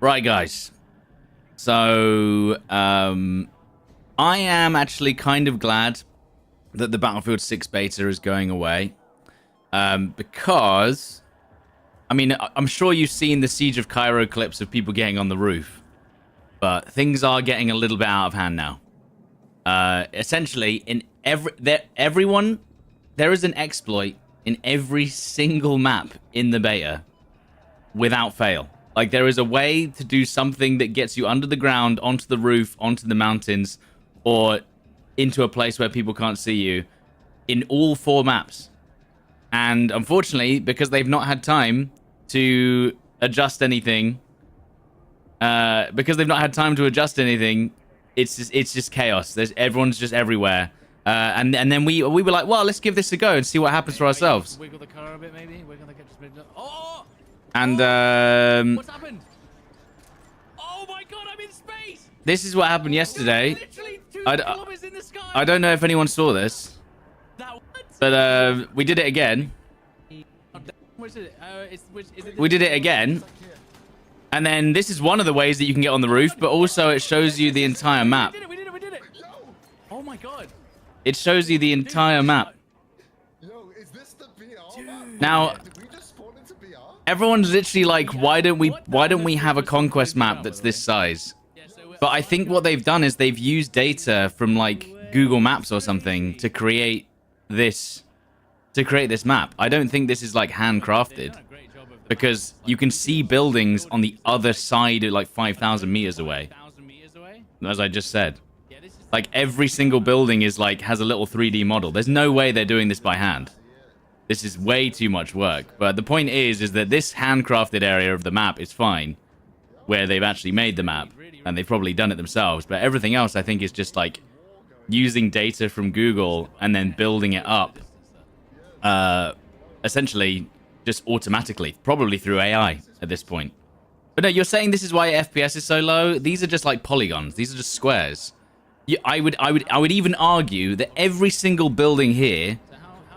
Right, guys. So, I am actually kind of glad that the Battlefield 6 beta is going away. Because, I mean, I'm sure you've seen the Siege of Cairo clips of people getting on the roof. But things are getting a little bit out of hand now. Essentially, in everyone, there is an exploit in every single map in the beta without fail. Like, there is a way to do something that gets you under the ground, onto the roof, onto the mountains, or into a place where people can't see you in all 4 maps. And unfortunately, because they've not had time to adjust anything, it's just chaos. Everyone's just everywhere. And then we were like, well, let's give this a go and see what happens for ourselves. Wiggle the car a bit, maybe. Wiggle the car just a bit. Oh! And What's happened? Oh my god, I'm in space! this is what happened yesterday. Literally 2 I kilometers in the sky. I don't know if anyone saw this, but we did it again. Where's it? Is it We did it again. And then this is one of the ways that you can get on the roof, but also it shows you the entire map. We did it. Oh my god. It shows you the entire map. Yo, is this the BR map? Now, Did we just spawn into BR? everyone's literally like, why don't we have a conquest map that's this size? But I think what they've done is they've used data from like Google Maps or something to create this map. I don't think this is like handcrafted, because you can see buildings on the other side at like 5,000 meters away, as I just said. Like, every single building is like has a little 3D model. There's no way they're doing this by hand. This is way too much work. But the point is that this handcrafted area of the map is fine, where they've actually made the map, and they've probably done it themselves. But everything else, I think, is just like using data from Google and then building it up, essentially just automatically, probably through AI at this point. But no, you're saying this is why FPS is so low? These are just like polygons. These are just squares. I would even argue that every single building here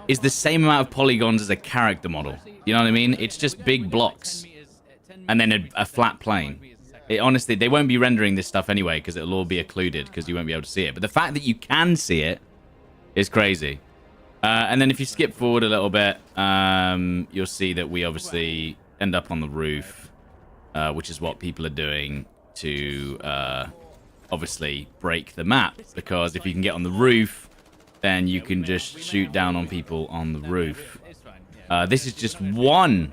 is the same amount of polygons as a character model. You know what I mean? It's just big blocks and then a flat plane. Honestly, they won't be rendering this stuff anyway because it'll all be occluded because you won't be able to see it. But the fact that you can see it is crazy. And then if you skip forward a little bit, you'll see that we obviously end up on the roof, which is what people are doing to obviously break the map. Because if you can get on the roof, then you can just shoot down on people on the roof. This is just one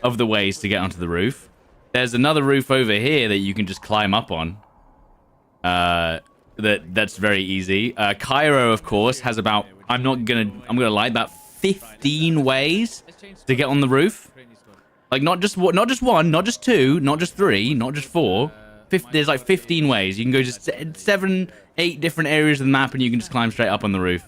of the ways to get onto the roof. There's another roof over here that you can just climb up on. That's very easy. Cairo, of course, has about, I'm gonna lie, about 15 ways to get on the roof. Like, not just one, not just 2, not just 3, not just 4. There's like 15 ways. You can go just 7, 8 different areas of the map, and you can just climb straight up on the roof.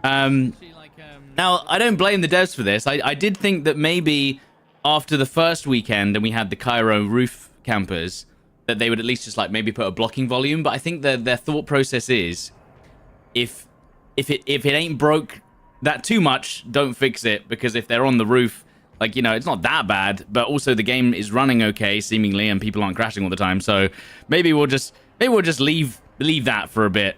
Now, I don't blame the devs for this. I did think that maybe after the first weekend and we had the Cairo roof campers, that they would at least just like maybe put a blocking volume. But I think their thought process is, if it ain't broke that too much, don't fix it, because if they're on the roof, like, you know, it's not that bad, but also the game is running okay seemingly, and people aren't crashing all the time. So maybe we'll just leave that for a bit.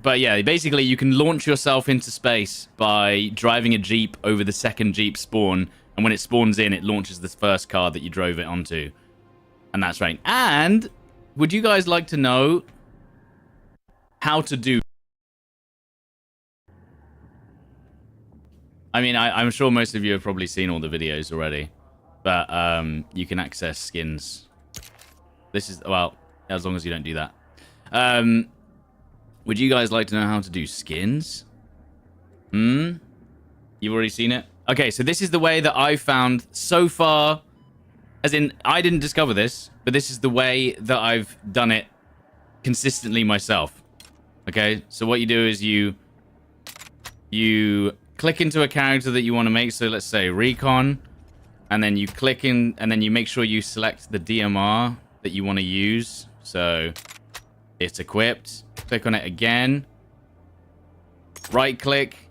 But yeah, basically you can launch yourself into space by driving a Jeep over the second Jeep spawn, and when it spawns in, it launches the first car that you drove it onto. And that's right. And would you guys like to know how to do? I mean, I'm sure most of you have probably seen all the videos already, but you can access skins. This is, well, as long as you don't do that. Would you guys like to know how to do skins? You've already seen it? Okay, so this is the way that I've found so far. As in, I didn't discover this, but this is the way that I've done it consistently myself. Okay, so what you do is you click into a character that you want to make. So let's say Recon, and then you click in, and then you make sure you select the DMR that you want to use. So it's equipped. Click on it again. Right click,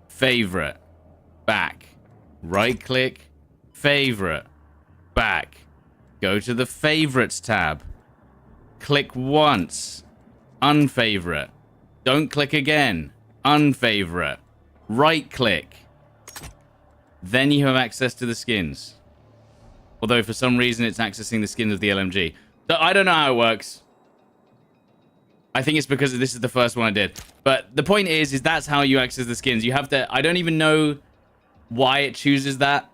favorite, back. Right click, favorite, back. Go to the favorites tab. Click once. Unfavorite. Don't click again. Unfavorite. Right click. Then you have access to the skins. Although for some reason it's accessing the skins of the LMG. So I don't know how it works. I think it's because this is the first one I did. But the point is that's how you access the skins. You have to... I don't even know why it chooses that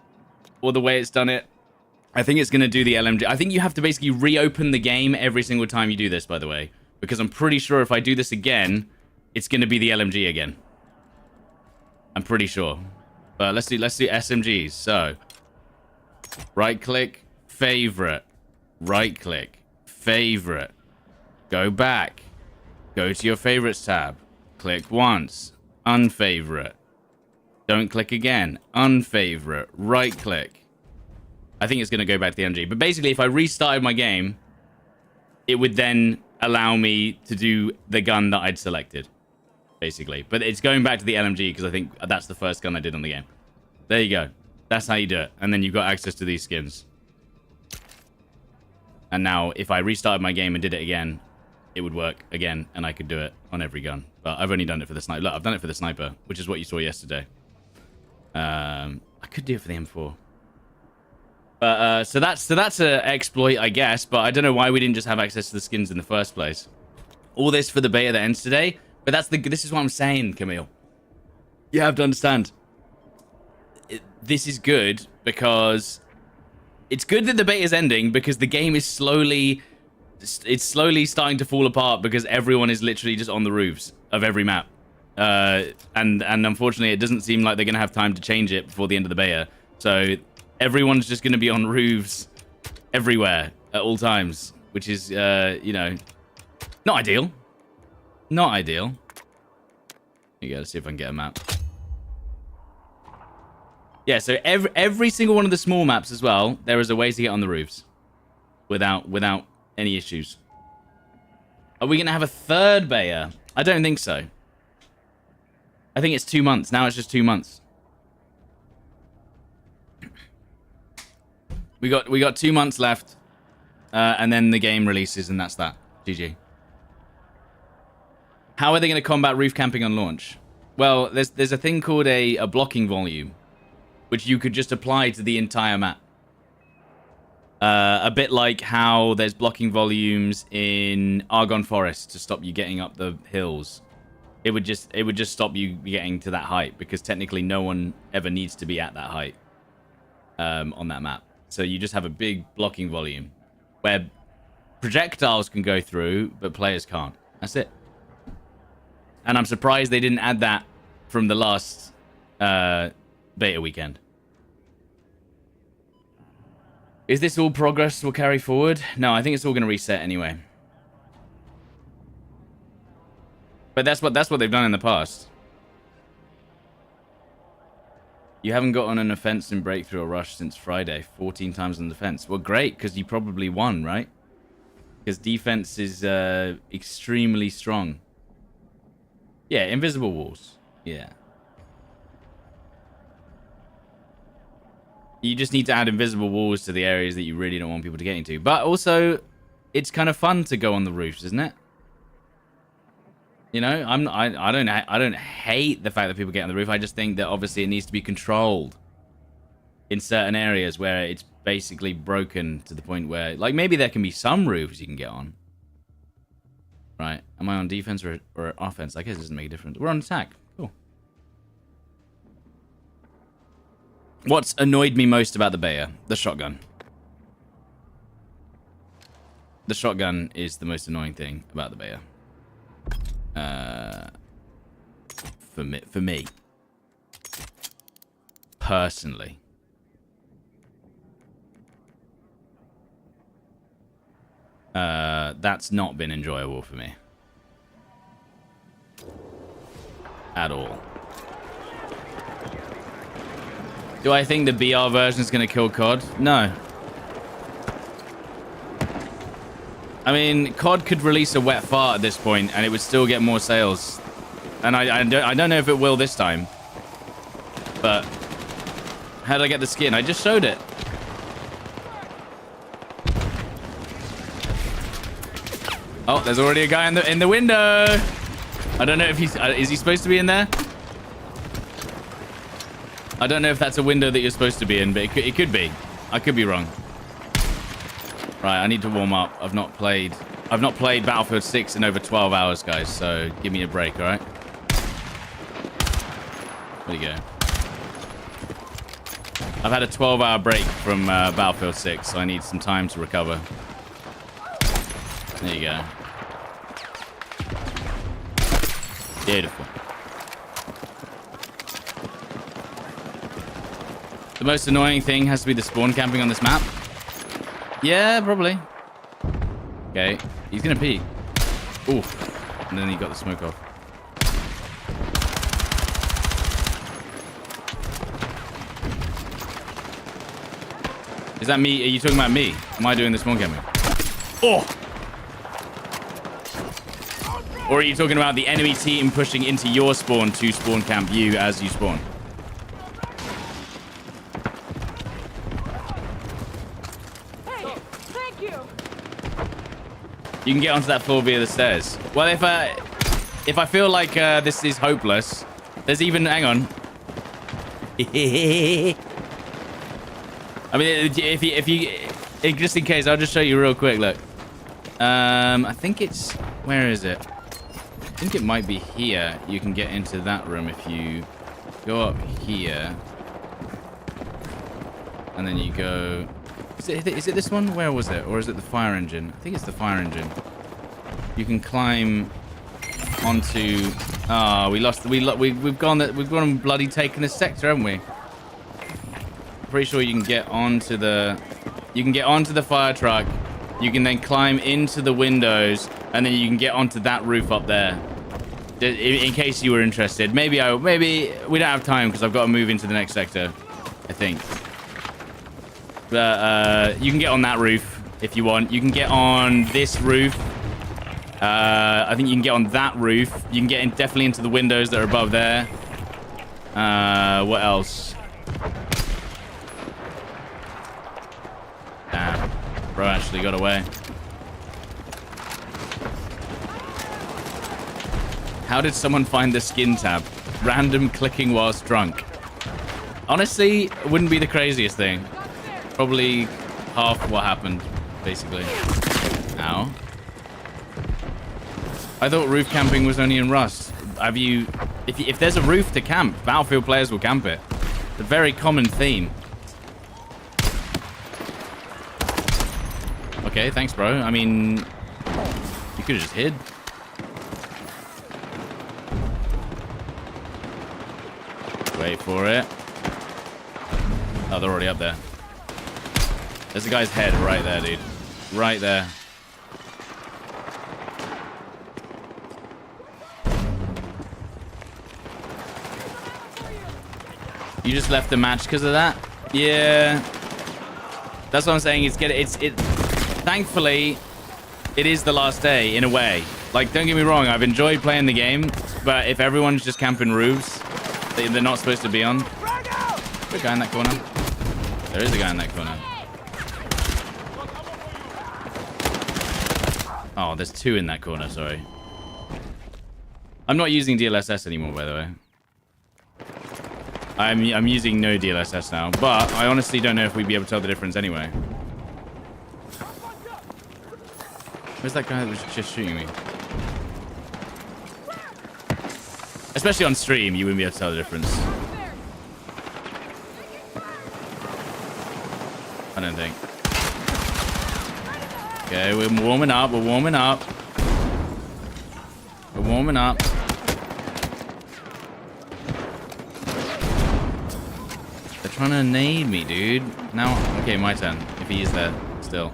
or the way it's done it. I think it's going to do the LMG. I think you have to basically reopen the game every single time you do this, by the way. Because I'm pretty sure if I do this again, it's going to be the LMG again. I'm pretty sure. But let's do SMGs. So, right-click, favorite. Right-click, favorite. Go back. Go to your favorites tab. Click once. Unfavorite. Don't click again. Unfavorite. Right-click. I think it's going to go back to the LMG. But basically, if I restarted my game, it would then allow me to do the gun that I'd selected. Basically. But it's going back to the LMG because I think that's the first gun I did on the game. There you go. That's how you do it. And then you've got access to these skins. And now, if I restarted my game and did it again, it would work again, and I could do it on every gun. But I've only done it for the sniper. Look, I've done it for the sniper, which is what you saw yesterday. I could do it for the M4. But, so that's an exploit, I guess, but I don't know why we didn't just have access to the skins in the first place. All this for the beta that ends today, but this is what I'm saying, Camille. You have to understand. This is good because... It's good that the beta is ending because the game is slowly starting to fall apart because everyone is literally just on the roofs of every map. And unfortunately, it doesn't seem like they're going to have time to change it before the end of the beta. So everyone's just going to be on roofs everywhere at all times, which is, you know, not ideal. Not ideal. You gotta see if I can get a map. Yeah, so every single one of the small maps as well, there is a way to get on the roofs without any issues. Are we going to have a third beta? I don't think so. I think it's 2 months. Now it's just 2 months. We got 2 months left, and then the game releases, and that's that. GG. How are they going to combat roof camping on launch? Well, there's a thing called a blocking volume, which you could just apply to the entire map. A bit like how there's blocking volumes in Argonne Forest to stop you getting up the hills. It would just stop you getting to that height because technically no one ever needs to be at that height on that map. So you just have a big blocking volume where projectiles can go through, but players can't. That's it. And I'm surprised they didn't add that from the last beta weekend. Is this all progress will carry forward? No, I think it's all going to reset anyway. But that's what they've done in the past. You haven't got on an offense in Breakthrough or Rush since Friday. 14 times on defense. Well, great, because you probably won, right? Because defense is extremely strong. Yeah, invisible walls. Yeah. You just need to add invisible walls to the areas that you really don't want people to get into. But also, it's kind of fun to go on the roofs, isn't it? You know, I don't hate the fact that people get on the roof. I just think that obviously it needs to be controlled in certain areas where it's basically broken to the point where, like, maybe there can be some roofs you can get on. Right? Am I on defense or offense? I guess it doesn't make a difference. We're on attack. Cool. What's annoyed me most about the beta? The shotgun. The shotgun is the most annoying thing about the beta. For me. Personally. That's not been enjoyable for me. At all. Do I think the BR version is going to kill COD? No. I mean, COD could release a wet fart at this point, and it would still get more sales. And I don't know if it will this time. But how did I get the skin? I just showed it. Oh, there's already a guy in the window. I don't know if he's... is he supposed to be in there? I don't know if that's a window that you're supposed to be in, but it could be. I could be wrong. Right, I need to warm up. I've not played Battlefield 6 in over 12 hours, guys, so give me a break, all right? There you go. I've had a 12-hour break from Battlefield 6, so I need some time to recover. There you go. Beautiful. The most annoying thing has to be the spawn camping on this map. Yeah, probably. Okay, he's gonna peek. Oof. And then he got the smoke off. Is that me? Are you talking about me? Am I doing the spawn camping? Oh! Or are you talking about the enemy team pushing into your spawn to spawn camp you as you spawn? Hey, thank you. You can get onto that floor via the stairs. Well, if I feel like this is hopeless, there's even... Hang on. I mean, if you just in case, I'll just show you real quick. Look, I think it's... Where is it? I think it might be here. You can get into that room if you go up here. And then you go... Is it this one? Where was it? Or is it the fire engine? I think it's the fire engine. You can climb onto... Oh, we lost... We've gone and bloody taken this sector, haven't we? Pretty sure you can get onto the... You can get onto the fire truck. You can then climb into the windows. And then you can get onto that roof up there. In case you were interested. Maybe we don't have time because I've got to move into the next sector, I think. But you can get on that roof if you want. You can get on this roof. I think you can get on that roof. You can get definitely into the windows that are above there. What else? Damn. Bro actually got away. How did someone find the skin tab? Random clicking whilst drunk. Honestly, it wouldn't be the craziest thing. Probably half what happened, basically. Ow. I thought roof camping was only in Rust. If there's a roof to camp, Battlefield players will camp it. It's a very common theme. Okay, thanks, bro. I mean, you could have just hid. Wait for it. Oh, they're already up there. There's a guy's head right there, dude. Right there. You just left the match because of that? Yeah. That's what I'm saying. Thankfully, it is the last day in a way. Like, don't get me wrong. I've enjoyed playing the game, but if everyone's just camping roofs, they're not supposed to be on. There's a guy in that corner. There is a guy in that corner. Oh, there's two in that corner, sorry. I'm not using DLSS anymore, by the way. I'm using no DLSS now, but I honestly don't know if we'd be able to tell the difference anyway. Where's that guy that was just shooting me? Especially on stream, you wouldn't be able to tell the difference. I don't think. Okay, we're warming up. We're warming up. We're warming up. They're trying to nade me, dude. Now, okay, my turn. If he is there still.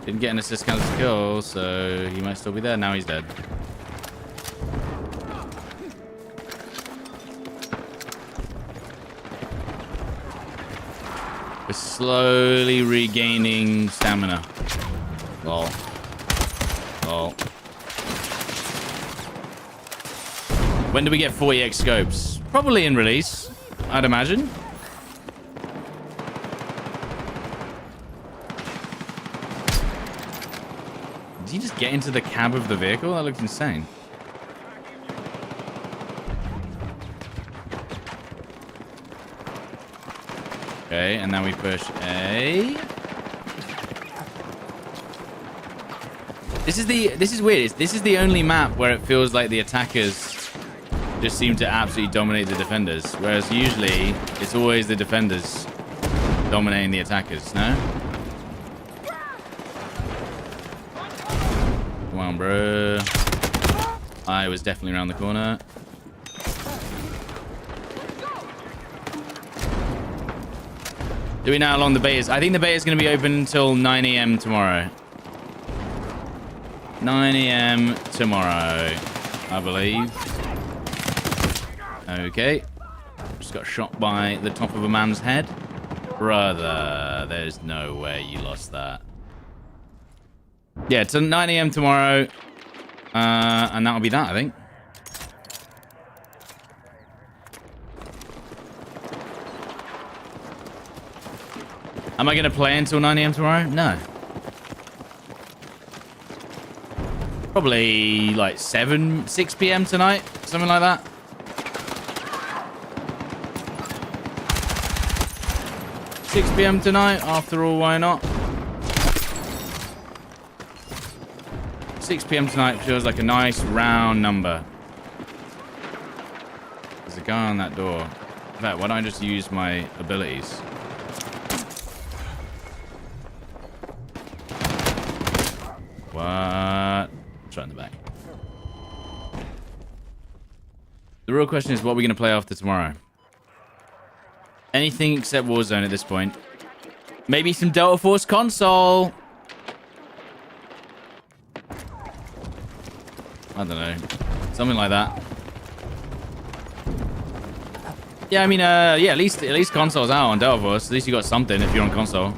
Didn't get an assist counter to kill, so he might still be there. Now he's dead. We're slowly regaining stamina. Lol. Lol. When do we get 40x scopes? Probably in release, I'd imagine. get into the cab of the vehicle? That looks insane. Okay, and now we push A. This is weird. This is the only map where it feels like the attackers just seem to absolutely dominate the defenders, whereas usually it's always the defenders dominating the attackers, no? Come on, bro. I was definitely around the corner. Do we know how long the beta is? I think the beta is going to be open until 9 a.m. tomorrow. 9 a.m. tomorrow, I believe. Okay. Just got shot by the top of a man's head. Brother, there's no way you lost that. Yeah, it's 9 a.m. tomorrow. And that'll be that, I think. Am I going to play until 9 a.m. tomorrow? No. Probably like 6 p.m. tonight. Something like that. $6 p.m. tonight. After all, why not? 6 p.m. tonight feels like a nice round number. There's a guy on that door. In fact, why don't I just use my abilities? What? Shot in the back. The real question is, what are we going to play after tomorrow? Anything except Warzone at this point. Maybe some Delta Force console. I don't know. Something like that. Yeah, I mean, yeah, at least console's out on Delta Force. At least you got something if you're on console.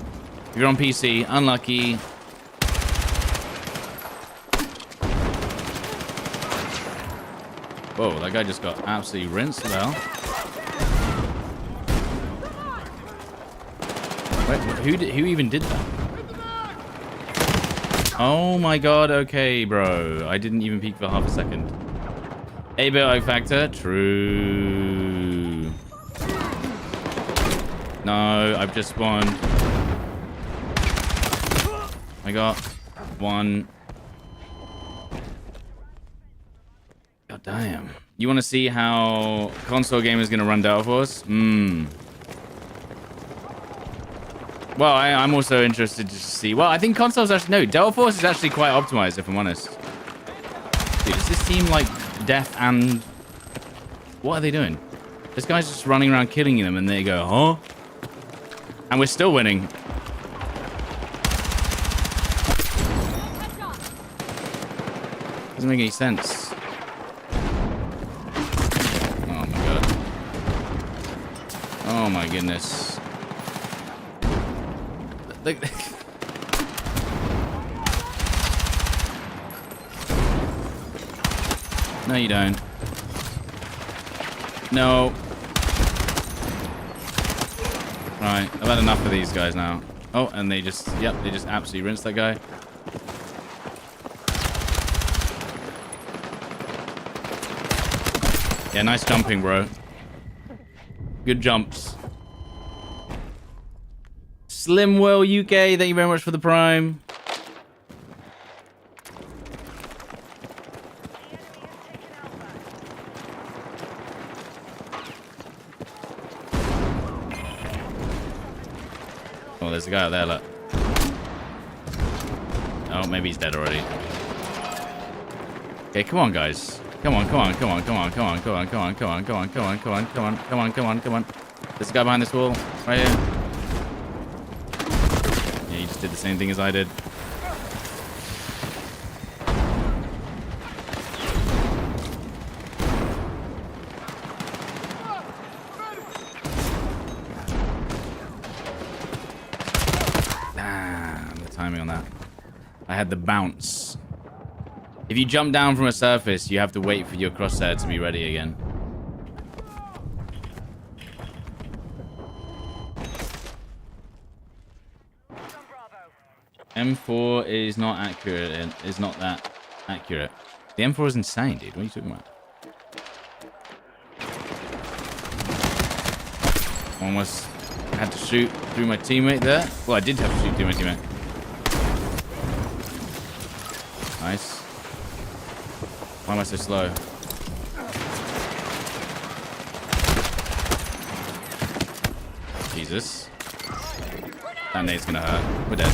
If you're on PC, unlucky. Whoa, that guy just got absolutely rinsed now. Wait, who even did that? Oh my god, okay, bro. I didn't even peek for half a second. A-bit O factor, true. No, I've just spawned. I got one. God damn. You want to see how console gamers going to run Delta Force? Well, I'm also interested to see. Well, I think consoles actually... No, Delta Force is actually quite optimized, if I'm honest. Dude, does this seem like death and... What are they doing? This guy's just running around killing them, and they go, huh? And we're still winning. Doesn't make any sense. Oh my god. Oh my goodness. No, you don't. No. Right, I've had enough of these guys now. Oh, and they just, yep, they just absolutely rinsed that guy. Yeah, nice jumping, bro. Good jumps. Slimwell UK, thank you very much for the prime. Oh, there's a guy out there, look. Oh, maybe he's dead already. Okay, come on, guys. Come on, come on, come on, come on, come on, come on, come on, come on, come on, come on, come on, come on, come on, come on, come on. There's a guy behind this wall, right here. Yeah, he just did the same thing as I did. Damn, the timing on that. I had the bounce. If you jump down from a surface, you have to wait for your crosshair to be ready again. M4 is not accurate. It is not that accurate. The M4 is insane, dude. What are you talking about? Almost had to shoot through my teammate there. Well, I did have to shoot through my teammate. Nice. Why am I so slow? Jesus. That nade's gonna hurt. We're dead.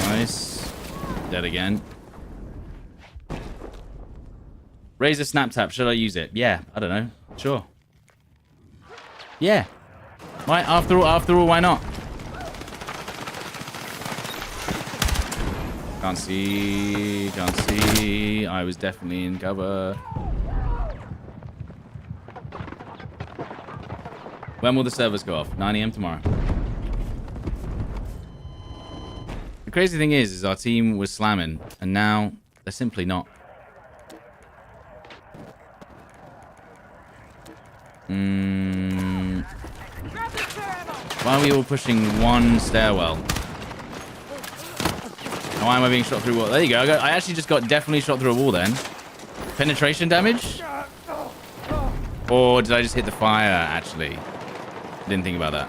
Nice. Dead again. Razer snap tap. Should I use it? Yeah. I don't know. Sure. Yeah. Why? After all, why not? Can't see. Can't see. I was definitely in cover. When will the servers go off? 9 AM tomorrow. The crazy thing is our team was slamming, and now they're simply not. Why are we all pushing one stairwell? Why am I being shot through a wall? There you go. I actually just got definitely shot through a wall then. Penetration damage? Or did I just hit the fire, actually? Didn't think about that.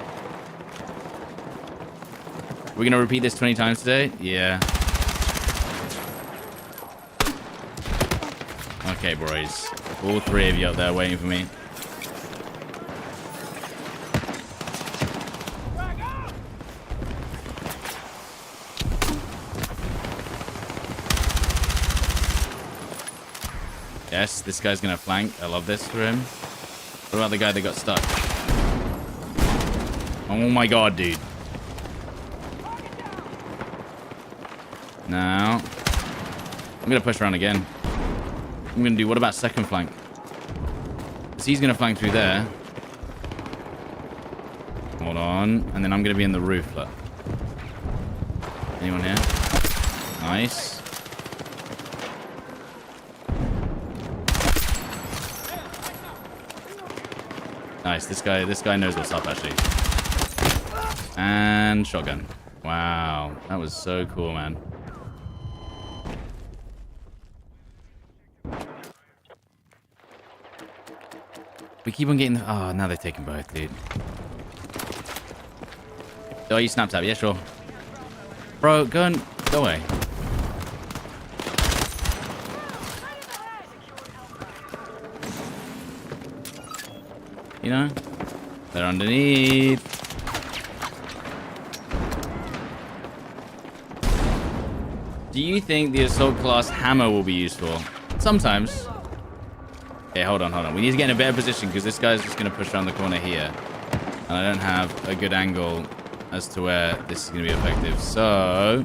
We're going to repeat this 20 times today? Yeah. Okay, boys. All three of you up there waiting for me. Yes, this guy's gonna flank. I love this for him. What about the guy that got stuck? Oh my god, dude. Now, I'm gonna push around again. I'm gonna do, what about second flank? So he's gonna flank through there. Hold on. And then I'm gonna be in the roof, look. Anyone here? Nice. Nice, this guy knows what's up, actually. And shotgun. Wow, that was so cool, man. We keep on getting... Oh, now they've taken both, dude. Oh, you snap tap? Yeah, sure. Bro, go away. You know? They're underneath. Do you think the assault class hammer will be useful? Sometimes. Okay, hold on. We need to get in a better position because this guy's just going to push around the corner here. And I don't have a good angle as to where this is going to be effective. So...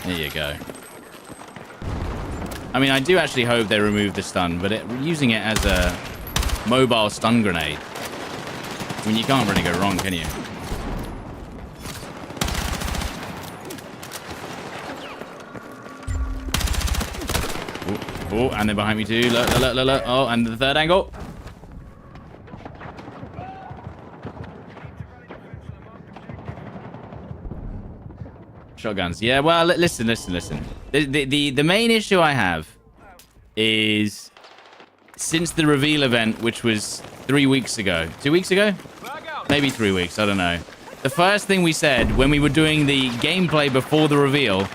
there you go. I mean, I do actually hope they remove the stun, but using it as a mobile stun grenade, I mean, you can't really go wrong, can you? Oh, and they're behind me too. Look. Oh, and the third angle. Shotguns. Yeah, well, listen. The main issue I have is since the reveal event, which was 3 weeks ago. 2 weeks ago? Maybe 3 weeks. I don't know. The first thing we said when we were doing the gameplay before the reveal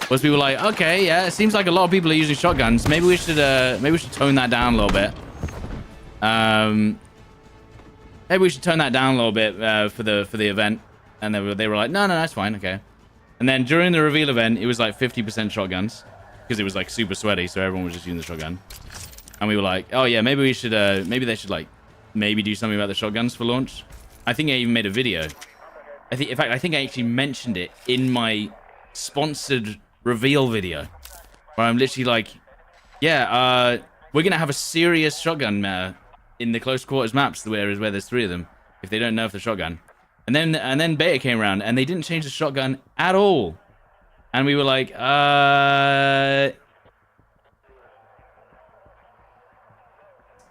was we were like, okay, yeah, it seems like a lot of people are using shotguns. Maybe we should tone that down a little bit. Maybe we should tone that down a little bit for the event. And they were like, no, that's fine, okay. And then during the reveal event, it was like 50% shotguns because it was like super sweaty, so everyone was just using the shotgun. And we were like, oh yeah, maybe we should, maybe they should like, maybe do something about the shotguns for launch. I think I even made a video. In fact, I think I actually mentioned it in my sponsored reveal video, where I'm literally like, yeah, we're gonna have a serious shotgun in the close quarters maps, where there's 3 of them, if they don't nerf the shotgun. And then beta came around, and they didn't change the shotgun at all. And we were like,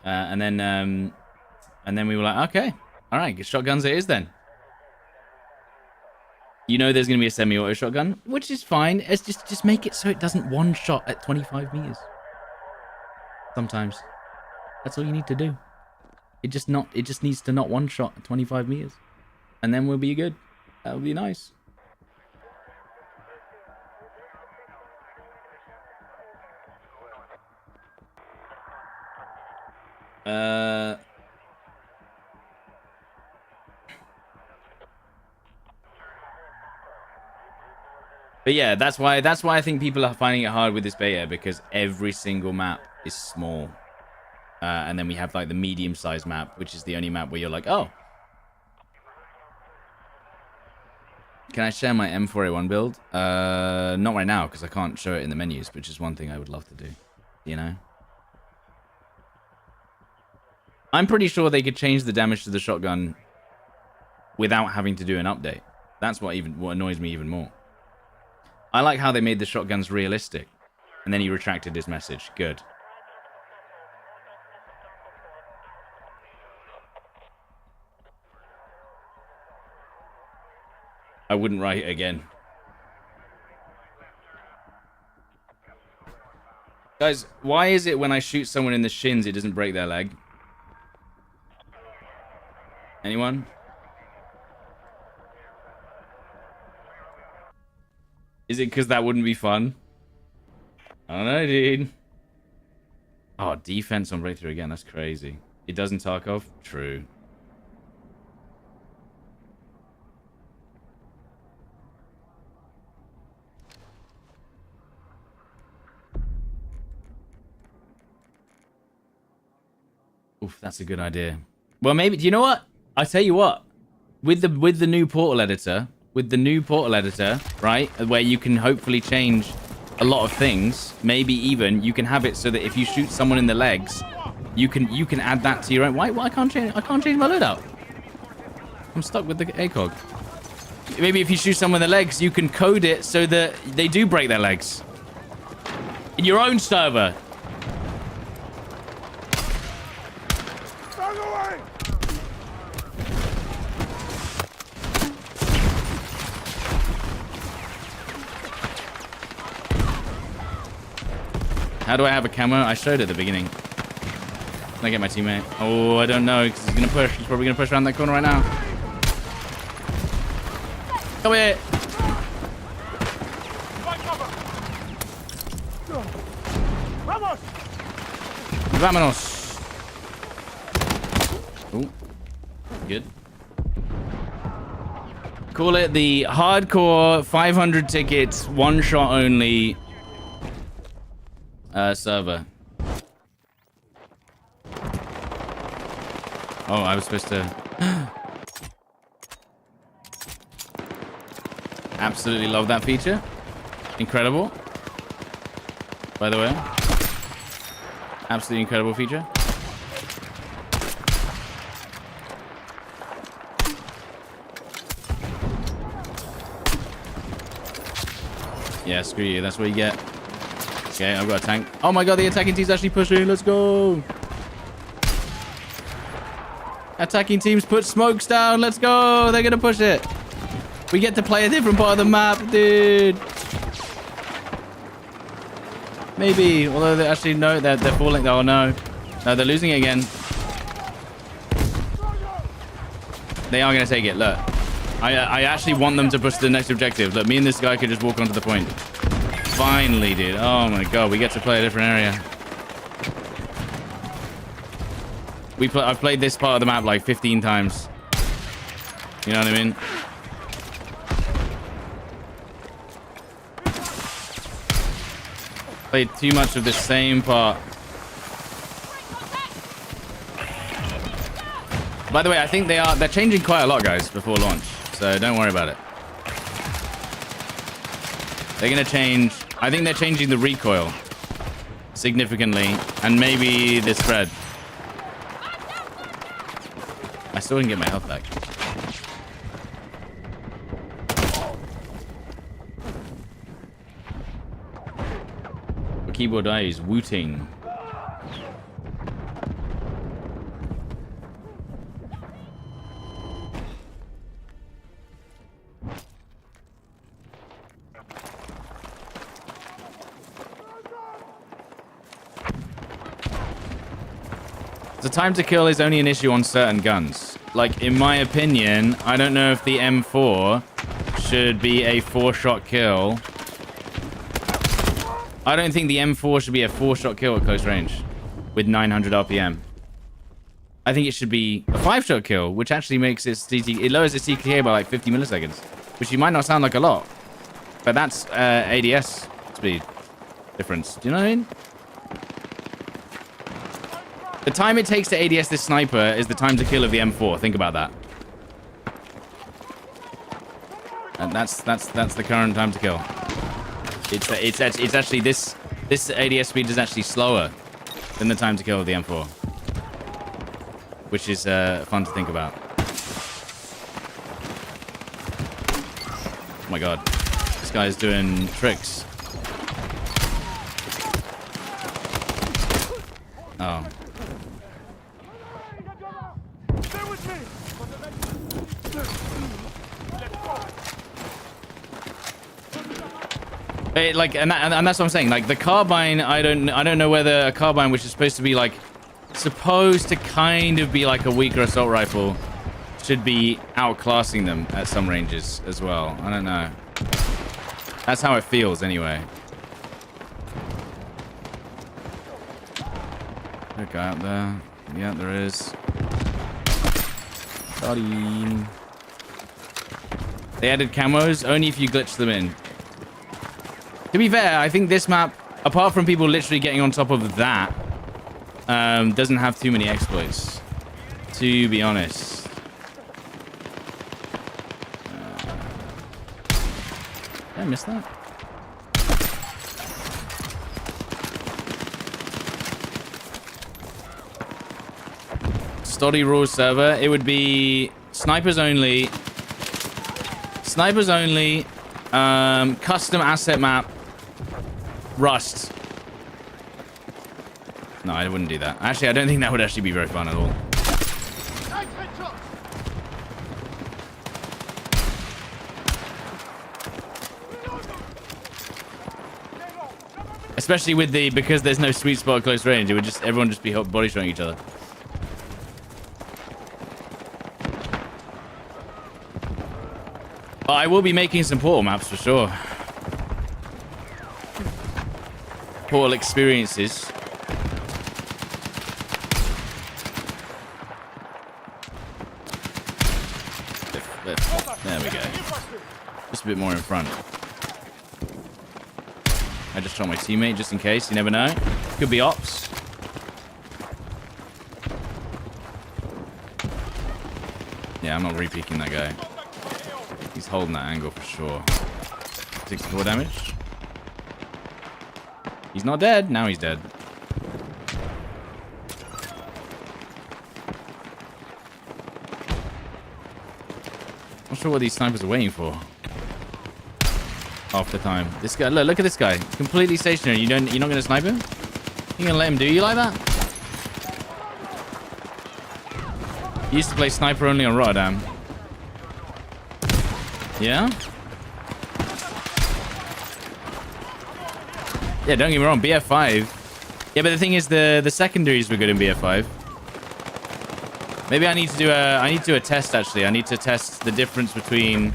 And then we were like, okay, all right, shotguns it is then. You know there's going to be a semi-auto shotgun, which is fine. It's just make it so it doesn't one shot at 25 meters. Sometimes. That's all you need to do. It just needs to not one shot at 25 meters. And then we'll be good. That'll be nice. But yeah, that's why I think people are finding it hard with this beta, because every single map is small. And then we have like the medium-sized map, which is the only map where you're like, oh. Can I share my M4A1 build? Not right now, because I can't show it in the menus, which is one thing I would love to do. You know? I'm pretty sure they could change the damage to the shotgun without having to do an update. That's what annoys me even more. I like how they made the shotguns realistic. And then he retracted his message. Good. I wouldn't write it again. Guys, why is it when I shoot someone in the shins, it doesn't break their leg? Anyone? Is it because that wouldn't be fun? I don't know, dude. Oh, defense on breakthrough again. That's crazy. It doesn't Tarkov? True. Oof, that's a good idea. Well, maybe. Do you know what? I tell you what. With the new portal editor, right, where you can hopefully change a lot of things. Maybe even you can have it so that if you shoot someone in the legs, you can add that to your own. Why I can't change my loadout? I'm stuck with the ACOG. Maybe if you shoot someone in the legs, you can code it so that they do break their legs in your own server. How do I have a camo? I showed at the beginning. Can I get my teammate? Oh, I don't know, because he's gonna push. He's probably gonna push around that corner right now. Come here. Vámonos. Oh, good. Call it the hardcore 500 tickets, one shot only. Server. Oh, I was supposed to... Absolutely love that feature. Incredible. By the way. Absolutely incredible feature. Yeah, screw you. That's what you get. Okay, I've got a tank. Oh my god, the attacking team's actually pushing. Let's go. Attacking teams put smokes down. Let's go. They're going to push it. We get to play a different part of the map, dude. Maybe. Although they actually, no, they're falling. Oh, no. No, they're losing it again. They are going to take it. Look. I actually want them to push to the next objective. Look, me and this guy could just walk onto the point. Finally, dude. Oh my god, we get to play a different area. I've played this part of the map like 15 times. You know what I mean? Played too much of the same part. By the way, I think they're changing quite a lot, guys, before launch. So don't worry about it. They're gonna change. I think they're changing the recoil significantly, and maybe the spread. I still didn't get my health back. The keyboard I use Wu-Ting. The time to kill is only an issue on certain guns. Like, in my opinion, I don't know if the M4 should be a 4-shot kill. I don't think the M4 should be a 4-shot kill at close range with 900 RPM. I think it should be a 5-shot kill, which actually makes its it lowers its CTK by like 50 milliseconds, which you might not sound like a lot, but that's ADS speed difference. Do you know what I mean? The time it takes to ADS this sniper is the time to kill of the M4. Think about that. And that's the current time to kill. It's actually this ADS speed is actually slower than the time to kill of the M4, which is fun to think about. Oh my god, this guy's doing tricks. Oh. Like, and that's what I'm saying. Like the carbine, I don't know whether a carbine, which is supposed to be like, supposed to kind of be like a weaker assault rifle, should be outclassing them at some ranges as well. I don't know. That's how it feels anyway. There's a guy out there. Yeah, there is. Got him. They added camos only if you glitch them in. To be fair, I think this map, apart from people literally getting on top of that, doesn't have too many exploits, to be honest. Did I miss that? Study rules server. It would be snipers only. Snipers only. Custom asset map. Rust. No, I wouldn't do that. Actually, I don't think that would actually be very fun at all. Especially with because there's no sweet spot at close range, it would just everyone just be body shotting each other. But I will be making some Portal maps for sure. Portal experiences. There we go. Just a bit more in front. I just shot my teammate just in case. You never know. Could be ops. Yeah, I'm not re-peeking that guy. He's holding that angle for sure. 64 damage. He's not dead. Now he's dead. Not sure what these snipers are waiting for. Half the time. This guy, look at this guy. Completely stationary. You're not gonna snipe him? You're gonna let him do you like that? He used to play sniper only on Rotterdam. Yeah? Yeah, don't get me wrong, BF5. Yeah, but the thing is, the secondaries were good in BF5. Maybe I need to do a test actually. I need to test the difference between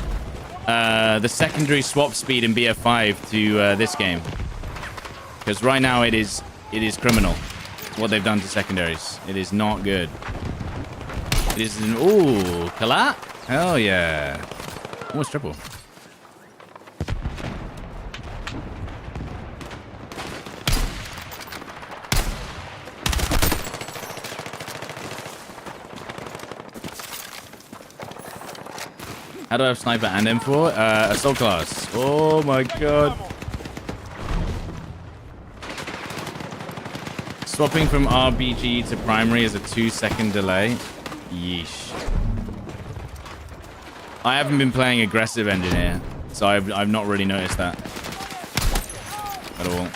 the secondary swap speed in BF5 to this game, because right now it is criminal what they've done to secondaries. It is not good. It is an ooh collat. Hell yeah, almost triple. How do I have sniper and M4? Assault class. Oh my god. Swapping from RBG to primary is a 2-second delay. Yeesh. I haven't been playing aggressive engineer, so I've not really noticed that at all.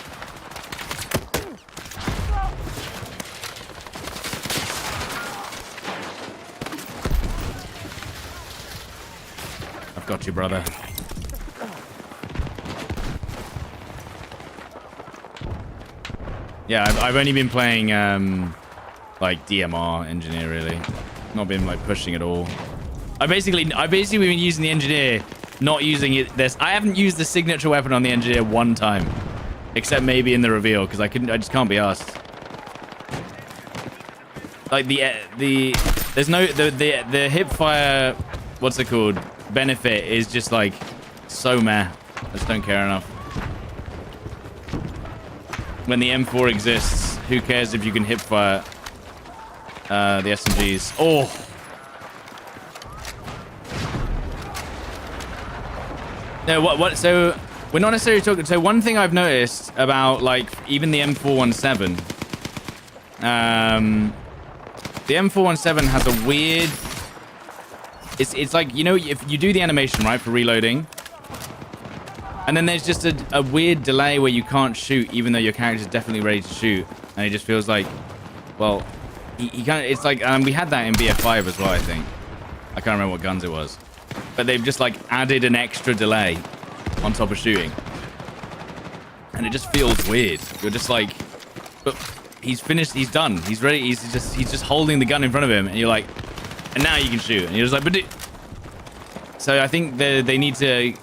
Got you, brother. Yeah, I've only been playing like DMR engineer really. Not been like pushing at all. I basically been using the engineer, not using it. I haven't used the signature weapon on the engineer one time, except maybe in the reveal because I just can't be asked. Like there's no the hip fire, what's it called, benefit is just like so meh. I just don't care enough. When the M4 exists, who cares if you can hip fire the SMGs? Oh. No, what? So we're not necessarily talking. So one thing I've noticed about like even the M417, the M417 has a weird. It's like, you know, if you do the animation right for reloading, and then there's just a weird delay where you can't shoot even though your character's definitely ready to shoot, and it just feels like, well, you can't. It's like we had that in BF5 as well, I think. I can't remember what guns it was. But they've just like added an extra delay on top of shooting. And it just feels weird. You're just like, but he's finished, he's done, he's ready, he's just holding the gun in front of him, and you're like, and now you can shoot. And you're just like, but so I think they need to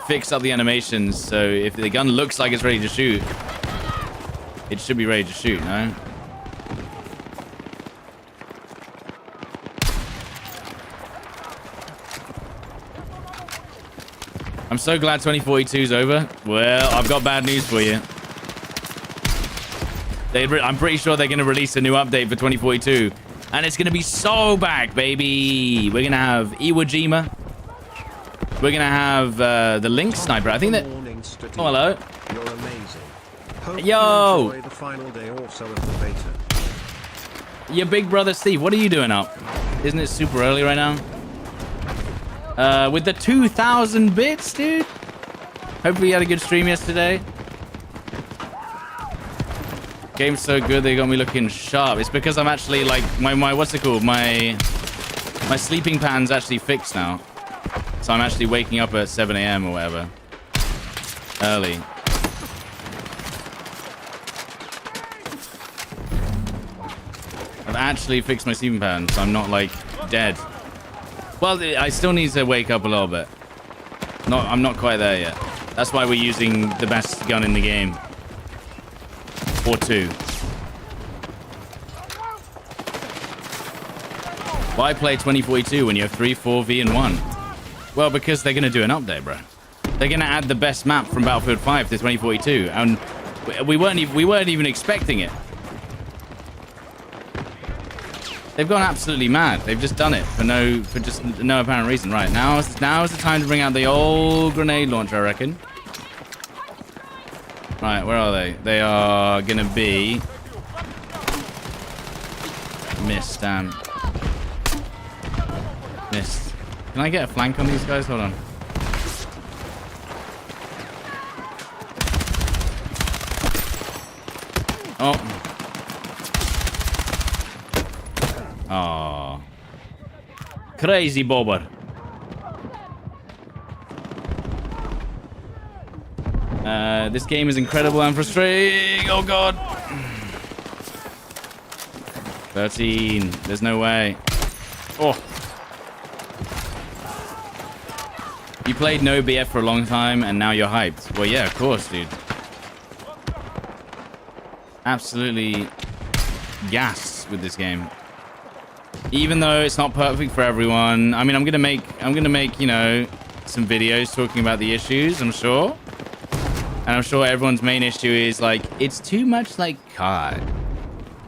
fix up the animations so if the gun looks like it's ready to shoot, it should be ready to shoot, no? I'm so glad 2042 is over. Well, I've got bad news for you. I'm pretty sure they're going to release a new update for 2042. And it's going to be so back, baby. We're going to have Iwo Jima. We're going to have the Lynx Sniper. I think that... Oh, hello. You're amazing. Hope Yo. you enjoy the final day also of the beta. Your big brother Steve, what are you doing up? Isn't it super early right now? With the 2,000 bits, dude. Hopefully you had a good stream yesterday. Game's so good they got me looking sharp. It's because I'm actually like my what's it called? My sleeping pattern's actually fixed now. So I'm actually waking up at 7 a.m. or whatever. Early. I've actually fixed my sleeping pattern, so I'm not like dead. Well, I still need to wake up a little bit. I'm not quite there yet. That's why we're using the best gun in the game. Or two. Why play 2042 when you have 3, 4, V, and 1? Well, because they're going to do an update, bro. They're going to add the best map from Battlefield 5 to 2042, and we weren't even expecting it. They've gone absolutely mad. They've just done it for just no apparent reason. Right, now is the time to bring out the old grenade launcher, I reckon. Right, where are they? They are gonna be... Missed, damn. Missed. Can I get a flank on these guys? Hold on. Oh. Oh. Crazy bobber. This game is incredible and frustrating. Oh god. 13. There's no way. Oh. You played no BF for a long time and now you're hyped. Well, yeah, of course, dude. Absolutely gassed with this game. Even though it's not perfect for everyone. I mean, I'm gonna make, you know, some videos talking about the issues, I'm sure. And I'm sure everyone's main issue is like, it's too much like COD.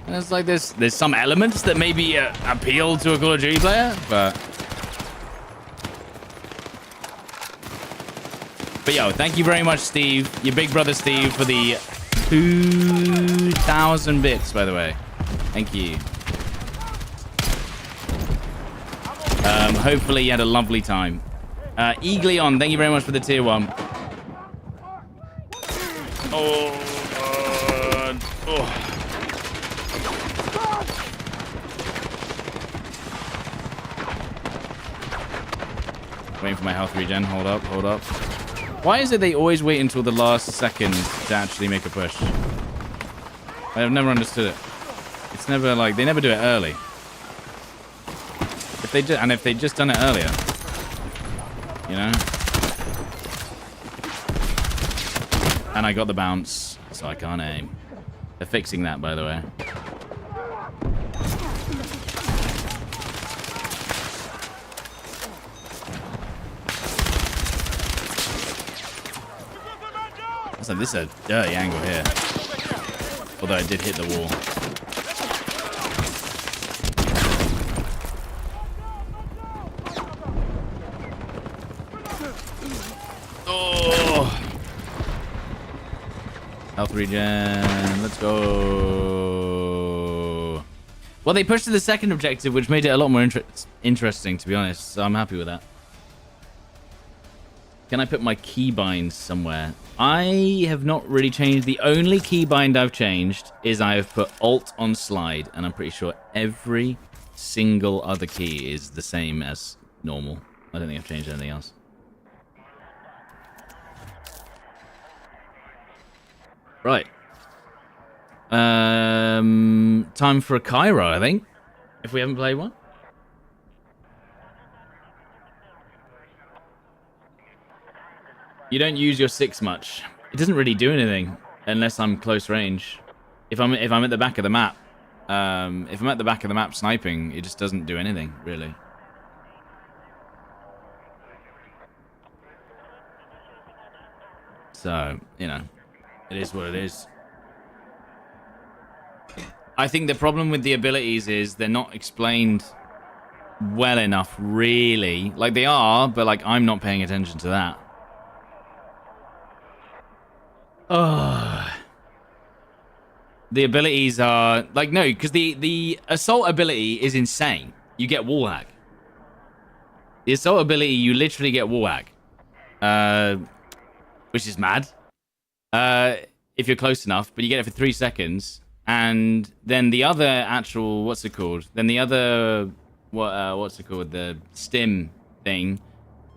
And it's like there's some elements that maybe appeal to a Call of Duty player, but yo, thank you very much, Steve, your big brother Steve, for the 2,000 bits, by the way. Thank you. Hopefully you had a lovely time. Eagleon, thank you very much for the tier 1. Oh, God. Oh. Waiting for my health regen. Hold up, hold up. Why is it they always wait until the last second to actually make a push? I've never understood it. It's never like, they never do it early. If they did, and if they'd just done it earlier, you know? And I got the bounce, so I can't aim. They're fixing that, by the way. So this is a dirty angle here. Although it did hit the wall. Oh! Health regen. Let's go. Well, they pushed to the second objective, which made it a lot more interesting, to be honest. So I'm happy with that. Can I put my keybind somewhere? I have not really changed. The only keybind I've changed is I have put Alt on slide, and I'm pretty sure every single other key is the same as normal. I don't think I've changed anything else. Right. Time for a Cairo, I think. If we haven't played one. You don't use your 6 much. It doesn't really do anything unless I'm close range. If I'm at the back of the map, if I'm at the back of the map sniping, it just doesn't do anything really. So, you know, it is what it is. I think the problem with the abilities is they're not explained well enough, really. Like, they are, but, like, I'm not paying attention to that. Oh. The abilities are... Like, no, because the assault ability is insane. You get wall hack. The assault ability, you literally get wall hack. Which is mad. If you're close enough, but you get it for 3 seconds. And then the other actual... What's it called? Then the other... what's it called? The stim thing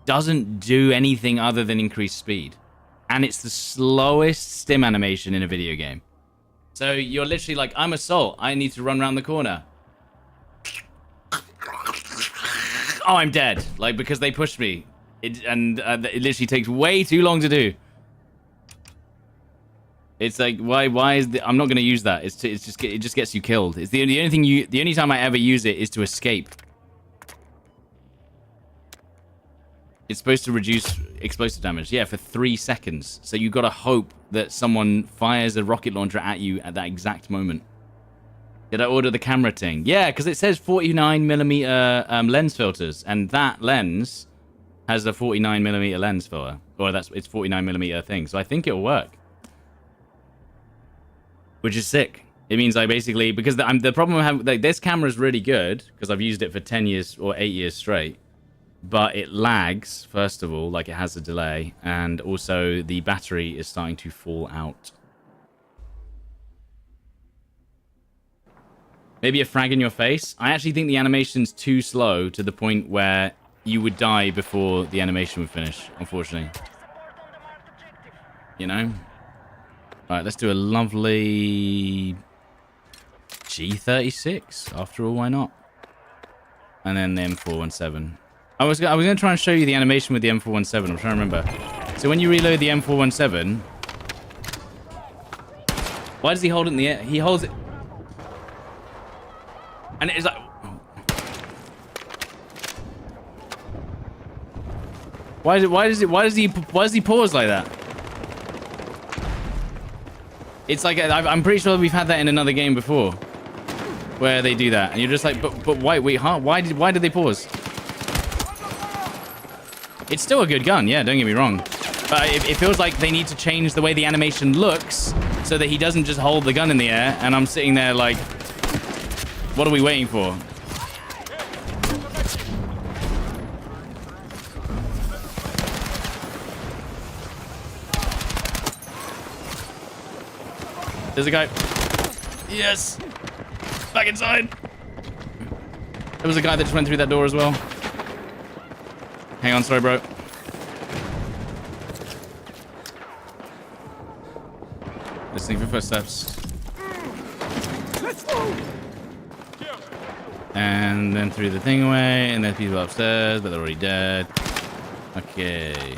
doesn't do anything other than increase speed. And it's the slowest stim animation in a video game. So you're literally like, I'm assault. I need to run around the corner. Oh, I'm dead. Like, because they pushed me. It literally takes way too long to do. It's like, why is the... I'm not going to use that. It just gets you killed. It's the only thing the only time I ever use it is to escape. It's supposed to reduce explosive damage. Yeah, for 3 seconds. So you got to hope that someone fires a rocket launcher at you at that exact moment. Did I order the camera thing? Yeah, because it says 49mm lens filters, and that lens has a 49mm lens filter, or it's 49mm thing. So I think it'll work, which is sick. It means I basically, because the problem I have, like, this camera is really good because I've used it for 10 years or 8 years straight. But it lags, first of all, like it has a delay, and also the battery is starting to fall out. Maybe a frag in your face? I actually think the animation's too slow to the point where you would die before the animation would finish, unfortunately. You know? Alright, let's do a lovely G36. After all, why not? And then the M417. I was going to try and show you the animation with the M417. I'm trying to remember. So when you reload the M417... Why does he hold it in the air? He holds it... And it's like... Why does he pause like that? It's like... I'm pretty sure we've had that in another game before. Where they do that. And you're just like, but wait, huh? Why did they pause? It's still a good gun, yeah, don't get me wrong. But it feels like they need to change the way the animation looks so that he doesn't just hold the gun in the air and I'm sitting there like, what are we waiting for? There's a guy. Yes! Back inside! There was a guy that just went through that door as well. Hang on, sorry, bro. Listening for footsteps. Let's move. And then threw the thing away, and then people upstairs, but they're already dead. Okay.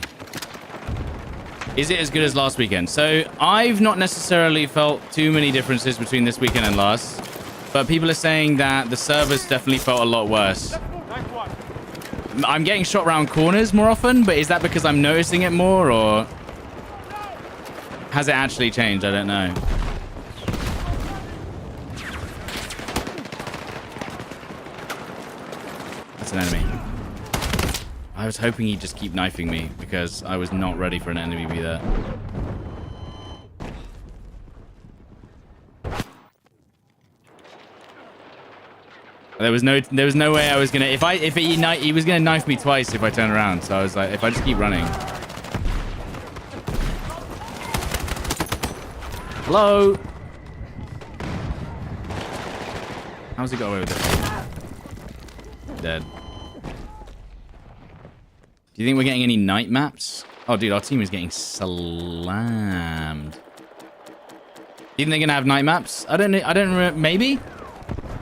Is it as good as last weekend? So I've not necessarily felt too many differences between this weekend and last, but people are saying that the servers definitely felt a lot worse. I'm getting shot around corners more often, but is that because I'm noticing it more, or has it actually changed? I don't know. That's an enemy. I was hoping he'd just keep knifing me because I was not ready for an enemy to be there. There was no way I was gonna he was gonna knife me twice if I turn around. So I was like, if I just keep running. Hello. How's he got away with it? Dead. Do you think we're getting any night maps? Oh, dude, our team is getting slammed. Do you think they're gonna have night maps? I don't know. Maybe.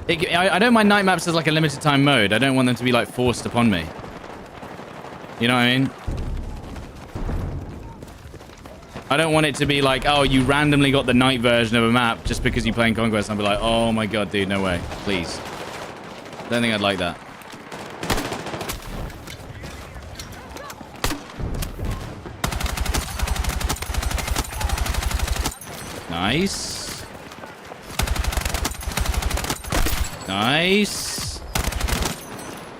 I don't mind night maps as like a limited time mode. I don't want them to be like forced upon me. You know what I mean? I don't want it to be like, oh, you randomly got the night version of a map just because you're playing Conquest. I'll be like, oh my god, dude, no way. Please. Don't think I'd like that. Nice. Nice.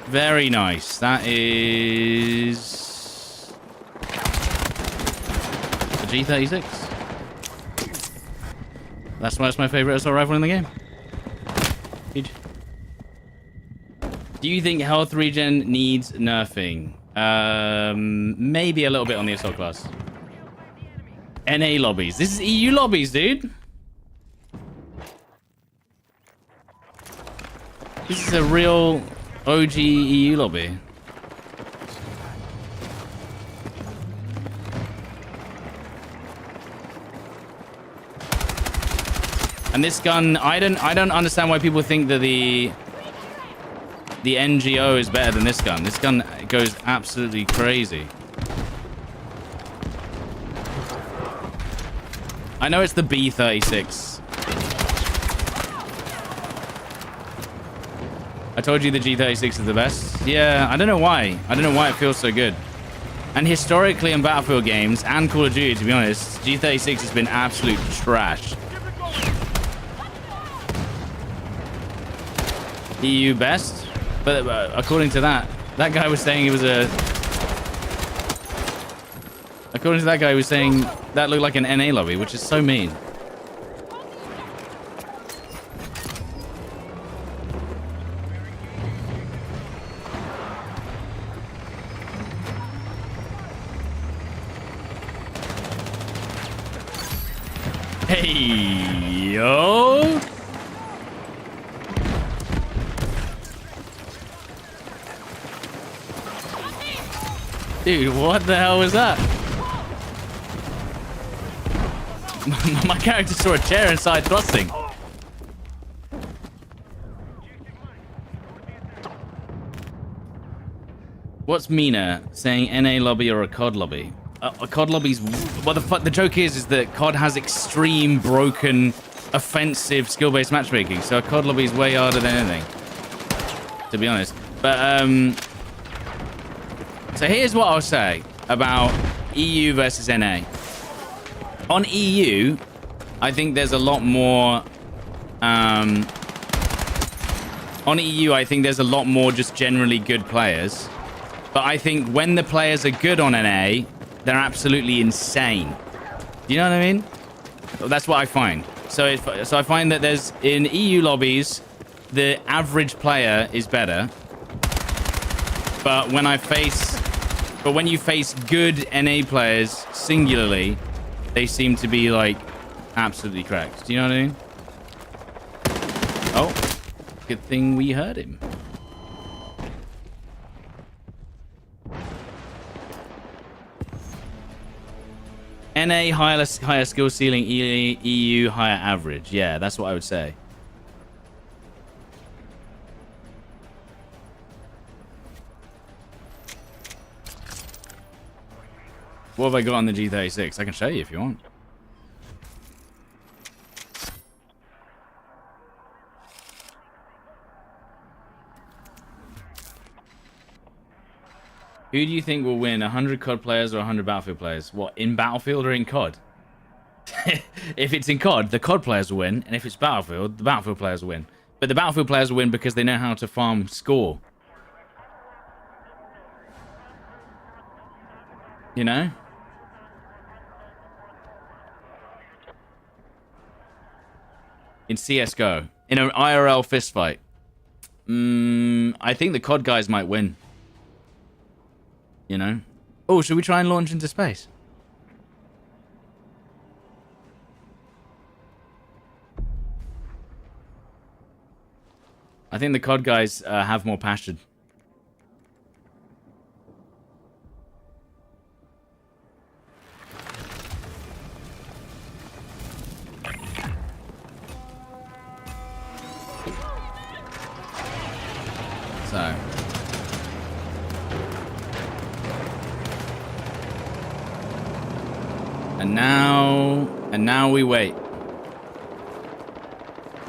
Very nice. That is a G36. That's my favorite assault rifle in the game. Huge. Do you think health regen needs nerfing? Maybe a little bit on the assault class. NA lobbies. This is EU lobbies, dude. This is a real OG EU lobby. And this gun, I don't understand why people think that the NGO is better than this gun. This gun goes absolutely crazy. I know it's the B36. I told you the G36 is the best. Yeah, I don't know why. I don't know why it feels so good. And historically in Battlefield games and Call of Duty, to be honest, G36 has been absolute trash. EU best? But according to that guy was saying it was a... According to that guy, he was saying that looked like an NA lobby, which is so mean. Hey, yo. Dude, what the hell was that? My character saw a chair and started thrusting. What's meaner, saying NA lobby or a COD lobby? A COD lobby's... Well, the joke is that COD has extreme, broken, offensive, skill-based matchmaking. So a COD lobby is way harder than anything, to be honest. But, so here's what I'll say about EU versus NA. On EU, I think there's a lot more... on EU, I think there's a lot more just generally good players. But I think when the players are good on NA, they're absolutely insane. Do you know what I mean? That's what I find. So I find that there's... In EU lobbies, the average player is better. But when you face good NA players singularly, they seem to be like absolutely cracked. Do you know what I mean? Oh, good thing we heard him. NA higher skill ceiling, EU higher average. Yeah, that's what I would say. What have I got on the G36? I can show you if you want. Who do you think will win, 100 COD players or 100 Battlefield players? What, in Battlefield or in COD? If it's in COD, the COD players will win, and if it's Battlefield, the Battlefield players will win. But the Battlefield players will win because they know how to farm score. You know? In CSGO. In an IRL fistfight. I think the COD guys might win. You know? Oh, should we try and launch into space? I think the COD guys have more passion. So. And now we wait.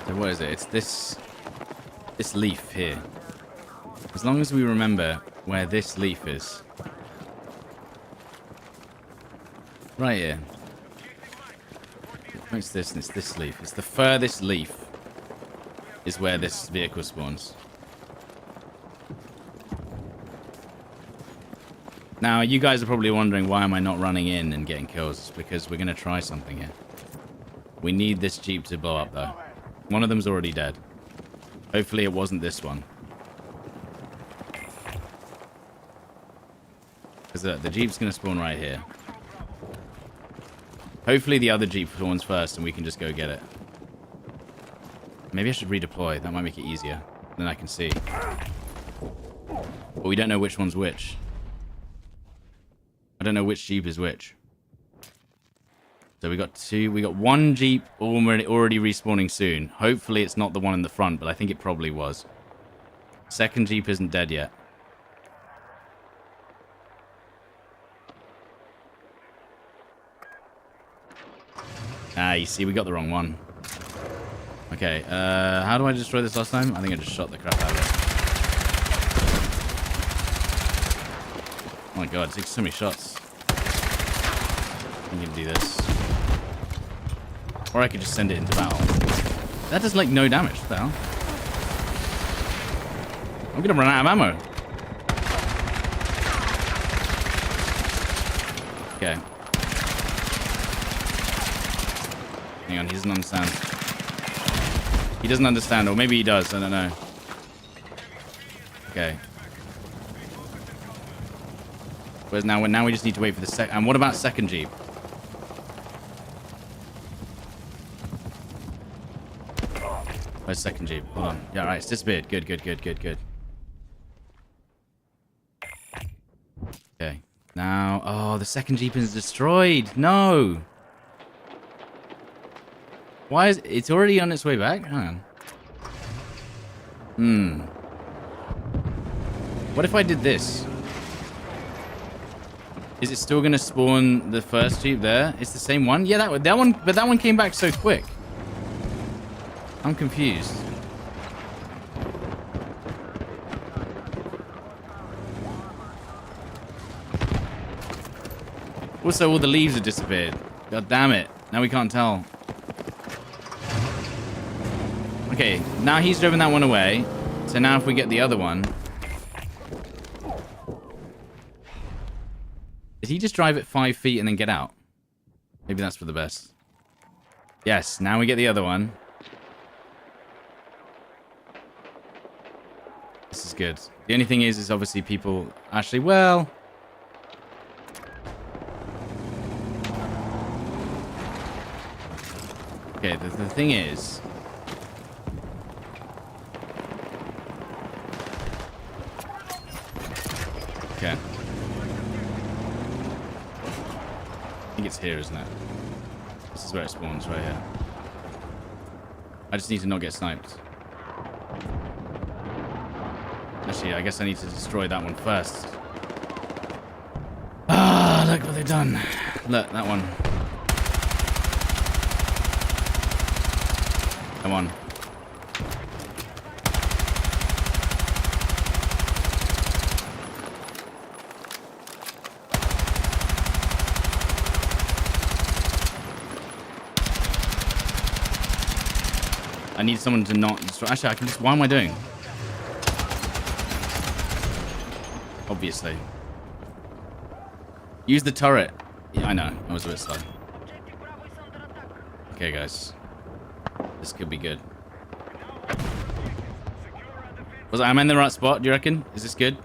So what is it? It's this leaf here. As long as we remember where this leaf is. Right here. What's this? It's this leaf. It's the furthest leaf is where this vehicle spawns. Now, you guys are probably wondering why am I not running in and getting kills. It's because we're going to try something here. We need this Jeep to blow up, though. One of them's already dead. Hopefully it wasn't this one. Because the Jeep's going to spawn right here. Hopefully the other Jeep spawns first and we can just go get it. Maybe I should redeploy. That might make it easier. Then I can see. But we don't know which one's which. I don't know which Jeep is which. So we got two. We got one Jeep already respawning soon. Hopefully it's not the one in the front, but I think it probably was. Second Jeep isn't dead yet. Ah, you see, we got the wrong one. Okay, how do I destroy this last time? I think I just shot the crap out of it. Oh my god, it takes so many shots. I'm gonna do this. Or I could just send it into battle. That does like no damage, what the hell? I'm gonna run out of ammo. Okay. Hang on, he doesn't understand. He doesn't understand, or maybe he does, I don't know. Okay. Whereas now we just need to wait for the second. And what about second Jeep? Where's second Jeep? Hold on. Yeah, right, it's disappeared. Good. Okay. Now, oh, the second Jeep is destroyed. No. Why is it's already on its way back? Hang on. What if I did this? Is it still gonna spawn the first Jeep there? It's the same one? Yeah, that one, but that one came back so quick. I'm confused. Also, all the leaves have disappeared. God damn it. Now we can't tell. Okay, now he's driven that one away. So now if we get the other one... Did he just drive it 5 feet and then get out? Maybe that's for the best. Yes, now we get the other one. This is good. The only thing is obviously people... Actually, well... Okay, the thing is... Okay. I think it's here, isn't it? This is where it spawns, right here. I just need to not get sniped. Actually, I guess I need to destroy that one first. Ah, look what they've done. Look, that one. Come on. I need someone to not destroy. Actually, I can just. Why am I doing? Obviously. Use the turret. Yeah, I know. I was a bit slow. Okay, guys. This could be good. Am I in the right spot, do you reckon? Is this good?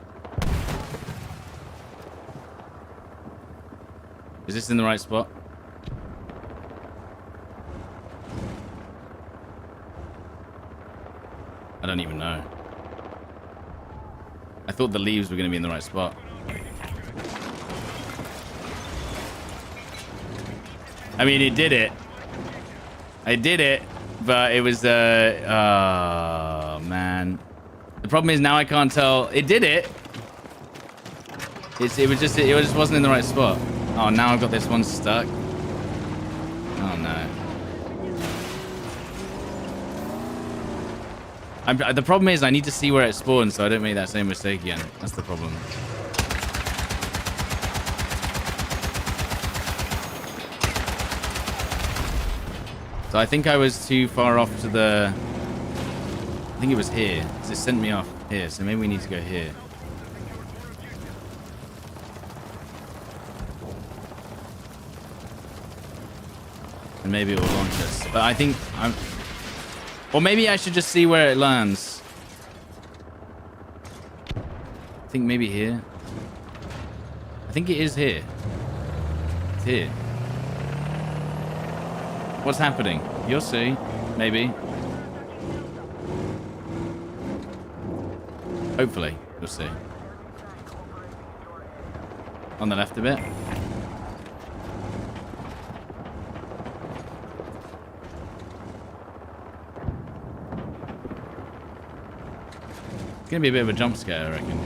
Is this in the right spot? I don't even know. I thought the leaves were going to be in the right spot. I mean, it did it. I did it, but it was, oh, man. The problem is now I can't tell. It did it. It just wasn't in the right spot. Oh, now I've got this one stuck. Oh, no. The problem is I need to see where it spawns so I don't make that same mistake again. That's the problem. So I think I was too far off to the... I think it was here. Because it sent me off here. So maybe we need to go here. And maybe it will launch us. But I think I'm... Or maybe I should just see where it lands. I think maybe here. I think it is here. It's here. What's happening? You'll see. Maybe. Hopefully. You'll see. On the left a bit. It's gonna be a bit of a jump scare, I reckon.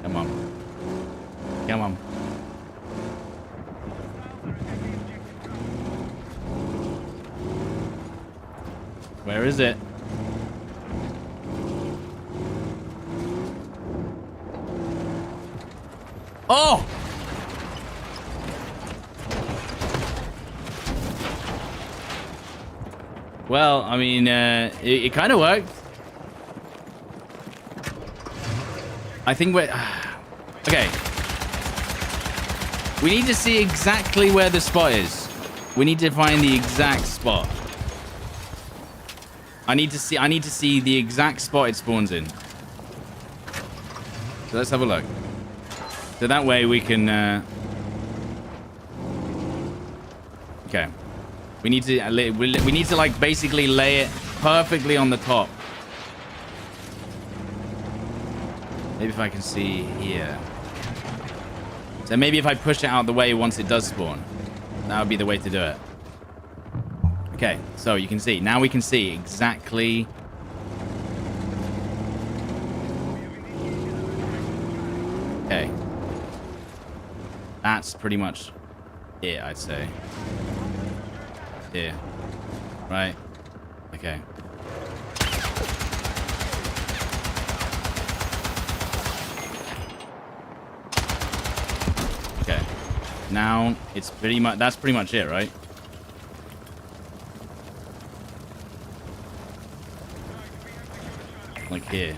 Come on. Come on. Where is it? Oh! Well, I mean, it kind of worked. I think we're... Okay. We need to see exactly where the spot is. We need to find the exact spot. I need to see the exact spot it spawns in. So let's have a look. So that way we can... Okay. We need to like basically lay it perfectly on the top. Maybe if I can see here. So maybe if I push it out the way once it does spawn, that would be the way to do it. Okay, so you can see. Now we can see exactly. Okay. That's pretty much it, I'd say. Here. Right. Okay. Okay. Now it's pretty much, that's pretty much it, right? Like here.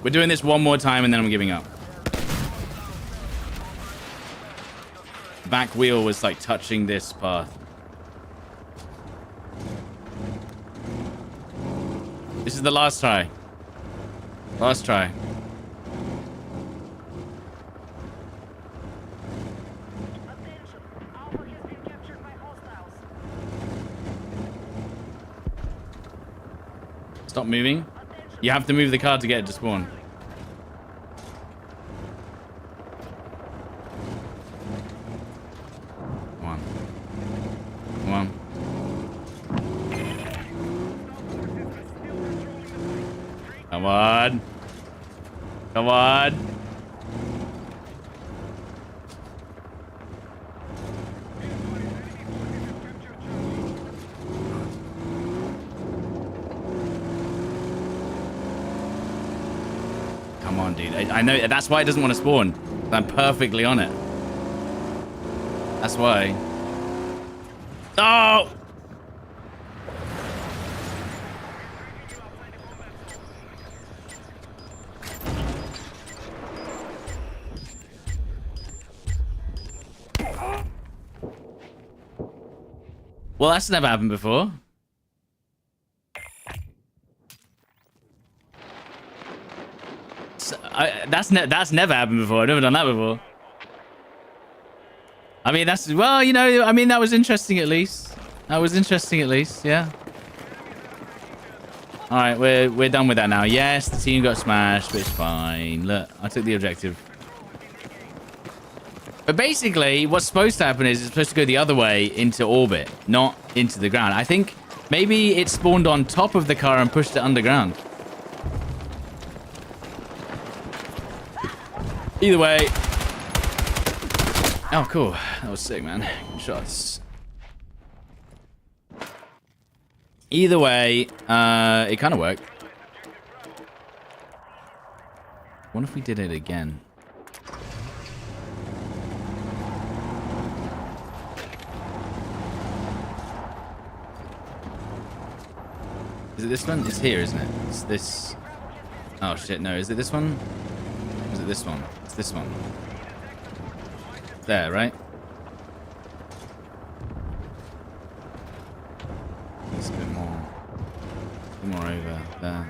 We're doing this one more time and then I'm giving up. Back wheel was like touching this path. This is the last try. Last try. Stop moving. You have to move the car to get it to spawn. Come on. Come on. Come on, dude. I know that's why it doesn't want to spawn. I'm perfectly on it. That's why. Oh! Well, that's never happened before. So, that's never happened before. I've never done that before. I mean, well, you know, I mean, that was interesting at least. That was interesting at least, yeah. All right, we're done with that now. Yes, the team got smashed, but it's fine. Look, I took the objective. But basically, what's supposed to happen is it's supposed to go the other way into orbit, not into the ground. I think maybe it spawned on top of the car and pushed it underground. Either way. Oh, cool. That was sick, man. Good shots. Either way, it kind of worked. What if we did it again? Is it this one? It's here, isn't it? It's this. Oh, shit, no. Is it this one? Or is it this one? It's this one. There, right? It's a bit more over there.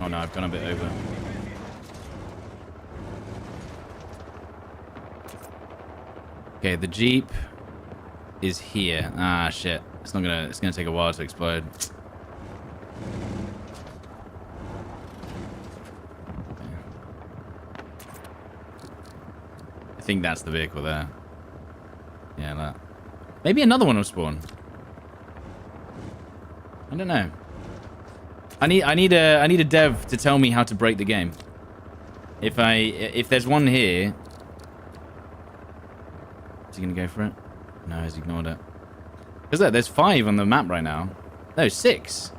Oh no, I've gone a bit over. Okay, the Jeep is here. Ah, shit. It's gonna take a while to explode. I think that's the vehicle there. Yeah, that. Maybe another one will spawn. I don't know. I need a dev to tell me how to break the game. If there's one here, is he gonna go for it? No, he's ignored it. Because look, there's 5 on the map right now. No, 6.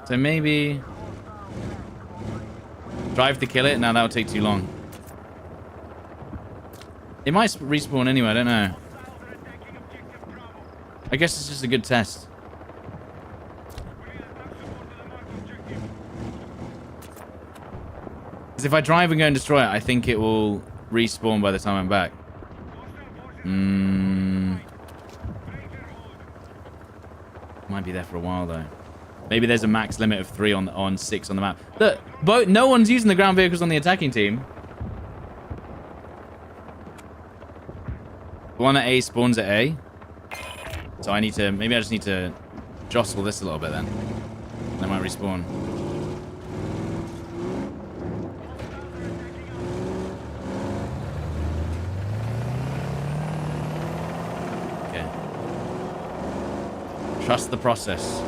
So maybe drive to kill it. No, that'll take too long. It might respawn anyway, I don't know. I guess it's just a good test. Because if I drive and go and destroy it, I think it will respawn by the time I'm back. Might be there for a while though. Maybe there's a max limit of 3 on 6 on the map. Look, no one's using the ground vehicles on the attacking team. The one at A spawns at A. So maybe I just need to jostle this a little bit then. They might respawn. Okay. Trust the process.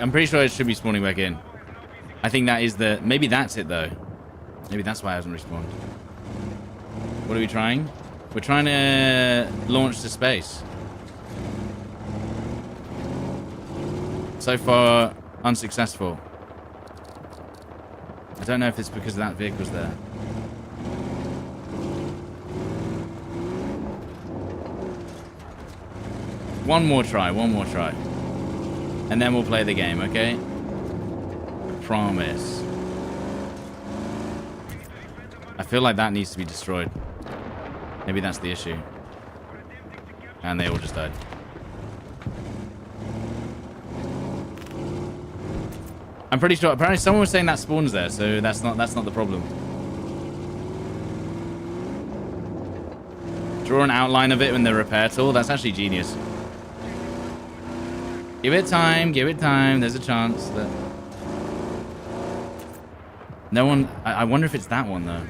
I'm pretty sure it should be spawning back in. I think that is the... Maybe that's it, though. Maybe that's why it hasn't respawned. What are we trying? We're trying to launch to space. So far, unsuccessful. I don't know if it's because that vehicle's there. One more try. And then we'll play the game, okay? I promise. I feel like that needs to be destroyed. Maybe that's the issue. And they all just died. I'm pretty sure. Apparently someone was saying that spawns there, so that's not the problem. Draw an outline of it in the repair tool. That's actually genius. Give it time. There's a chance that... No one... I wonder if it's that one, though.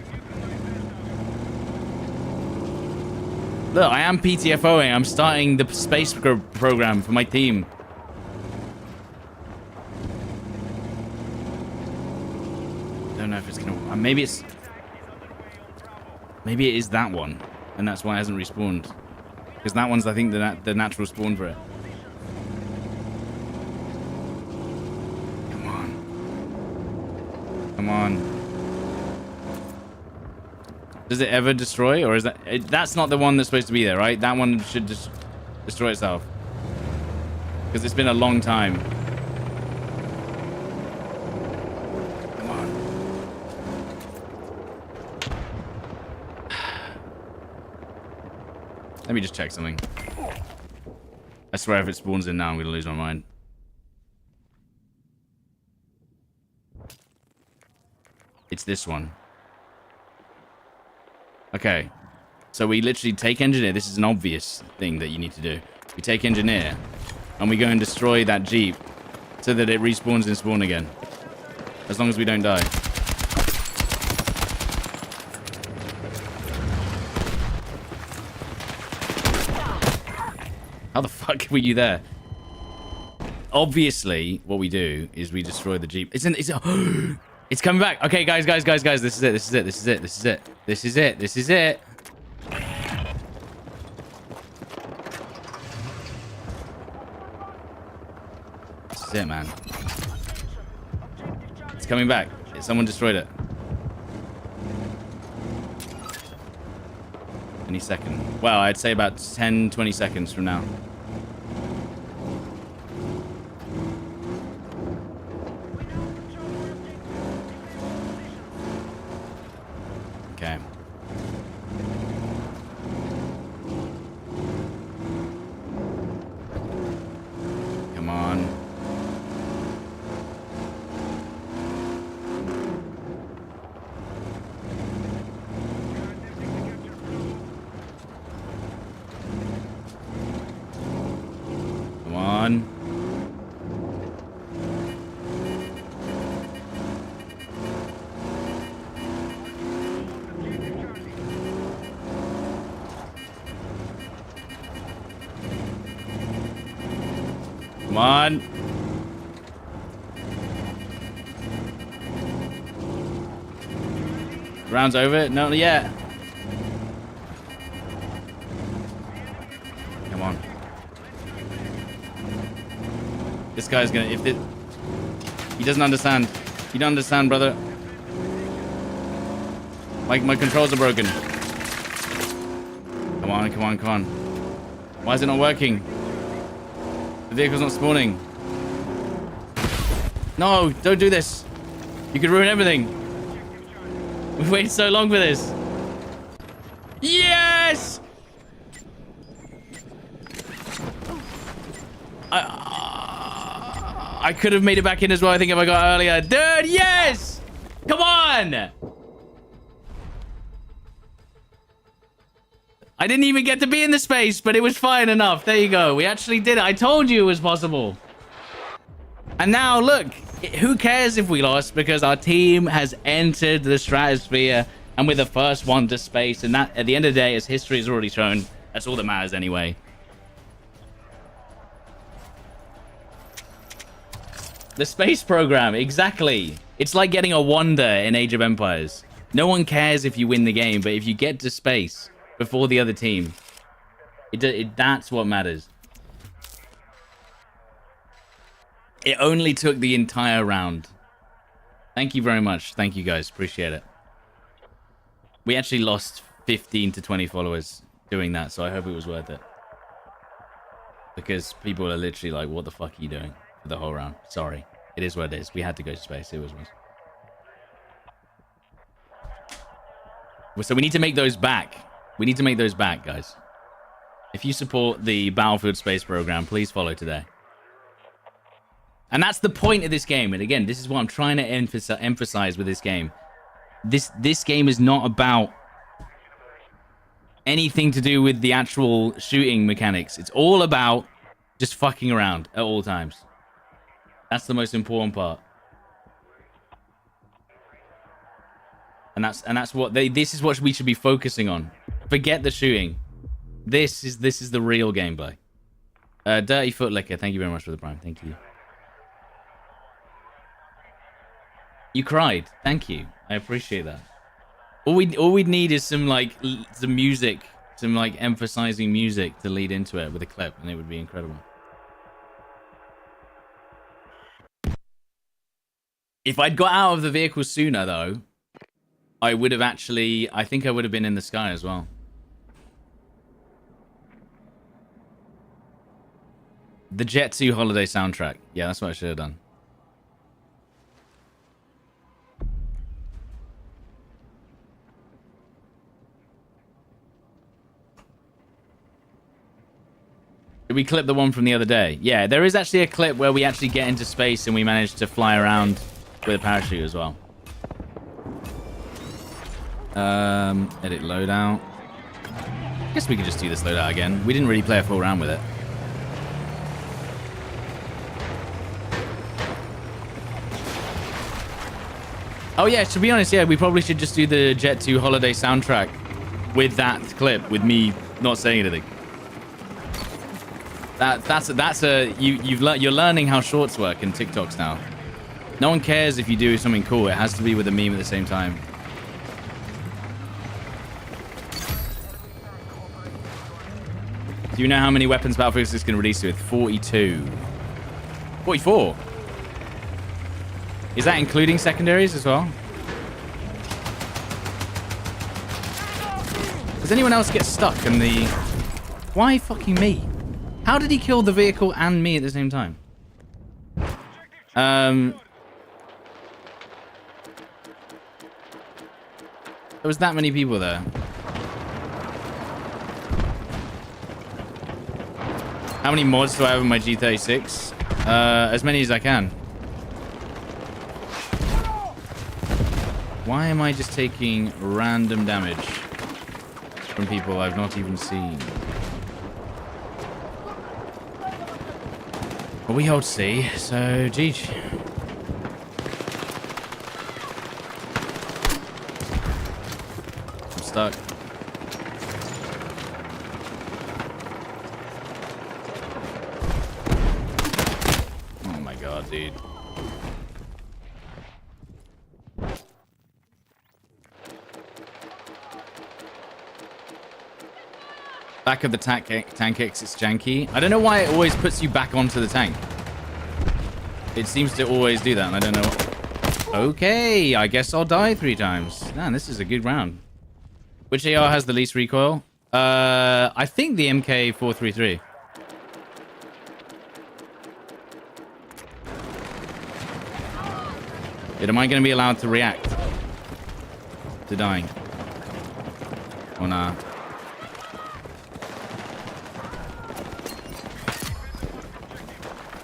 Look, I am PTFOing. I'm starting the space program for my team. Don't know if it's gonna... maybe it's... maybe it is that one. And that's why it hasn't respawned. Because that one's, I think, the natural spawn for it. Come on. Come on. Does it ever destroy? Or is that... that's not the one that's supposed to be there, right? That one should just destroy itself. Because it's been a long time. Come on. Let me just check something. I swear if it spawns in now, I'm going to lose my mind. It's this one. Okay. So we literally take engineer. This is an obvious thing that you need to do. We take engineer and we go and destroy that Jeep so that it respawns in spawn again. As long as we don't die. How the fuck were you there? Obviously, what we do is we destroy the Jeep. It's it's coming back. Okay, guys. This is it. This is it. This is it. This is it. This is it. This is it. This is it, man. It's coming back. Someone destroyed it. Any second. Well, I'd say about 10, 20 seconds from now. Okay. Come on. Come on. Come on. Round's over. No, not yet. Come on. This guy's gonna... if it... he doesn't understand. You don't understand, brother. My controls are broken. Come on, come on, come on. Why is it not working? The vehicle's not spawning. No, don't do this. You could ruin everything. We've waited so long for this. Yes! I could have made it back in as well, I think, if I got earlier. Dude, yes! Come on! I didn't even get to be in the space, but it was fine enough. There you go. We actually did it. I told you it was possible. And now, look. Who cares if we lost? Because our team has entered the stratosphere and we're the first one to space. And that, at the end of the day, as history has already shown, that's all that matters anyway. The space program, exactly. It's like getting a wonder in Age of Empires. No one cares if you win the game, but if you get to space before the other team, that's what matters. It only took the entire round. Thank you very much. Thank you, guys. Appreciate it. We actually lost 15 to 20 followers doing that, so I hope it was worth it. Because people are literally like, what the fuck are you doing for the whole round? Sorry. It is what it is. We had to go to space. It was. So we need to make those back. We need to make those back, guys. If you support the Battlefield Space Program, please follow today. And that's the point of this game. And again, this is what I'm trying to emphasize with this game. This game is not about anything to do with the actual shooting mechanics. It's all about just fucking around at all times. That's the most important part. And that's what this is what we should be focusing on. Forget the shooting. This is the real gameplay. Dirty Footlicker, thank you very much for the prime. Thank you. You cried. Thank you. I appreciate that. All we need is some like some music, some like emphasizing music to lead into it with a clip, and it would be incredible. If I'd got out of the vehicle sooner, though, I would have actually... I think I would have been in the sky as well. The Jet 2 holiday soundtrack. Yeah, that's what I should have done. Did we clip the one from the other day? Yeah, there is actually a clip where we actually get into space and we manage to fly around with a parachute as well. Edit loadout. I guess we could just do this loadout again. We didn't really play a full round with it. Oh yeah, to be honest, yeah, we probably should just do the Jet 2 holiday soundtrack with that clip, with me not saying anything. You're learning how shorts work in TikToks now. No one cares if you do something cool. It has to be with a meme at the same time. Do you know how many weapons Battlefield 6 can release with? 42. 44. Is that including secondaries as well? Does anyone else get stuck in the... Why fucking me? How did he kill the vehicle and me at the same time? There was that many people there. How many mods do I have in my G36? As many as I can. Why am I just taking random damage from people I've not even seen? Well, we hold C, so GG. I'm stuck. Oh my god, dude. Back of the tank exits janky. I don't know why it always puts you back onto the tank. It seems to always do that, and I don't know. Okay, I guess I'll die 3 times. Man, this is a good round. Which AR has the least recoil? I think the MK433. Am I going to be allowed to react to dying? Or nah?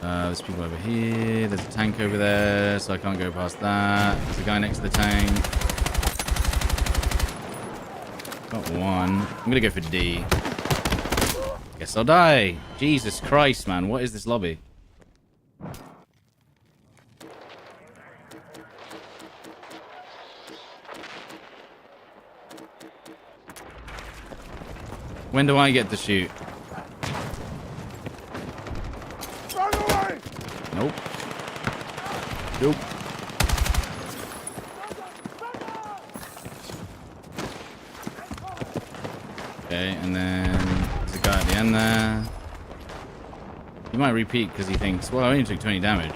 There's people over here. There's a tank over there, so I can't go past that. There's a guy next to the tank. Got one. I'm gonna go for D. Guess I'll die. Jesus Christ, man. What is this lobby? When do I get to shoot? Nope. Nope. Okay, and then there's a guy at the end there. He might repeat because he thinks, well, I only took 20 damage.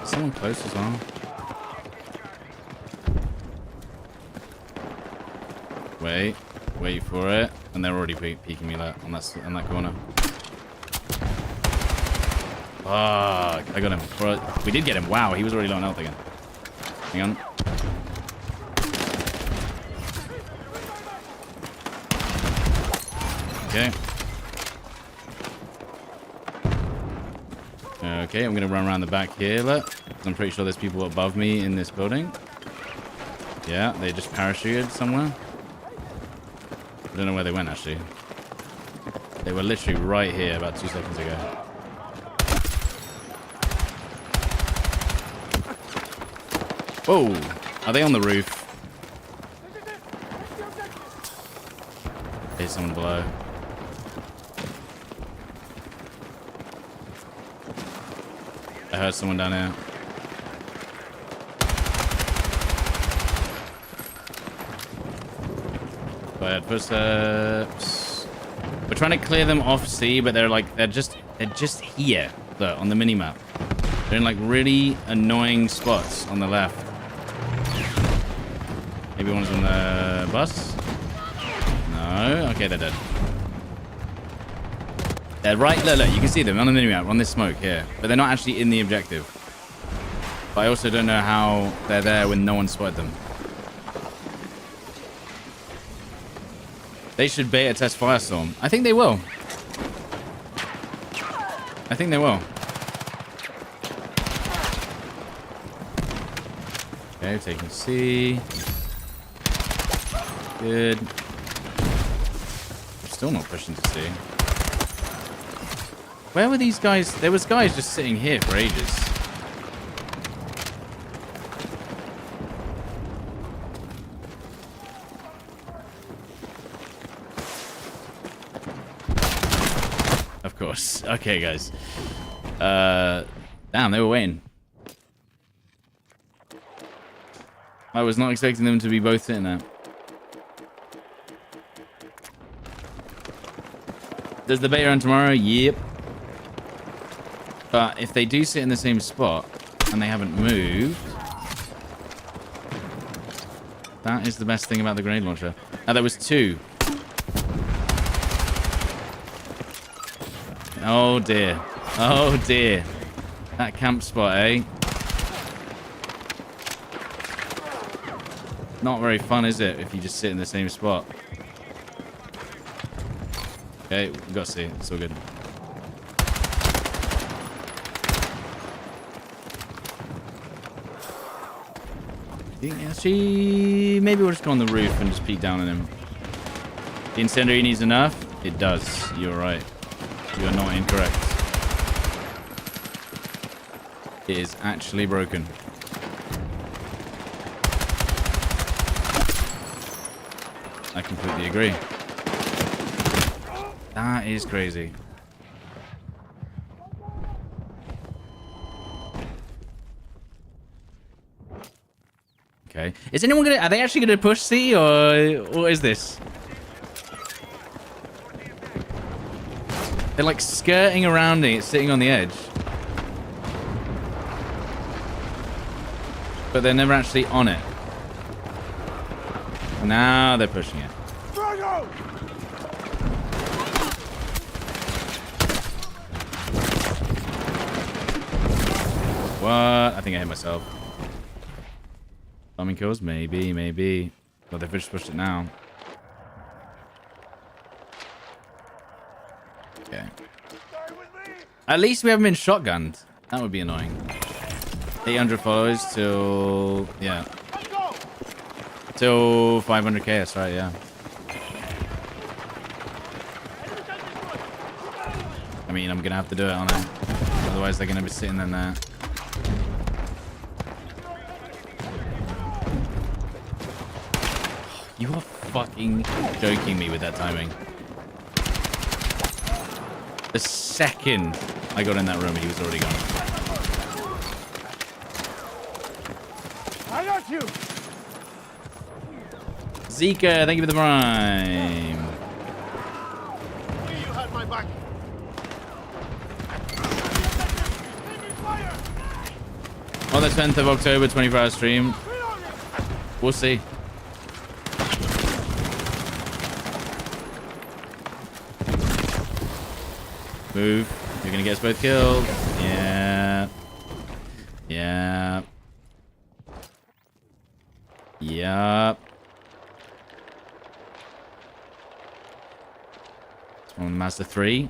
Someone close as well. Wait for it. And they're already peeking me on that corner. Fuck, I got him. We did get him. Wow, he was already low on health again. Hang on. Okay. Okay, I'm going to run around the back here. Look. I'm pretty sure there's people above me in this building. Yeah, they just parachuted somewhere. I don't know where they went, actually. They were literally right here about 2 seconds ago. Whoa. Are they on the roof? There's someone below. I heard someone down here. Go ahead, footsteps. We're trying to clear them off C, but they're just here, look, on the minimap. They're in like really annoying spots on the left. Maybe one's on the bus? No? Okay, they're dead. They're right, look, you can see them on the minimap, on this smoke here. But they're not actually in the objective. But I also don't know how they're there when no one spotted them. They should beta test Firestorm. I think they will. I think they will. Okay, taking C. Good. Still not pushing to C. Where were these guys? There was guys just sitting here for ages. Of course. Okay, guys. Damn, they were waiting. I was not expecting them to be both sitting there. Does the beta run tomorrow? Yep. But if they do sit in the same spot and they haven't moved, that is the best thing about the grenade launcher. Now, there was two. Oh, dear. Oh, dear. That camp spot, eh? Not very fun, is it, if you just sit in the same spot? Okay, we got to see. It's all good. Actually, maybe we'll just go on the roof and just peek down on him. The incendiary needs enough? It does. You're right. You are not incorrect. It is actually broken. I completely agree. That is crazy. Okay. Is anyone gonna... Are they actually gonna push C, or what is this? They're like skirting around it, sitting on the edge. But they're never actually on it. Now they're pushing it. What? I think I hit myself. Bombing kills? Maybe, maybe. But they've just pushed it now. Okay. At least we haven't been shotgunned. That would be annoying. 800 followers till... Yeah. Till 500k, that's right, yeah. I mean, I'm gonna have to do it, aren't I? Otherwise, they're gonna be sitting in there. You are fucking joking me with that timing. The second I got in that room, he was already gone. I got you. Zika, thank you for the prime. You had my back. On the 10th of October, 24-hour stream. We'll see. Move. You're gonna get us both killed. Yeah. Yeah. Yup. On Mazda 3.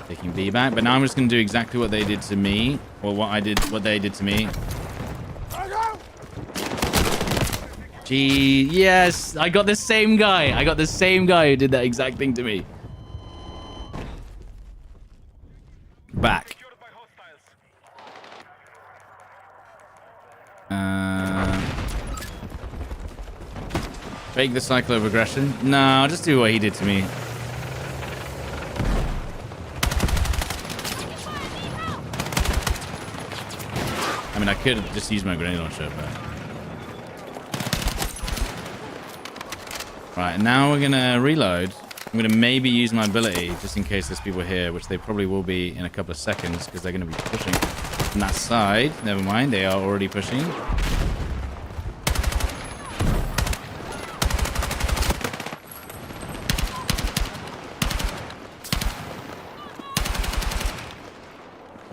Taking B back, but now I'm just gonna do exactly what they did to me, or what they did to me. Gee, yes, I got the same guy. I got the same guy who did that exact thing to me. Back. Fake the cycle of aggression. No, I'll just do what he did to me. I mean, I could just use my grenade launcher, but... Right, now we're gonna reload. I'm gonna maybe use my ability, just in case there's people here, which they probably will be in a couple of seconds, because they're gonna be pushing from that side. Never mind, they are already pushing.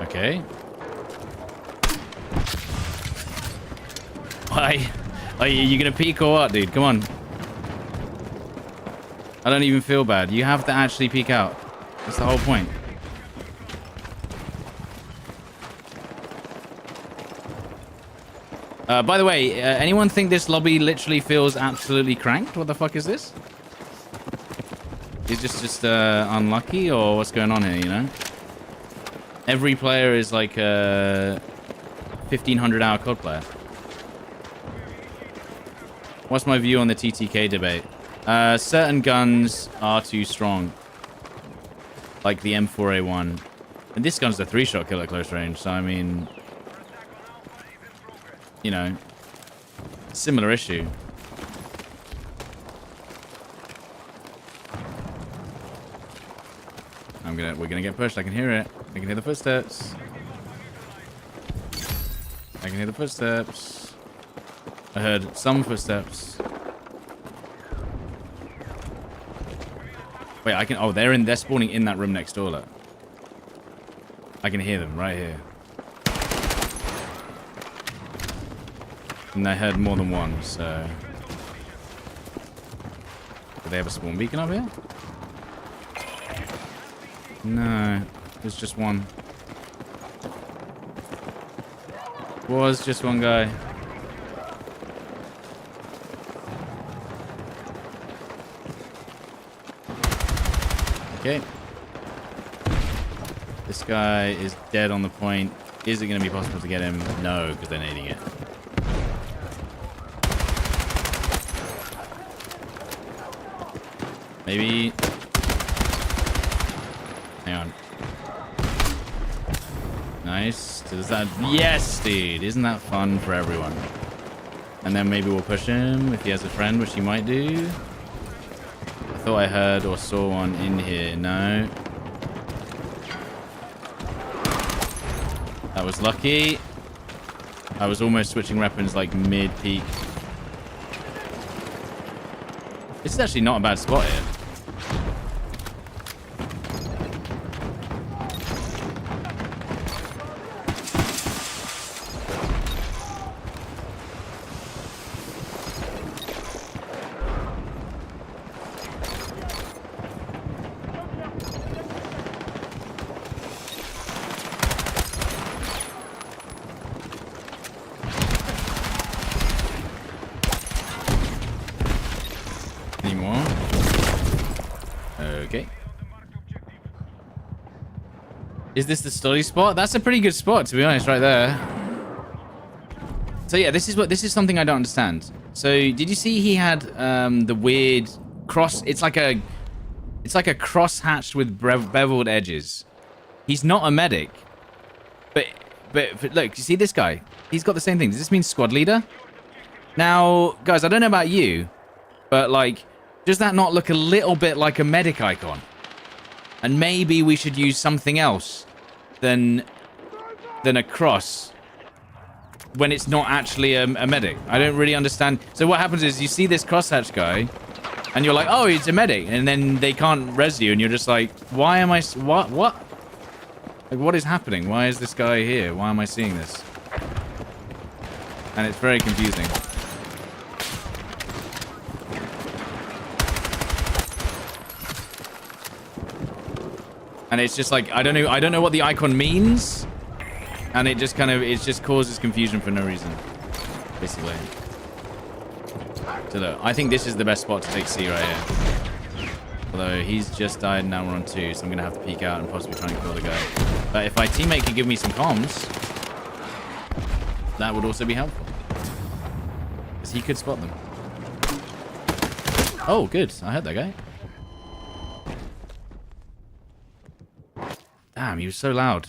Okay. Why? Are you gonna peek or what, dude? Come on. I don't even feel bad. You have to actually peek out. That's the whole point. By the way, anyone think this lobby literally feels absolutely cranked? What the fuck is this? Is this just unlucky, or what's going on here, you know? Every player is like a 1,500-hour COD player. What's my view on the TTK debate? Certain guns are too strong. Like the M4A1. And this gun's a 3-shot kill at close range, so I mean... You know... Similar issue. We're gonna get pushed, I can hear it. I can hear the footsteps. I can hear the footsteps. I heard some footsteps. Wait, I can... Oh, they're spawning in that room next door, look. I can hear them right here. And I heard more than one, so... Do they have a spawn beacon up here? No, there's just one. Was just one guy. Okay. This guy is dead on the point. Is it going to be possible to get him? No, because they're nading it. Maybe... Hang on. Nice. Does that... Yes, dude. Isn't that fun for everyone? And then maybe we'll push him if he has a friend, which he might do. I thought I heard or saw one in here. No. That was lucky. I was almost switching weapons like mid-peak. This is actually not a bad spot here. Any more? Okay. Is this the study spot? That's a pretty good spot, to be honest, right there. So yeah, this is something I don't understand. So did you see he had the weird cross? It's like a cross hatched with beveled edges. He's not a medic, but look, you see this guy? He's got the same thing. Does this mean squad leader? Now, guys, I don't know about you, but like, does that not look a little bit like a medic icon? And maybe we should use something else than a cross when it's not actually a medic. I don't really understand. So what happens is you see this crosshatch guy, and you're like, oh, he's a medic, and then they can't res you, and you're just like, why am I? What? Like, what is happening? Why is this guy here? Why am I seeing this? And it's very confusing. And it's just like, I don't know what the icon means. And it just causes confusion for no reason, basically. So look, I think this is the best spot to take C right here. Although he's just died and now we're on 2, so I'm gonna have to peek out and possibly try and kill the guy. But if my teammate could give me some comms, that would also be helpful. Because he could spot them. Oh, good. I heard that guy. Damn, he was so loud.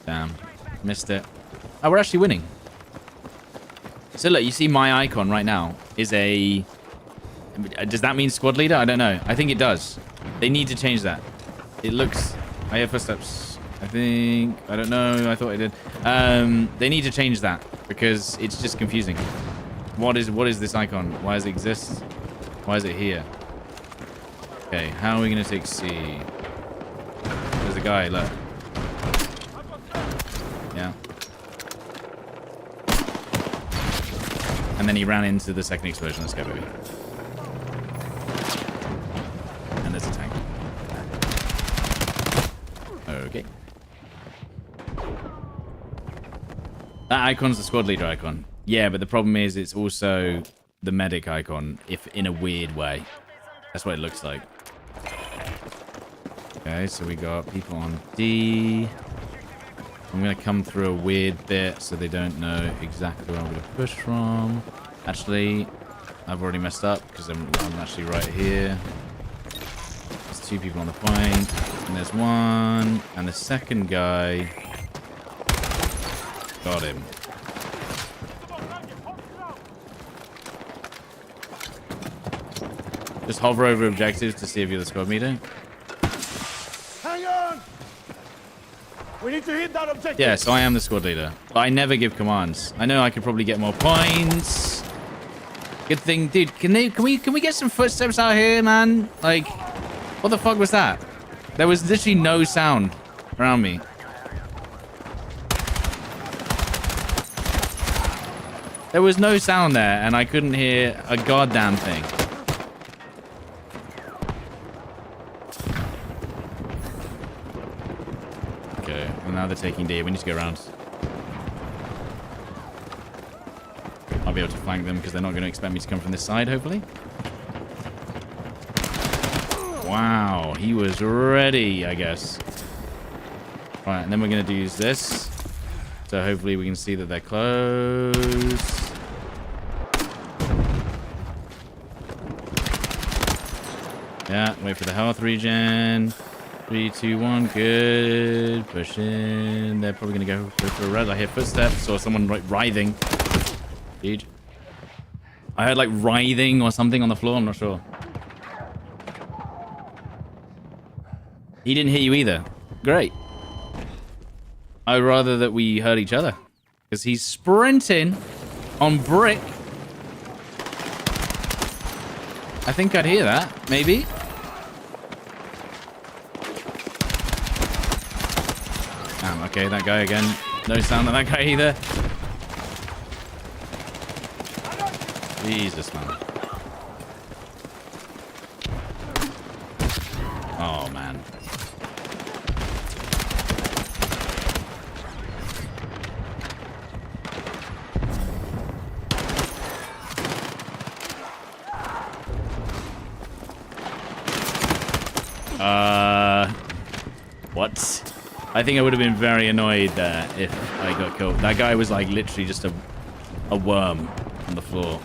Damn, missed it. Oh, we're actually winning. So look, you see my icon right now is a... Does that mean squad leader? I don't know. I think it does. They need to change that. It looks... I hear footsteps. I think... I don't know. I thought I did. They need to change that because it's just confusing. What is this icon? Why does it exist? Why is it here? Okay, how are we going to take C? There's a guy, look. Yeah. And then he ran into the second explosion. Let's go, baby. And there's a tank. Okay. That icon's the squad leader icon. Yeah, but the problem is it's also the medic icon, if in a weird way. That's what it looks like. Okay, so we got people on D. I'm going to come through a weird bit so they don't know exactly where I'm going to push from. Actually, I've already messed up because I'm actually right here. There's two people on the point. And there's one. And the second guy. Got him. Just hover over objectives to see if you're the squad meter. Hang on! We need to hit that objective. Yeah, so I am the squad leader. But I never give commands. I know I could probably get more points. Good thing, dude. Can we get some footsteps out here, man? Like, what the fuck was that? There was literally no sound around me. There was no sound there, and I couldn't hear a goddamn thing. Okay, and now they're taking D. We need to go around. I'll be able to flank them because they're not going to expect me to come from this side, hopefully. Wow, he was ready, I guess. All right, and then we're going to use this. So hopefully we can see that they're close. Yeah, wait for the health regen. 3, 2, 1, good. Push in. They're probably going to go for a res. I hear footsteps or someone writhing. Huge. I heard like writhing or something on the floor. I'm not sure. He didn't hear you either. Great. I'd rather that we heard each other. Because he's sprinting on brick. I think I'd hear that. Maybe. Okay, that guy again. No sound on that guy either. Jesus, man. Oh, man. What? I think I would have been very annoyed there if I got killed. That guy was like literally just a worm on the floor.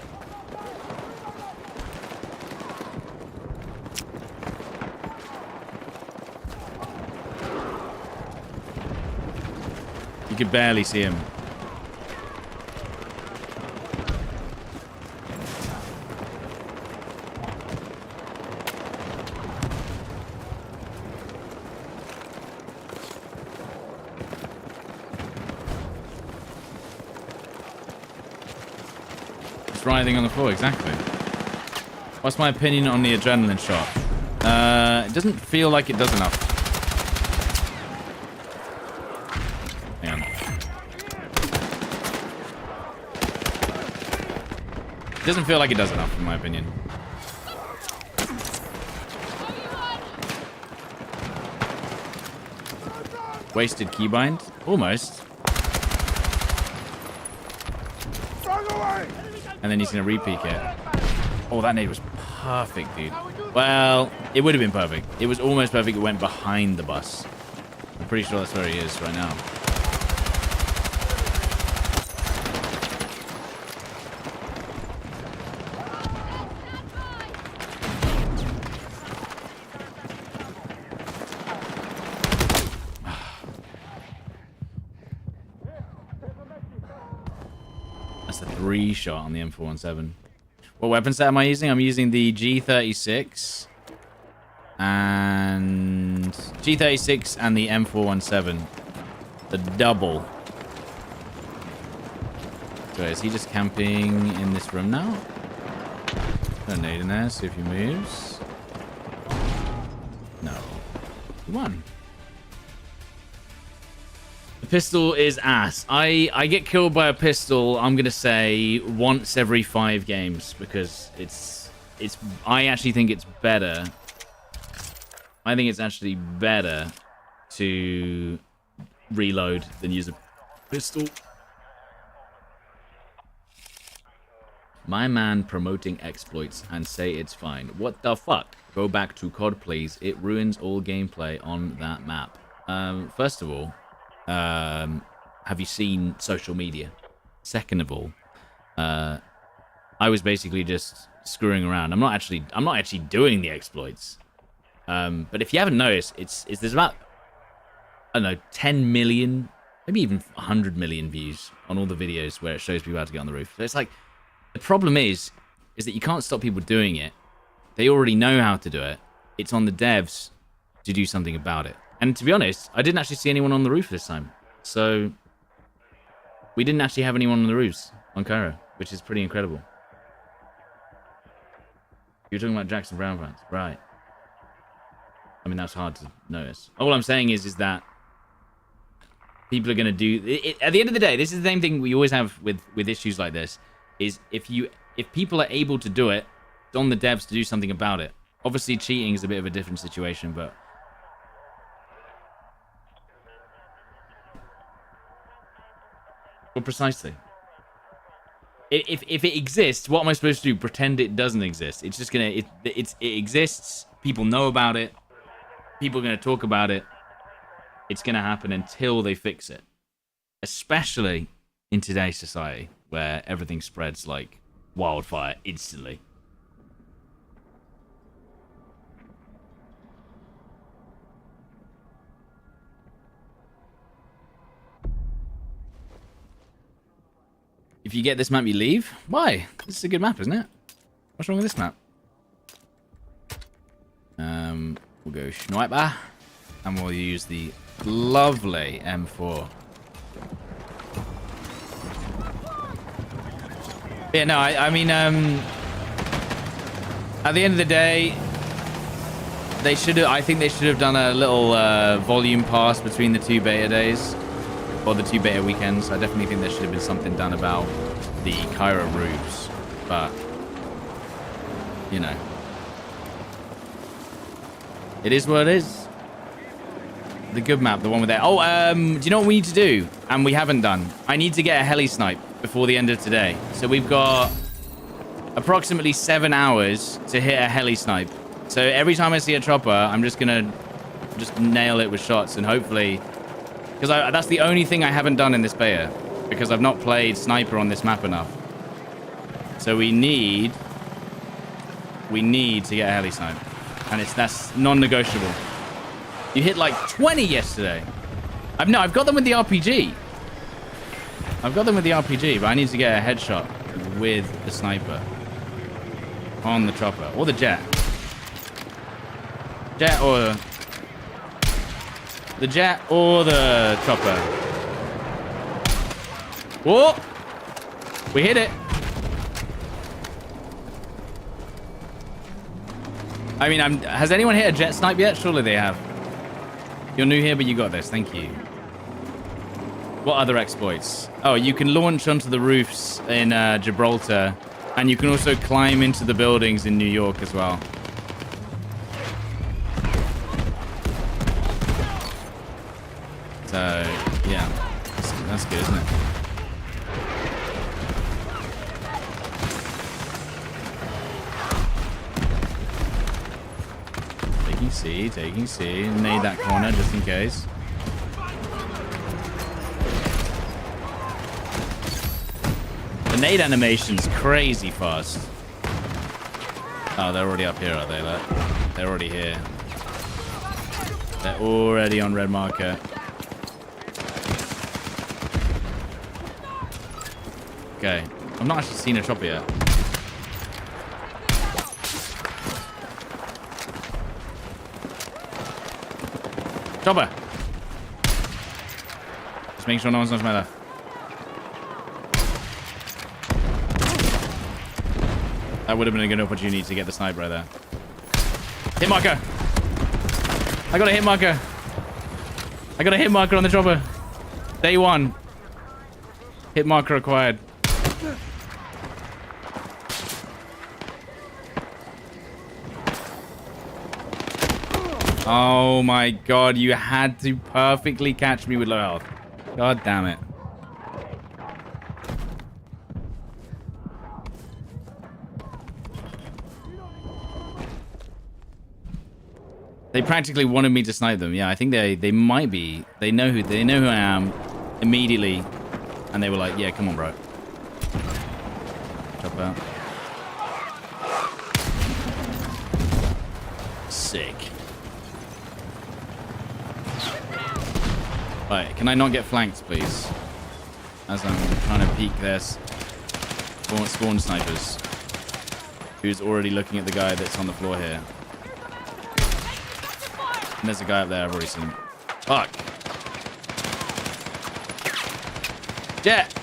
You could barely see him. Writhing on the floor, exactly. What's my opinion on the adrenaline shot? It doesn't feel like it does enough. Hang on. It doesn't feel like it does enough, in my opinion. Wasted keybind? Almost. And then he's going to re-peek it. Oh, that nade was perfect, dude. Well, it would have been perfect. It was almost perfect. It went behind the bus. I'm pretty sure that's where he is right now. That's a 3-shot on the M417. What weapon set am I using? I'm using the G36 and G36 and the M417. The double. So is he just camping in this room now? No nade in there, see if he moves. No. He won. The pistol is ass. I get killed by a pistol, I'm gonna say, once every 5 games because it's I actually think it's better. I think it's actually better to reload than use a pistol. My man promoting exploits and say it's fine. What the fuck? Go back to COD, please. It ruins all gameplay on that map. First of all, have you seen social media? Second of all, I was basically just screwing around. I'm not actually doing the exploits. But if you haven't noticed, there's about, I don't know, 10 million, maybe even 100 million views on all the videos where it shows people how to get on the roof. So it's like, the problem is that you can't stop people doing it. They already know how to do it. It's on the devs to do something about it. And to be honest, I didn't actually see anyone on the roof this time. So we didn't actually have anyone on the roofs on Cairo, which is pretty incredible. You're talking about Jackson Brown fans, right? I mean, that's hard to notice. All I'm saying is that people are going to do it. At the end of the day, this is the same thing we always have with issues like this, is if people are able to do it, it's on the devs to do something about it. Obviously, cheating is a bit of a different situation, but well, precisely. If it exists, what am I supposed to do? Pretend it doesn't exist? It's just gonna it exists. People know about it. People are gonna talk about it. It's gonna happen until they fix it. Especially in today's society, where everything spreads like wildfire instantly. If you get this map, you leave? Why? This is a good map, isn't it? What's wrong with this map? We'll go Sniper, and we'll use the lovely M4. Yeah, no, I mean, at the end of the day, I think they should have done a little volume pass between the 2 beta days. Or the 2 beta weekends. I definitely think there should have been something done about the Cairo roofs. But, you know. It is what it is. The good map, the one with that. Oh, do you know what we need to do? And we haven't done. I need to get a heli snipe before the end of today. So we've got approximately 7 hours to hit a heli snipe. So every time I see a chopper, I'm just going to just nail it with shots and hopefully... Because that's the only thing I haven't done in this beta. Because I've not played sniper on this map enough. So we need to get a heli snipe. And that's non-negotiable. You hit like 20 yesterday. I've got them with the RPG. But I need to get a headshot with the sniper. On the chopper. Or the jet. The jet or the chopper. Whoa! We hit it. I mean, has anyone hit a jet snipe yet? Surely they have. You're new here, but you got this. Thank you. What other exploits? Oh, you can launch onto the roofs in Gibraltar, and you can also climb into the buildings in New York as well. So, yeah, that's good, isn't it? C, taking C. Nade that corner just in case. The nade animation's crazy fast. Oh, they're already up here, are they? They're already here. They're already on red marker. Okay. I've not actually seen a chopper yet. Chopper! Just make sure no one's on my left. That would have been a good opportunity to get the sniper right there. Hit marker! I got a hit marker! I got a hit marker on the chopper. Day one. Hit marker acquired. Oh my god, you had to perfectly catch me with low health. God damn it. They practically wanted me to snipe them. Yeah, I think they might be. They know who I am immediately. And they were like, yeah, come on, bro. Chop out. Sick. Right, can I not get flanked, please? As I'm trying to peek their spawn snipers. Who's already looking at the guy that's on the floor here. And there's a guy up there I've already seen. Fuck. Jet! Too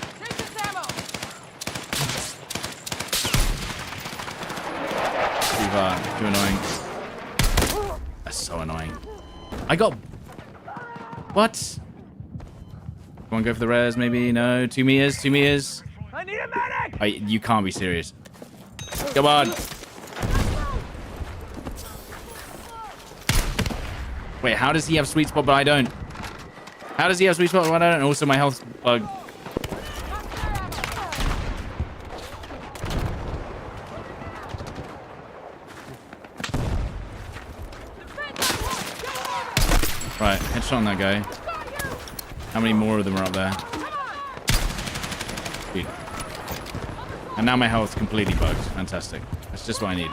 far. Too annoying. That's so annoying. I got... What? Come on, go for the res, maybe? No. 2 meters, 2 meters. I need a medic! You can't be serious. Come on. Wait, how does he have sweet spot but I don't? How does he have sweet spot but I don't? And also my health bug. Right, headshot on that guy. How many more of them are up there? Dude. And now my health's completely bugged. Fantastic. That's just what I need.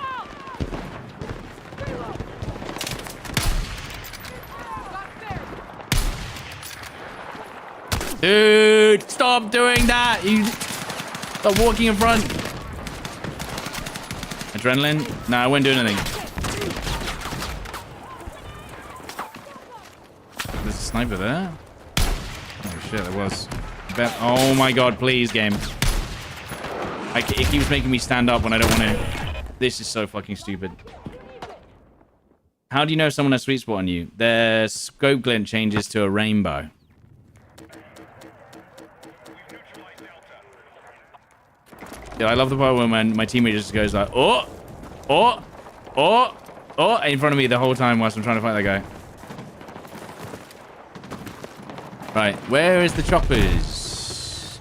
Dude, stop doing that! You stop walking in front. Adrenaline? No, I wouldn't do anything. There's a sniper there? Oh shit, there was. Oh my god, please, game. It keeps making me stand up when I don't want to. This is so fucking stupid. How do you know someone has sweet spot on you? Their scope glint changes to a rainbow. Yeah, I love the part when my teammate just goes like, oh, in front of me the whole time whilst I'm trying to fight that guy. Right, where is the choppers?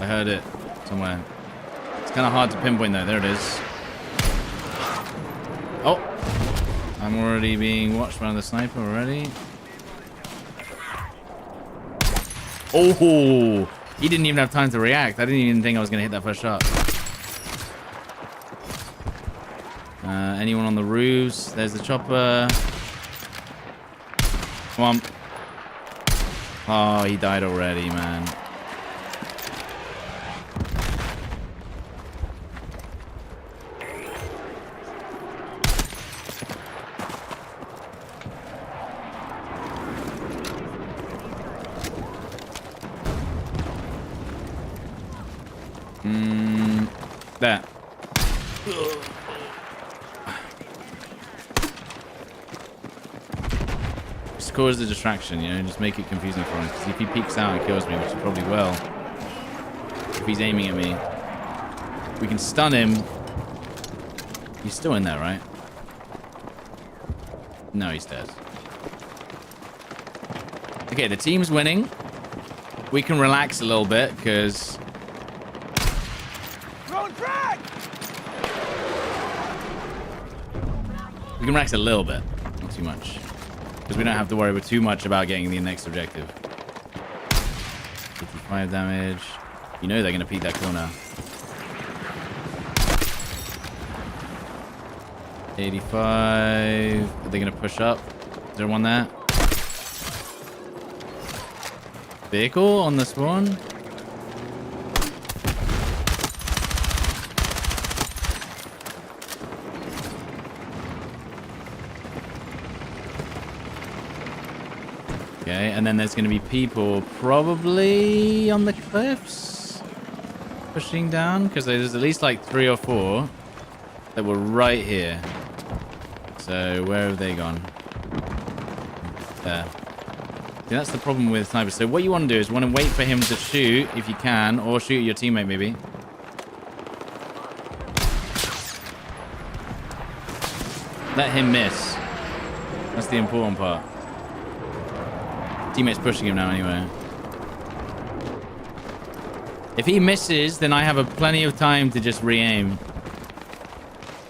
I heard it somewhere. It's kind of hard to pinpoint though. There it is. Oh, I'm already being watched by the sniper already. Oh, he didn't even have time to react. I didn't even think I was going to hit that first shot. Anyone on the roofs? There's the chopper. Come on. Oh, he died already, man. There. Just cause the distraction, you know, just make it confusing for him. Because if he peeks out and kills me, which he probably will, if he's aiming at me, we can stun him. He's still in there, right? No, he's dead. Okay, the team's winning. We can relax a little bit because We can relax a little bit, not too much. Because we don't have to worry too much about getting the next objective. 55 damage. You know they're going to peek that corner. 85. Are they going to push up? Is there one there? Vehicle on the spawn? Okay, and then there's going to be people probably on the cliffs pushing down because there's at least like 3 or 4 that were right here. So where have they gone? There. See, that's the problem with snipers. So what you want to do is want to wait for him to shoot if you can, or shoot your teammate maybe. Let him miss. That's the important part. Teammate's pushing him now anyway. If he misses, then I have plenty of time to just re-aim.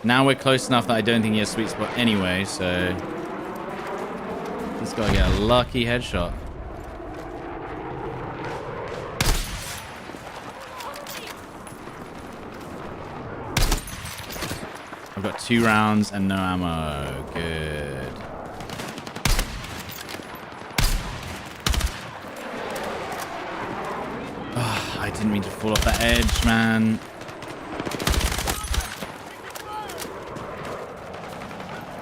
Now we're close enough that I don't think he has sweet spot anyway, so... Just gotta get a lucky headshot. I've got 2 rounds and no ammo. Good. I didn't mean to fall off that edge, man.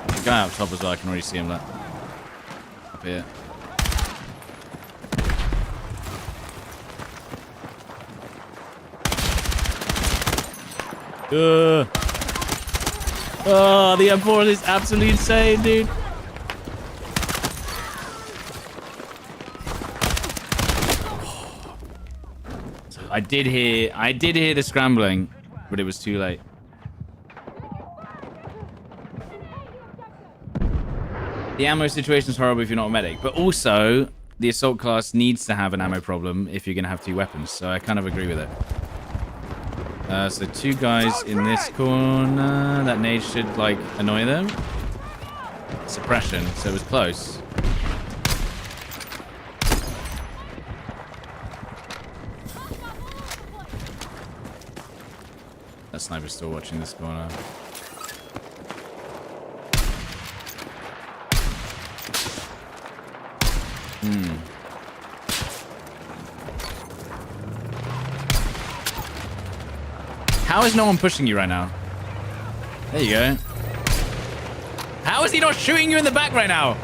The guy up top as well, I can already see him there. Up here. Oh, the M4 is absolutely insane, dude. I did hear the scrambling, but it was too late. The ammo situation is horrible if you're not a medic, but also the assault class needs to have an ammo problem if you're going to have 2 weapons, so I kind of agree with it. So 2 guys in this corner. That nade should, like, annoy them. Suppression, so it was close. That sniper's still watching this corner. How is no one pushing you right now? There you go. How is he not shooting you in the back right now?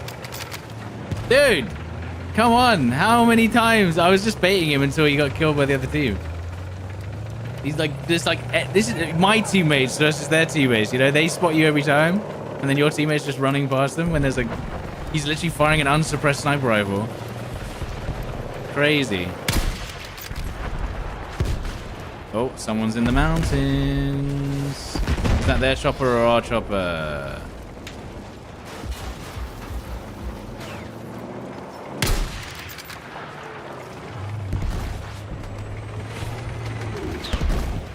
Dude, come on. How many times? I was just baiting him until he got killed by the other team. He's like, this is my teammates versus their teammates. You know, they spot you every time, and then your teammates just running past them when there's like, he's literally firing an unsuppressed sniper rifle. Crazy. Oh, someone's in the mountains. Is that their chopper or our chopper?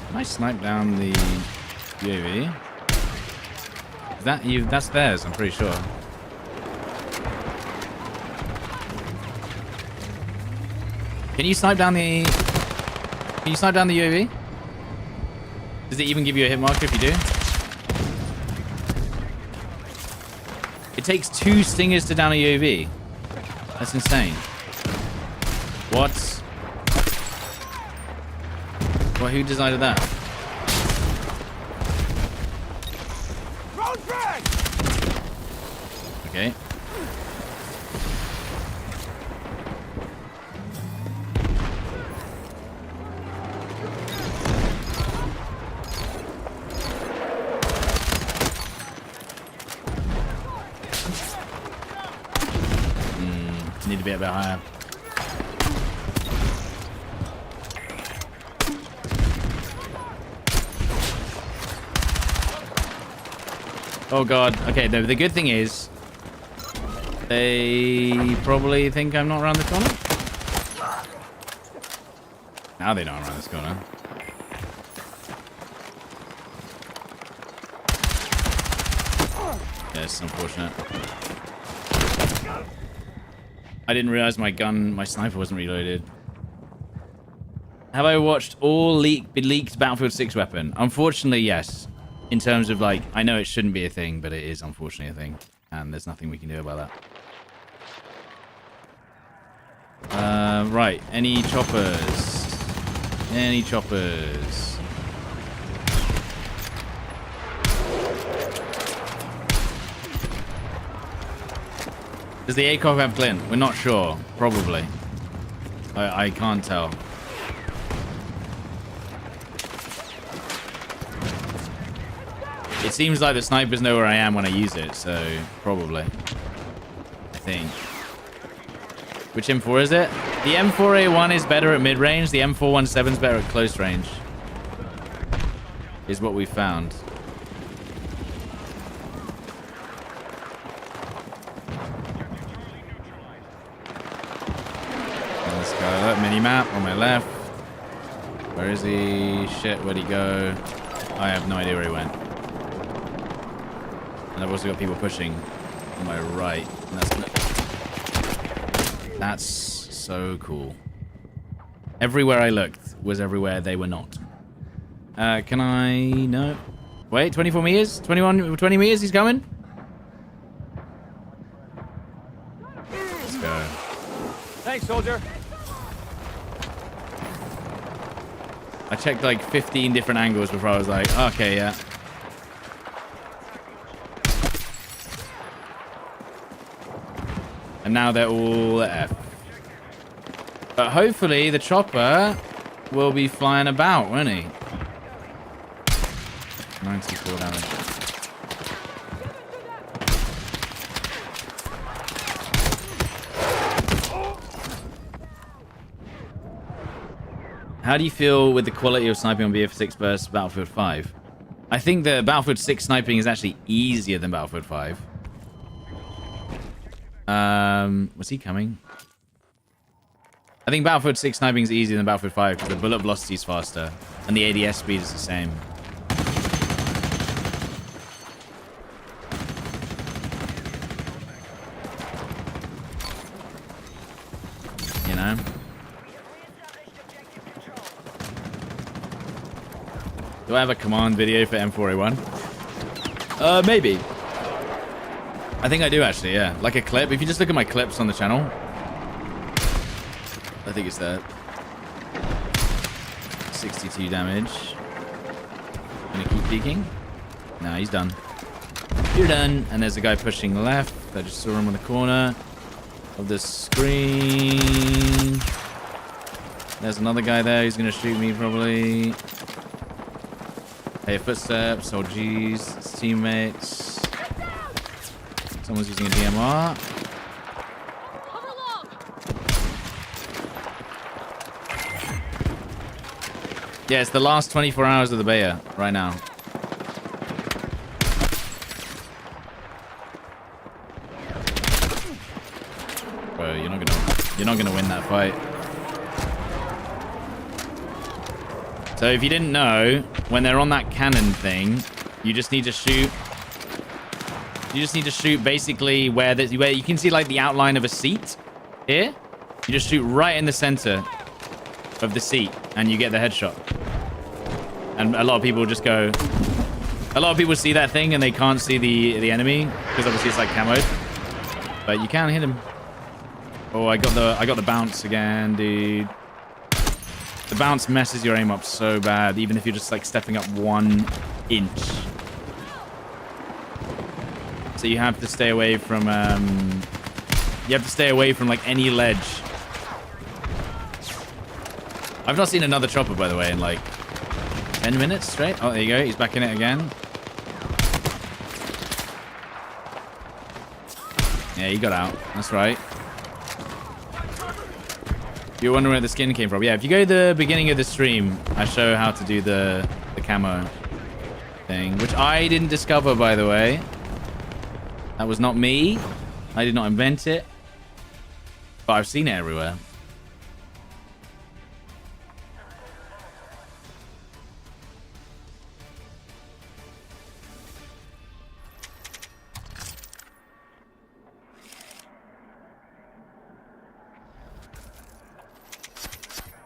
Can I snipe down the UAV? Is that you? That's theirs, I'm pretty sure. Can you snipe down the... Can you snipe down the UAV? Does it even give you a hit marker if you do? It takes 2 stingers to down a UAV. That's insane. What? Well, who decided that? Okay. Need to be a bit higher. Oh god. Okay, the good thing is they probably think I'm not around the corner. Now they know I'm around this corner. Yeah, That's unfortunate. I didn't realize my sniper wasn't reloaded. Have I watched all leaked Battlefield 6 weapon? Unfortunately, yes. In terms of, like, I know it shouldn't be a thing, but it is unfortunately a thing. And there's nothing we can do about that. Right. Any choppers? Any choppers? Does the ACOG have glint? We're not sure. Probably. I can't tell. It seems like the snipers know where I am when I use it, so probably. I think. Which M4 is it? The M4A1 is better at mid-range. The M417 is better at close range. Is what we found. Let's go. Mini-map on my left. Where is he? Shit, where'd he go? I have no idea where he went. And I've also got people pushing on my right. And that's so cool. Everywhere I looked was everywhere they were not. Can I... No. Wait, 24 meters? 20 meters, he's coming? Let's go. Thanks, soldier. I checked like 15 different angles before I was like, okay, yeah. And now they're all at F. But hopefully the chopper will be flying about, won't he? 94 damage. How do you feel with the quality of sniping on BF6 versus Battlefield 5? I think the Battlefield 6 sniping is actually easier than Battlefield 5. Was he coming? I think Battlefield 6 sniping is easier than Battlefield 5 because the bullet velocity is faster and the ADS speed is the same. You know? Do I have a command video for M4A1? Maybe. I think I do actually, yeah. Like a clip. If you just look at my clips on the channel. I think it's that. 62 damage. Gonna keep peeking. Nah, he's done. You're done. And there's a guy pushing left. I just saw him on the corner of the screen. There's another guy there. He's gonna shoot me probably. Hey, footsteps. Oh, geez. It's teammates. Someone's using a DMR. Yeah, it's the last 24 hours of the beta right now. Bro, you're not gonna win that fight. So if you didn't know, when they're on that cannon thing, you just need to shoot. You just need to shoot basically where you can see like the outline of a seat here. You just shoot right in the center of the seat and you get the headshot. And a lot of people just go... A lot of people see that thing and they can't see the enemy because obviously it's like camoed. But you can hit him. Oh, I got the bounce again, dude. The bounce messes your aim up so bad, even if you're just like stepping up 1 inch. So you have to stay away from like any ledge. I've not seen another chopper, by the way, in like 10 minutes straight. Oh, there you go. He's back in it again. Yeah, he got out. That's right. You're wondering where the skin came from. Yeah, if you go to the beginning of the stream, I show how to do the camo thing, which I didn't discover, by the way. That was not me. I did not invent it. But I've seen it everywhere.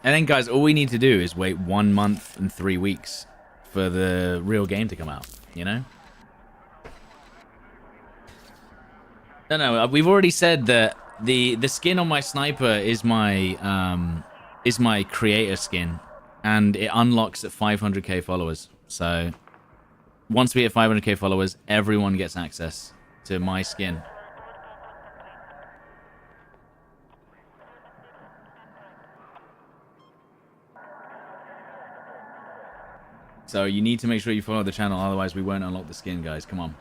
And then, guys, all we need to do is wait 1 month and 3 weeks for the real game to come out, you know? No, we've already said that the skin on my sniper is my creator skin, and it unlocks at 500k followers. So once we hit 500k followers, everyone gets access to my skin. So you need to make sure you follow the channel, otherwise we won't unlock the skin, guys. Come on.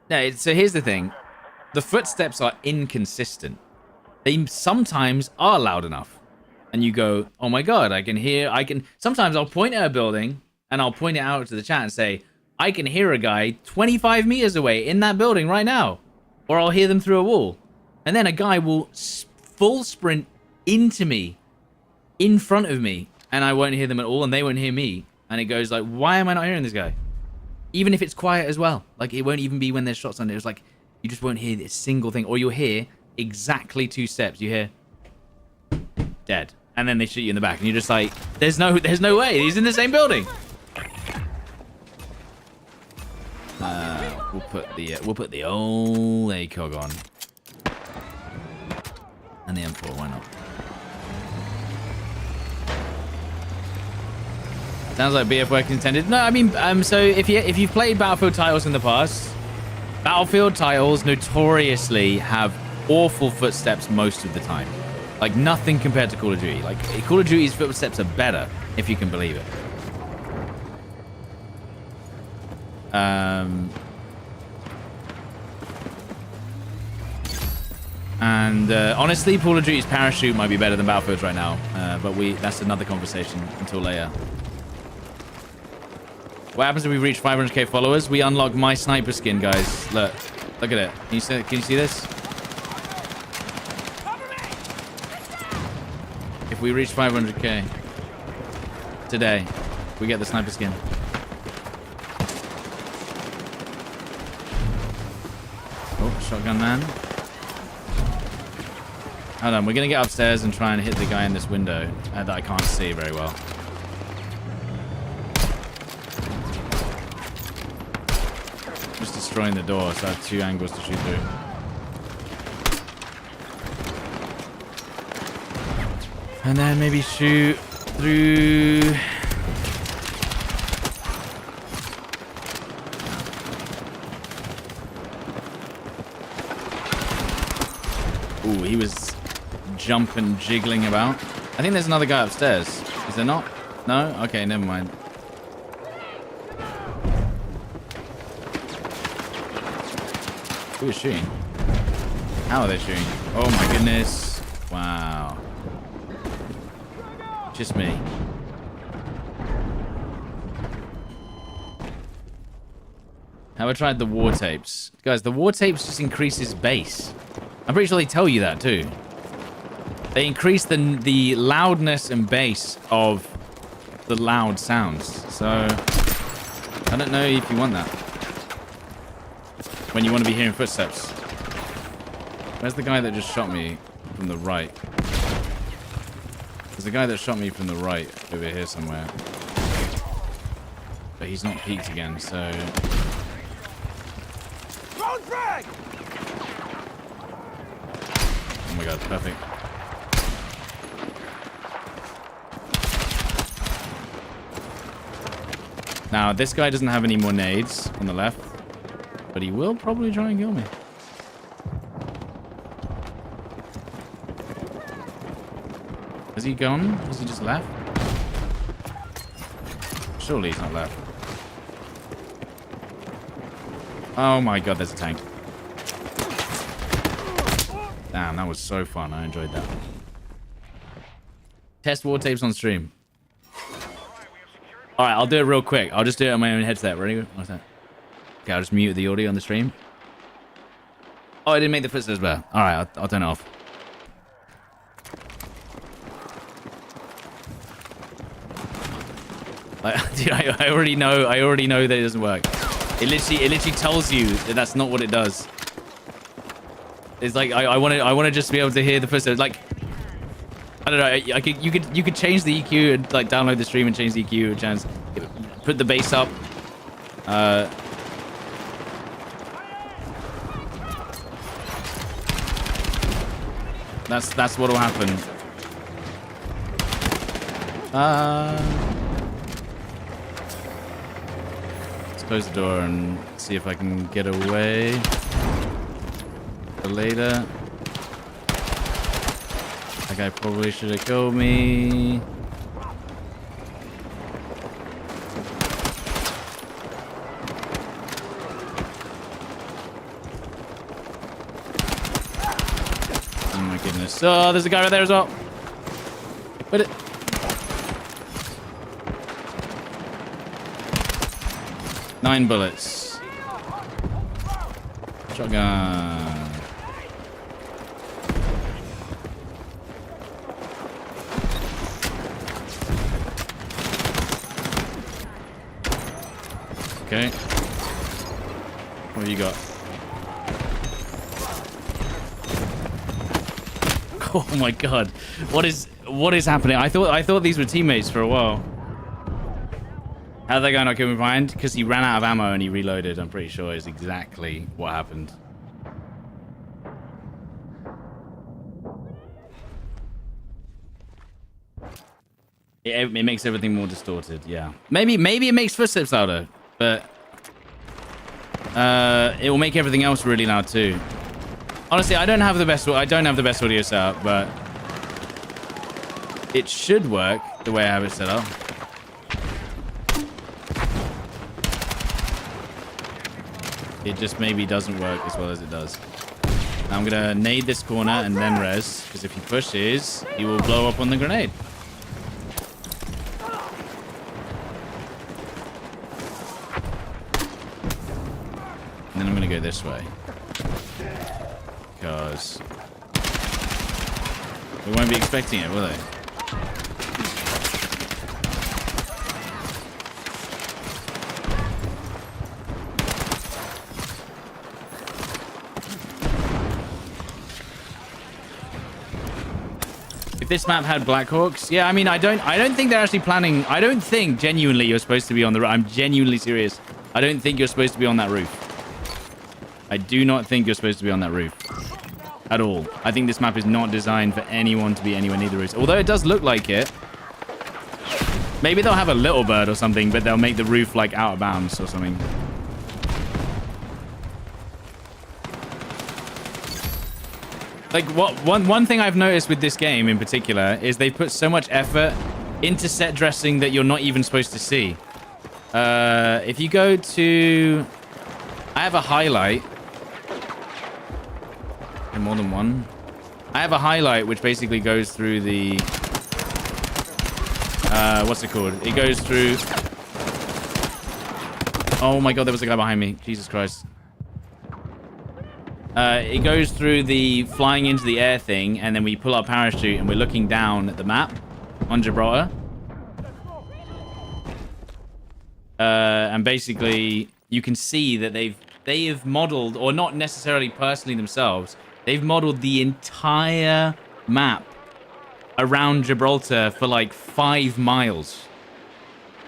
No, so here's the thing. The footsteps are inconsistent. They sometimes are loud enough. And you go, oh my god, sometimes I'll point at a building and I'll point it out to the chat and say, I can hear a guy 25 meters away in that building right now. Or I'll hear them through a wall. And then a guy will full sprint into me, in front of me, and I won't hear them at all, and they won't hear me. And it goes like, why am I not hearing this guy? Even if it's quiet as well. Like, it won't even be when there's shots on it. It's like, you just won't hear a single thing. Or you'll hear exactly 2 steps. You hear, dead. And then they shoot you in the back, and you're just like, there's no way. He's in the same building. We'll put the old ACOG on. And the M4, why not? Sounds like BF work intended. No, I mean, so if you've played Battlefield titles in the past, Battlefield titles notoriously have awful footsteps most of the time. Like, nothing compared to Call of Duty. Like, Call of Duty's footsteps are better, if you can believe it. And honestly, Call of Duty's parachute might be better than Battlefield's right now. But that's another conversation until later. What happens if we reach 500k followers? We unlock my sniper skin, guys. Look at it. Can you see this? If we reach 500k today, we get the sniper skin. Oh, shotgun man. Hold on, we're gonna get upstairs and try and hit the guy in this window that I can't see very well. Just destroying the door, so I have 2 angles to shoot through. And then maybe shoot through... Ooh, he was jumping, jiggling about. I think there's another guy upstairs. Is there not? No? Okay, never mind. Who is shooting? How are they shooting? Oh my goodness. Wow. Just me. Have I tried the war tapes? Guys, the war tapes just increases bass. I'm pretty sure they tell you that too. They increase the loudness and bass of the loud sounds. So I don't know if you want that when you want to be hearing footsteps. Where's the guy that just shot me from the right? There's a guy that shot me from the right over here somewhere. But he's not peeked again, so... Oh my god, perfect. Now, this guy doesn't have any more nades on the left, but he will probably try and kill me. Has he gone? Has he just left? Surely he's not left. Oh my god, there's a tank. Damn, that was so fun. I enjoyed that. Test war tapes on stream. Alright, I'll do it real quick. I'll just do it on my own headset. Ready? What's that? Okay, I'll just mute the audio on the stream. Oh, I didn't make the footsteps better. Alright, I'll turn it off. Dude, I already know that it doesn't work. It literally tells you that that's not what it does. It's like I want to just be able to hear the footsteps. Like I don't know. You could change the EQ and like download the stream and change the EQ. Chance put the bass up. That's what'll happen. Let's close the door and see if I can get away. For later. That guy probably should have killed me. Oh my goodness. Oh, there's a guy right there as well. Put it. Nine bullets. Shotgun. Okay. What have you got? Oh my god. What is happening? I thought these were teammates for a while. How did that guy not kill me behind? Because he ran out of ammo and he reloaded. I'm pretty sure is exactly what happened. It makes everything more distorted, yeah. Maybe it makes footsteps louder, but it will make everything else really loud too. Honestly, I don't have the best audio setup, but it should work the way I have it set up. It just maybe doesn't work as well as it does. Now I'm gonna nade this corner and then res, because if he pushes, he will blow up on the grenade. And then I'm gonna go this way. Because we won't be expecting it, will they? If this map had Blackhawks, yeah, I mean, I don't think they're actually planning. I don't think genuinely you're supposed to be on the roof. I'm genuinely serious. I don't think you're supposed to be on that roof. I do not think you're supposed to be on that roof at all. I think this map is not designed for anyone to be anywhere near the roof. Although it does look like it. Maybe they'll have a little bird or something, but they'll make the roof like out of bounds or something. Like one thing I've noticed with this game in particular is they put so much effort into set dressing that you're not even supposed to see. If you go to, I have a highlight. And more than one. I have a highlight which basically goes through the what's it called? It goes through. Oh my god, there was a guy behind me. Jesus Christ. It goes through the flying into the air thing, and then we pull our parachute and we're looking down at the map on Gibraltar. And basically, you can see that they've modeled, or not necessarily personally themselves, they've modeled the entire map around Gibraltar for like 5 miles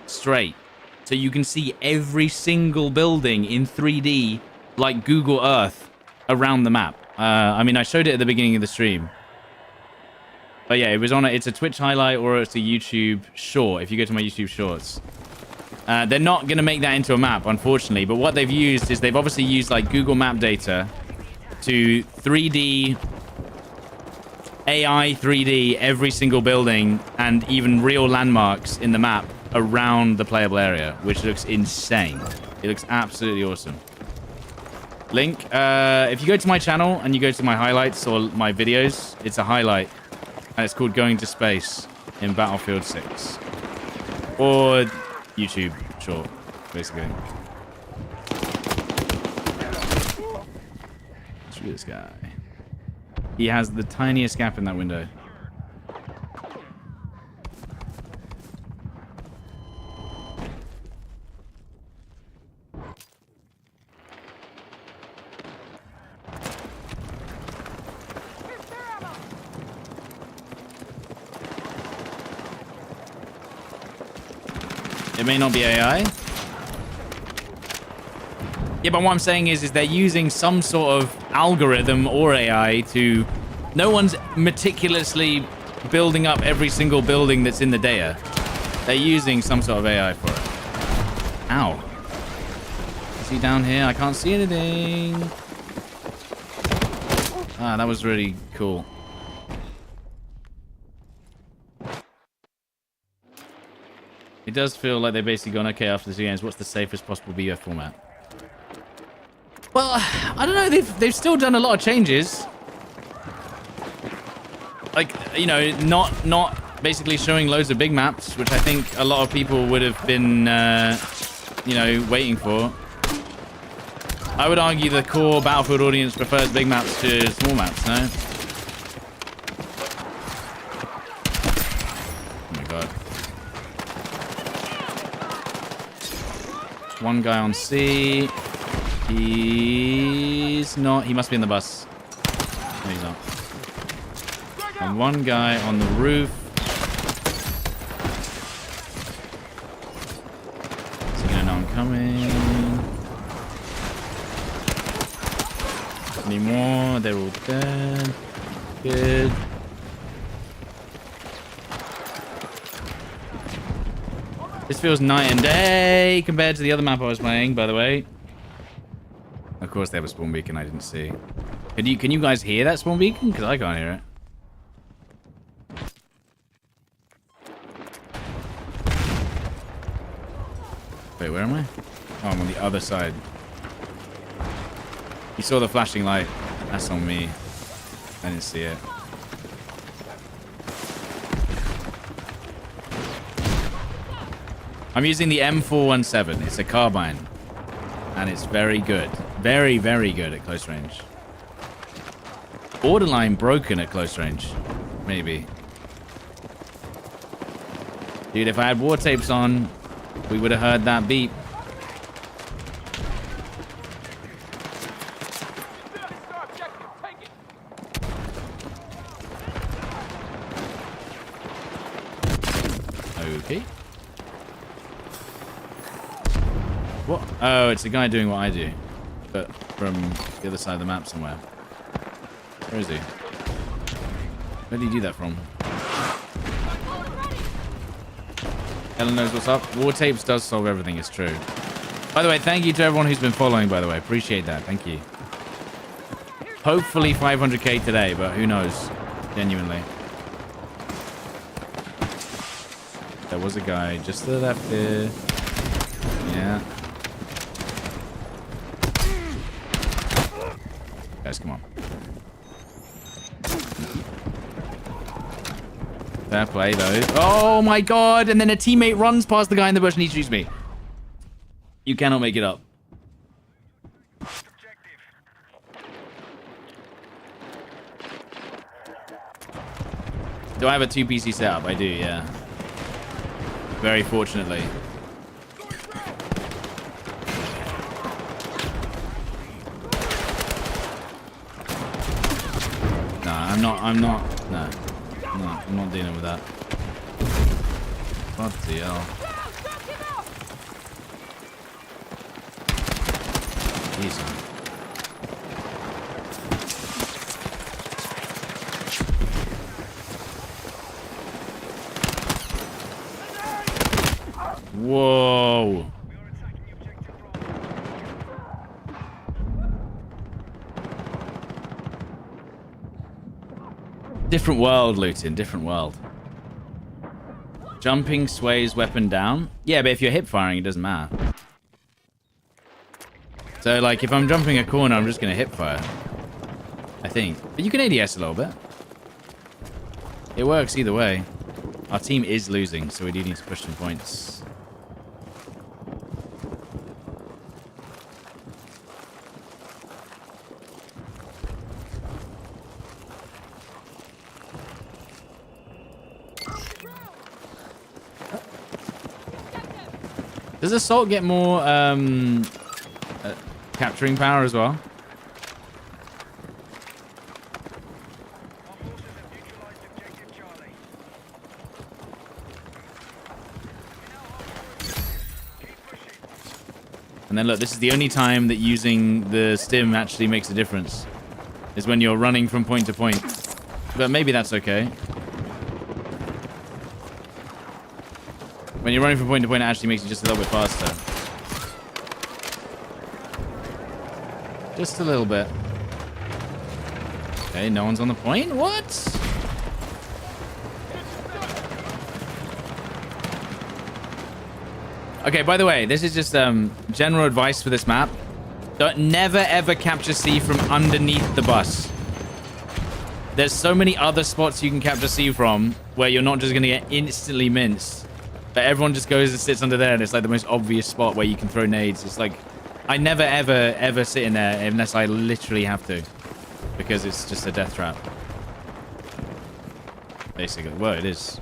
straight. So you can see every single building in 3D, like Google Earth, around the map. I mean, I showed it at the beginning of the stream. But yeah, it was on it's a Twitch highlight or it's a YouTube short, if you go to my YouTube shorts. They're not going to make that into a map, unfortunately. But what they've used is they've obviously used like Google Map data to 3D, AI 3D every single building and even real landmarks in the map around the playable area, which looks insane. It looks absolutely awesome. Link, if you go to my channel and you go to my highlights or my videos, it's a highlight. And it's called Going to Space in Battlefield 6. Or YouTube short, basically. Let's shoot this guy. He has the tiniest gap in that window. It may not be AI. Yeah, but what I'm saying is they're using some sort of algorithm or AI to... No one's meticulously building up every single building that's in the data. They're using some sort of AI for it. Ow. Is he down here? I can't see anything. Ah, that was really cool. It does feel like they've basically gone, okay, after the 2 games, what's the safest possible BF format? Well, I don't know. They've still done a lot of changes. Like, you know, not basically showing loads of big maps, which I think a lot of people would have been, you know, waiting for. I would argue the core Battlefield audience prefers big maps to small maps, no? Oh my god. One guy on C. He's not. He must be in the bus. No, he's not. And one guy on the roof. Is he gonna know I'm coming? Any more? They're all dead. Good. This feels night and day compared to the other map I was playing, by the way. Of course, they have a spawn beacon I didn't see. Can you guys hear that spawn beacon? Because I can't hear it. Wait, where am I? Oh, I'm on the other side. You saw the flashing light. That's on me. I didn't see it. I'm using the M417. It's a carbine. And it's very good. Very, very good at close range. Borderline broken at close range. Maybe. Dude, if I had war tapes on, we would have heard that beep. Okay. What? Oh, it's the guy doing what I do. But from the other side of the map somewhere. Where is he? Where did he do that from? Ellen knows what's up. War tapes does solve everything, it's true. By the way, thank you to everyone who's been following, by the way. Appreciate that. Thank you. Hopefully 500k today, but who knows? Genuinely. There was a guy just to the left here. Yeah. Guys, come on. Fair play, though. Oh, my God. And then a teammate runs past the guy in the bush and he shoots me. You cannot make it up. Do I have a 2-PC setup? I do, yeah. Very fortunately. I'm not dealing with that. Bloody hell. Easy. Whoa. Different world, Luton. Different world. Jumping sways weapon down. Yeah, but if you're hip firing, it doesn't matter. So, like, if I'm jumping a corner, I'm just going to hip fire. I think. But you can ADS a little bit. It works either way. Our team is losing, so we do need to push some points. Does Assault get more capturing power as well? And then look, this is the only time that using the stim actually makes a difference. Is when you're running from point to point. But maybe that's okay. When you're running from point to point, it actually makes you just a little bit faster. Just a little bit. Okay, no one's on the point? What? Okay, by the way, this is just general advice for this map. Never ever capture C from underneath the bus. There's so many other spots you can capture C from where you're not just going to get instantly minced. But everyone just goes and sits under there, and it's like the most obvious spot where you can throw nades. It's like, I never ever sit in there unless I literally have to. Because it's just a death trap. Basically. Well, it is.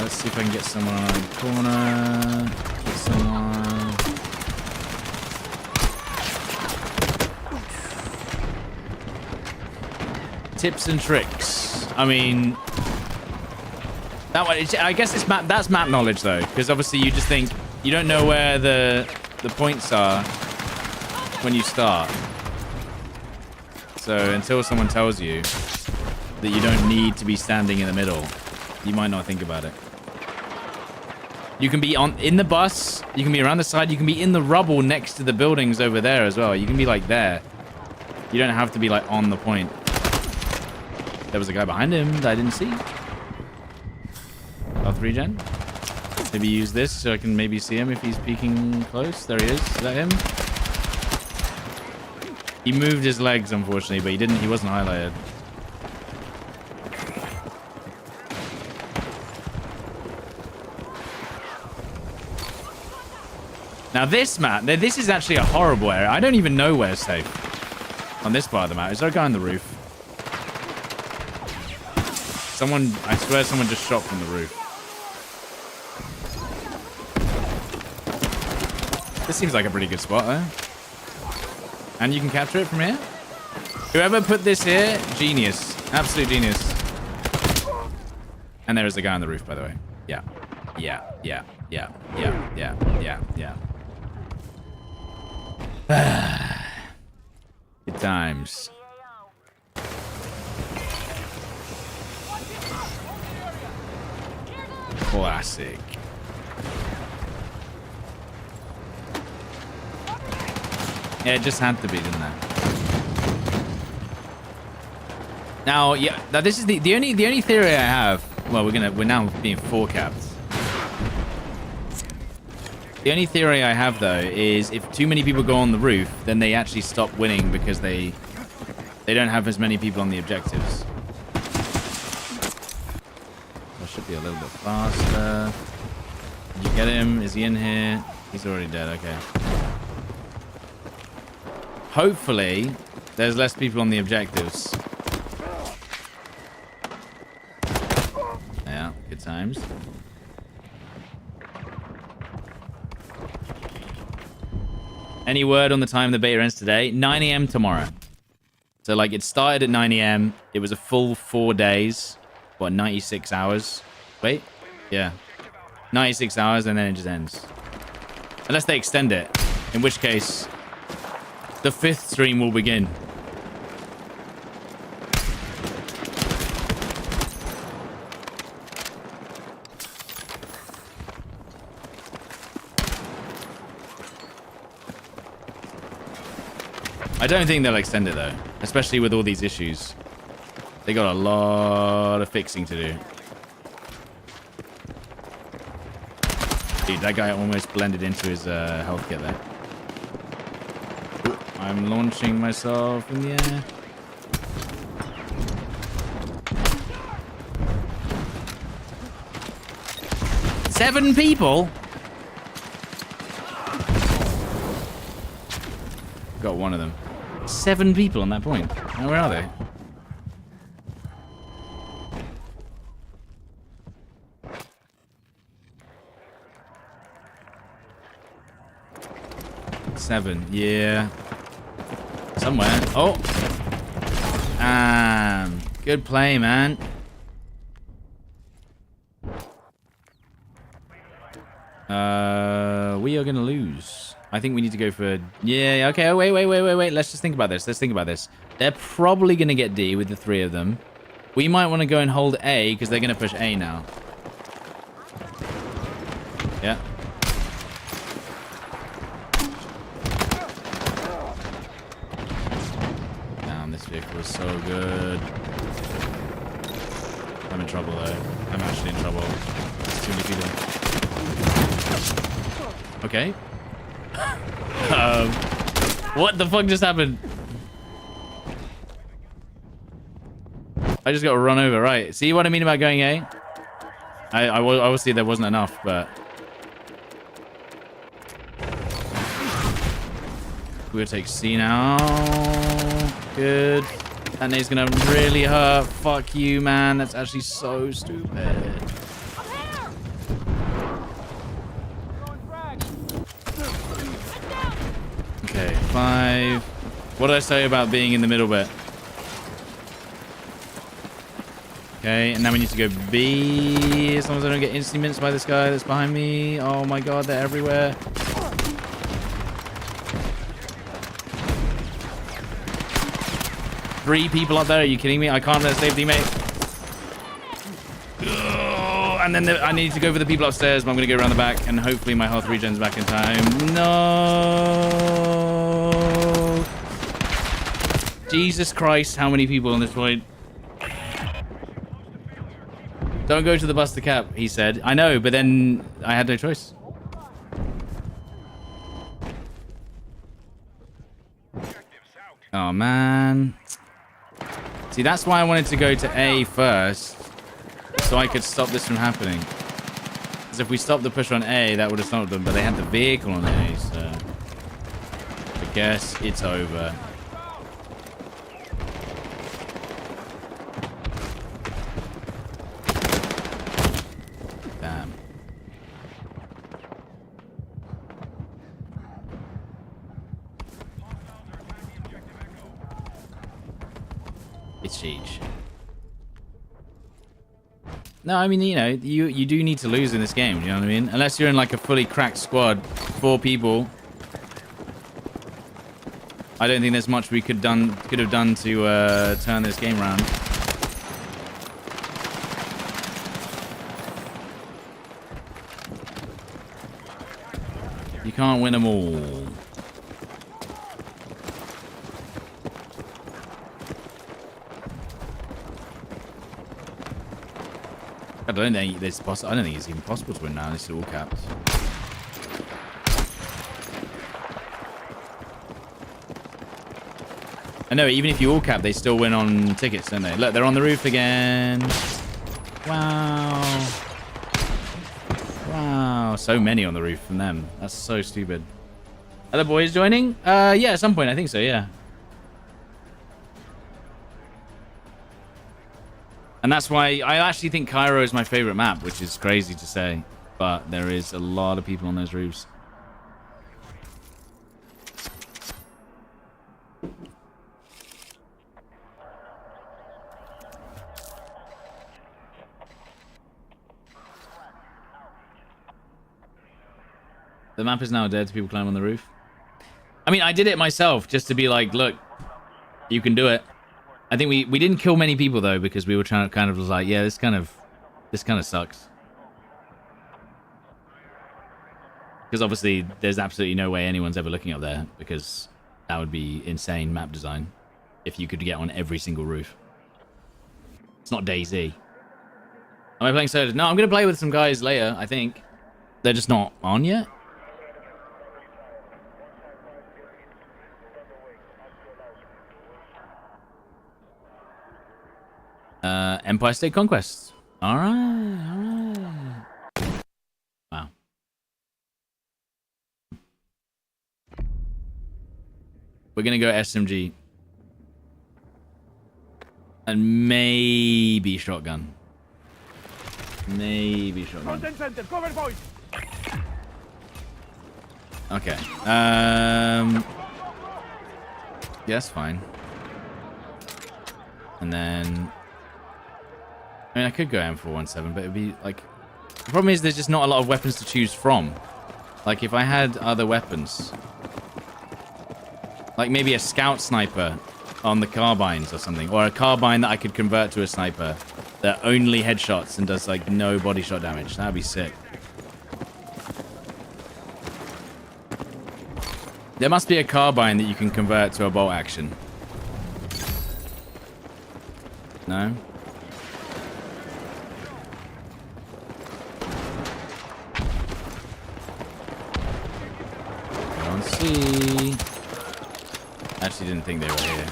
Let's see if I can get someone on the corner. Get someone. Tips and tricks. I mean, that one. I guess it's map. That's map knowledge though, because obviously you just think you don't know where the points are when you start. So until someone tells you that you don't need to be standing in the middle, you might not think about it. You can be in the bus, you can be around the side, you can be in the rubble next to the buildings over there as well. You can be like there. You don't have to be like on the point. There was a guy behind him that I didn't see. L3 gen. Maybe use this so I can maybe see him if he's peeking close. There he is. Is that him? He moved his legs, unfortunately, but he wasn't highlighted. Now this map, this is actually a horrible area. I don't even know where's safe on this part of the map. Is there a guy on the roof? Someone, I swear someone just shot from the roof. This seems like a pretty good spot, though. And you can capture it from here? Whoever put this here, genius. Absolute genius. And there is a guy on the roof, by the way. Yeah. Yeah, yeah, yeah, yeah, yeah, yeah, yeah. Good times. Classic. Yeah, it just had to be, didn't it? Now, yeah, now this is the only theory I have. Well, we're now being forecapped. The only theory I have though is if too many people go on the roof, then they actually stop winning because they don't have as many people on the objectives. I should be a little bit faster. Did you get him? Is he in here? He's already dead. Okay. Hopefully, there's less people on the objectives. Yeah, good times. Any word on the time the beta ends today? 9 AM tomorrow. So, like, it started at 9 AM. It was a full 4 days. What, 96 hours? Wait. Yeah. 96 hours, and then it just ends. Unless they extend it. In which case, the 5th stream will begin. I don't think they'll extend it though, especially with all these issues. They got a lot of fixing to do. Dude, that guy almost blended into his health kit there. Ooh, I'm launching myself in the air. Seven people? Got one of them. 7 people on that point. Now, where are they? Seven, yeah. Somewhere. Oh! Good play, man. We are gonna lose. I think we need to go for... Yeah, okay. Oh, wait. Let's just think about this. They're probably gonna get D with the 3 of them. We might want to go and hold A because they're gonna push A now. Yeah. Damn, this vehicle is so good. I'm in trouble though. I'm actually in trouble. There's too many people. Okay. What the fuck just happened? I just got run over. Right. See what I mean about going A? Obviously there wasn't enough, but... We're gonna take C now. Good. That nade's gonna really hurt. Fuck you, man. That's actually so stupid. Okay, 5. What did I say about being in the middle bit? Okay, and now we need to go B. As long as I don't get instantly minced by this guy that's behind me. Oh my god, they're everywhere. Three people up there. Are you kidding me? I can't let save teammate. And then I need to go for the people upstairs, but I'm going to go around the back, and hopefully my health regens back in time. No. Jesus Christ, how many people on this point? Don't go to the Buster Cap, he said. I know, but then I had no choice. Oh, man. See, that's why I wanted to go to A first, so I could stop this from happening. Because if we stopped the push on A, that would have stopped them, but they had the vehicle on A, so... I guess it's over. Damn. It's siege. No, I mean, you know, you do need to lose in this game, you know what I mean? Unless you're in like a fully cracked squad, 4 people. I don't think there's much we could have done to turn this game around. You can't win them all. I don't think it's even possible to win now. This is all capped. I know, even if you all cap, they still win on tickets, don't they? Look, they're on the roof again. Wow. Wow, so many on the roof from them. That's so stupid. Are the boys joining? Yeah, at some point, I think so, yeah. And that's why I actually think Cairo is my favorite map, which is crazy to say. But there is a lot of people on those roofs. The map is now dead to people climb on the roof. I mean, I did it myself just to be like, look, you can do it. I think we didn't kill many people though, because we were trying to kind of like, yeah, this kind of sucks. Because obviously there's absolutely no way anyone's ever looking up there, because that would be insane map design if you could get on every single roof. It's not DayZ. Am I playing solo? No, I'm going to play with some guys later, I think. They're just not on yet. Empire State Conquest. All right. Wow. We're gonna go SMG and maybe shotgun. Maybe shotgun. Content center, cover boys. Okay. Yeah, that's fine. And then, I mean, I could go M417, but it'd be like The problem is there's just not a lot of weapons to choose from. Like, if I had other weapons, like maybe a scout sniper on the carbines or something, or a carbine that I could convert to a sniper that only headshots and does like no body shot damage. That'd be sick. There must be a carbine that you can convert to a bolt action. No? Can't see. Actually didn't think they were here.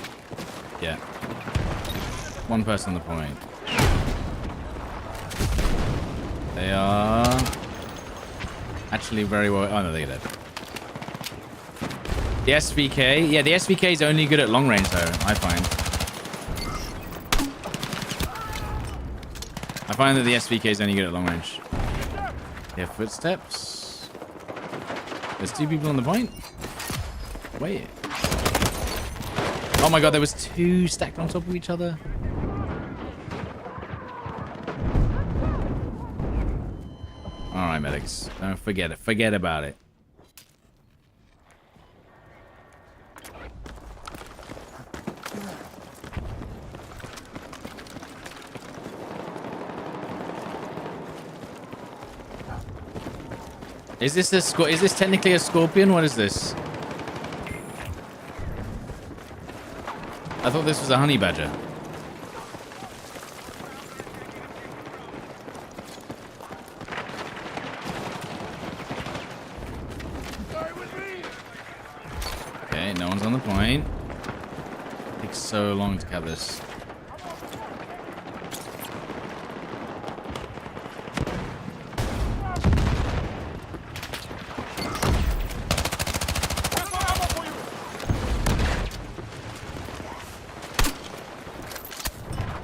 Yeah. One person on the point. They are actually very well. Oh no, they're dead. The SVK, yeah, the SVK is only good at long range though, I find. I find that the SVK is only good at long range. They have footsteps. There's 2 people on the point. Wait. Oh my god, there was 2 stacked on top of each other. Alright, medics. Don't forget it. Forget about it. Is this is this technically a scorpion? What is this? I thought this was a honey badger. Okay, no one's on the point. It takes so long to cut this.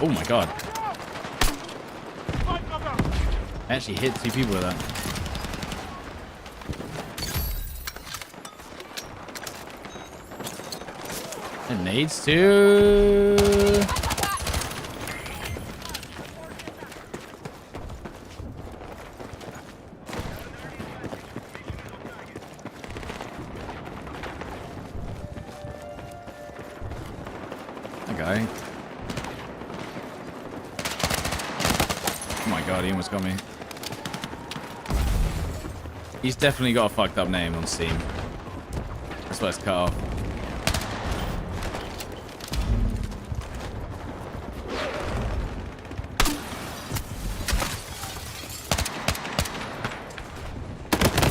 Oh my god. I actually hit 2 people with that. It needs to. Okay. Oh my god, he almost got me. He's definitely got a fucked up name on Steam. That's why it's cut off.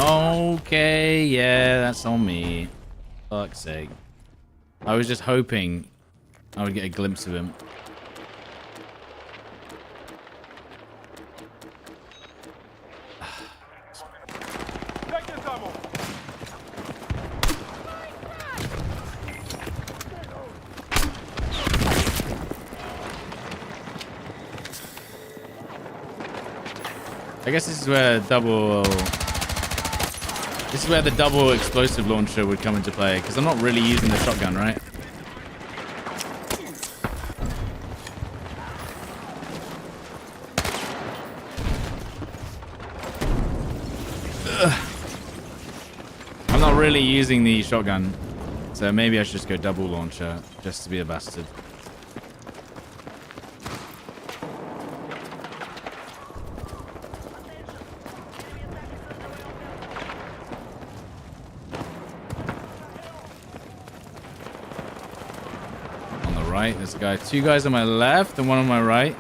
Okay, yeah, that's on me. Fuck's sake. I was just hoping I would get a glimpse of him. I guess this is where the double explosive launcher would come into play, because I'm not really using the shotgun, right? Ugh. I'm not really using the shotgun, so maybe I should just go double launcher, just to be a bastard. Right, there's a guy. 2 guys on my left and 1 on my right.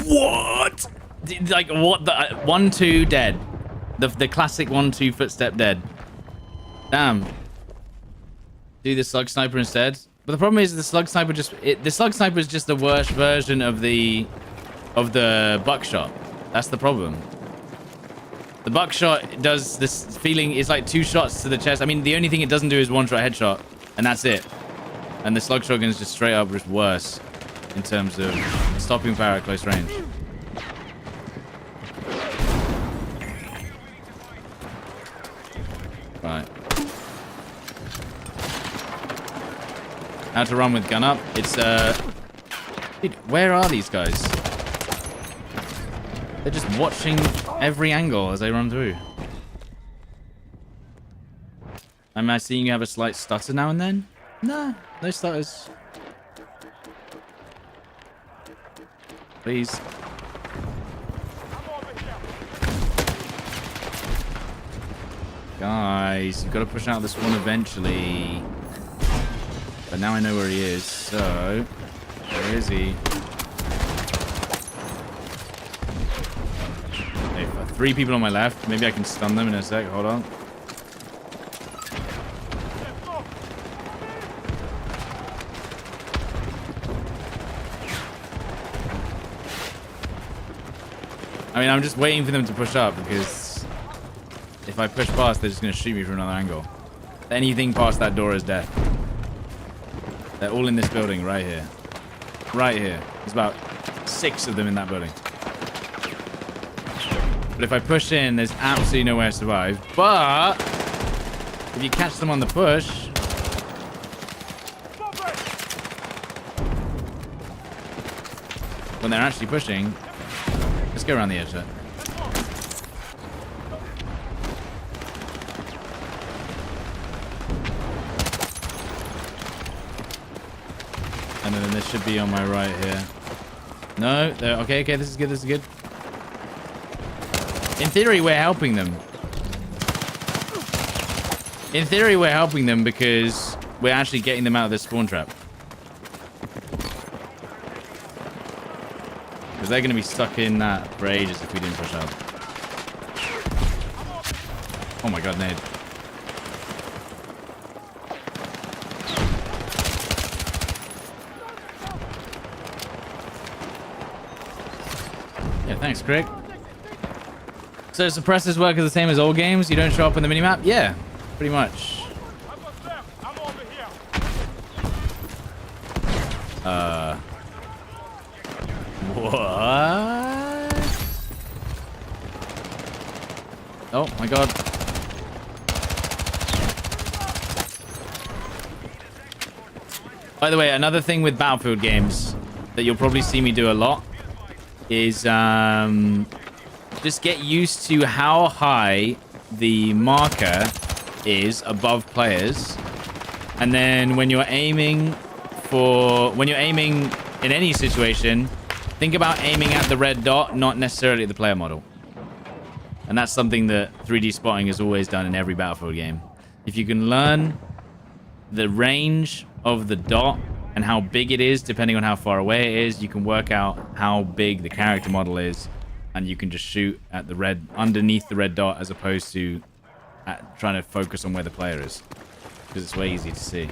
What? Like what? The 1-2 dead. The classic 1-2 footstep dead. Damn. Do the slug sniper instead. But the problem is the slug sniper the slug sniper is just the worst version of the buckshot. That's the problem. The buckshot does this feeling, it's like 2 shots to the chest. I mean, the only thing it doesn't do is 1-shot headshot, and that's it. And the slug shotgun is just straight up just worse in terms of stopping power at close range. Right. How to run with gun up. It's, dude, where are these guys? They're just watching every angle as I run through. Am I seeing you have a slight stutter now and then? Nah, no stutters. Please. Guys, you've got to push out this one eventually. But now I know where he is, so... Where is he? Okay, 3 people on my left. Maybe I can stun them in a sec. Hold on. I mean, I'm just waiting for them to push up because if I push past, they're just going to shoot me from another angle. Anything past that door is death. They're all in this building right here. Right here. There's about 6 of them in that building. But if I push in, there's absolutely nowhere to survive. But if you catch them on the push... when they're actually pushing... Let's go around the edge there. And then this should be on my right here. No, okay, this is good, this is good. In theory, we're helping them. In theory, we're helping them because we're actually getting them out of this spawn trap. Because they're going to be stuck in that for ages if we didn't push up. Oh my god, nade. Yeah, thanks, Craig. So suppressors work as the same as old games? You don't show up on the minimap? Yeah, pretty much. What? Oh my god. By the way, another thing with Battlefield games that you'll probably see me do a lot is just get used to how high the marker is above players. And then when you're aiming in any situation, think about aiming at the red dot, not necessarily at the player model. And that's something that 3D spotting has always done in every Battlefield game. If you can learn the range of the dot and how big it is, depending on how far away it is, you can work out how big the character model is, and you can just shoot at the red, underneath the red dot, as opposed to trying to focus on where the player is, because it's way easier to see.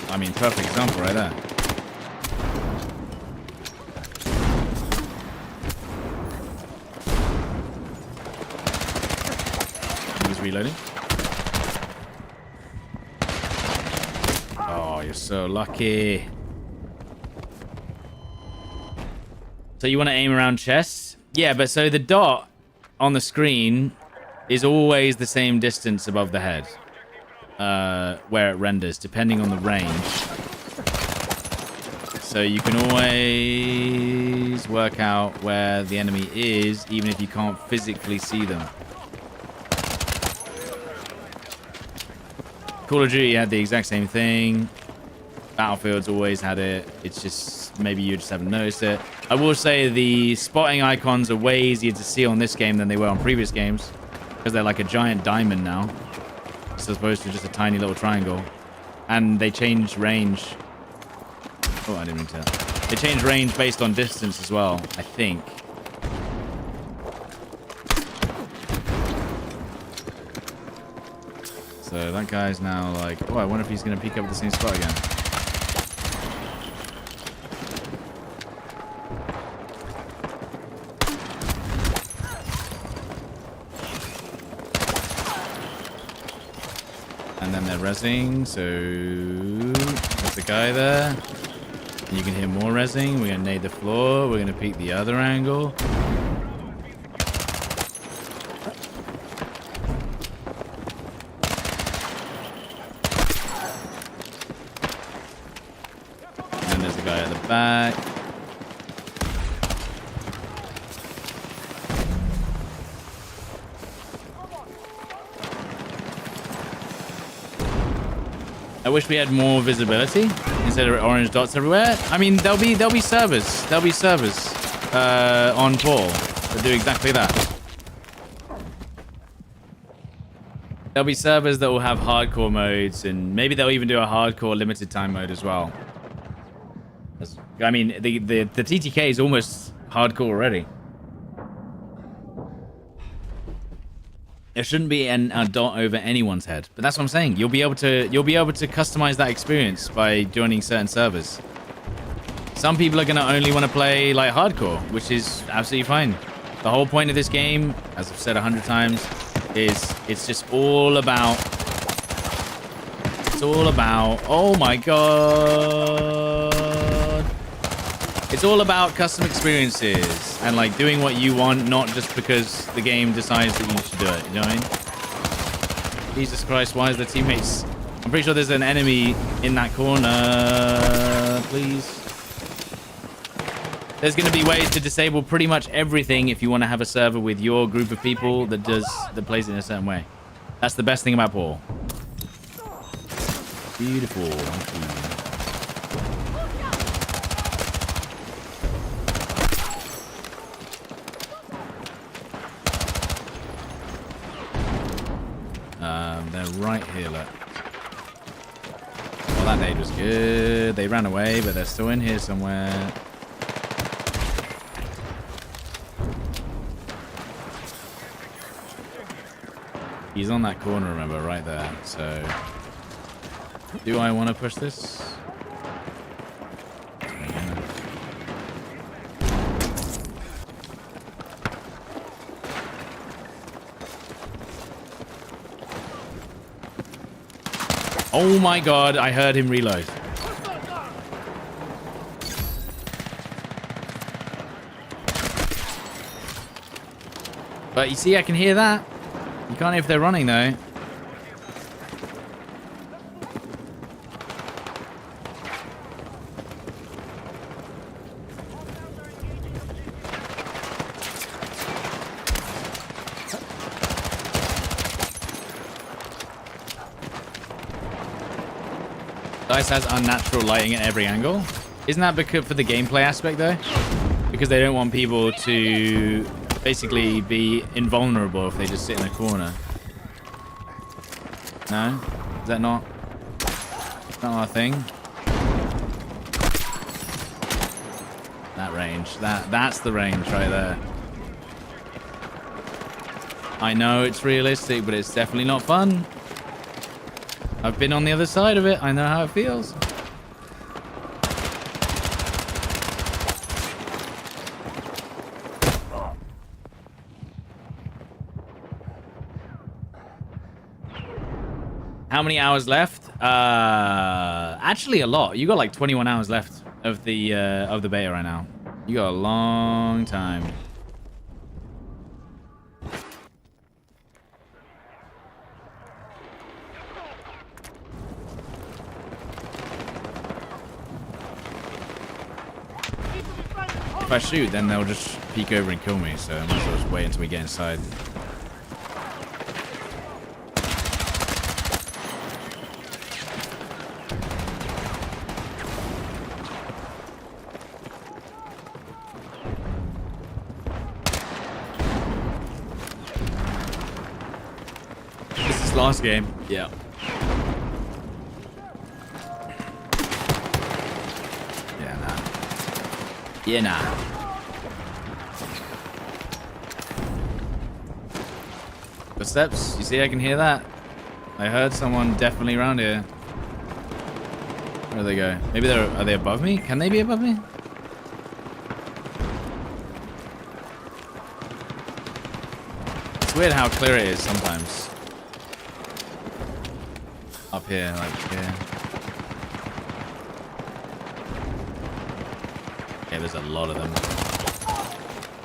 I mean, perfect example right there. He's reloading. Oh, you're so lucky. So you want to aim around chests? Yeah, but so the dot on the screen is always the same distance above the head. Where it renders, depending on the range. So you can always work out where the enemy is, even if you can't physically see them. Call of Duty had the exact same thing. Battlefield's always had it. It's just, maybe you just haven't noticed it. I will say the spotting icons are way easier to see on this game than they were on previous games, because they're like a giant diamond now, as opposed to just a tiny little triangle. And they change range. Oh, I didn't mean to. They change range based on distance as well, I think. So that guy's now like, oh, I wonder if he's going to peek up at the same spot again. And then they're rezzing, so there's the guy there. And you can hear more rezzing. We're going to nade the floor. We're going to peek the other angle. wish we had more visibility instead of orange dots everywhere. I mean, there'll be servers. There'll be servers on Paul that do exactly that. There'll be servers that will have hardcore modes, and maybe they'll even do a hardcore limited time mode as well. I mean, the TTK is almost hardcore already. There shouldn't be a dot over anyone's head, but that's what I'm saying. You'll be able to customize that experience by joining certain servers. Some people are gonna only want to play like hardcore, which is absolutely fine. The whole point of this game, as I've said 100 times, is it's just all about. It's all about. Oh my god! It's all about custom experiences and like doing what you want, not just because the game decides that you should do it. You know what I mean? Jesus Christ! Why is the teammates? I'm pretty sure there's an enemy in that corner. Please. There's going to be ways to disable pretty much everything if you want to have a server with your group of people that plays it in a certain way. That's the best thing about Paul. Beautiful. They're right here, look. Well, that nade was good. They ran away, but they're still in here somewhere. He's on that corner, remember, right there. So, do I want to push this? Oh my god, I heard him reload. But you see, I can hear that. You can't if they're running though. DICE has unnatural lighting at every angle. Isn't that because for the gameplay aspect though? Because they don't want people to basically be invulnerable if they just sit in a corner. No? Is that not our thing? That range. That's the range right there. I know it's realistic, but it's definitely not fun. I've been on the other side of it. I know how it feels. How many hours left? Actually a lot. You got like 21 hours left of the beta right now. You got a long time. If I shoot, then they'll just peek over and kill me, so I might as well just wait until we get inside. This is last game. Yeah. Yeah, nah. Footsteps? You see, I can hear that. I heard someone definitely around here. Where do they go? Maybe are they above me? Can they be above me? It's weird how clear it is sometimes. Up here, like here. Yeah, there's a lot of them.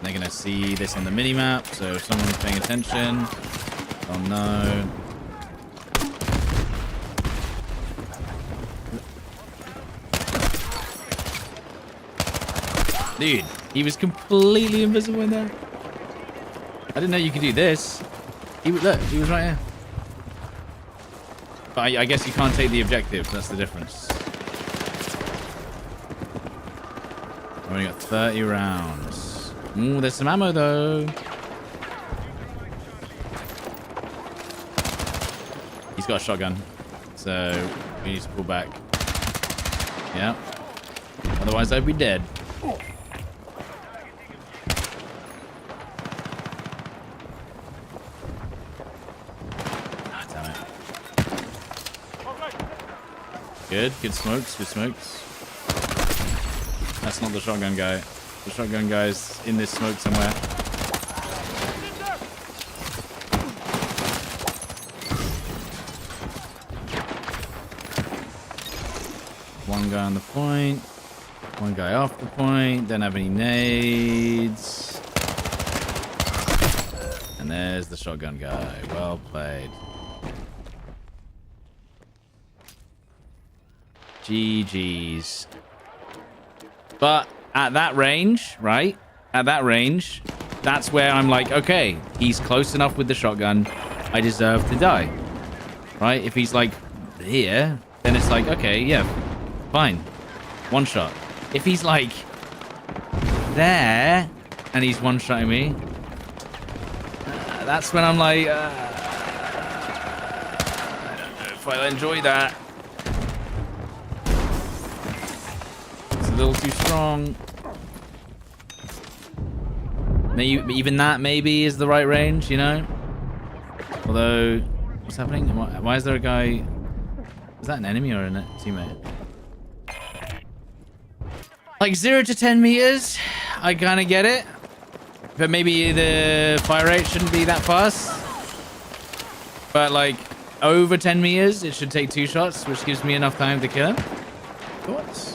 They're gonna see this on the mini-map, so if someone's paying attention, oh no. Dude, he was completely invisible in there. I didn't know you could do this. Look, he was right here. But I guess you can't take the objective. That's the difference. I've only got 30 rounds. Ooh, there's some ammo, though. He's got a shotgun. So, we need to pull back. Yeah. Otherwise, I'd be dead. Ah, damn it. Good smokes, good smokes. That's not the shotgun guy. The shotgun guy's in this smoke somewhere. One guy on the point. One guy off the point. Don't have any nades. And there's the shotgun guy. Well played. GG's. But at that range, right? At that range, that's where I'm like, okay, he's close enough with the shotgun. I deserve to die. Right? If he's like here, then it's like, okay, yeah, fine. One shot. If he's like there and he's one-shotting me, that's when I'm like, I don't know if I'll enjoy that. It's a little too strong. Maybe, even that maybe is the right range, you know? Although, what's happening? Why is there a guy? Is that an enemy or a teammate? Like 0 to 10 meters, I kind of get it. But maybe the fire rate shouldn't be that fast. But like over 10 meters, it should take 2 shots, which gives me enough time to kill him. Thoughts?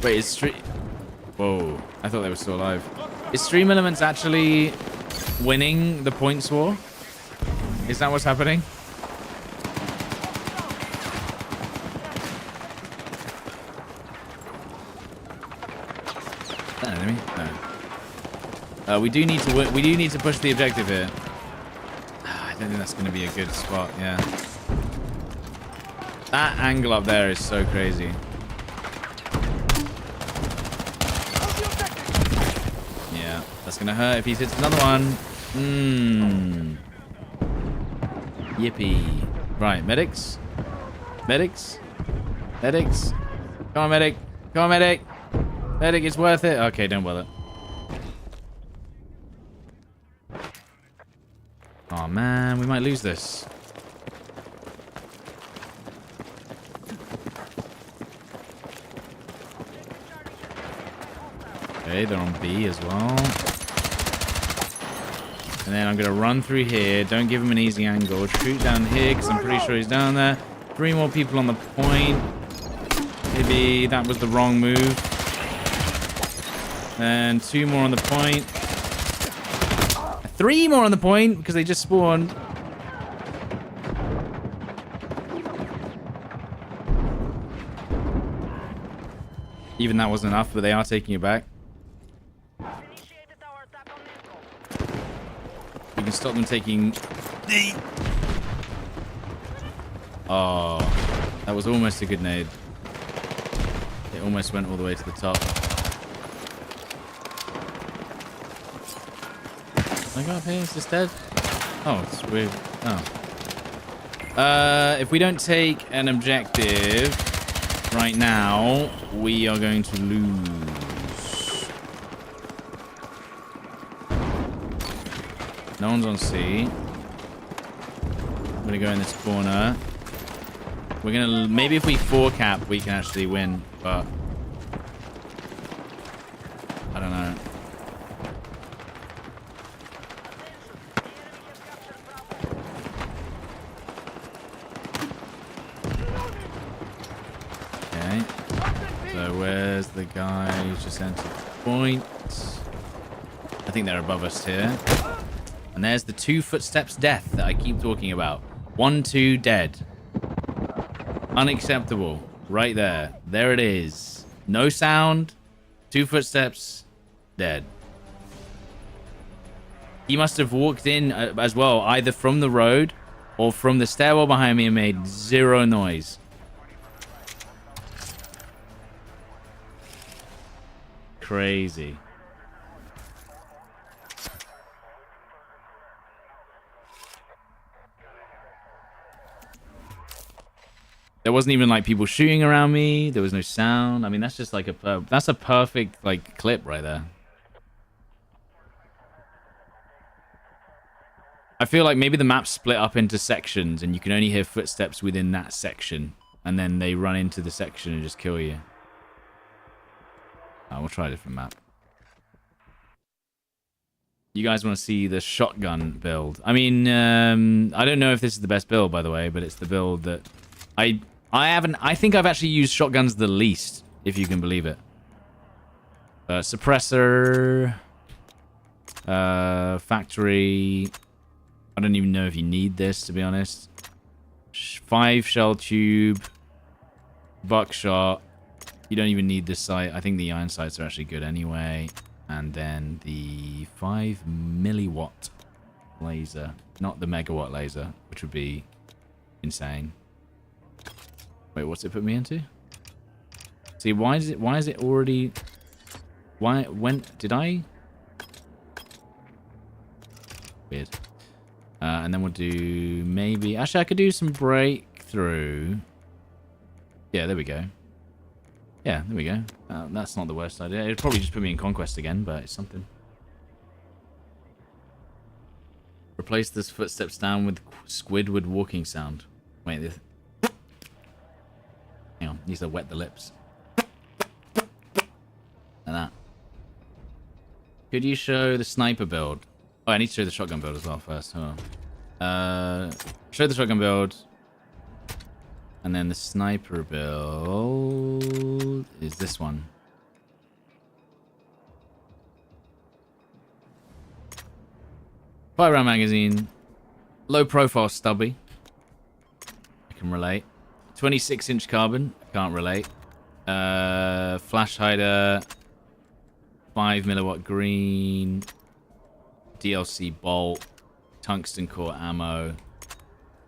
Wait, is Stream... Whoa, I thought they were still alive. Is Stream Elements actually winning the points war? Is that what's happening? Is that an enemy? No. We do need to win. We do need to push the objective here. I don't think that's going to be a good spot. Yeah. That angle up there is so crazy. Yeah, that's gonna hurt if he hits another one. Yippee. Right, medics. Medics. Medics. Come on, medic. Come on, medic. Medic, it's worth it. Okay, don't bother. Oh man, we might lose this. Okay, they're on B as well. And then I'm going to run through here. Don't give him an easy angle. Shoot down here because I'm pretty sure he's down there. 3 more people on the point. Maybe that was the wrong move. And 2 more on the point. 3 more on the point because they just spawned. Even that wasn't enough, but they are taking it back. We can stop them taking... Oh, that was almost a good nade. It almost went all the way to the top. Can I go up here? Is this dead? Oh, it's weird. Oh. If we don't take an objective right now, we are going to lose. No one's on C. I'm gonna go in this corner. We're gonna... Maybe if we 4-cap, we can actually win, but... I don't know. Okay. So where's the guy who's just entered the point? I think they're above us here. And there's the 2 footsteps death that I keep talking about. 1, 2, dead. Unacceptable. Right there. There it is. No sound. 2 footsteps. Dead. He must have walked in as well, either from the road or from the stairwell behind me and made 0 noise. Crazy. There wasn't even like people shooting around me. There was no sound. I mean, that's just like that's a perfect like clip right there. I feel like maybe the map's split up into sections and you can only hear footsteps within that section. And then they run into the section and just kill you. We'll try a different map. You guys want to see the shotgun build? I mean, I don't know if this is the best build, by the way, but it's the build that I think I've actually used shotguns the least, if you can believe it. Suppressor, factory. I don't even know if you need this, to be honest. 5 shell tube, buckshot. You don't even need this sight. I think the iron sights are actually good anyway. And then the 5 milliwatt laser, not the megawatt laser, which would be insane. Wait, what's it put me into? See, why is it already... when did I... Weird. And then we'll do maybe... Actually, I could do some breakthrough. Yeah, there we go. Yeah, there we go. That's not the worst idea. It'd probably just put me in Conquest again, but it's something. Replace this footsteps down with Squidward walking sound. Wait, this... Hang on, needs to wet the lips. Like that. Could you show the sniper build? Oh, I need to show the shotgun build as well first. Hold on. Show the shotgun build. And then the sniper build is this one. Five-round magazine. Low profile stubby. I can relate. 26-inch carbon. I can't relate. Flash hider. 5 milliwatt green. DLC bolt. Tungsten core ammo.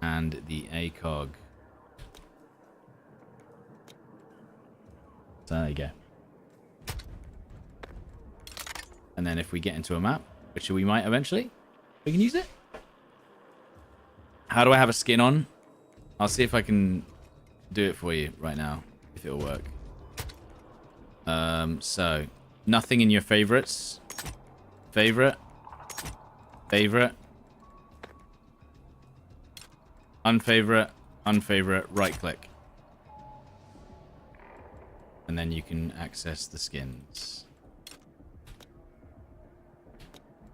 And the ACOG. So there you go. And then if we get into a map, which we might eventually, we can use it. How do I have a skin on? I'll see if I can do it for you right now, if it'll work. So, nothing in your favorites. Favorite. Favorite. Unfavorite. Unfavorite. Right click. And then you can access the skins.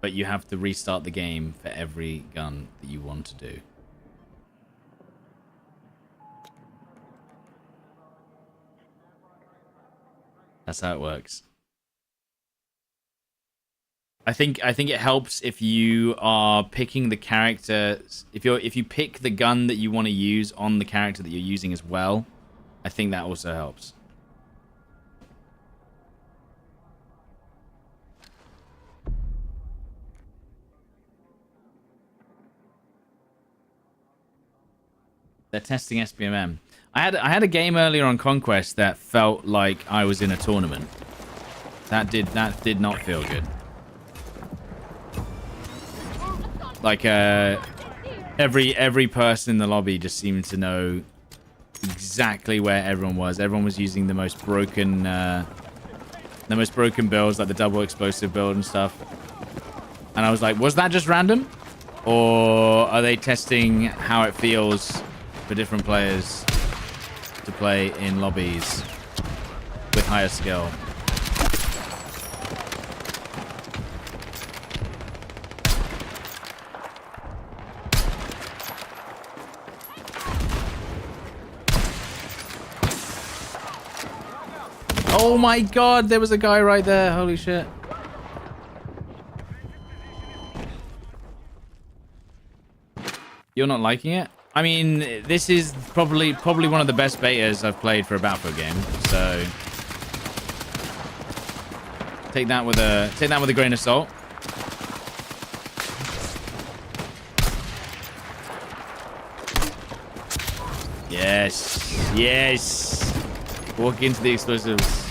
But you have to restart the game for every gun that you want to do. That's how it works. I think it helps if you are picking the character. If you pick the gun that you want to use on the character that you're using as well, I think that also helps. They're testing SBMM. I had a game earlier on Conquest that felt like I was in a tournament. That did not feel good. Like every person in the lobby just seemed to know exactly where everyone was. Everyone was using the most broken builds, like the double explosive build and stuff. And I was like, was that just random, or are they testing how it feels for different players to play in lobbies with higher skill? Oh my god, there was a guy right there. Holy shit. You're not liking it? I mean, this is probably one of the best betas I've played for a Battlefield game. So take that with a grain of salt. Yes. Yes. Walk into the explosives.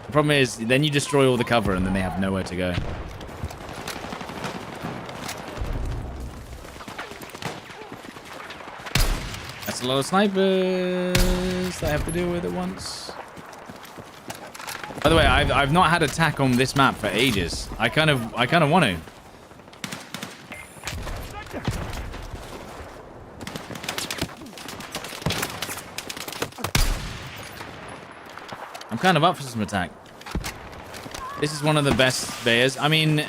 The problem is, then you destroy all the cover and then they have nowhere to go. That's a lot of snipers that I have to deal with at once. By the way, I've not had attack on this map for ages. I kind of want to. I'm kind of up for some attack. This is one of the best bears. I mean,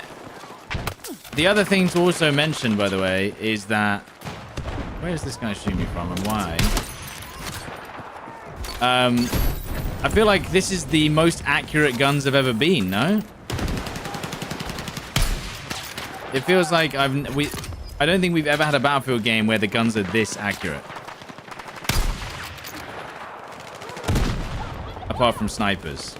the other thing to also mention, by the way, is that... Where is this guy shooting me from and why? I feel like this is the most accurate guns I've ever been, no? It feels like I don't think we've ever had a Battlefield game where the guns are this accurate. Apart from snipers.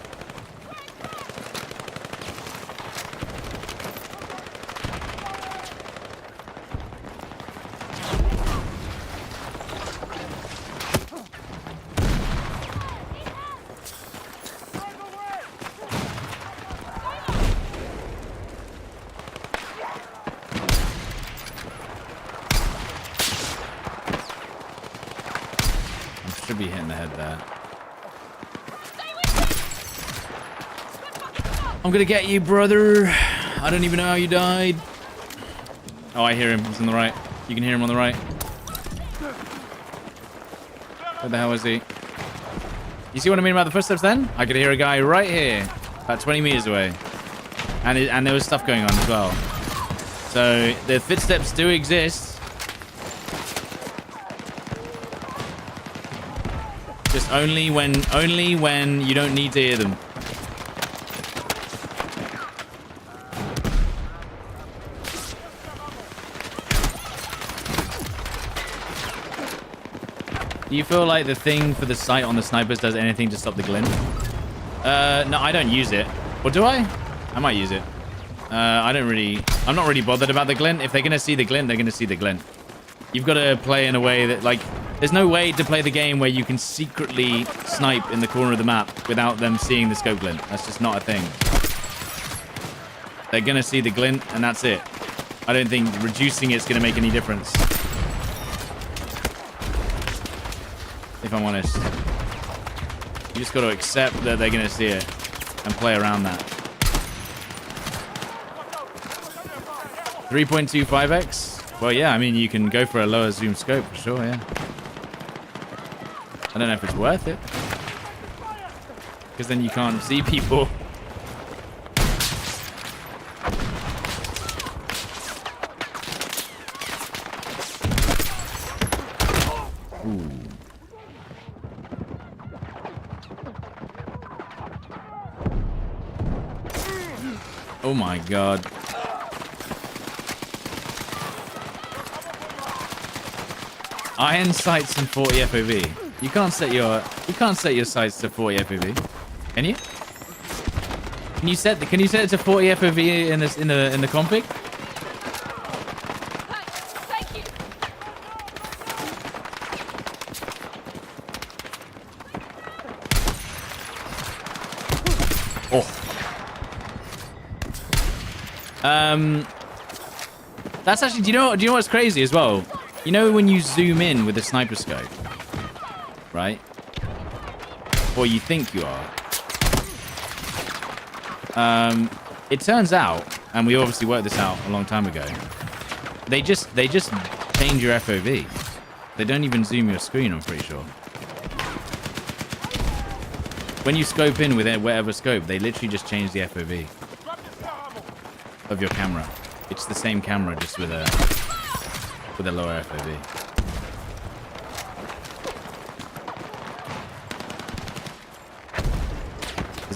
I should be hitting the head there. I'm gonna get you, brother. I don't even know how you died. Oh, I hear him. He's on the right. You can hear him on the right. Where the hell is he? You see what I mean about the footsteps then? I could hear a guy right here, about 20 meters away. And there was stuff going on as well. So the footsteps do exist. Just only when you don't need to hear them. Do you feel like the thing for the sight on the snipers does anything to stop the glint? No, I don't use it. Or do I? I might use it. I'm not really bothered about the glint. If they're going to see the glint, they're going to see the glint. You've got to play in a way that, like, there's no way to play the game where you can secretly snipe in the corner of the map without them seeing the scope glint. That's just not a thing. They're going to see the glint, and that's it. I don't think reducing it's going to make any difference. If I'm honest. You just got to accept that they're going to see it and play around that. 3.25x? Well, yeah, I mean, you can go for a lower zoom scope for sure, yeah. I don't know if it's worth it. Because then you can't see people. Ooh. Oh my god. Iron sights and 40 FOV. You can't set your sights to 40 FOV. Can you? Can you set it to 40 FOV in the config? Thank you. Oh. That's actually, do you know what's crazy as well? You know when you zoom in with a sniper scope, right? Or you think you are. It turns out, and we obviously worked this out a long time ago, they just change your FOV. They don't even zoom your screen, I'm pretty sure. When you scope in with whatever scope, they literally just change the FOV of your camera. It's the same camera, just with a lower FOV.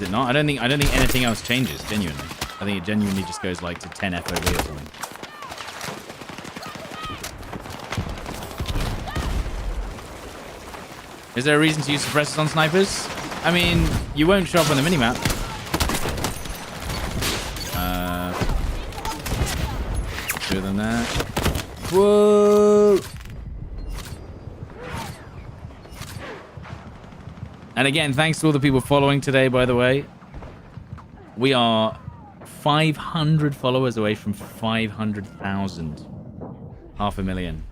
Is it not? I don't think anything else changes, genuinely. I think it genuinely just goes like to 10 FOV or something. Is there a reason to use suppressors on snipers? I mean, you won't show up on the minimap. Two of them there. Whoa! And again, thanks to all the people following today, by the way. We are 500 followers away from 500,000. 500,000.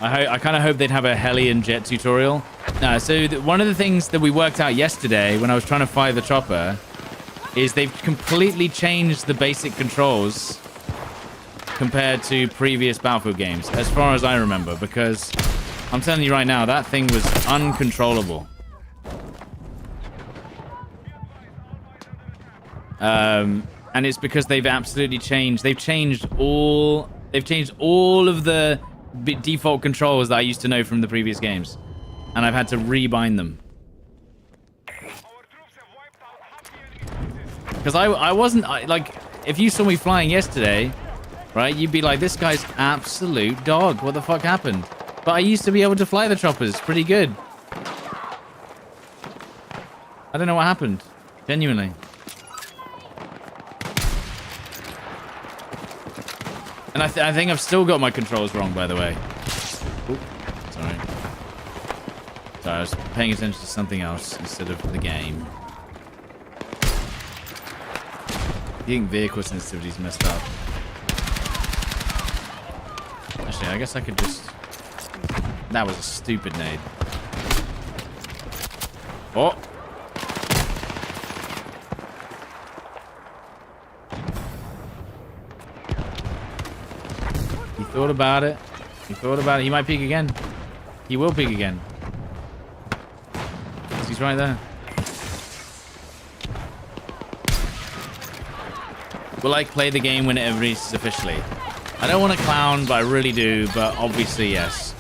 I kind of hope they'd have a heli and jet tutorial. No, so one of the things that we worked out yesterday when I was trying to fire the chopper is they've completely changed the basic controls compared to previous Battlefield games, as far as I remember, because I'm telling you right now, that thing was uncontrollable. And it's because they've absolutely changed. They've changed all of the default controls that I used to know from the previous games, and I've had to rebind them. Because I wasn't like, if you saw me flying yesterday, right, you'd be like, this guy's absolute dog. What the fuck happened? But I used to be able to fly the choppers pretty good. I don't know what happened. Genuinely. And I think I've still got my controls wrong, by the way. Ooh, sorry. Sorry, I was paying attention to something else instead of the game. I think vehicle sensitivity's messed up. Actually, I guess I could just... That was a stupid nade. Oh! He thought about it. He thought about it. He might peek again. He will peek again. He's right there. Will I play the game when it releases officially? I don't want to clown, but I really do. But obviously, yes.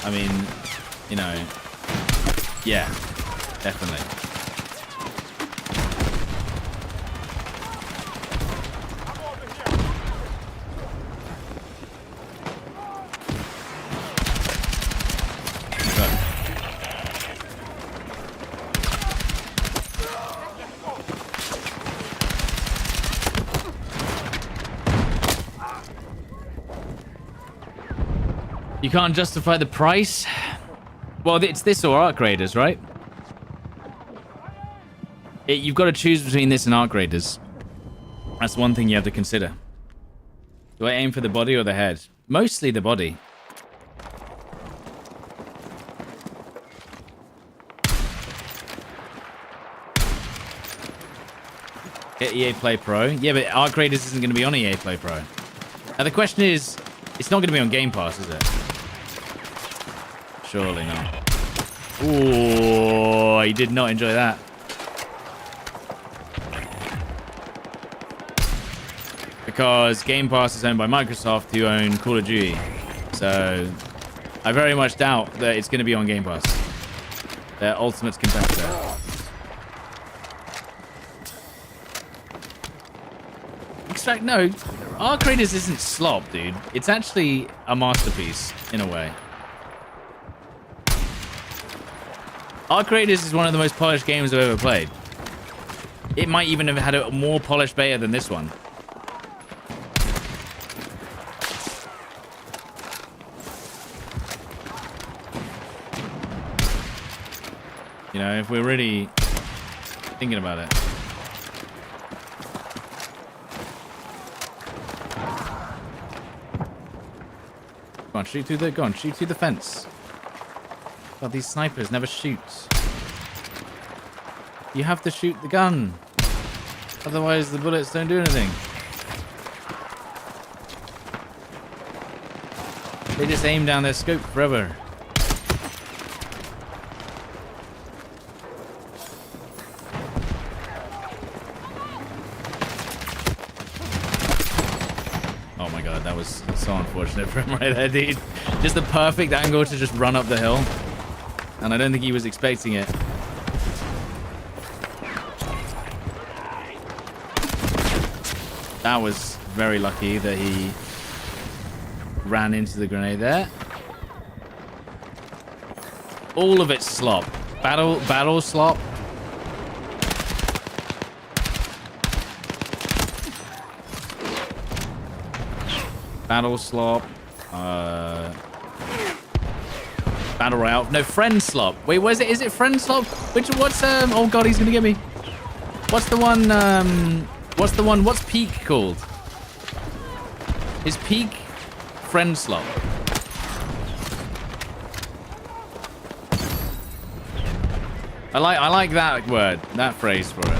I mean, you know, yeah, definitely. You can't justify the price? Well, it's this or Arc Raiders, right? You've got to choose between this and Arc Raiders. That's one thing you have to consider. Do I aim for the body or the head? Mostly the body. Get EA Play Pro? Yeah, but Arc Raiders isn't going to be on EA Play Pro. Now the question is, it's not going to be on Game Pass, is it? Surely not. Ooh, I did not enjoy that. Because Game Pass is owned by Microsoft, who own Call of Duty. So, I very much doubt that it's going to be on Game Pass. Their ultimate competitor. Extract, no, Arc Raiders isn't slop, dude. It's actually a masterpiece, in a way. Arc Raiders is one of the most polished games I've ever played. It might even have had a more polished beta than this one. You know, if we're really thinking about it. Go on, shoot through the fence. God, these snipers never shoot. You have to shoot the gun. Otherwise, the bullets don't do anything. They just aim down their scope forever. Oh my god, that was So unfortunate for him right there, dude. Just the perfect angle to just run up the hill. And I don't think he was expecting it. That was very lucky that he ran into the grenade there. All of it's slop. Battle slop. Battle slop. Battle royale. No, friend slop. Wait, what is it? Is it friend slop? What's oh god, he's gonna get me. What's the one what's peak called? Is peak friend slop? I like that word, that phrase for it.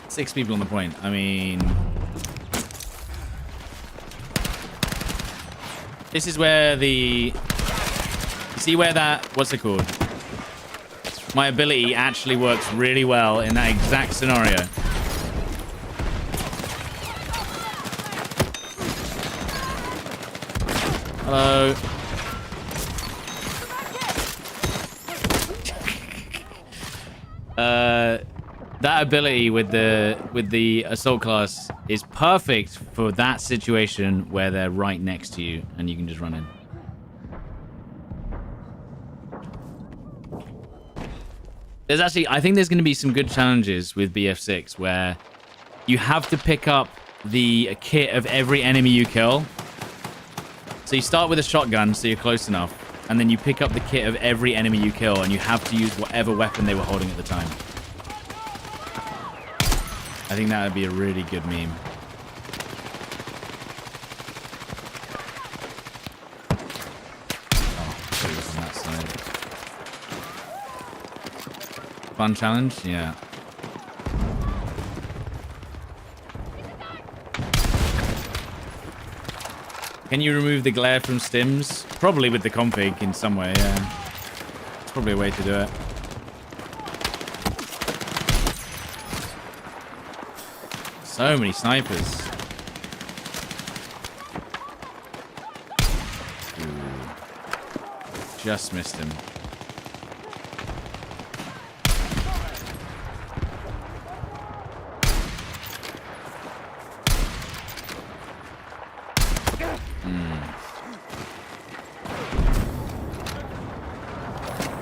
Six people on the point. I mean, this is where you see where that, what's it called? My ability actually works really well in that exact scenario. Hello. That ability with the assault class is perfect for that situation where they're right next to you and you can just run in. There's actually, I think there's going to be some good challenges with BF6 where you have to pick up the kit of every enemy you kill. So you start with a shotgun, so you're close enough, and then you pick up the kit of every enemy you kill, and you have to use whatever weapon they were holding at the time. I think that would be a really good meme. Oh, it was on that side. Fun challenge? Yeah. Can you remove the glare from stims? Probably with the config in some way, yeah. It's probably a way to do it. So many snipers. Ooh. Just missed him.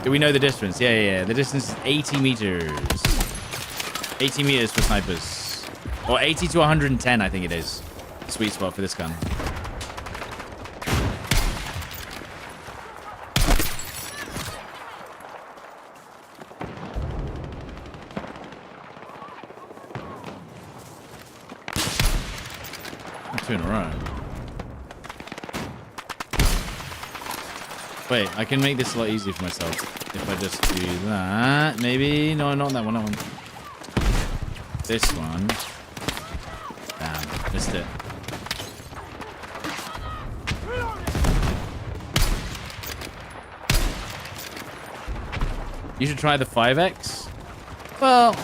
Do we know the distance? Yeah. The distance is 80 meters. 80 meters for snipers. Or 80 to 110, I think it is. Sweet spot for this gun. Two in a row. Wait, I can make this a lot easier for myself if I just do that. Maybe. No, not that one. That one. This one. Damn, missed it. You should try the 5x. Well,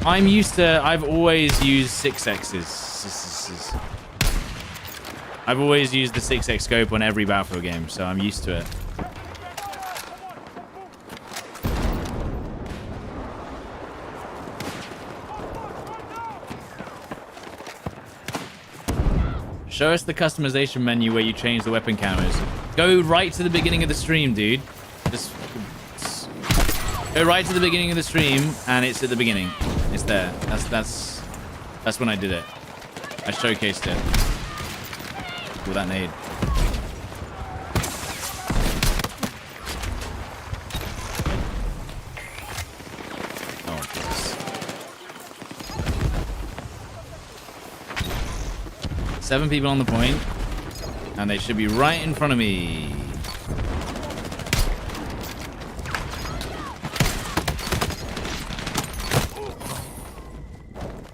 I've always used 6x's. I've always used the 6x scope on every Battlefield game, so I'm used to it. Show us the customization menu where you change the weapon counters. Go right to the beginning of the stream, dude. Just go right to the beginning of the stream, and it's at the beginning. It's there. That's when I did it. I showcased it. With that nade. Oh, goodness. 7 people on the point, and they should be right in front of me.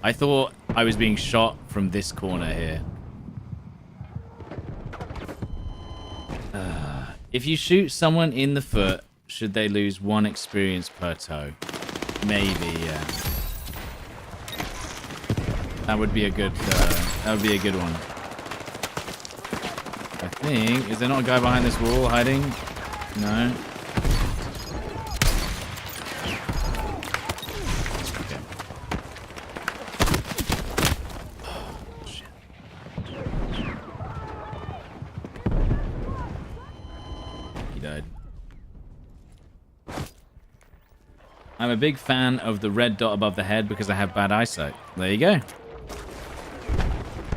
I thought I was being shot from this corner here. If you shoot someone in the foot, should they lose 1 experience per toe? Maybe, yeah. That would be a good one. I think. Is there not a guy behind this wall hiding? No. Okay. Oh, shit. He died. I'm a big fan of the red dot above the head because I have bad eyesight. There you go.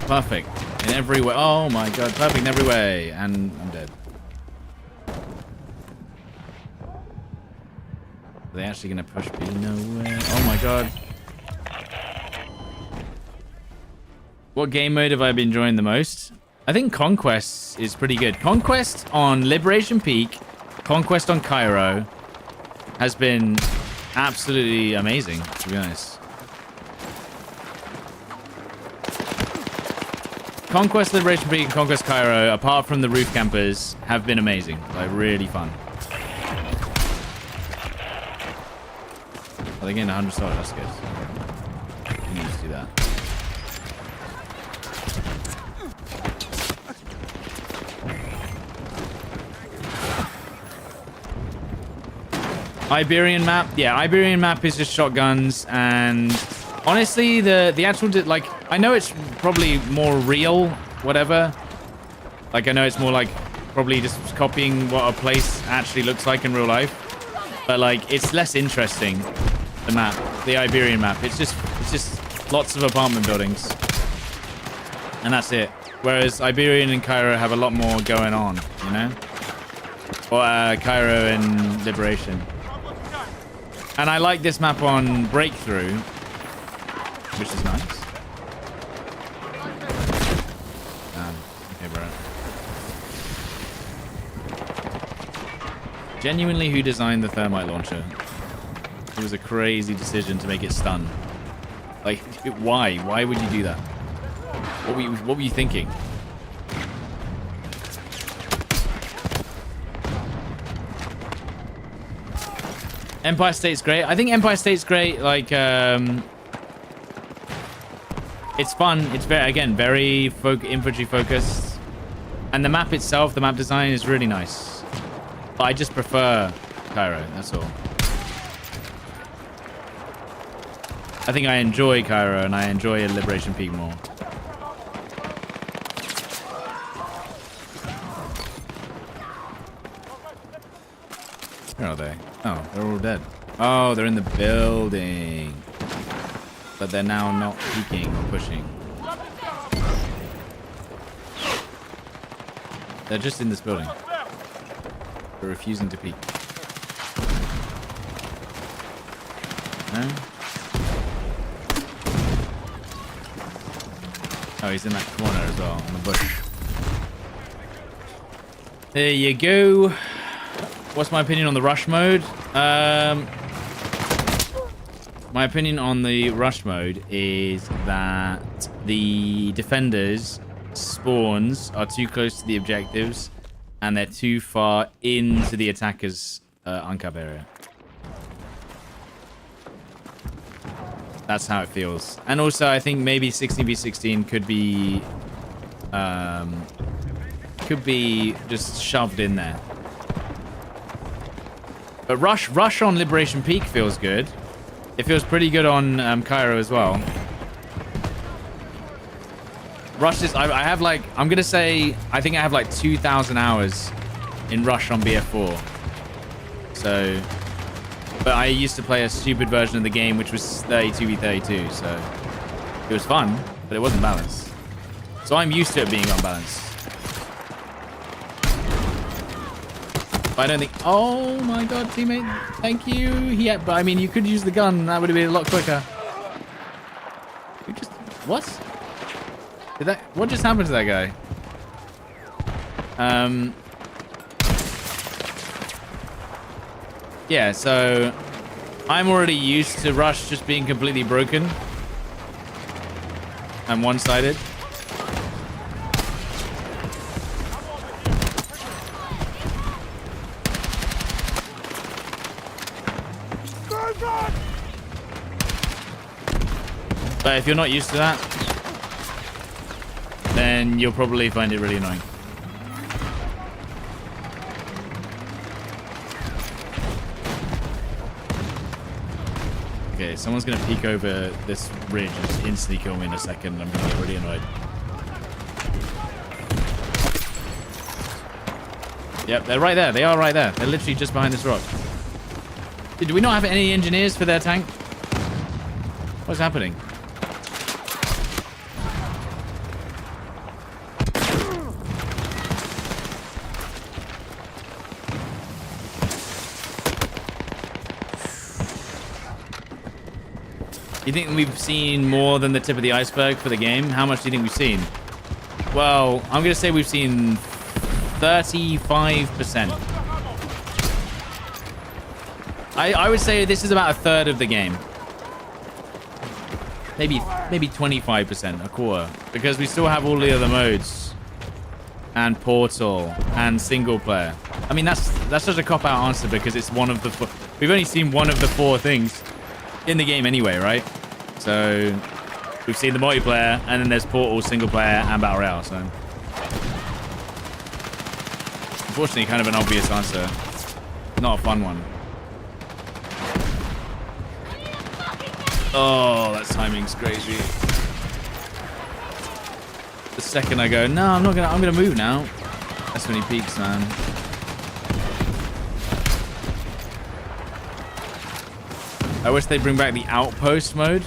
Perfect. In every way. Oh my god, perfect in every way. And I'm dead. Are they actually going to push B? No way. Oh my god. What game mode have I been enjoying the most? I think Conquest is pretty good. Conquest on Liberation Peak, Conquest on Cairo has been absolutely amazing, to be honest. Conquest Liberation Peak and Conquest Cairo, apart from the roof campers, have been amazing. Like, really fun. Are they getting 100 stars? That's good. We need to do that. Iberian map. Yeah, Iberian map is just shotguns, and honestly, the actual, like, I know it's probably more real, whatever. Like, I know it's more like probably just copying what a place actually looks like in real life. But, like, it's less interesting, the map, the Iberian map. It's just lots of apartment buildings. And that's it. Whereas Iberian and Cairo have a lot more going on, you know? Or Cairo and Liberation. And I like this map on Breakthrough, which is nice. Okay, bro. Genuinely, who designed the thermite launcher? It was a crazy decision to make it stun. Like, why? Why would you do that? What were you thinking? Empire State's great. I think Empire State's great. Like, it's fun. It's very infantry focused, and the map itself, the map design is really nice. But I just prefer Cairo. That's all. I think I enjoy Cairo and I enjoy Liberation Peak more. Where are they? Oh, they're all dead. Oh, they're in the building. But they're now not peeking or pushing. They're just in this building. They're refusing to peek. No? Oh, he's in that corner as well, in the bush. There you go. What's my opinion on the rush mode? My opinion on the rush mode is that the defenders' spawns are too close to the objectives and they're too far into the attackers' uncap area. That's how it feels. And also, I think maybe 16v16 could be just shoved in there. But rush on Liberation Peak feels good. It feels pretty good on Cairo as well. Rush is, I have like, I'm going to say, I think I have like 2,000 hours in Rush on BF4. So, but I used to play a stupid version of the game, which was 32v32. So it was fun, but it wasn't balanced. So I'm used to it being unbalanced. I don't think. Oh my god, teammate! Thank you. But I mean, you could use the gun. That would have been a lot quicker. You just what? Did that? What just happened to that guy? Yeah. So I'm already used to Rush just being completely broken and one-sided. But if you're not used to that, then you'll probably find it really annoying. Okay, someone's going to peek over this ridge and just instantly kill me in a second. I'm going to get really annoyed. Yep, they're right there. They are right there. They're literally just behind this rock. Do we not have any engineers for their tank? What's happening? You think we've seen more than the tip of the iceberg for the game? How much do you think we've seen? Well, I'm going to say we've seen 35%. I would say this is about a third of the game. Maybe 25%, a quarter. Because we still have all the other modes. And Portal. And single player. I mean, that's such a cop-out answer because it's one of the... We've only seen one of the 4 things in the game anyway, right? So we've seen the multiplayer, and then there's Portal, single player, and Battle Royale. So unfortunately, kind of an obvious answer. Not a fun one. Oh, that timing's crazy. The second I go, no, I'm gonna move now. That's when he peaks, man. I wish they'd bring back the outpost mode.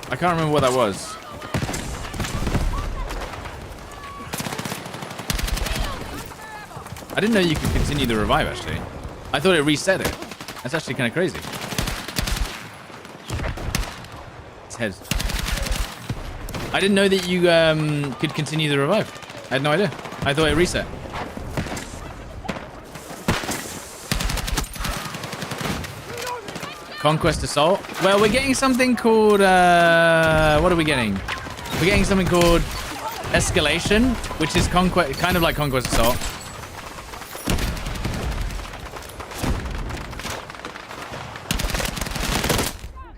I can't remember what that was. I didn't know you could continue the revive, actually. I thought it reset it. That's actually kind of crazy. His head. I didn't know that you could continue the revive. I had no idea. I thought it reset. Conquest Assault. Well, we're getting something called... what are we getting? We're getting something called Escalation, which is kind of like Conquest Assault.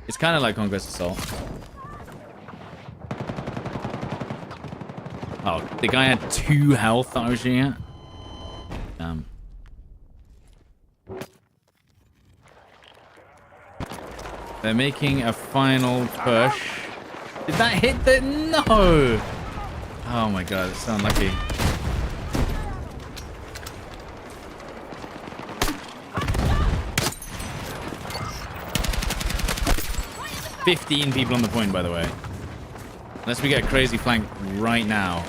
It's kind of like Conquest Assault. Oh, the guy had 2 health that I was shooting at. Damn. They're making a final push. Did that hit the... No! Oh my god, it's so unlucky. $15 people on the point, by the way. Unless we get a crazy flank right now.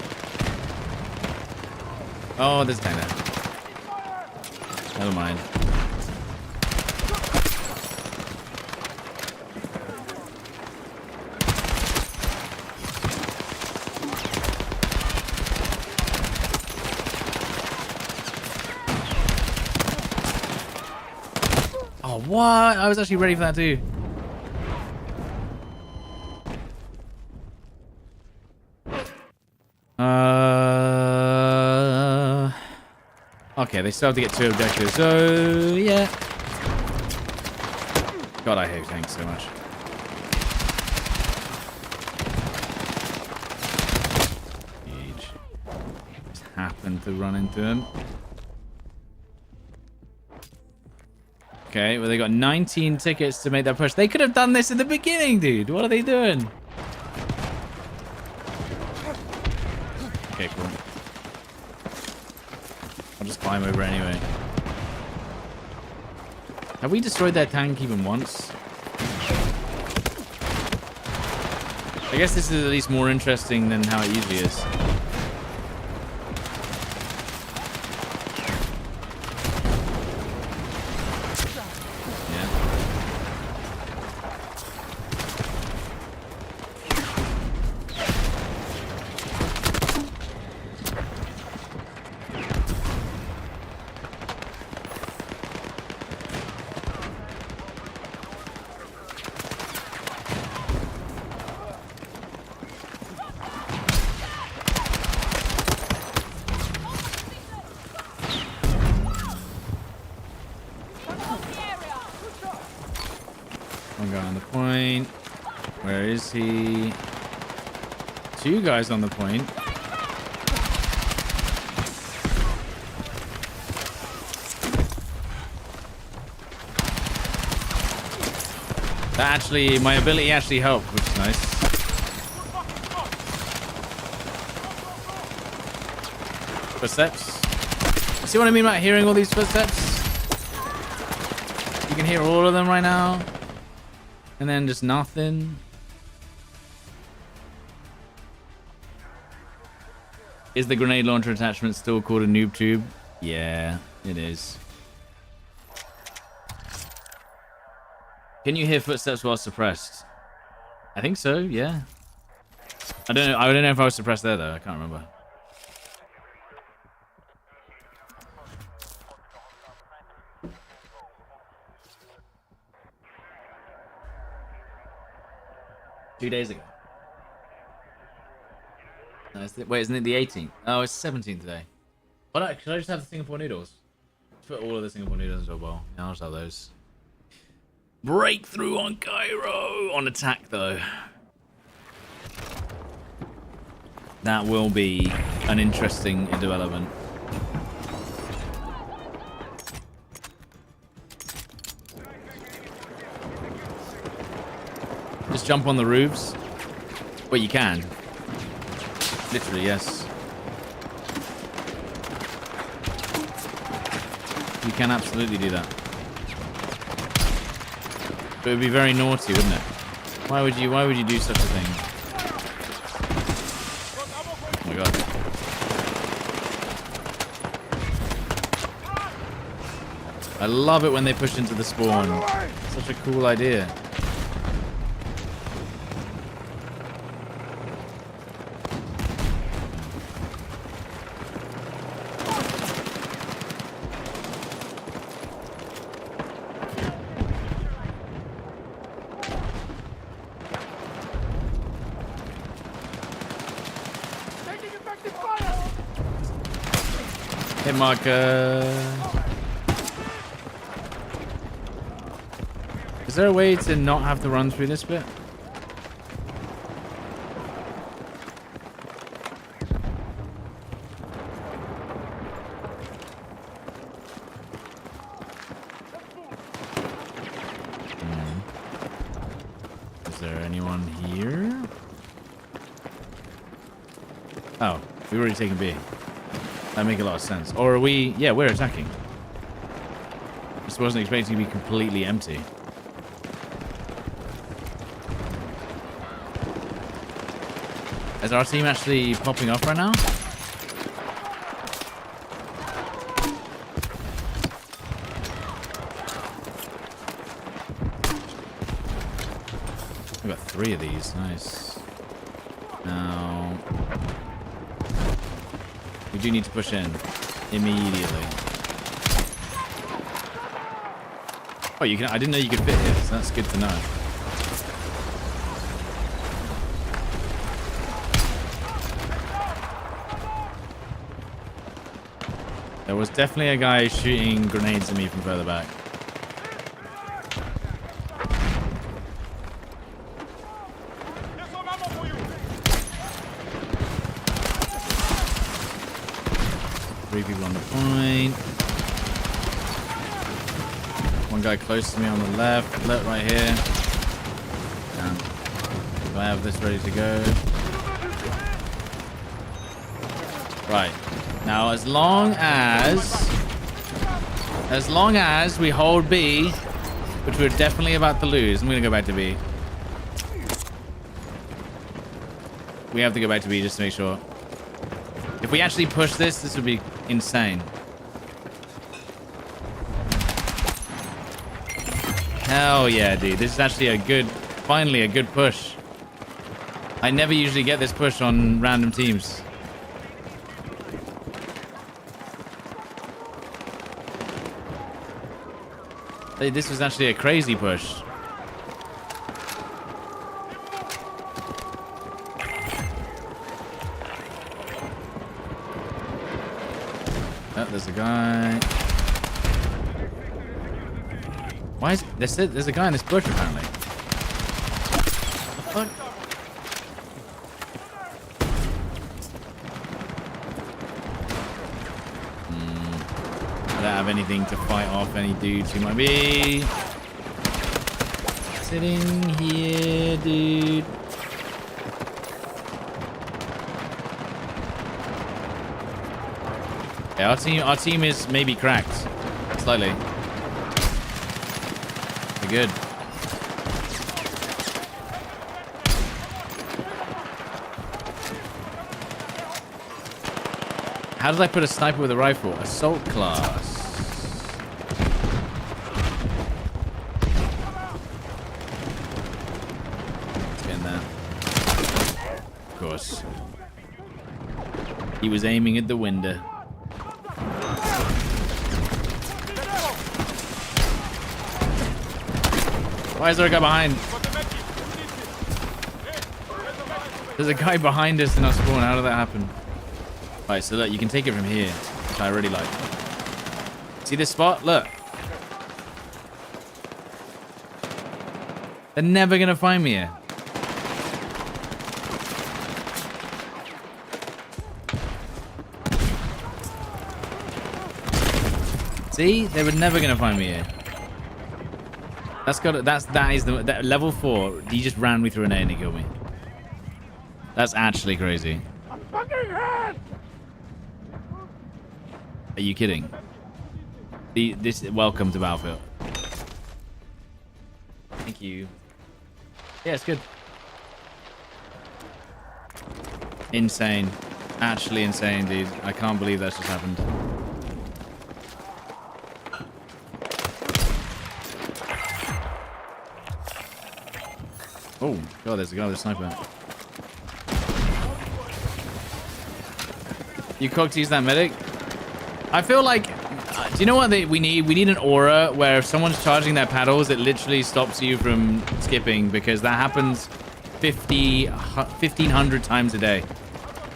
Oh, there's a tank there. Never mind. Oh, what? I was actually ready for that too. Okay, they still have to get 2 objectives, so yeah. God, I hate tanks so much. Huge. Just happened to run into him. Okay, well, they got 19 tickets to make that push. They could have done this in the beginning, dude. What are they doing? Okay, cool. I'll just climb over anyway. Have we destroyed their tank even once? I guess this is at least more interesting than how it usually is. One guy on the point. Where is he? Two guys on the point. That actually, my ability actually helped, which is nice. Footsteps. See what I mean about hearing all these footsteps? You can hear all of them right now. And then just nothing. Is the grenade launcher attachment still called a noob tube? Yeah, it is. Can you hear footsteps while suppressed? I think so, yeah. I don't know if I was suppressed there though. I can't remember. Two days ago. No, wait, isn't it the 18th? Oh, it's 17th today. Why not? Should I just have the Singapore noodles? Put all of the Singapore noodles into a bowl. Yeah, I'll just have those. Breakthrough on Cairo! On attack, though. That will be an interesting development. Just jump on the roofs. Well, you can. Literally, yes. You can absolutely do that. But it would be very naughty, wouldn't it? Why would you do such a thing? Oh my god. I love it when they push into the spawn. Such a cool idea. Hit marker. Is there a way to not have to run through this bit? Is there anyone here? Oh, we've already taken B. That make a lot of sense. Or are we... Yeah, we're attacking. Just wasn't expecting to be completely empty. Is our team actually popping off right now? We've got 3 of these. Nice. Now... we do need to push in immediately. Oh, you can. I didn't know you could fit here, so that's good to know. There was definitely a guy shooting grenades at me from further back. Three people on the point. One guy close to me on the left. Left right here. Do I have this ready to go? Right. Now, as long as we hold B, which we're definitely about to lose, I'm gonna go back to B. We have to go back to B just to make sure. If we actually push this, this would be insane. Hell yeah, dude. This is actually finally a good push. I never usually get this push on random teams. Hey, this was actually a crazy push. Oh, there's a guy. Why is there's a guy in this bush apparently? fuck? I don't have anything to fight off any dudes who might be sitting here, dude. Yeah, our team is maybe cracked slightly. We're good. How did I put a sniper with a rifle? Assault class. Let's get in there. Of course. He was aiming at the window. Why is there a guy behind? There's a guy behind us in our spawn. How did that happen? Alright, so look, you can take it from here, which I really like. See this spot? Look. They're never gonna find me here. See? They were never gonna find me here. That level 4. He just ran me through an A and he killed me. That's actually crazy. Are you kidding? Welcome to Battlefield. Thank you. Yeah, it's good. Insane. Actually insane, dude. I can't believe that's just happened. Oh, God, there's a guy with a sniper. You cocked to use that medic? I feel like... do you know what we need? We need an aura where if someone's charging their paddles, it literally stops you from skipping, because that happens 1,500 times a day.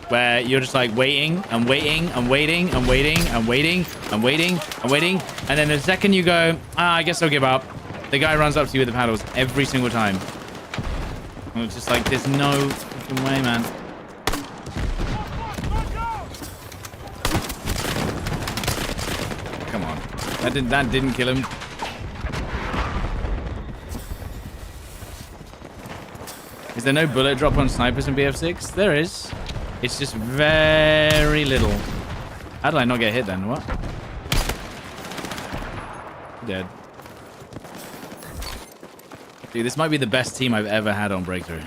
Where you're just like waiting and waiting and waiting and waiting and waiting and waiting and waiting. And then the second you go, I guess I'll give up, the guy runs up to you with the paddles every single time. And it's just like, there's no fucking way, man. Come on. That didn't kill him. Is there no bullet drop on snipers in BF6? There is. It's just very little. How did I not get hit then? What? Dead. Dude, this might be the best team I've ever had on Breakthrough.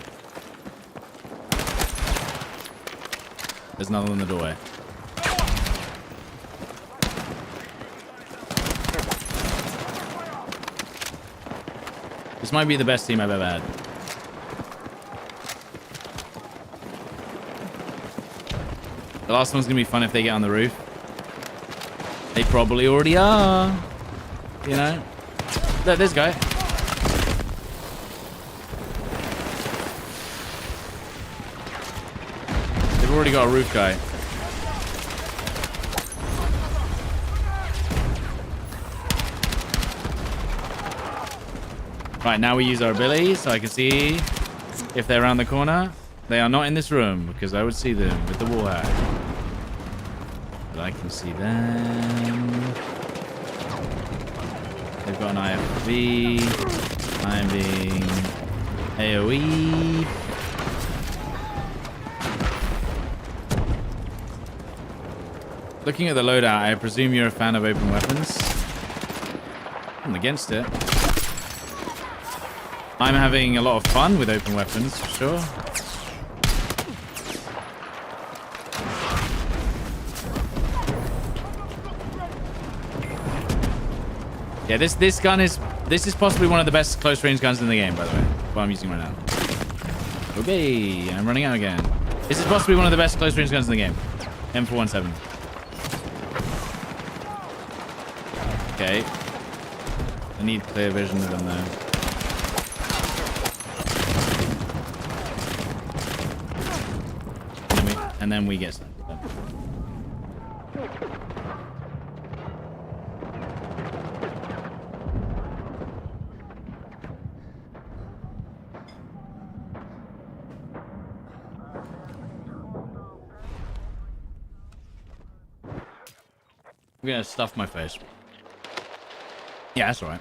There's another one in the doorway. This might be the best team I've ever had. The last one's gonna be fun if they get on the roof. They probably already are. You know? Look, this guy. They've already got a roof guy. Right, now we use our ability so I can see if they're around the corner. They are not in this room because I would see them with the wall hack. But I can see them. They've got an IFV. I'm being AoE. Looking at the loadout, I presume you're a fan of open weapons. I'm against it. I'm having a lot of fun with open weapons, for sure. Yeah, this gun is possibly one of the best close range guns in the game, by the way. What I'm using right now. Okay, I'm running out again. This is possibly one of the best close range guns in the game. M417. Okay. I need clear vision of them though. And then we get sniped. I'm gonna stuff my face. Yeah, that's alright.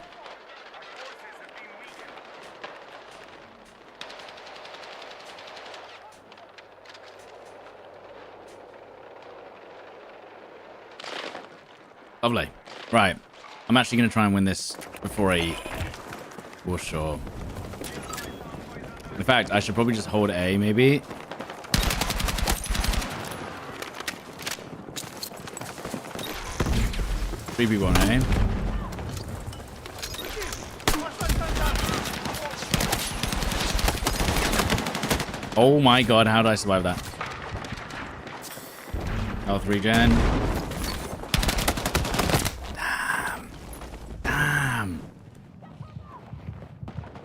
Lovely. Right. I'm actually going to try and win this before I eat. For sure. In fact, I should probably just hold A, maybe. Three people on A. Oh my god, how did I survive that? Health regen. Damn.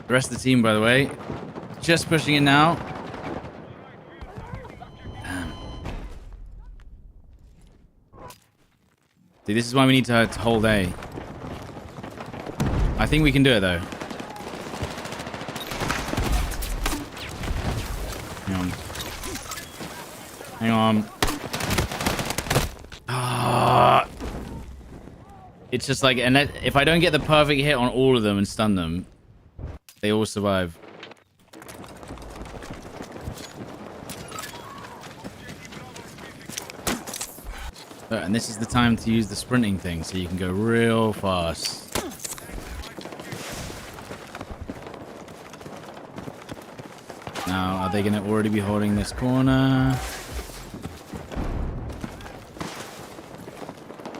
The rest of the team, by the way, just pushing it now. Damn. See, this is why we need to hold A. I think we can do it, though. Hang on. It's just like, and if I don't get the perfect hit on all of them and stun them, they all survive. And this is the time to use the sprinting thing, so you can go real fast. Now, are they going to already be holding this corner?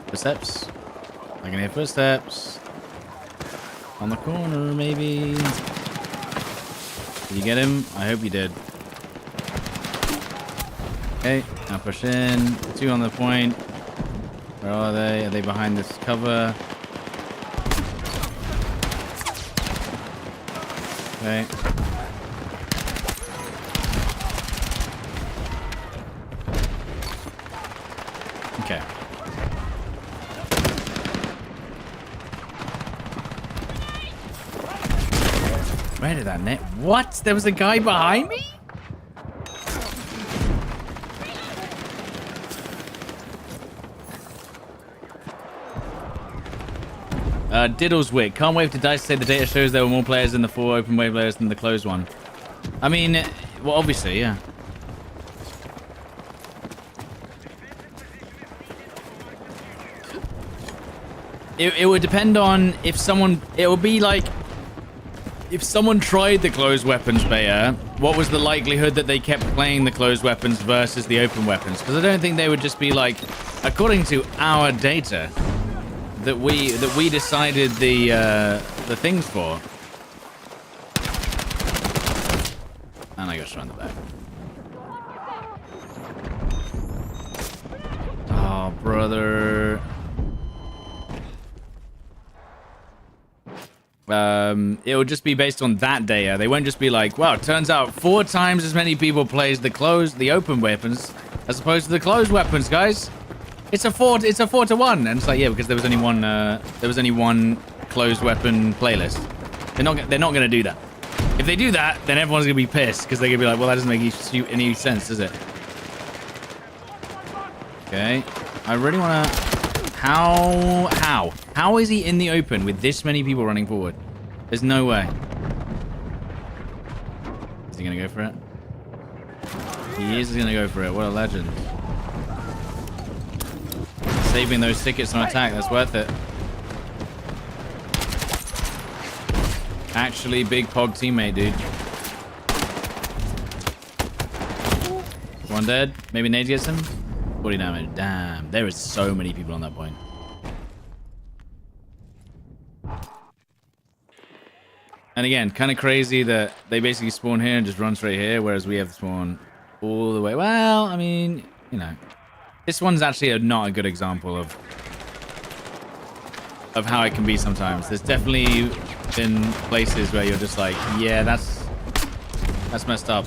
Footsteps. I can hear footsteps. On the corner, maybe. Did you get him? I hope you did. Okay, now push in. Two on the point. Where are they? Are they behind this cover? Okay. Okay. Where did that net? What? There was a guy behind me? Diddleswick. Can't wait for Dice to say the data shows there were more players in the 4 open wave players than the closed one. I mean, well, obviously, yeah. It would depend on if someone... It would be like... If someone tried the closed weapons beta, what was the likelihood that they kept playing the closed weapons versus the open weapons? Because I don't think they would just be like, according to our data, that we decided the things for. And I got shot in the back. Oh, brother. It would just be based on that data. They won't just be like, wow, it turns out 4 times as many people plays the open weapons as opposed to the closed weapons, guys. It's a 4 to 1. And it's like, yeah, because there was only one closed weapon playlist. They're not gonna do that. If they do that, then everyone's gonna be pissed because they're gonna be like, well, that doesn't make any sense, does it? Okay. I really wanna... How is he in the open with this many people running forward? There's no way. Is he gonna go for it? He is gonna go for it. What a legend. Saving those tickets on attack, that's worth it. Actually, big pog teammate, dude. One dead. Maybe Nate gets him. 40 damage. Damn. There is so many people on that point. And again, kind of crazy that they basically spawn here and just run straight here, whereas we have to spawn all the way. Well, I mean, you know. This one's actually not a good example of how it can be sometimes. There's definitely been places where you're just like, yeah, that's messed up.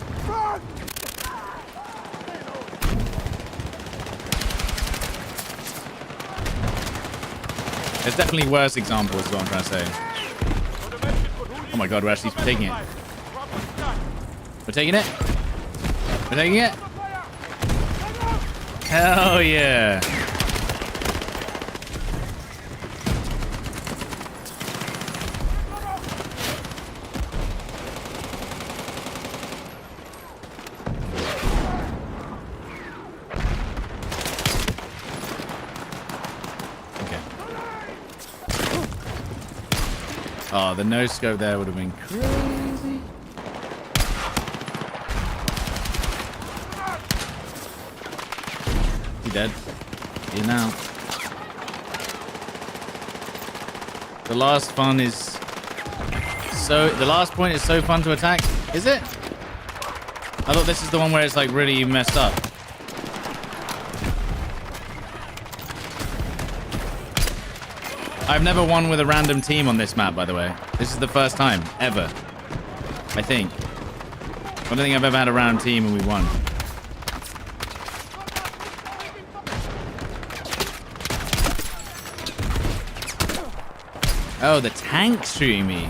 There's definitely worse examples, is what I'm trying to say. Oh my god, we're actually taking it. We're taking it? We're taking it? Hell yeah. Oh, the no scope there would have been crazy. You dead? You now. The last fun is the last point is so fun to attack. Is it? I thought this is the one where it's like really messed up. I've never won with a random team on this map, by the way. This is the first time ever. I think. I don't think I've ever had a random team and we won. Oh, the tank's shooting me.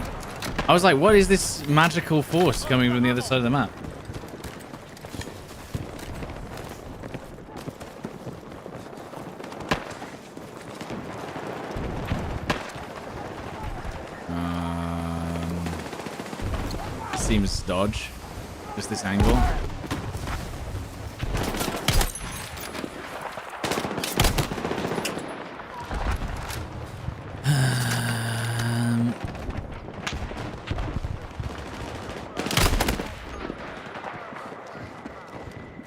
I was like, what is this magical force coming from the other side of the map? Seems dodge. Just this angle.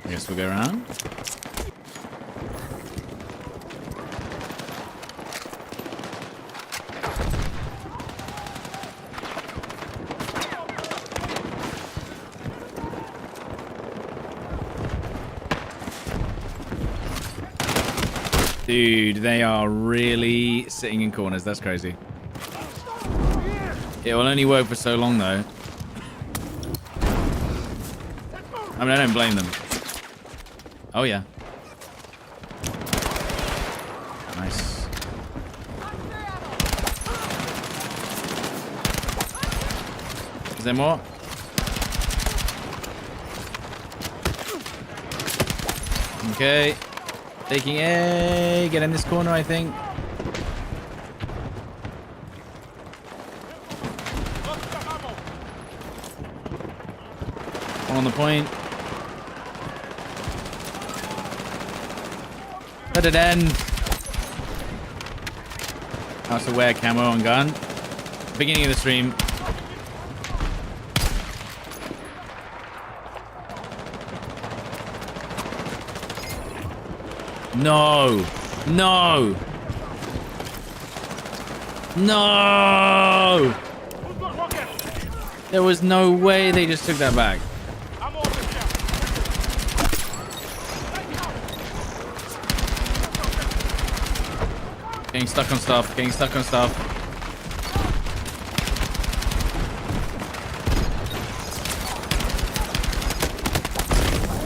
I guess we'll go around. Dude, they are really sitting in corners. That's crazy. It will only work for so long, though. I mean, I don't blame them. Oh, yeah. Nice. Is there more? Okay. Taking A. Get in this corner, I think. On the point. Let it end. I also wear camo on gun. Beginning of the stream. No. No. No. There was no way they just took that back. Getting stuck on stuff. Getting stuck on stuff.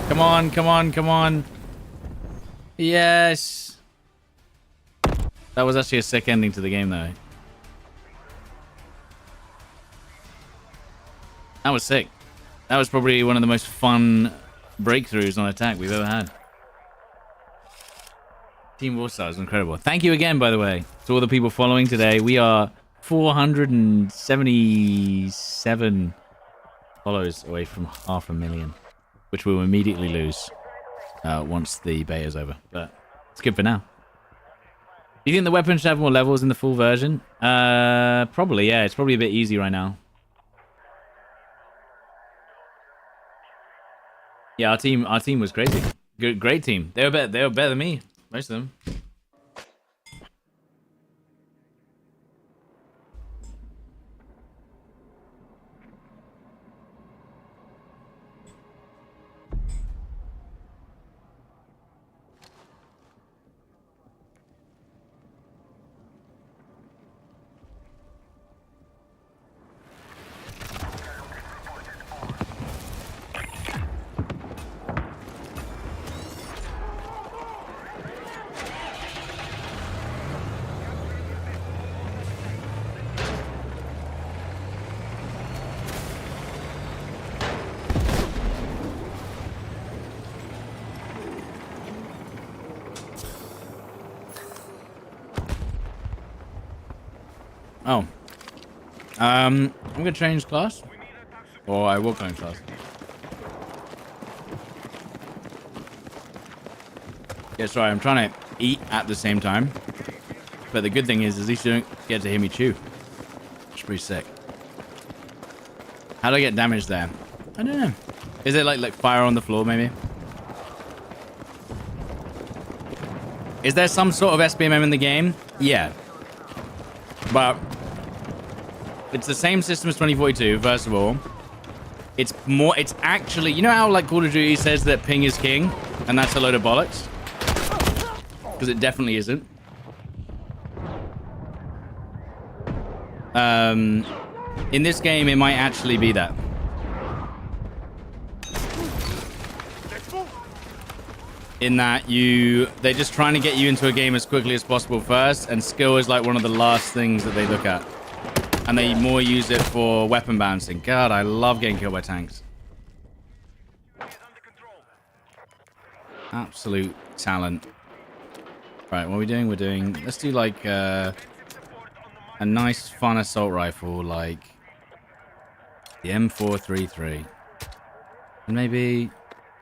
Come on, come on, come on. Yes. That was actually a sick ending to the game, though. That was sick. That was probably one of the most fun breakthroughs on attack we've ever had. Team Warsaw is incredible. Thank you again, by the way, to all the people following today. We are 477 followers away from 500,000, which we will immediately lose once the beta is over. But it's good for now. Do you think the weapon should have more levels in the full version? Probably, yeah. It's probably a bit easy right now. Yeah, our team was crazy. Great team. They were better than me. Most of them. Oh. I'm gonna change class. Or I will change class. Yeah, sorry, I'm trying to eat at the same time. But the good thing is at least you don't get to hear me chew. Pretty sick. How do I get damage there? I don't know. Is it like fire on the floor, maybe? Is there some sort of SBMM in the game? Yeah. But it's the same system as 2042, first of all. It's actually, you know how like Call of Duty says that ping is king? And that's a load of bollocks? Because it definitely isn't. In this game, it might actually be that. In that they're just trying to get you into a game as quickly as possible first, and skill is like one of the last things that they look at. And they more use it for weapon balancing. God, I love getting killed by tanks. Absolute talent. Right, what are we doing? Let's do like a nice fun assault rifle like the M433. And maybe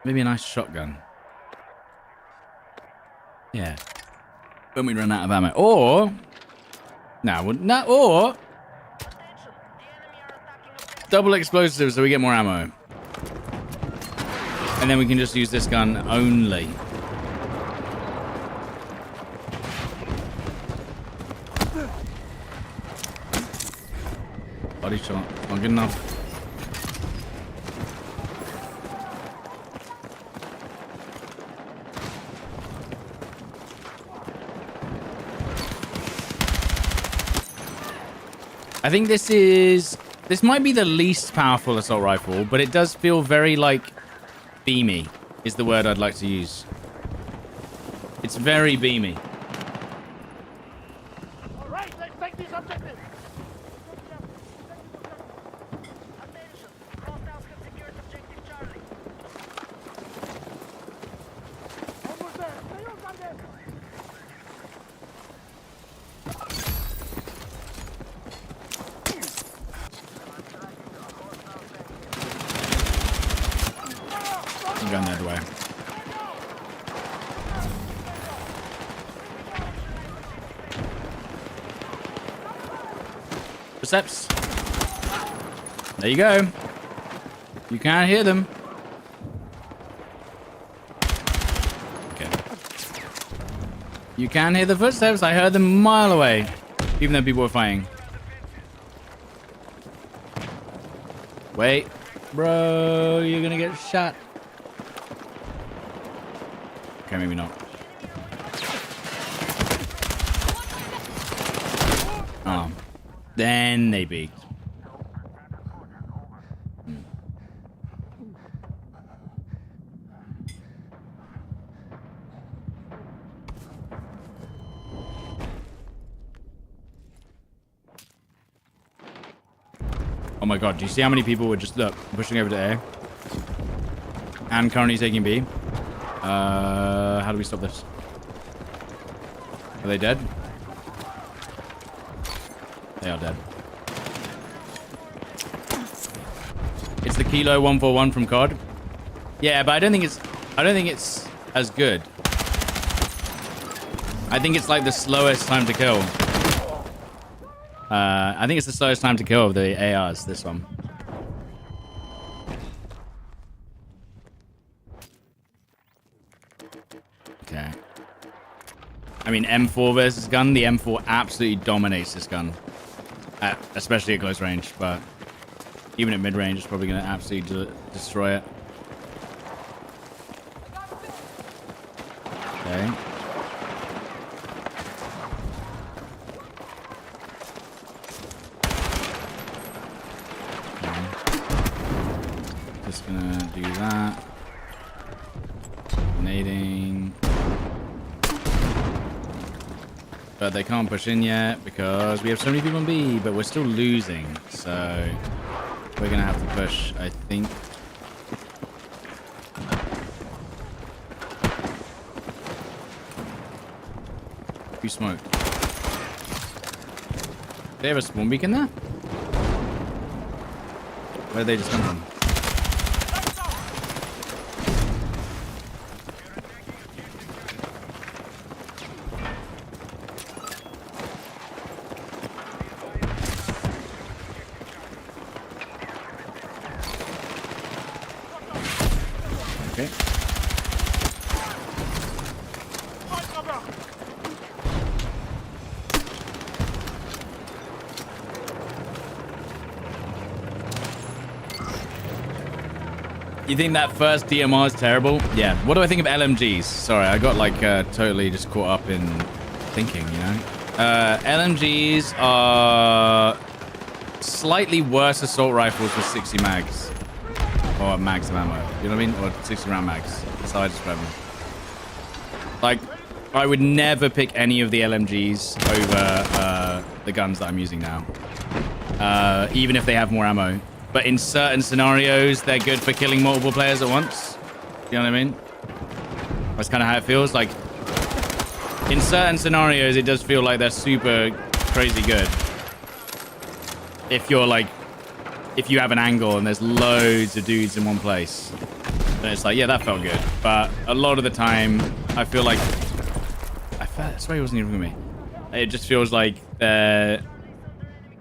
a nice shotgun. Yeah. When we run out of ammo. Or double explosives so we get more ammo. And then we can just use this gun only. Body shot. Not good enough. I think this might be the least powerful assault rifle, but it does feel very like beamy is the word I'd like to use. It's very beamy. All right, let's take these objectives. Almost there. Stay on target. I'm going the other way. Perceps. There you go. You can't hear them. Okay. You can hear the footsteps. I heard them a mile away, even though people were fighting. Wait, bro, you're gonna get shot. Okay, maybe not. Oh. Then they beat. Oh my god, do you see how many people were just, look, pushing over to A? And currently taking B? How do we stop this? Are they dead? They are dead. It's the Kilo 141 from COD. Yeah, but I don't think it's as good. I think it's like the slowest time to kill. I think it's the slowest time to kill of the ARs, this one. Okay. I mean, M4 versus gun, the M4 absolutely dominates this gun. Especially at close range, but even at mid-range, it's probably going to absolutely destroy it. Okay. Just gonna do that. Nading. But they can't push in yet because we have so many people on B, but we're still losing. So we're gonna have to push, I think. You smoke. They have a spawn beacon there? Where did they just come from? Okay. You think that first DMR is terrible? Yeah. What do I think of LMGs? Sorry, I got like totally just caught up in thinking, you know? LMGs are slightly worse assault rifles with 60 mags. Or mags of ammo. You know what I mean? Or 60 round mags. That's how I describe them. Like, I would never pick any of the LMGs over the guns that I'm using now. Even if they have more ammo. But in certain scenarios, they're good for killing multiple players at once. You know what I mean? That's kind of how it feels. Like, in certain scenarios, it does feel like they're super crazy good. If you're like, if you have an angle and there's loads of dudes in one place, then it's like, yeah, that felt good. But a lot of the time, I feel like, I swear he wasn't even with me. It just feels like they're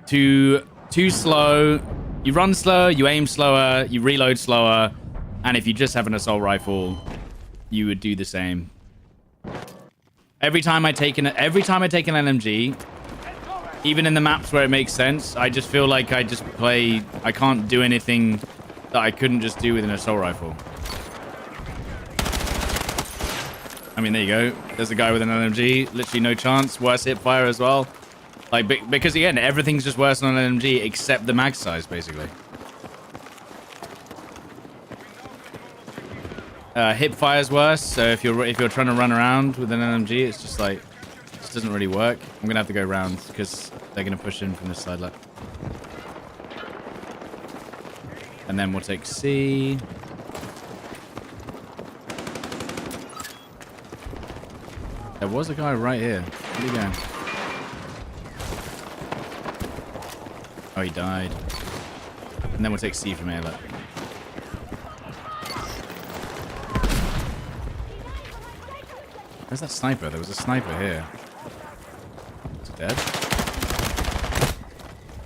too slow. You run slower, you aim slower, you reload slower, and if you just have an assault rifle, you would do the same. Every time I take an LMG, even in the maps where it makes sense, I just feel like I can't do anything that I couldn't just do with an assault rifle. I mean, there you go. There's a guy with an LMG, literally no chance. Worse hip fire as well. Like, because again, everything's just worse on an LMG except the mag size, basically. Hip fire's worse, so if you're trying to run around with an LMG, it's just like, it just doesn't really work. I'm gonna have to go round because they're gonna push in from this side, look. And then we'll take C. There was a guy right here. Where'd he go? Oh, he died. And then we'll take C from here, look. Where's that sniper? There was a sniper here. Is it dead?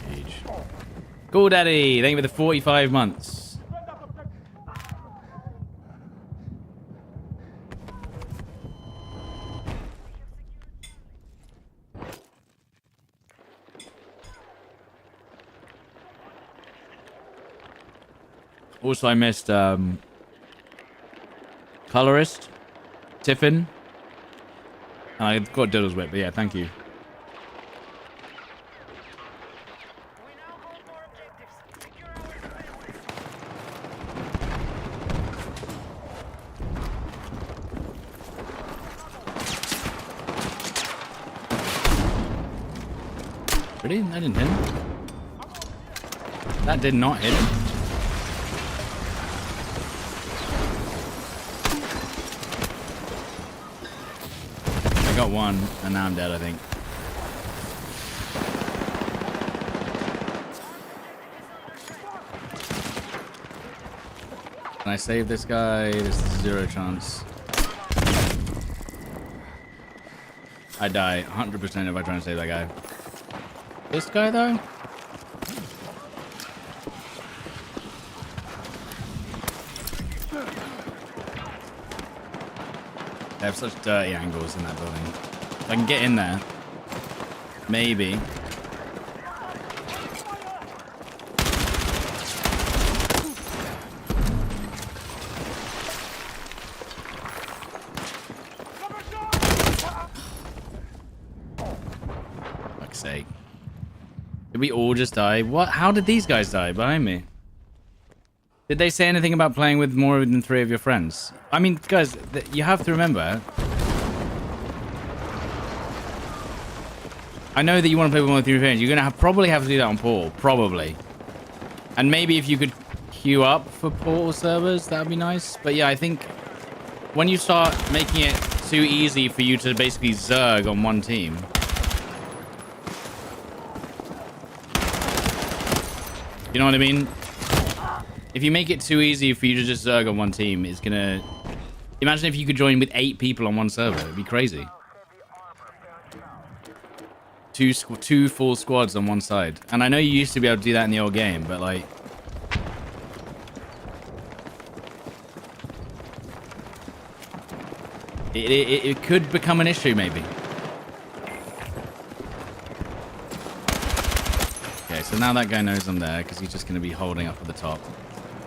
Huge. Cool, Daddy. Thank you for the 45 months. Also, I missed Colorist, Tiffin. I got Diddle's Whip, but yeah, thank you. Really? That didn't hit him. That did not hit him. I got one, and now I'm dead, I think. Can I save this guy? There's zero chance. I die 100% if I try and save that guy. This guy, though? They have such dirty angles in that building. If I can get in there, maybe. Fuck's sake. Did we all just die? What? How did these guys die behind me? Did they say anything about playing with more than 3 of your friends? I mean, guys, you have to remember. I know that you want to play with more than 3 friends. You're going to probably have to do that on Portal. Probably. And maybe if you could queue up for Portal servers, that would be nice. But yeah, I think when you start making it too easy for you to basically zerg on one team. You know what I mean? If you make it too easy for you to just zerg on one team, it's gonna... Imagine if you could join with 8 people on one server. It'd be crazy. Two full squads on one side. And I know you used to be able to do that in the old game, but like... It could become an issue, maybe. Okay, so now that guy knows I'm there because he's just going to be holding up at the top.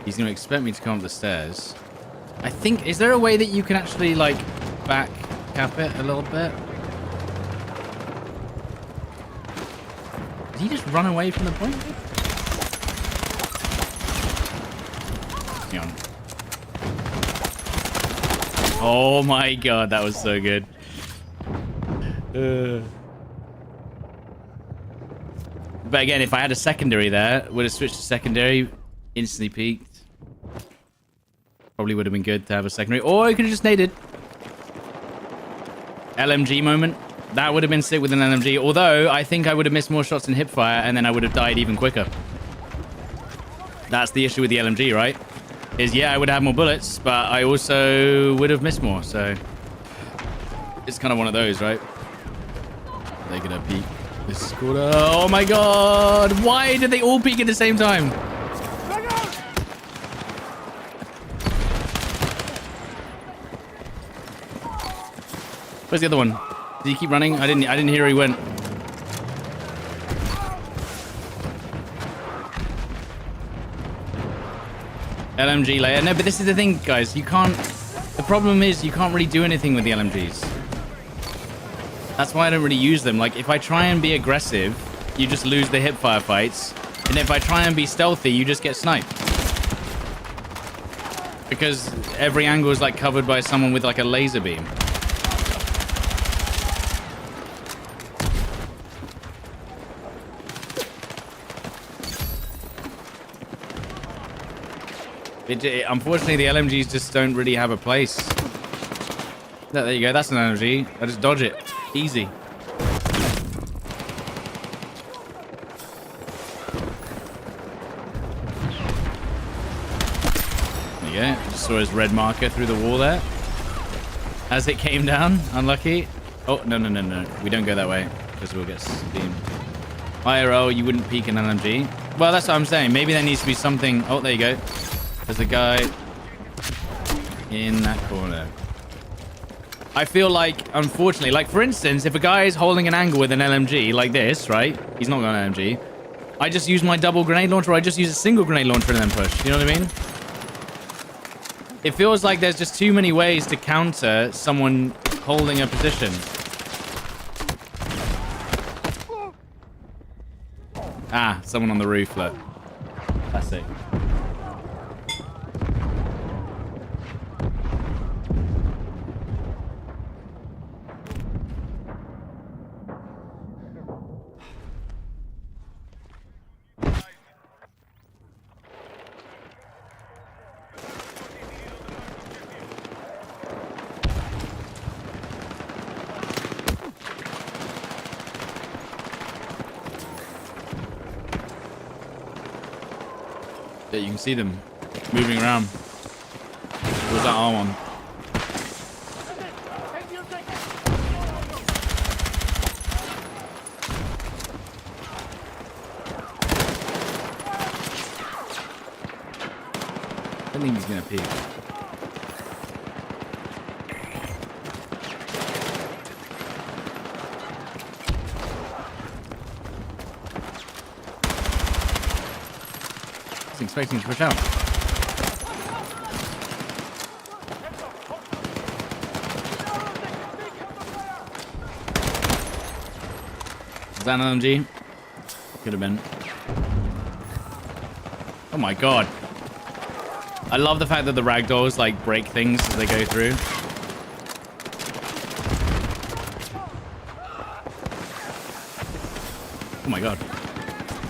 He's going to expect me to come up the stairs. I think, is there a way that you can actually, like, back cap it a little bit? Did he just run away from the point? Hang on. Oh my god, that was so good. But again, if I had a secondary there, would have switched to secondary, instantly peaked. Probably would have been good to have a secondary. Or I could have just naded. LMG moment. That would have been sick with an LMG. Although, I think I would have missed more shots in hipfire and then I would have died even quicker. That's the issue with the LMG, right? Is, yeah, I would have more bullets, but I also would have missed more, so... It's kind of one of those, right? They're gonna peek. This is cool. Oh my god! Why did they all peek at the same time? Where's the other one? Did he keep running? I didn't hear he went. LMG layer. No, but this is the thing, guys. You can't... The problem is you can't really do anything with the LMGs. That's why I don't really use them. Like, if I try and be aggressive, you just lose the hipfire fights. And if I try and be stealthy, you just get sniped. Because every angle is, like, covered by someone with, like, a laser beam. Unfortunately, the LMGs just don't really have a place. There you go. That's an LMG. I just dodge it. Easy. There you go. Just saw his red marker through the wall there. As it came down. Unlucky. Oh, no. We don't go that way. Because we'll get steamed. IRL, you wouldn't peek an LMG. Well, that's what I'm saying. Maybe there needs to be something. Oh, there you go. There's a guy in that corner. I feel like, unfortunately, like, for instance, if a guy is holding an angle with an LMG like this, right? He's not got an LMG. I just use my double grenade launcher, or I just use a single grenade launcher and then push. You know what I mean? It feels like there's just too many ways to counter someone holding a position. Ah, someone on the roof, look. That's it. Yeah, you can see them moving around. What was that arm on? I think he's gonna peek. Expecting to push out. Is that an LMG? Could have been. Oh my god. I love the fact that the ragdolls like break things as they go through. Oh my god.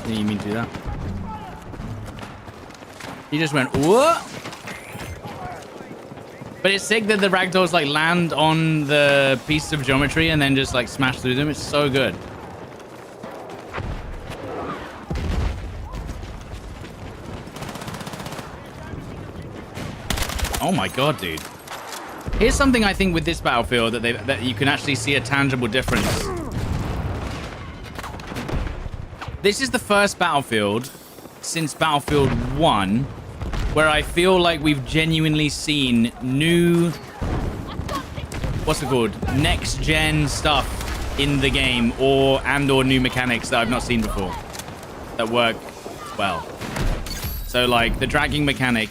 Didn't you mean to do that? He just went, what? But it's sick that the ragdolls like land on the piece of geometry and then just like smash through them. It's so good. Oh my god, dude. Here's something I think with this battlefield that you can actually see a tangible difference. This is the first battlefield since Battlefield 1 where I feel like we've genuinely seen new what's it called? Next gen stuff in the game or new mechanics that I've not seen before that work well. So like the dragging mechanic,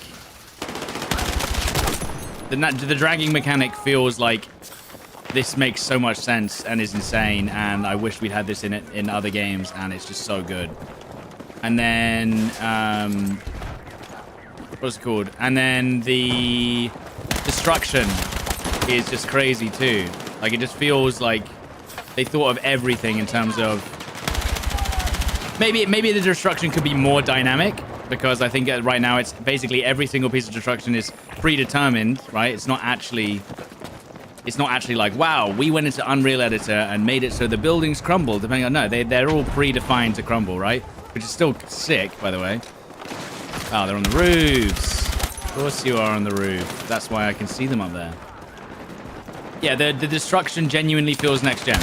the dragging mechanic feels like this makes so much sense and is insane, and I wish we'd had this in other games, and it's just so good. And then what's it called? And then the destruction is just crazy too. Like it just feels like they thought of everything in terms of maybe the destruction could be more dynamic, because I think right now it's basically every single piece of destruction is predetermined, right? It's not actually like, wow, we went into Unreal Editor and made it so the buildings crumble, depending on, no, they're all predefined to crumble, right? Which is still sick, by the way. Oh, they're on the roofs. Of course you are on the roof. That's why I can see them up there. Yeah, the destruction genuinely feels next gen.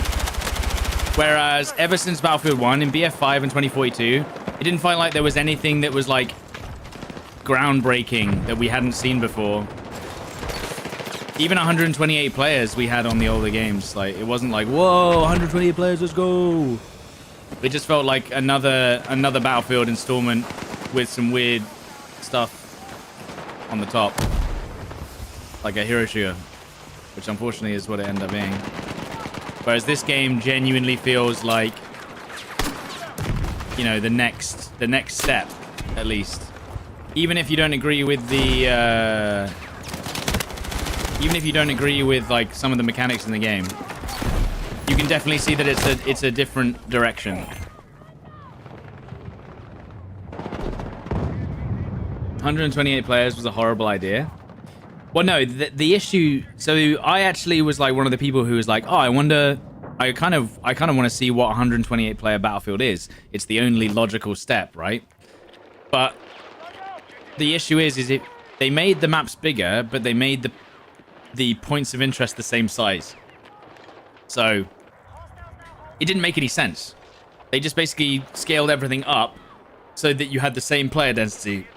Whereas ever since Battlefield 1 in BF5 and 2042, it didn't feel like there was anything that was like groundbreaking that we hadn't seen before. Even 128 players we had on the older games, like it wasn't like, whoa, 128 players, let's go. It just felt like another Battlefield installment with some weird stuff on the top, like a Hiroshima, which unfortunately is what it ended up being. Whereas this game genuinely feels like, you know, the next step, at least. Even if you don't agree with the even if you don't agree with like some of the mechanics in the game, you can definitely see that it's a different direction. 128 players was a horrible idea. Well, no, the issue. So I actually was like one of the people who was like, oh, I wonder. I kind of want to see what 128 player Battlefield is. It's the only logical step, right? But the issue is it they made the maps bigger, but they made the points of interest the same size. So it didn't make any sense. They just basically scaled everything up so that you had the same player density,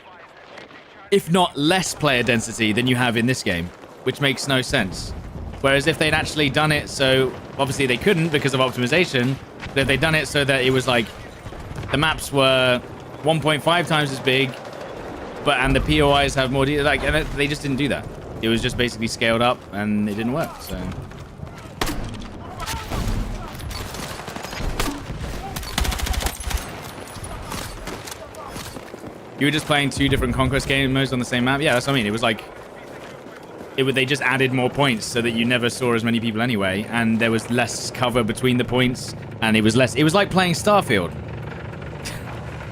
if not less player density than you have in this game, which makes no sense. Whereas if they'd actually done it, so obviously they couldn't because of optimization, but if they'd done it so that it was like the maps were 1.5 times as big, and the POIs have more detail, like, and they just didn't do that. It was just basically scaled up and it didn't work, so. You were just playing two different Conquest game modes on the same map? Yeah, that's what I mean. It was like, they just added more points so that you never saw as many people anyway, and there was less cover between the points, and it was like playing Starfield.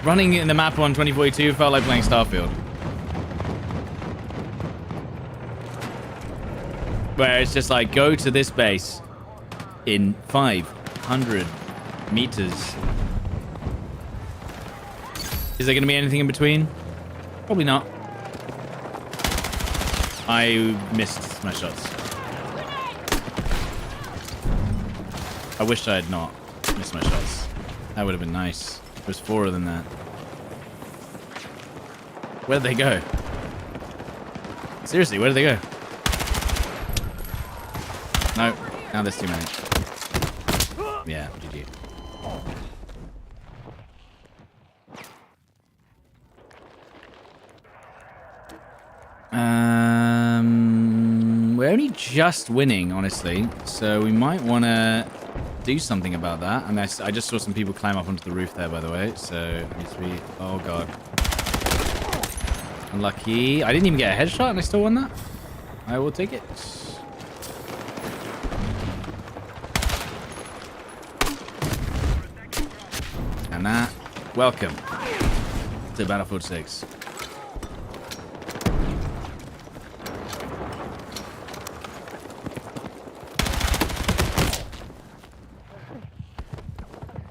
Running in the map on 2042 felt like playing Starfield. Where it's just like, go to this base in 500 meters. Is there going to be anything in between? Probably not. I missed my shots. I wish I had not missed my shots. That would have been nice. There's 4 of them there. Where'd they go? Seriously, where did they go? No, now there's too many. Yeah, GG. We're only just winning, honestly, so we might want to do something about that. And I just saw some people climb up onto the roof there, by the way, so oh god. Unlucky. I didn't even get a headshot and I still won that. I will take it. And that, welcome to Battlefield 6.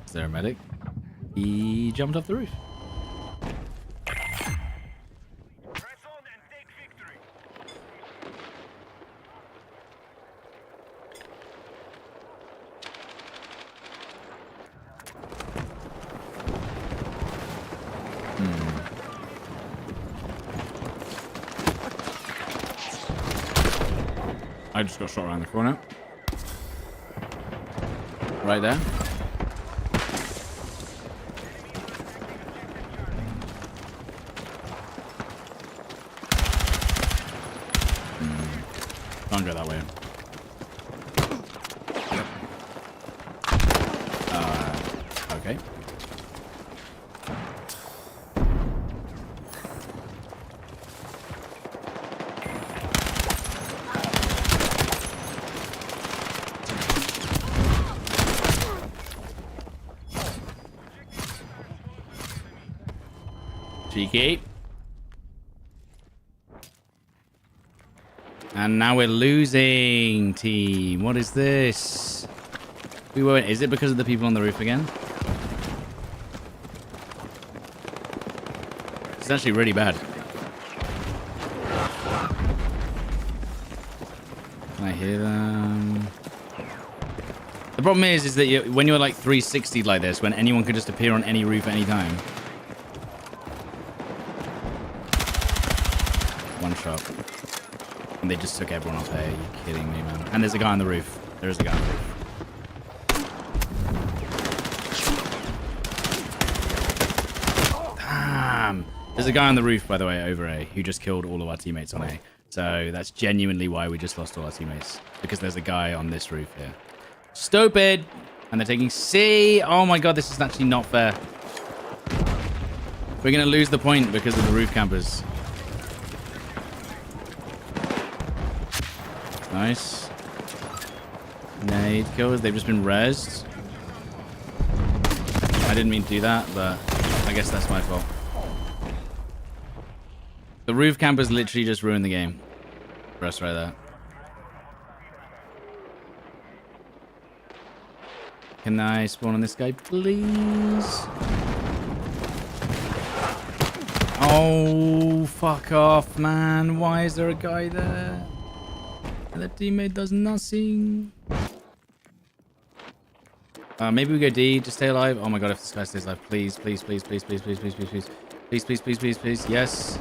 Is there a medic? He jumped off the roof. I just got shot around the corner. right there. Can't go that way. Okay. Cheeky. And now we're losing, team. What is this? We won't. Is it because of the people on the roof again? It's actually really bad. Can I hear them? The problem is that when you're like 360 like this, when anyone could just appear on any roof at any time. One shot. And they just took everyone off there. Are you kidding me, man? And there's a guy on the roof. There is a guy on the roof. Damn. There's a guy on the roof, by the way, over A, who just killed all of our teammates on A. So that's genuinely why we just lost all our teammates. Because there's a guy on this roof here. Stupid! And they're taking C. Oh my god, this is actually not fair. We're going to lose the point because of the roof campers. Nice. Nade kills. They've just been rezzed. I didn't mean to do that, but I guess that's my fault. The roof campers literally just ruined the game for us right there. Can I spawn on this guy, please? Oh, fuck off, man. Why is there a guy there? And the teammate does nothing. Maybe we go D to stay alive. Oh my god, if this guy stays alive, please, please, please, please, please, please, please, please, please, please, please, please, please, please, yes.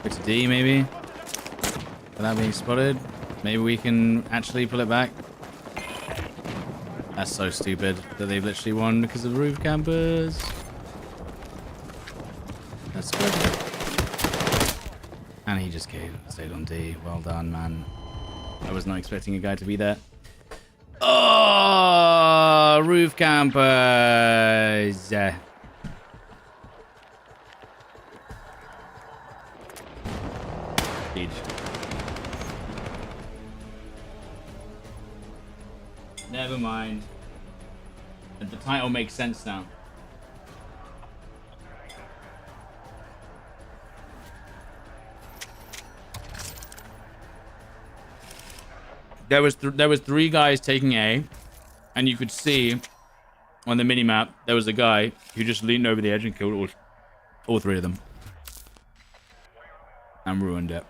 Go to D maybe. Without being spotted, maybe we can actually pull it back. That's so stupid that they've literally won because of roof campers. That's good. And he just stayed on D. Well done, man. I was not expecting a guy to be there. Oh, roof campers. Siege. Never mind. The title makes sense now. There was 3 guys taking A, and you could see on the minimap there was a guy who just leaned over the edge and killed all 3 of them and ruined it.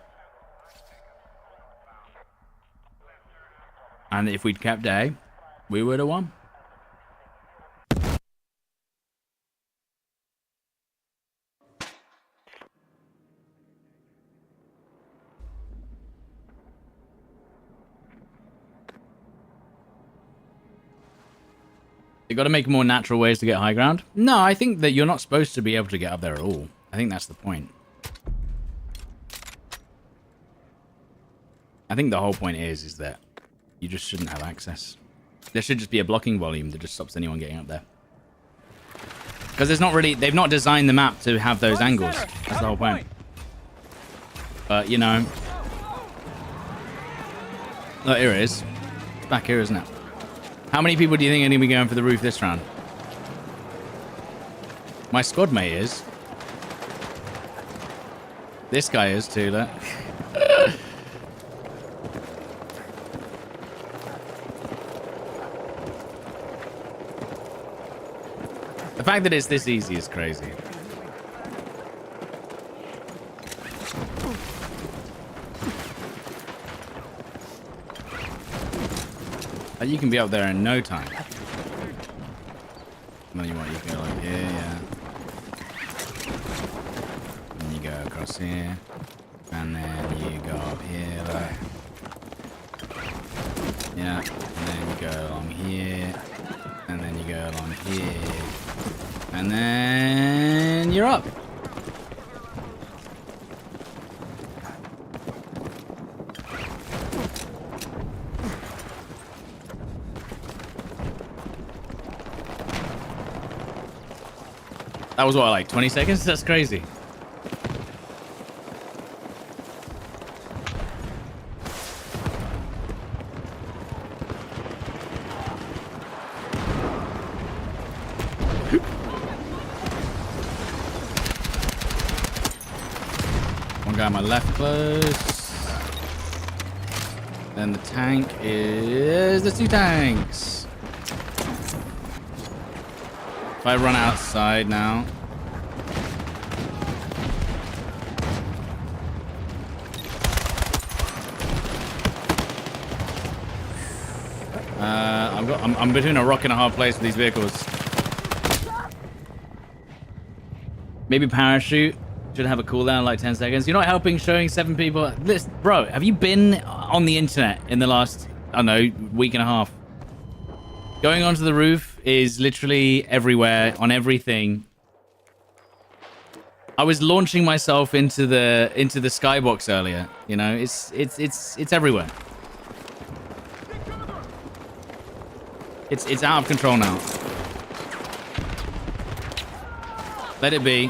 And if we'd kept A, we would have won. You got to make more natural ways to get high ground. No, I think that you're not supposed to be able to get up there at all. I think that's the point. I think the whole point is that you just shouldn't have access. There should just be a blocking volume that just stops anyone getting up there. Because there's not really, they've not designed the map to have those angles. That's the whole point. But, you know. Look, here it is. It's back here, isn't it? How many people do you think are going to be going for the roof this round? My squad mate is. This guy is too, look. The fact that it's this easy is crazy. You can be up there in no time. And then you go like here, yeah. And you go across here. And then you go up here, like. Yeah, and then you go along here, and then you go along here, and then you're up. That was what, like 20 seconds? That's crazy. One guy on my left close. Then the tank is the 2 tanks. If I run outside now. I'm between a rock and a hard place with these vehicles. Maybe parachute should have a cooldown like 10 seconds. You're not helping showing 7 people. This, bro, have you been on the internet in the last, I don't know, week and a half? Going onto the roof is literally everywhere, on everything. I was launching myself into the skybox earlier. You know, it's everywhere. It's out of control now. Let it be.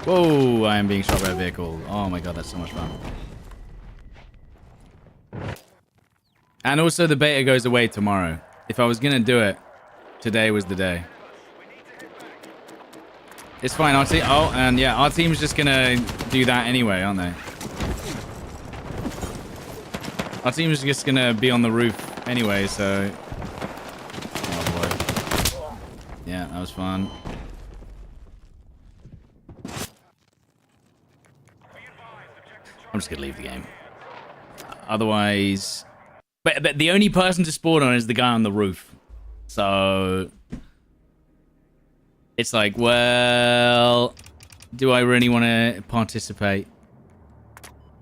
Whoa, I am being shot by a vehicle. Oh my god, that's so much fun. And also the beta goes away tomorrow. If I was gonna do it, today was the day. It's fine, our team. Oh, and yeah, our team's just gonna do that anyway, aren't they? Our team's just gonna be on the roof anyway, so. Oh boy. Yeah, that was fun. I'm just gonna leave the game. Otherwise, but the only person to spawn on is the guy on the roof. So it's like, well, do I really want to participate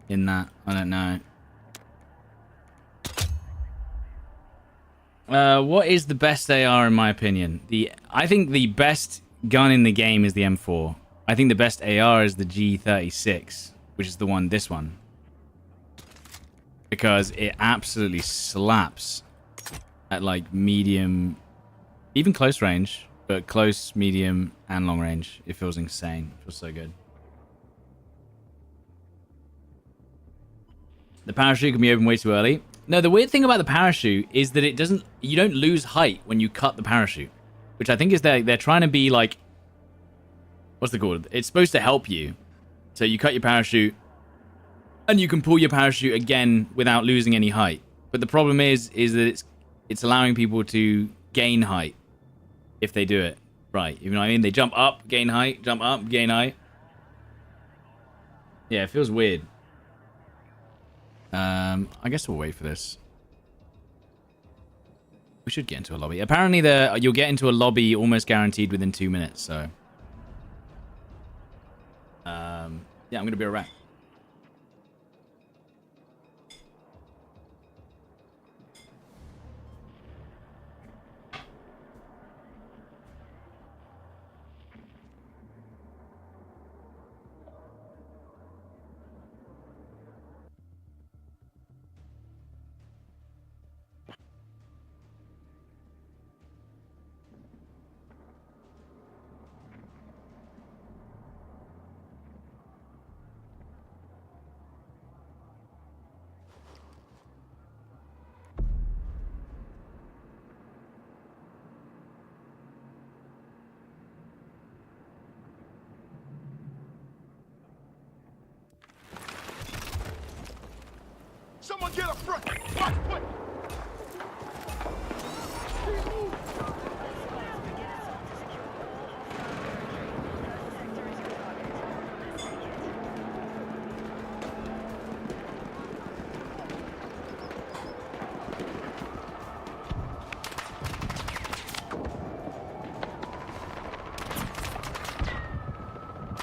in that? I don't know. What is the best AR in my opinion? I think the best gun in the game is the M4. I think the best AR is the G36, which is this one. Because it absolutely slaps at like medium, even close range, but close, medium, and long range. It feels insane. It feels so good. The parachute can be opened way too early. No, the weird thing about the parachute is that you don't lose height when you cut the parachute, which I think is they're trying to be like, what's it called? It's supposed to help you. So you cut your parachute and you can pull your parachute again without losing any height. But the problem is that it's allowing people to gain height if they do it right. You know what I mean? They jump up, gain height, jump up, gain height. Yeah, it feels weird. I guess we'll wait for this. We should get into a lobby. Apparently you'll get into a lobby almost guaranteed within 2 minutes, so. Yeah, I'm gonna be alright. Someone get up front! Quick!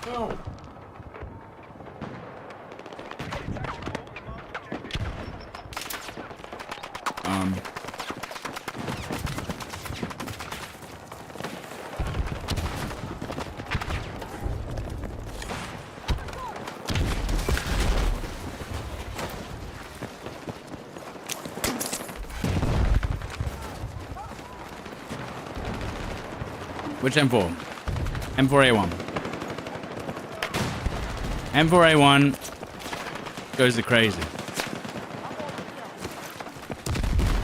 Go! Which M4? M4A1. M4A1 goes to crazy.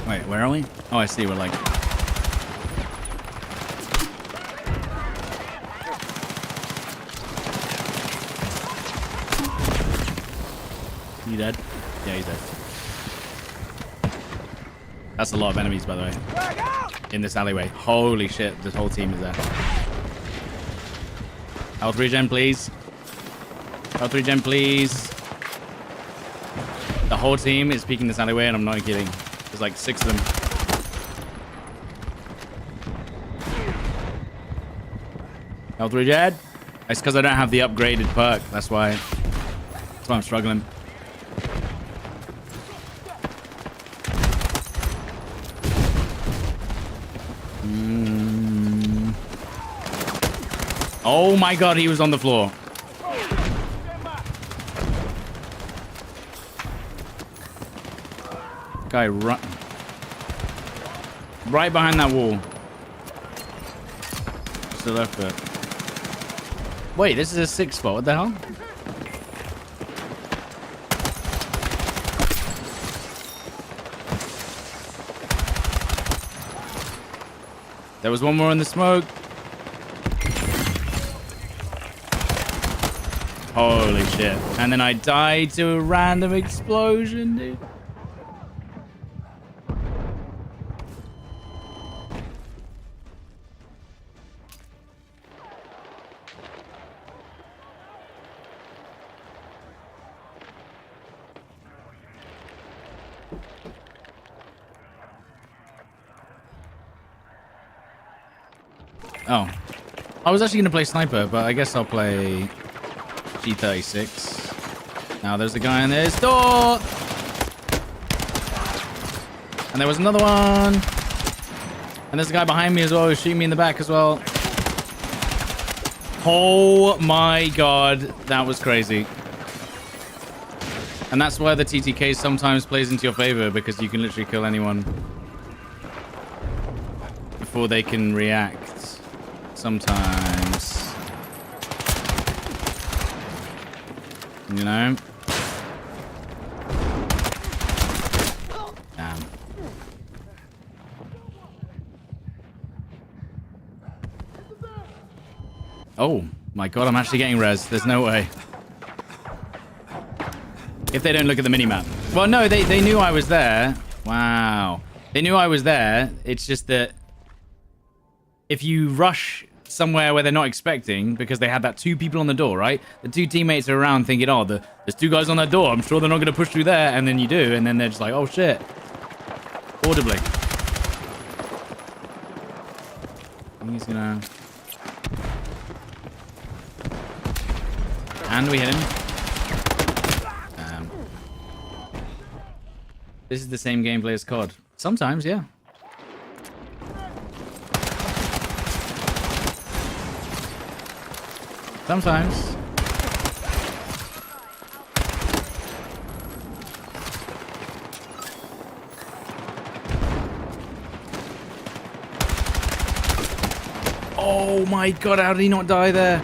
Wait, where are we? Oh, I see. We're like... You dead? Yeah, he's dead. That's a lot of enemies, by the way. In this alleyway. Holy shit, this whole team is there. Health regen, please. Health regen, please. The whole team is peeking this alleyway, and I'm not kidding. There's like 6 of them. Health regen. It's because I don't have the upgraded perk. That's why I'm struggling. Oh my god, he was on the floor. Guy right behind that wall. Still left foot. Wait, this is a 6 spot. What the hell? There was one more in the smoke. Holy shit. And then I died to a random explosion, dude. Oh. I was actually going to play Sniper, but I guess I'll play G36. Now there's a guy in this door! And there was another one! And there's a guy behind me as well who's shooting me in the back as well. Oh my god, that was crazy. And that's why the TTK sometimes plays into your favor, because you can literally kill anyone before they can react. Sometimes. You know? Damn. Oh my god, I'm actually getting res. There's no way. If they don't look at the minimap. Well, no, they knew I was there. Wow. They knew I was there. It's just that if you rush somewhere where they're not expecting, because they had that 2 people on the door, right? The 2 teammates are around thinking, oh, there's 2 guys on that door. I'm sure they're not going to push through there. And then you do. And then they're just like, oh, shit. Audibly. I think he's going to... And we hit him. This is the same gameplay as COD. Sometimes, yeah. Sometimes. Oh my god, how did he not die there?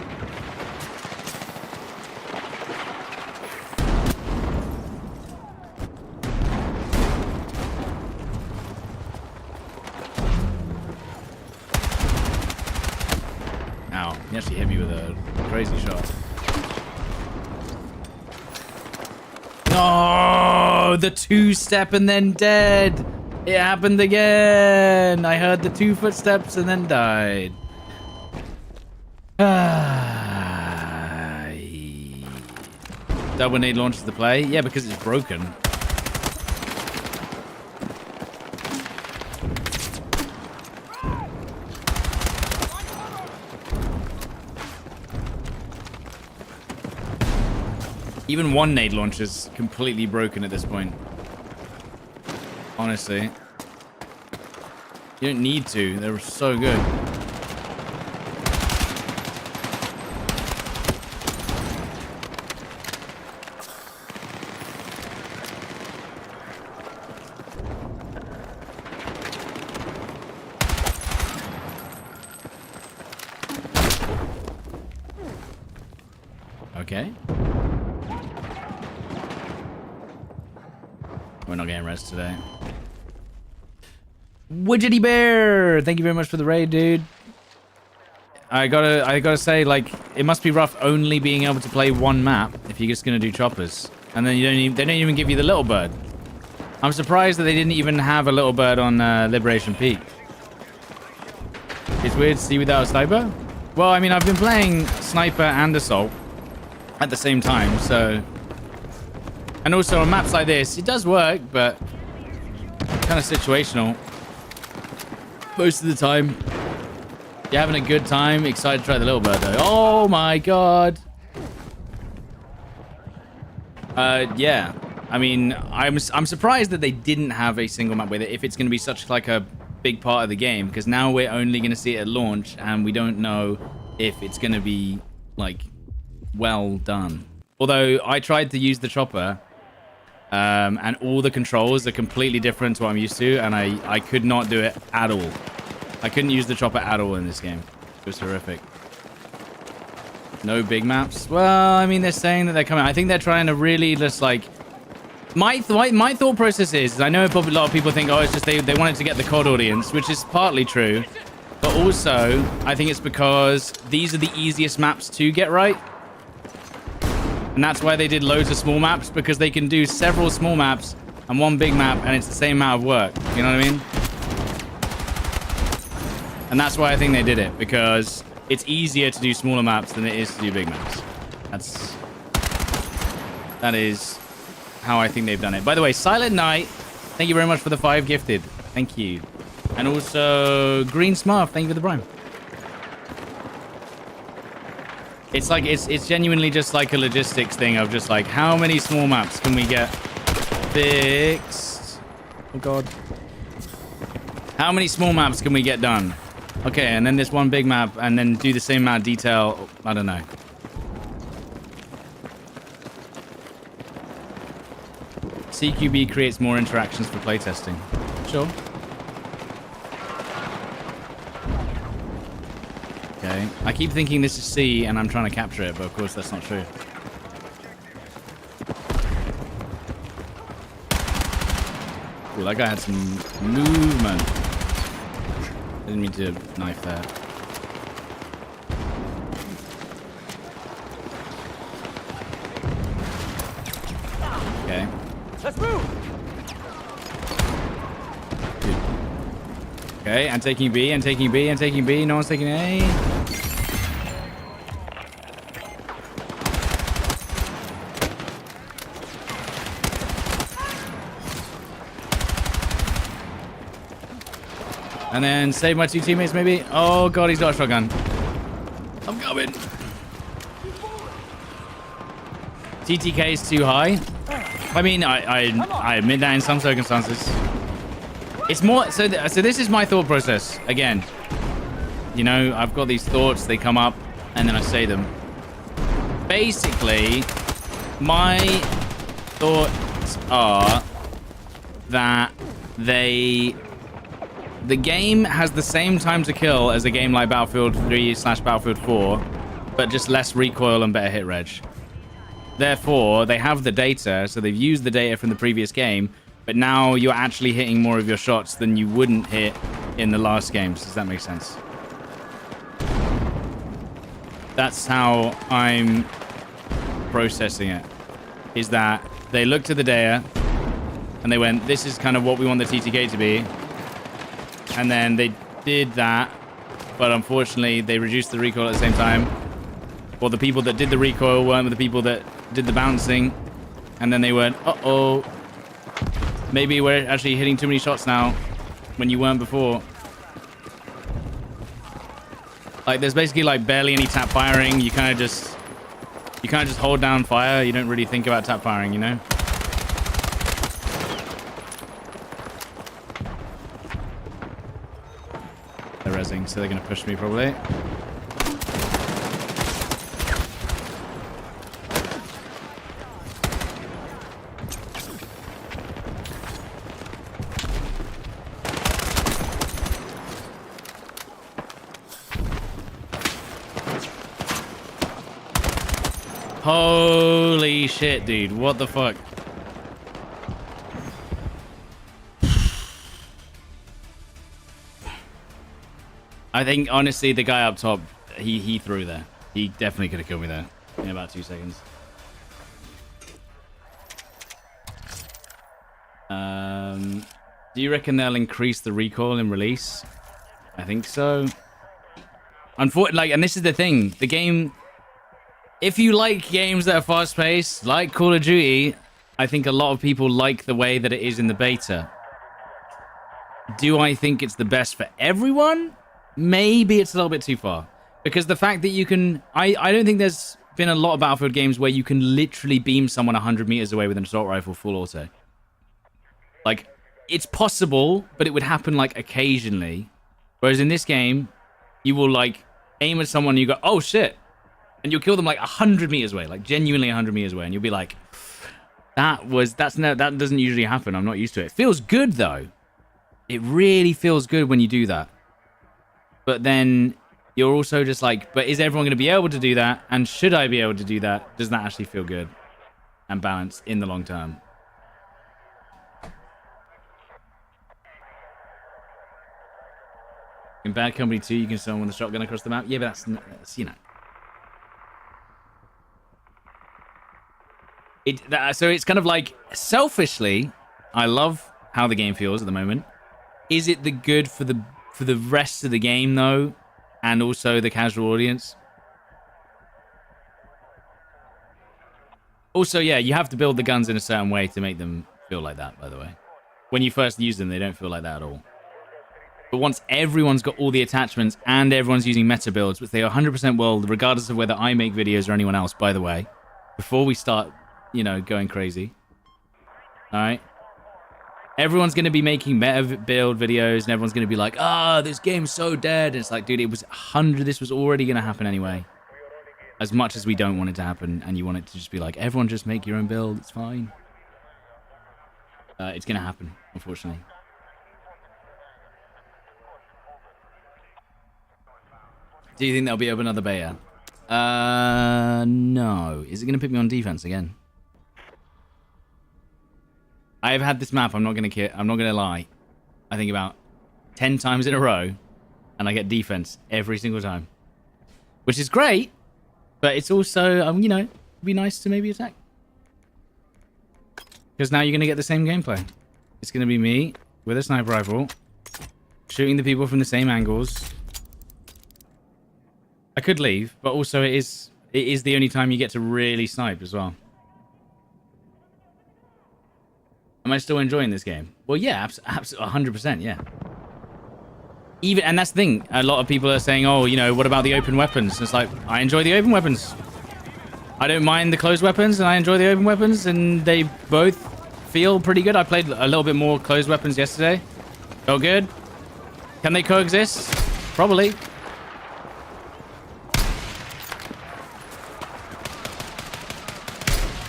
Ow, he actually hit me with a crazy shot. No, the 2-step and then dead. It happened again. I heard the 2 footsteps and then died. Double nade launches the play. Yeah, because it's broken. Even 1 nade launch is completely broken at this point. Honestly. You don't need to. They're so good. Okay. We're not getting rest today. Widgety Bear! Thank you very much for the raid, dude. I gotta say, like, it must be rough only being able to play one map if you're just gonna do choppers. And then they don't even give you the little bird. I'm surprised that they didn't even have a little bird on Liberation Peak. It's weird to see without a sniper. Well, I mean, I've been playing sniper and assault at the same time, so... And also on maps like this, it does work, but kind of situational. Most of the time, you're having a good time. Excited to try the little bird, though. Oh my god. Yeah. I mean, I'm surprised that they didn't have a single map with it if it's going to be such like a big part of the game, because now we're only going to see it at launch and we don't know if it's going to be like well done. Although I tried to use the chopper and all the controls are completely different to what I'm used to, and I could not do it at all. I couldn't use the chopper at all in this game. It was horrific. No big maps. Well, I mean, they're saying that they're coming. I think they're trying to really just like... My thought process is, I know probably a lot of people think, oh, it's just they wanted to get the COD audience, which is partly true. But also, I think it's because these are the easiest maps to get right. And that's why they did loads of small maps, because they can do several small maps and one big map, and it's the same amount of work. You know what I mean? And that's why I think they did it, because it's easier to do smaller maps than it is to do big maps. That is how I think they've done it. By the way, Silent Night, thank you very much for the 5 gifted. Thank you. And also Green Smurf, thank you for the prime. It's like it's genuinely just like a logistics thing of just like, how many small maps can we get fixed? Oh god. How many small maps can we get done? Okay, and then this one big map, and then do the same amount of detail. I don't know. CQB creates more interactions for playtesting. Sure. Okay. I keep thinking this is C, and I'm trying to capture it, but of course that's not true. Ooh, that guy had some movement. Didn't mean to knife there. Okay. Let's move. Dude. Okay, and taking B, and taking B, and taking B. No one's taking A. And then save my 2 teammates, maybe. Oh god, he's got a shotgun. I'm coming. TTK is too high. I mean, I admit that in some circumstances. It's more so this is my thought process again. You know, I've got these thoughts, they come up and then I say them. Basically, my thoughts are that the game has the same time to kill as a game like Battlefield 3/Battlefield 4, but just less recoil and better hit reg. Therefore, they have the data, so they've used the data from the previous game, but now you're actually hitting more of your shots than you wouldn't hit in the last games. Does that make sense? That's how I'm processing it, is that they looked at the data and they went, this is kind of what we want the TTK to be. And then they did that, but unfortunately they reduced the recoil at the same time. Well, the people that did the recoil weren't the people that did the bouncing. And then they went, uh-oh, maybe we're actually hitting too many shots now when you weren't before. Like, there's basically like barely any tap firing. You kind of just hold down fire. You don't really think about tap firing, you know? They're rezzing, so they're going to push me probably. Holy shit, dude. What the fuck? I think, honestly, the guy up top, he threw there. He definitely could have killed me there in about 2 seconds. Do you reckon they'll increase the recoil in release? I think so. Unfortunately, like, and this is the thing. The game... If you like games that are fast-paced, like Call of Duty, I think a lot of people like the way that it is in the beta. Do I think it's the best for everyone? Maybe it's a little bit too far. Because the fact that you can... I don't think there's been a lot of Battlefield games where you can literally beam someone 100 meters away with an assault rifle full auto. Like, it's possible, but it would happen, like, occasionally. Whereas in this game, you will, like, aim at someone and you go, oh, shit. And you'll kill them, like, 100 meters away. Like, genuinely 100 meters away. And you'll be like, that doesn't usually happen. I'm not used to it. It feels good, though. It really feels good when you do that. But then you're also just like, but is everyone going to be able to do that? And should I be able to do that? Does that actually feel good and balanced in the long term? In Bad Company 2, you can summon with a shotgun across the map. Yeah, but that's you know. So it's kind of like, selfishly, I love how the game feels at the moment. Is it the good for the rest of the game, though? And also the casual audience? Also, yeah, you have to build the guns in a certain way to make them feel like that, by the way. When you first use them, they don't feel like that at all. But once everyone's got all the attachments and everyone's using meta builds, which they 100% will, regardless of whether I make videos or anyone else, by the way, before we start, you know, going crazy. All right? Everyone's going to be making meta build videos, and everyone's going to be like, ah, this game's so dead. And it's like, dude, it was 100. This was already going to happen anyway. As much as we don't want it to happen, and you want it to just be like, everyone just make your own build. It's fine. It's going to happen, unfortunately. Do you think there'll be another beta? No. Is it going to put me on defense again? I've had this map, I'm not gonna lie, I think about 10 times in a row, and I get defense every single time. Which is great, but it's also, you know, it'd be nice to maybe attack. Because now you're gonna get the same gameplay. It's gonna be me with a sniper rifle, shooting the people from the same angles. I could leave, but also it is the only time you get to really snipe as well. Am I still enjoying this game? Well, yeah, absolutely, 100%, yeah. And that's the thing. A lot of people are saying, oh, you know, what about the open weapons? It's like, I enjoy the open weapons. I don't mind the closed weapons, and I enjoy the open weapons, and they both feel pretty good. I played a little bit more closed weapons yesterday. Felt good. Can they coexist? Probably.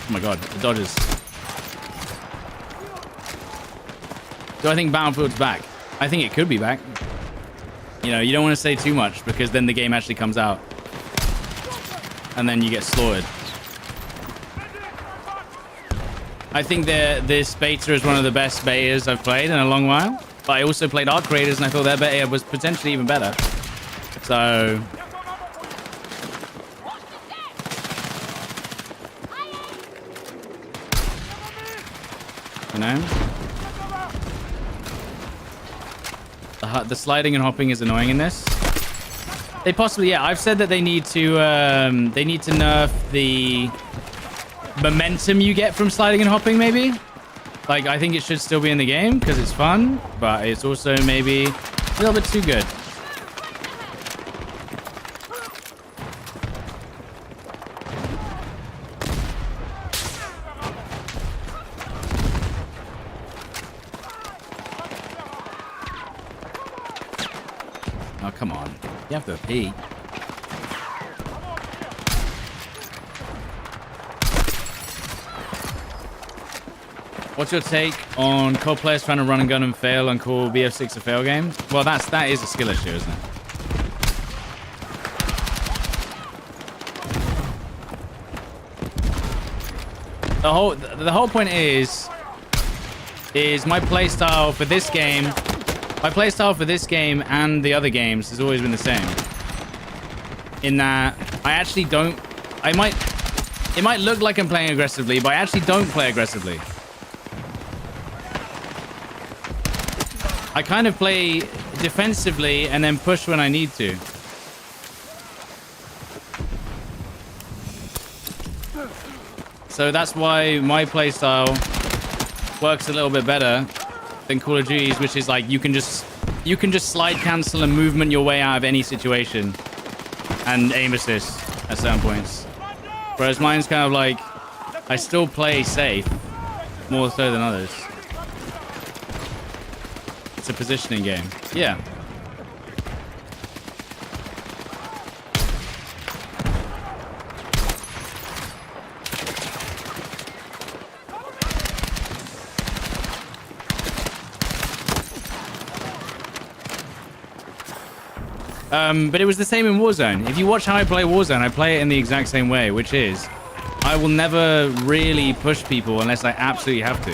Oh my god, the dodges. Do I think Battlefield's back? I think it could be back. You know, you don't want to say too much because then the game actually comes out. And then you get slaughtered. I think this beta is one of the best betas I've played in a long while. But I also played Arc Raiders and I thought their beta was potentially even better. So... you know? The sliding and hopping is annoying in this. They possibly, yeah. I've said that they need to nerf the momentum you get from sliding and hopping. Maybe, like, I think it should still be in the game because it's fun, but it's also maybe a little bit too good. Oh, come on. You have to pee. What's your take on COD players trying to run and gun and fail and call BF6 a fail game? Well, that is a skill issue, isn't it? the whole point is my playstyle for this game. My playstyle for this game and the other games has always been the same. In that I actually don't. It might look like I'm playing aggressively, but I actually don't play aggressively. I kind of play defensively and then push when I need to. So that's why my playstyle works a little bit better than Call of Duty's, which is like you can just slide cancel and movement your way out of any situation and aim assist at certain points. Whereas mine's kind of like I still play safe more so than others. It's a positioning game. Yeah. But it was the same in Warzone. If you watch how I play Warzone, I play it in the exact same way, which is I will never really push people unless I absolutely have to.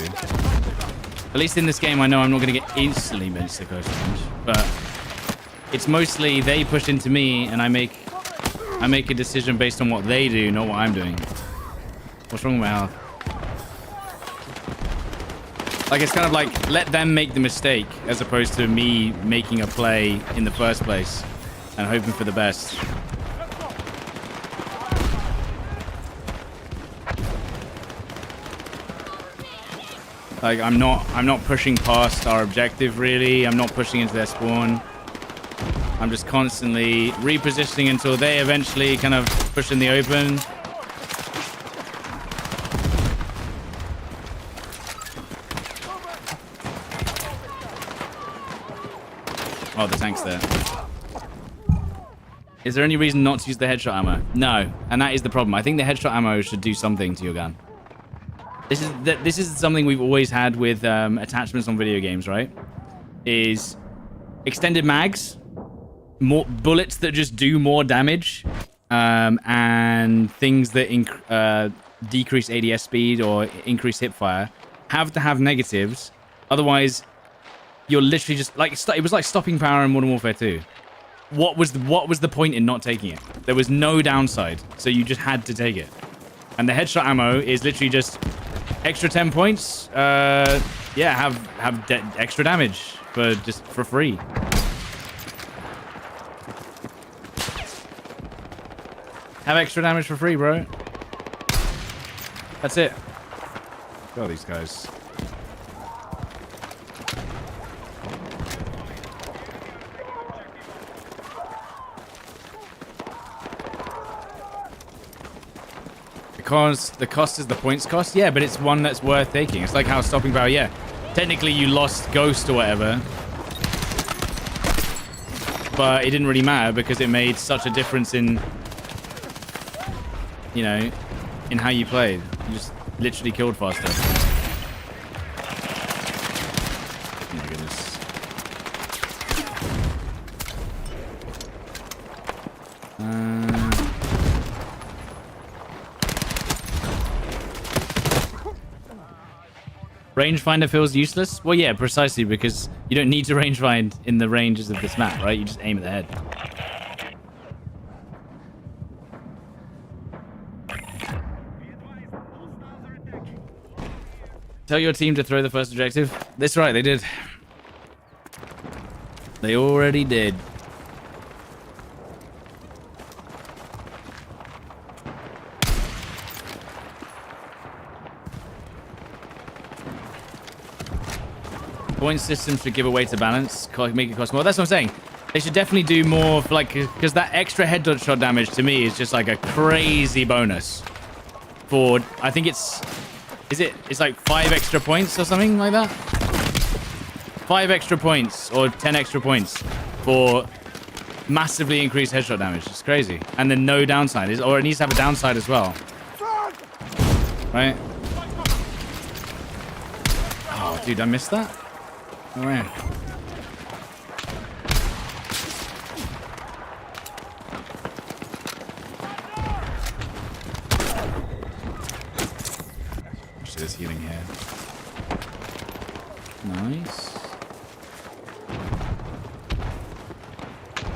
At least in this game, I know I'm not going to get instantly benched to close range, but it's mostly they push into me and I make a decision based on what they do, not what I'm doing. What's wrong with my health? Like, it's kind of like, let them make the mistake as opposed to me making a play in the first place and hoping for the best. Like, I'm not pushing past our objective, really. I'm not pushing into their spawn. I'm just constantly repositioning until they eventually kind of push in the open. Oh, the tank's there. Is there any reason not to use the headshot ammo? No, and that is the problem. I think the headshot ammo should do something to your gun. This is something we've always had with attachments on video games, right? Is extended mags, more bullets that just do more damage, and things that decrease ADS speed or increase hipfire have to have negatives. Otherwise, you're literally just like it was like stopping power in Modern Warfare 2. What was the point in not taking it? There was no downside, so you just had to take it. And the headshot ammo is literally just extra 10 points. Yeah, have extra damage for free. Have extra damage for free, bro. That's it. Look at these guys. Because the cost is the points cost? Yeah, but it's one that's worth taking. It's like how stopping power, yeah. Technically, you lost Ghost or whatever. But it didn't really matter because it made such a difference in, you know, in how you played. You just literally killed faster. Oh my goodness. Rangefinder feels useless? Well, yeah, precisely, because you don't need to rangefind in the ranges of this map, right? You just aim at the head. Tell your team to throw the first objective. That's right, they did. They already did. Point system should give away to balance, make it cost more. That's what I'm saying. They should definitely do more, for like, because that extra headshot damage to me is just like a crazy bonus. For I think it's like 5 extra points or something like that. 5 extra points or 10 extra points for massively increased headshot damage. It's crazy, and then no downside, or it needs to have a downside as well, right? Oh, dude, I missed that. Oh, man. there's healing here. Nice.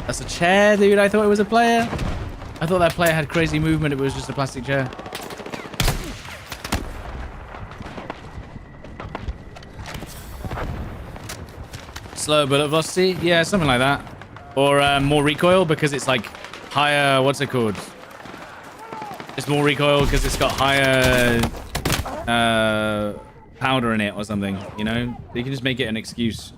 That's a chair, dude. I thought it was a player. I thought that player had crazy movement. It was just a plastic chair. Slower bullet velocity? Yeah, something like that. Or more recoil because it's like higher... What's it called? It's more recoil because it's got higher powder in it or something, you know? You can just make it an excuse.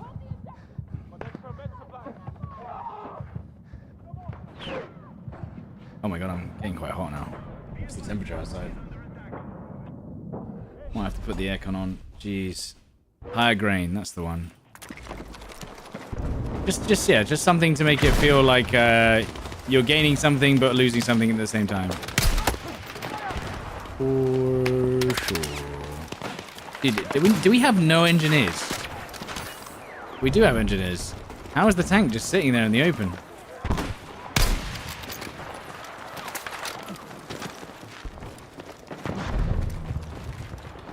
Oh my god, I'm getting quite hot now. What's the temperature outside? Might have to put the aircon on. Jeez. Higher grain, that's the one. Just something to make it feel like you're gaining something but losing something at the same time. For sure. Dude, do we have no engineers? We do have engineers. How is the tank just sitting there in the open?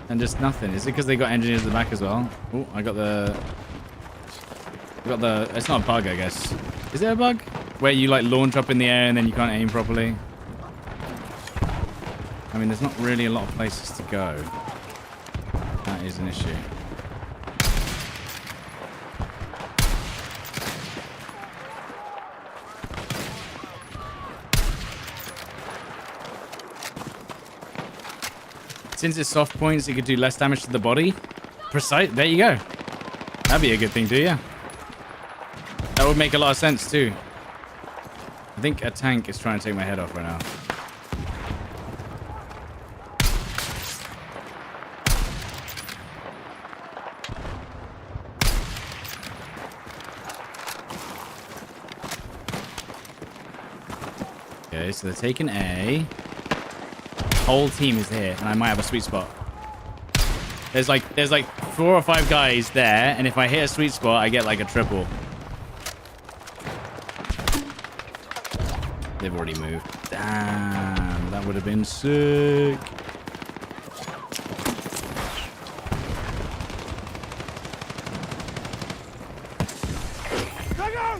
And just nothing. Is it because they got engineers at the back as well? Oh, I got the... It's not a bug, I guess. Is it a bug? Where you like launch up in the air and then you can't aim properly? I mean, there's not really a lot of places to go. That is an issue. Since it's soft points, it could do less damage to the body. Precise. There you go. That'd be a good thing too, yeah. That would make a lot of sense too. I think a tank is trying to take my head off right now. Okay, so they're taking A. Whole team is here, and I might have a sweet spot. There's like 4 or 5 guys there, and if I hit a sweet spot, I get like a triple. They've already moved. Damn, that would have been sick.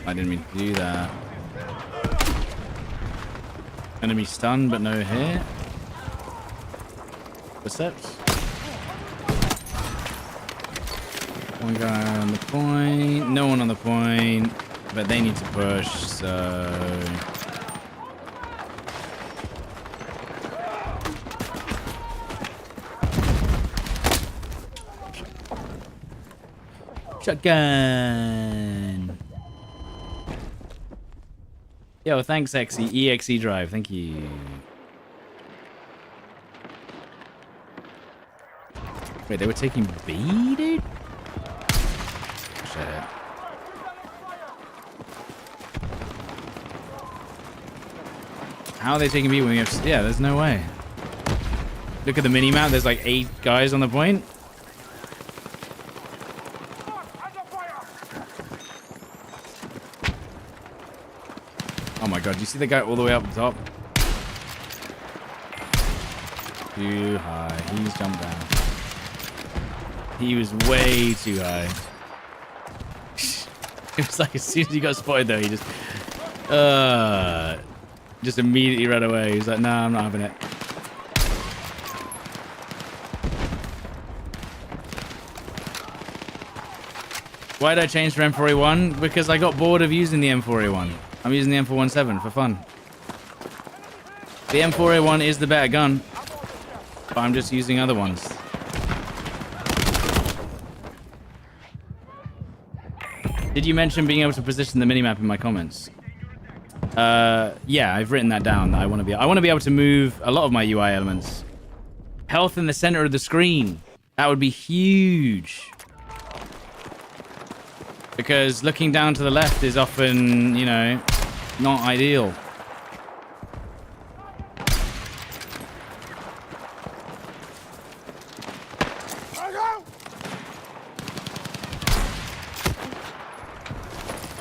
I didn't mean to do that. Enemy stunned, but no hit. Footsteps. One guy on the point. No one on the point. But they need to push, so... Shotgun. Yo, thanks, EXE Drive. Thank you. Wait, they were taking B, dude? Shit. How are they taking B when we have... Yeah, there's no way. Look at the mini-map. There's like 8 guys on the point. Oh my god, do you see the guy all the way up the top? Too high. He's jumped down. He was way too high. It was like as soon as he got spotted though, he just immediately ran away. He's like, nah, I'm not having it. Why did I change for M4A1? Because I got bored of using the M4A1. I'm using the M417 for fun. The M4A1 is the better gun, but I'm just using other ones. Did you mention being able to position the minimap in my comments? Yeah, I've written that down. I want to be able to move a lot of my UI elements. Health in the center of the screen. That would be huge. Because looking down to the left is often, you know, not ideal.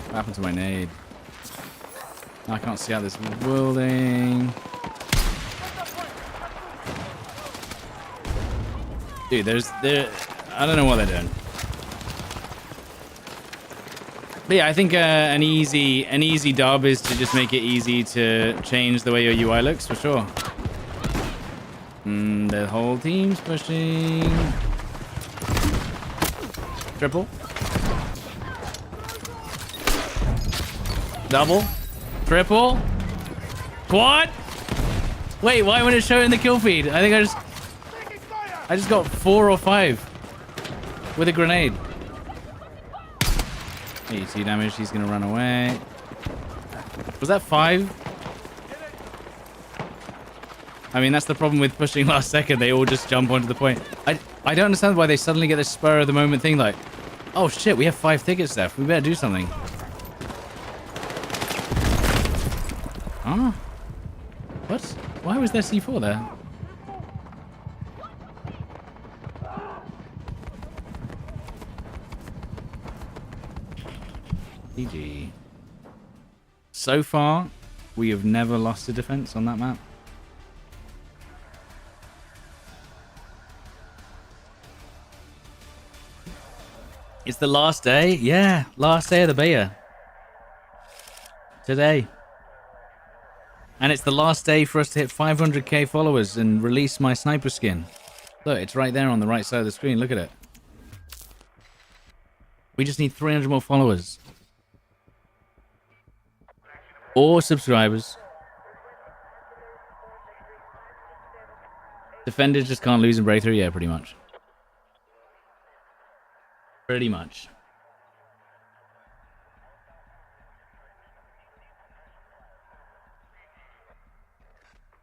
What happened to my nade? I can't see out this building. Dude, I don't know what they're doing. But yeah, I think an easy dub is to just make it easy to change the way your UI looks, for sure. The whole team's pushing. Triple. Double. Triple. Quad. Wait, why wouldn't it show in the kill feed? I think I just got 4 or 5 with a grenade. 82 damage. He's gonna run away. Was that 5? I mean, that's the problem with pushing last second. They all just jump onto the point. I don't understand why they suddenly get this spur of the moment thing. Like, oh shit, we have 5 tickets left. We better do something. Ah, what? Why was there C4 there? GG. So far, we have never lost a defense on that map. It's the last day? Yeah, last day of the beta. Today. And it's the last day for us to hit 500k followers and release my sniper skin. Look, it's right there on the right side of the screen. Look at it. We just need 300 more followers. Or subscribers. Defenders just can't lose in breakthrough? Yeah, pretty much. Pretty much.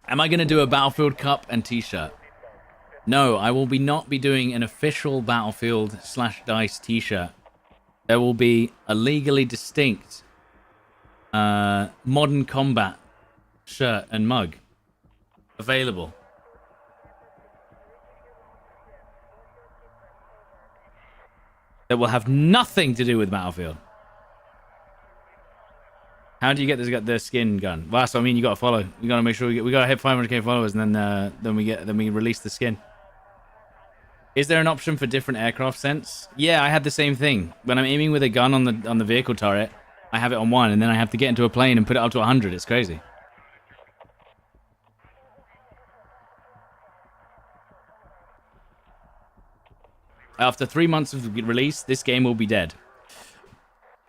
Am I going to do a Battlefield Cup and t-shirt? No, I will not be doing an official Battlefield /DICE t-shirt. There will be a legally distinct Modern Combat shirt and mug available. That will have nothing to do with Battlefield. How do you get the skin gun? Well, that's what I mean. You gotta follow. You gotta make sure we gotta hit 500k followers, and then we release the skin. Is there an option for different aircraft sense? Yeah, I had the same thing. When I'm aiming with a gun on the vehicle turret, I have it on 1, and then I have to get into a plane and put it up to 100. It's crazy. After 3 months of release, this game will be dead.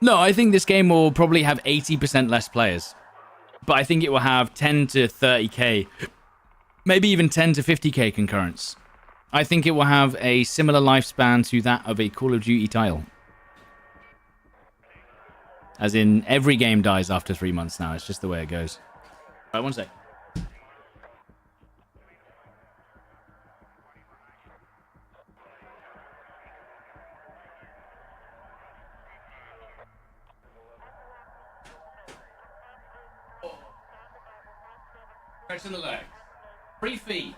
No, I think this game will probably have 80% less players. But I think it will have 10 to 30k, maybe even 10 to 50k concurrence. I think it will have a similar lifespan to that of a Call of Duty title. As in, every game dies after 3 months now. It's just the way it goes. Right, one sec. Stretch in the legs. Free feet.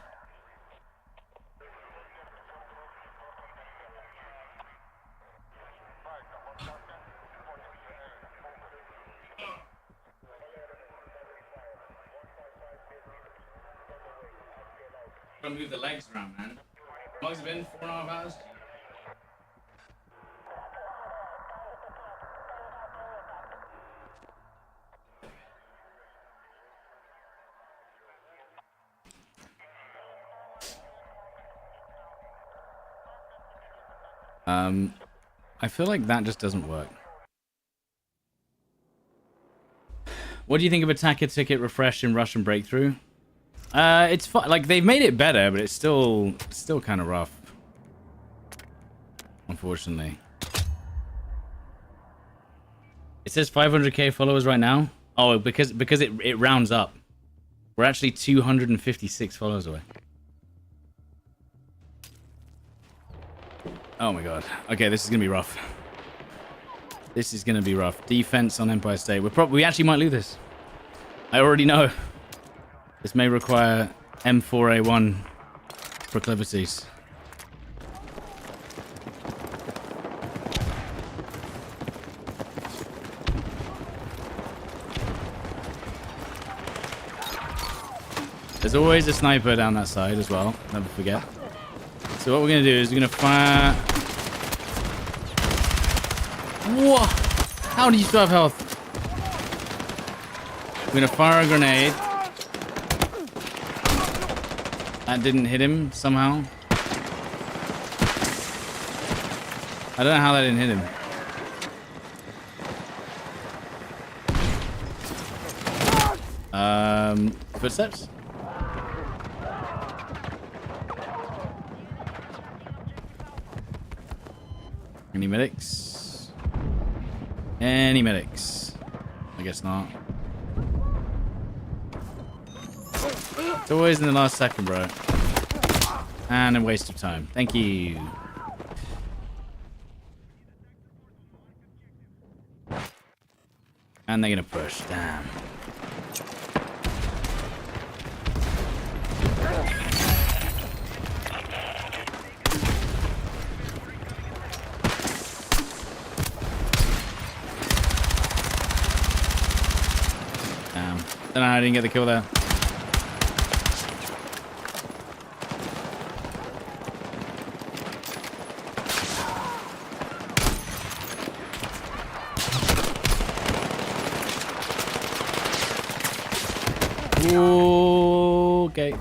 Gotta move the legs around, man. How long has it been? 4.5 hours? I feel like that just doesn't work. What do you think of Attacker Ticket Refresh in Russian Breakthrough? It's fun. Like, they've made it better, but it's still kind of rough. Unfortunately. It says 500k followers right now. Oh, because it rounds up. We're actually 256 followers away. Oh my god. Okay, this is gonna be rough. This is gonna be rough. Defense on Empire State. We actually might lose this. I already know. This may require M4A1 proclivities. There's always a sniper down that side as well. Never forget. So what we're gonna do is we're gonna fire. What? How do you still have health? We're gonna fire a grenade. That didn't hit him somehow. I don't know how that didn't hit him. Footsteps? Any medics? Any medics? I guess not. It's always in the last second, bro. And a waste of time. Thank you. And they're gonna push. Damn. Damn. Don't know how I didn't get the kill there. Okay.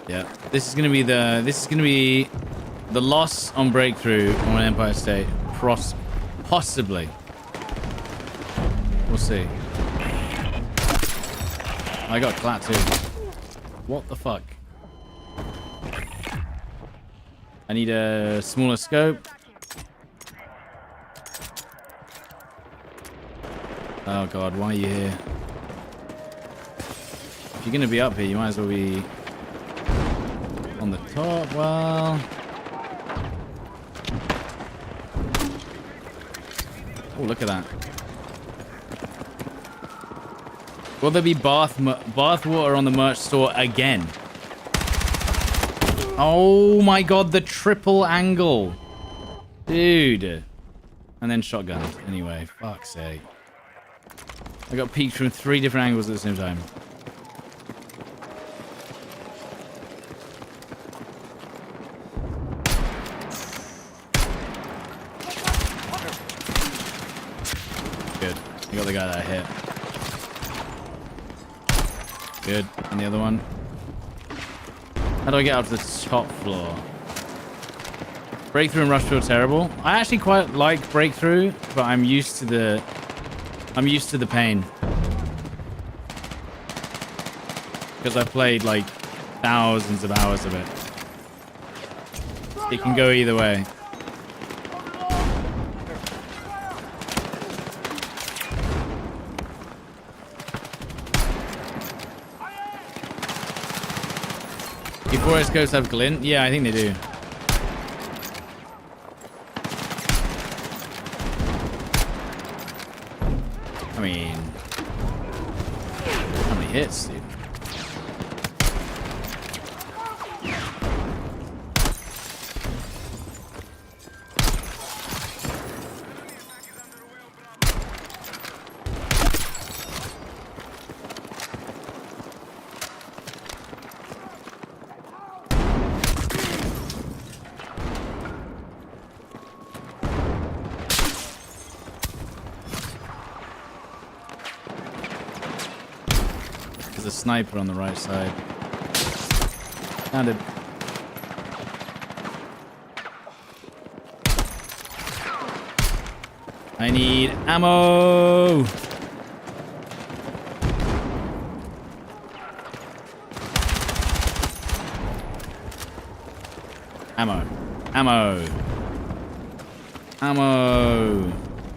Yeah, this is gonna be the loss on breakthrough on Empire State. Possibly. We'll see. I got clat too. What the fuck? I need a smaller scope. Oh god, why are you here? If you're gonna be up here, you might as well be on the top. Well, oh, look at that. Will there be bath water on the merch store again? Oh my god, the triple angle. Dude. And then shotgun. Anyway, fuck's sake. I got peeked from 3 different angles at the same time. Good. I got the guy that I hit. Good. And the other one. How do I get up to the top floor? Breakthrough and rush feel terrible. I actually quite like breakthrough, but I'm used to the pain. Because I've played like thousands of hours of it. It can go either way. Forest Coast have glint? Yeah, I think they do. I mean, how many hits, dude? A sniper on the right side. Found it. I need ammo. Ammo.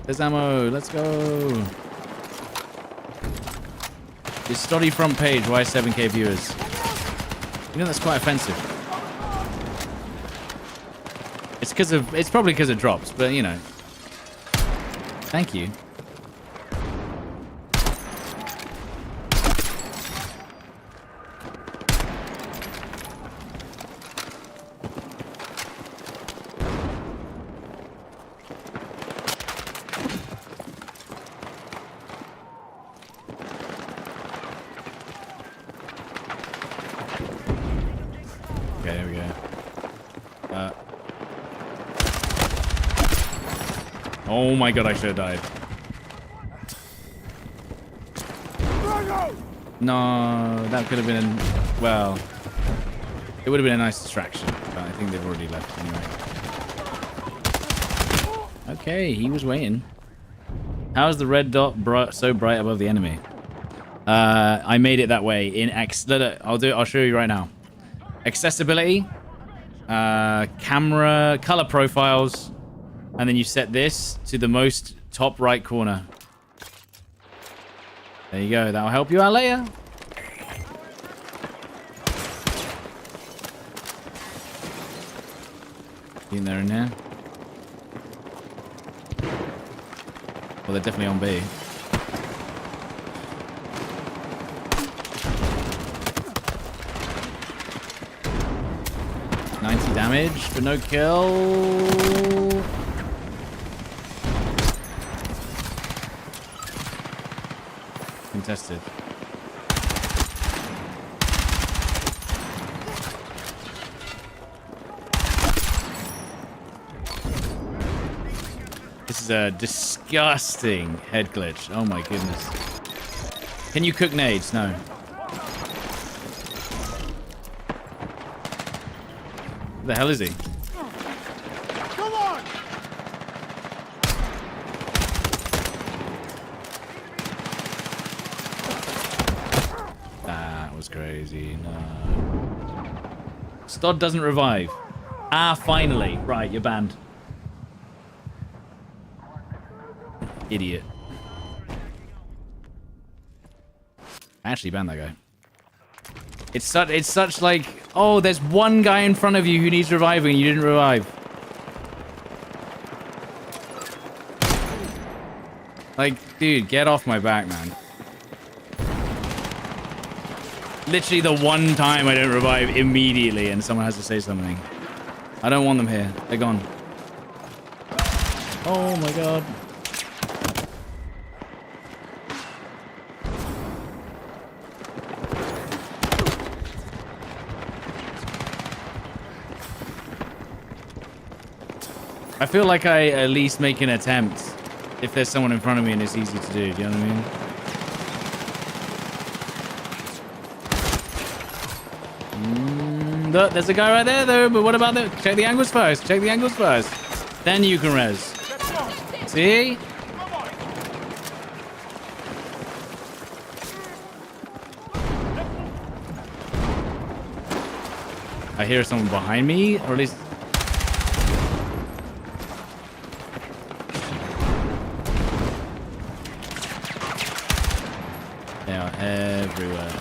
There's ammo. Let's go. Your study front page, why 7K viewers? You know that's quite offensive. It's probably because of drops, but you know. Thank you. Oh my god, I should have died. No, that could have been, well, it would have been a nice distraction, but I think they've already left anyway. Okay, he was waiting. How is the red dot so bright above the enemy? I made it that way in I'll show you right now. Accessibility, camera, color profiles, and then you set this to the most top right corner. There you go. That'll help you out later. Think they're in there. Well, they're definitely on B. Damage, but no kill. Contested. This is a disgusting head glitch. Oh my goodness. Can you cook nades? No. The hell is he? Come on! That was crazy. No. Stod doesn't revive. Ah, finally. Right, you're banned. Idiot. I actually banned that guy. It's such like, oh, there's one guy in front of you who needs reviving and you didn't revive. Like, dude, get off my back, man. Literally the one time I don't revive immediately and someone has to say something. I don't want them here. They're gone. Oh my god. I feel like I at least make an attempt if there's someone in front of me and it's easy to do. Do you know what I mean? Look, there's a guy right there, though. But what about the... Check the angles first. Check the angles first. Then you can res. See? I hear someone behind me, or at least... They are everywhere.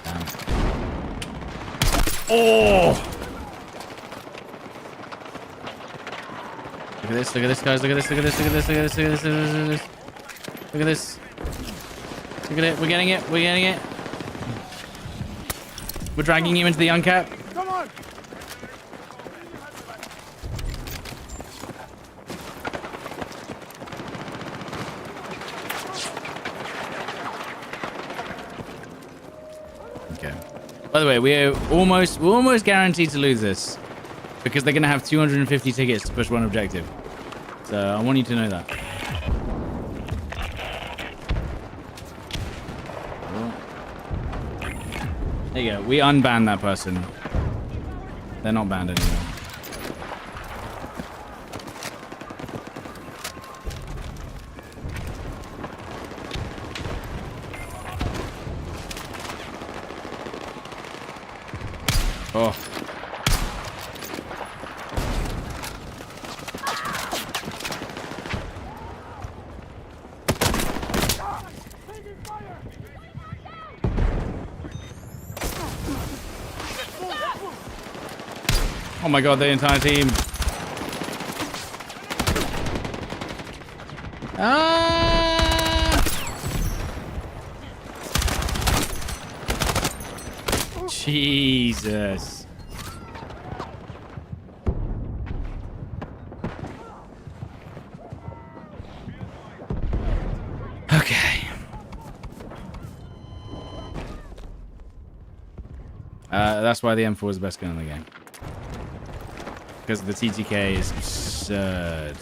Damn. Oh! Look at this, guys. Look at this, look at this, look at this, look at this, look at this, look at this. Look at this. Look at it. We're getting it. We're getting it. We're dragging him into the uncap. Come on! Okay. By the way, we're almost guaranteed to lose this because they're gonna have 250 tickets to push one objective. So I want you to know that. There you go. We unbanned that person. They're not banned anymore. Oh. Oh my god, the entire team. Ah! Jesus. Okay. That's why the M4 is the best gun in the game. Because the TTK is absurd.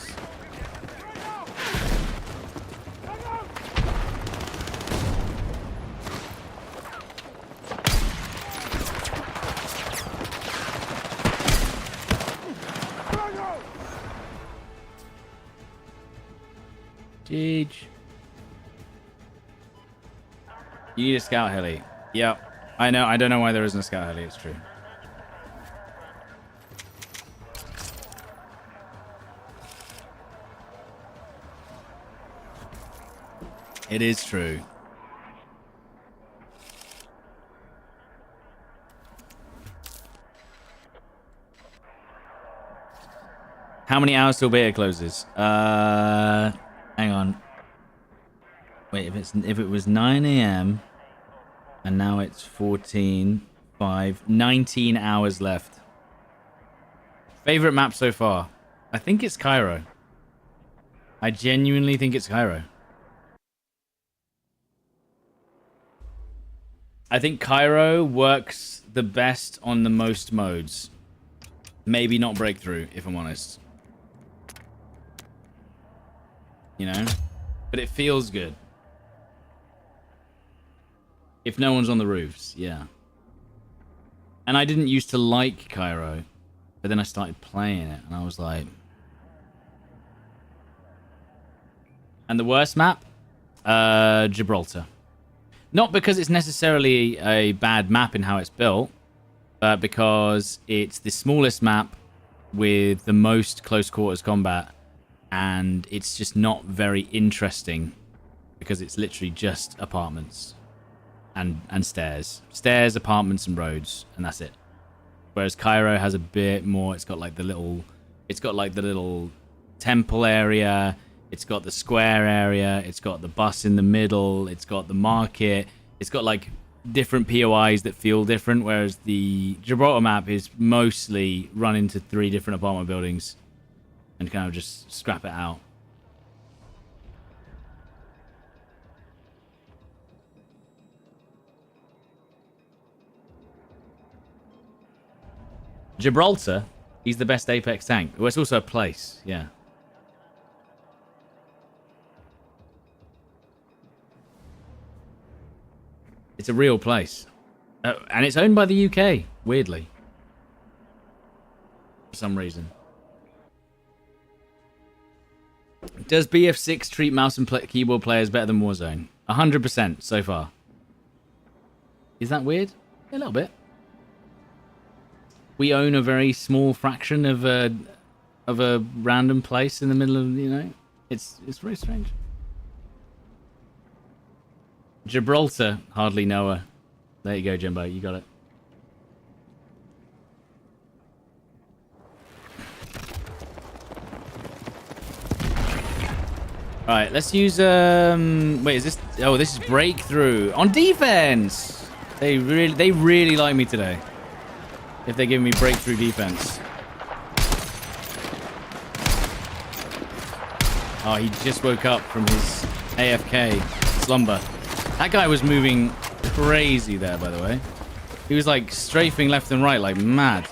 Jeej. You need a scout heli. Yep. I know. I don't know why there isn't a scout heli. It's true. It is true. How many hours till beta closes? Hang on. Wait, if it was 9 a.m. and now it's 14:05, 19 hours left. Favorite map so far? I think it's Cairo. I genuinely think it's Cairo. I think Cairo works the best on the most modes. Maybe not Breakthrough, if I'm honest. You know? But it feels good. If no one's on the roofs, yeah. And I didn't used to like Cairo, but then I started playing it, and I was like... And the worst map? Gibraltar. Not because it's necessarily a bad map in how it's built, but because it's the smallest map with the most close quarters combat, and it's just not very interesting because it's literally just apartments and stairs. Stairs, apartments, and roads, and that's it. Whereas Cairo has a bit more. It's got like the little temple area. It's got the square area. It's got the bus in the middle. It's got the market. It's got like different POIs that feel different. Whereas the Gibraltar map is mostly run into 3 different apartment buildings and kind of just scrap it out. Gibraltar, he's the best Apex tank. Well, it's also a place, yeah. It's a real place. And it's owned by the UK, weirdly. For some reason. Does BF6 treat mouse and keyboard players better than Warzone? 100% so far. Is that weird? A little bit. We own a very small fraction of a random place in the middle of, you know, it's very strange. Gibraltar, hardly know her. There you go, Jimbo. You got it. All right, let's use wait, is this? Oh, this is Breakthrough on defense. They really like me today. If they're giving me Breakthrough defense. Oh, he just woke up from his AFK slumber. That guy was moving crazy there, by the way. He was like strafing left and right like mad.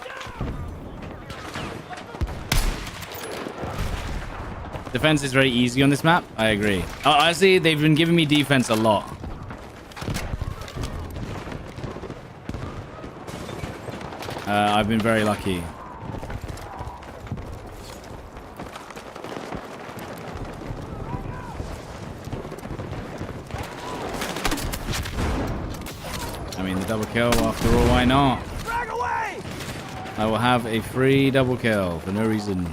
Defense is very easy on this map. I agree. Honestly, they've been giving me defense a lot. I've been very lucky. I mean, the double kill, after all, why not? I will have a free double kill for no reason.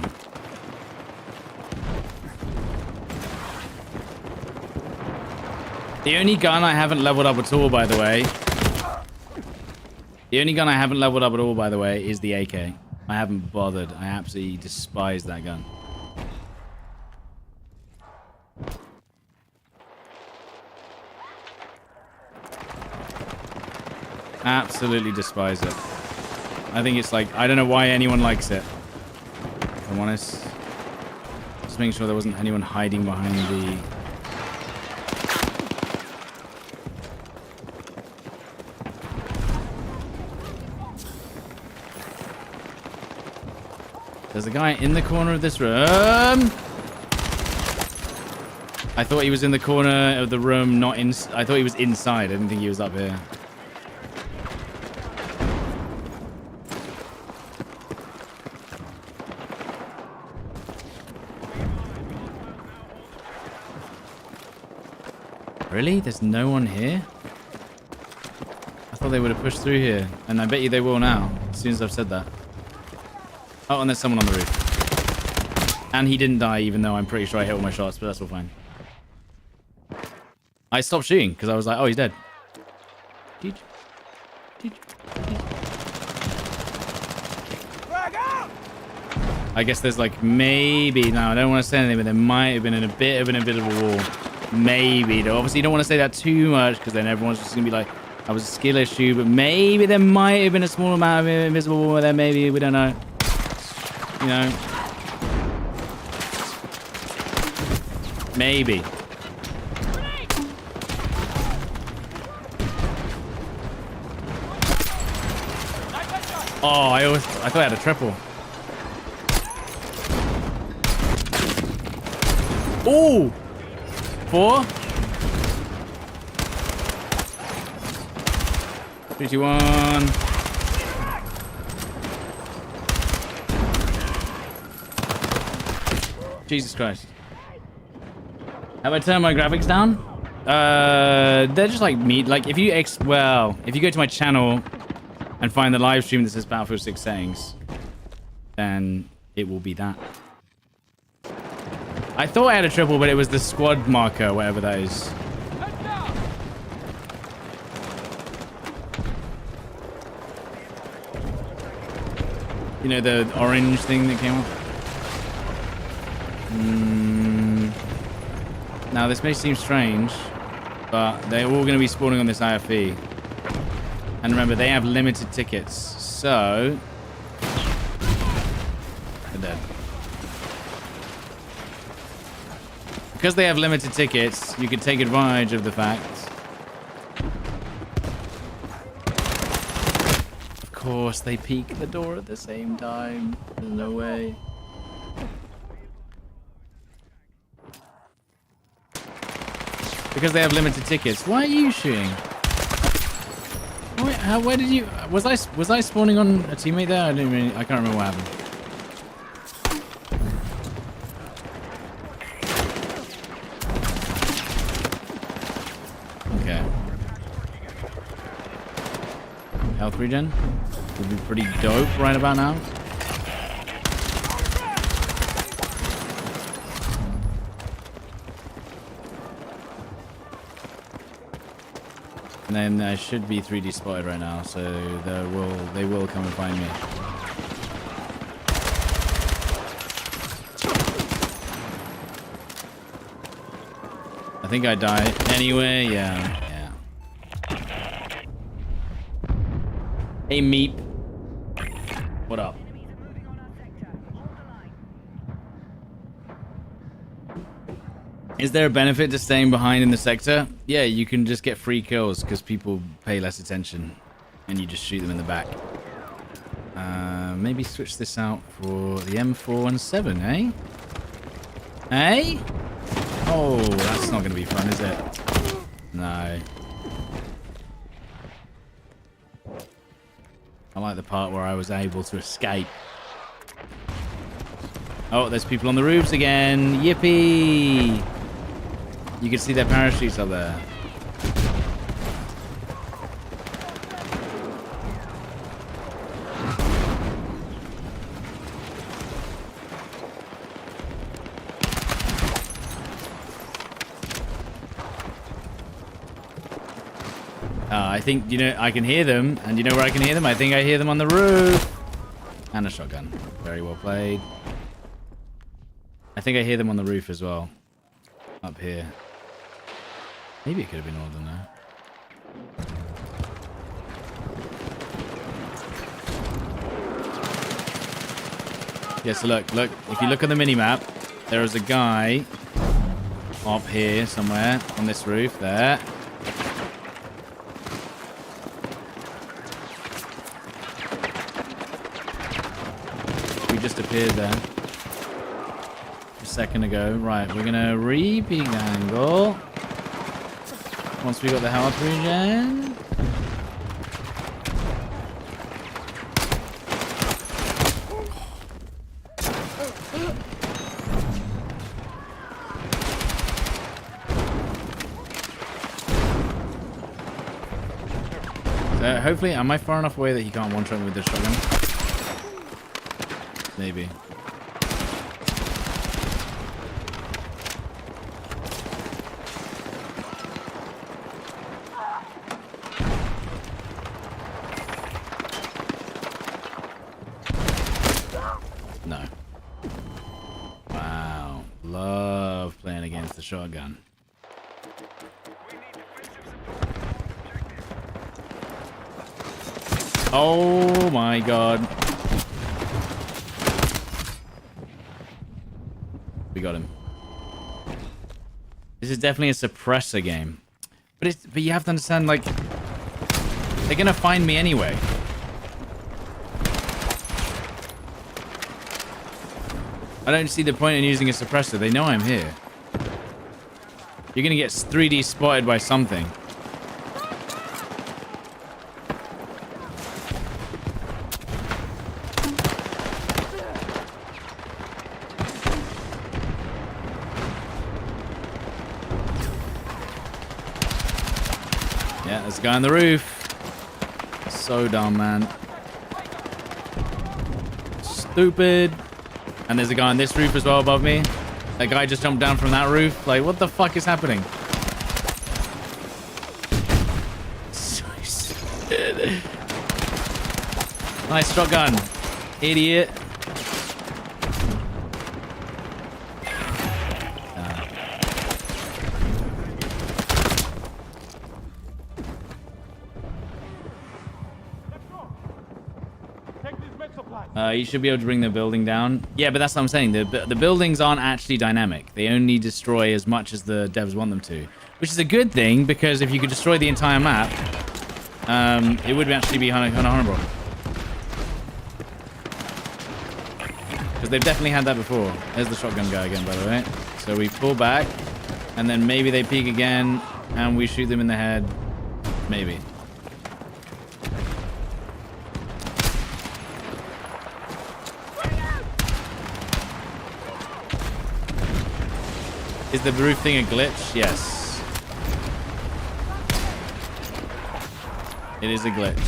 The only gun I haven't leveled up at all, by the way. The only gun I haven't leveled up at all, by the way, is the AK. I haven't bothered. I absolutely despise that gun. Absolutely despise it. I think it's like, I don't know why anyone likes it. If I'm honest. Just making sure there wasn't anyone hiding behind the... There's a guy in the corner of this room. I thought he was in the corner of the room, not in. I thought he was inside. I didn't think he was up here. Really? There's no one here? I thought they would have pushed through here. And I bet you they will now, as soon as I've said that. Oh, and there's someone on the roof. And he didn't die, even though I'm pretty sure I hit all my shots, but that's all fine. I stopped shooting, because I was like, oh, he's dead. I guess there's like maybe... No, I don't want to say anything, but there might have been a bit of an invisible wall. Maybe. Though. Obviously, you don't want to say that too much, because then everyone's just going to be like, that was a skill issue, but maybe there might have been a small amount of invisible wall there, maybe. We don't know. You know. Maybe. Oh, I thought I had a triple. Ooh! 4. 3, 2, 1. Jesus Christ. Have I turned my graphics down? They're just like me. Like if you if you go to my channel and find the live stream that says Battlefield 6 settings, then it will be that. I thought I had a triple, but it was the squad marker, whatever that is. You know, the orange thing that came up? Now, this may seem strange, but they're all going to be spawning on this IFE. And remember, they have limited tickets, so... They're dead. Because they have limited tickets, you can take advantage of the fact. Of course, they peek the door at the same time. There's no way. Because they have limited tickets. Why are you shooting? Where did you... Was I spawning on a teammate there? I can't remember what happened. Okay. Health regen would be pretty dope right about now. And then I should be 3D spotted right now, so they will come and find me. I think I die anyway. Yeah. Hey, Meep. What up? Is there a benefit to staying behind in the sector? Yeah, you can just get free kills because people pay less attention and you just shoot them in the back. Maybe switch this out for the M417, eh? Eh? Oh, that's not going to be fun, is it? No. I like the part where I was able to escape. Oh, there's people on the roofs again. Yippee! You can see their parachutes up there. I think, you know, I can hear them. And you know where I can hear them? I think I hear them on the roof. And a shotgun. Very well played. I think I hear them on the roof as well. Up here. Maybe it could have been all of them there. Yeah, so look. If you look at the mini-map, there is a guy up here somewhere on this roof there. We just appeared there a second ago. Right, we're gonna re-peek angle. Once we got the health regen. So hopefully, am I far enough away that he can't one-shot me with this shotgun? Maybe. No. Wow. Love playing against the shotgun. Oh my god. We got him. This is definitely a suppressor game. But you have to understand, like, they're gonna find me anyway. I don't see the point in using a suppressor. They know I'm here. You're gonna get 3D spotted by something. Yeah, there's a guy on the roof. So dumb, man. Stupid. And there's a guy on this roof as well above me. That guy just jumped down from that roof. Like, what the fuck is happening? Nice shotgun. Idiot. You should be able to bring the building down. Yeah, but that's what I'm saying. The buildings aren't actually dynamic. They only destroy as much as the devs want them to. Which is a good thing, because if you could destroy the entire map, it would actually be kind of horrible. Because they've definitely had that before. There's the shotgun guy again, by the way. So we pull back, and then maybe they peek again, and we shoot them in the head. Maybe. Is the roof thing a glitch? Yes. It is a glitch.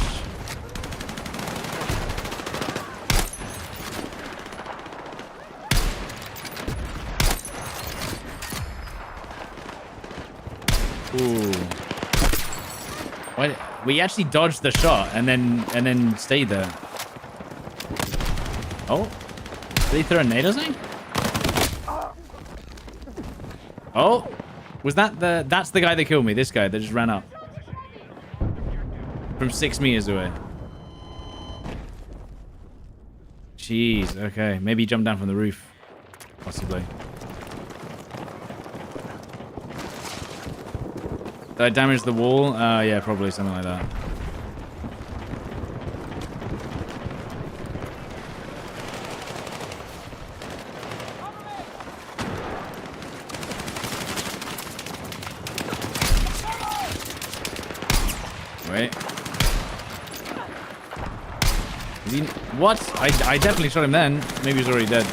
Ooh. What? We actually dodged the shot and then stayed there. Oh. Did he throw a nade or something? Oh, was that that's the guy that killed me, this guy that just ran up. From 6 meters away. Jeez, okay. Maybe he jumped down from the roof. Possibly. Did I damage the wall? Yeah, probably something like that. Wait. Is he... What? I definitely shot him then. Maybe he's already dead.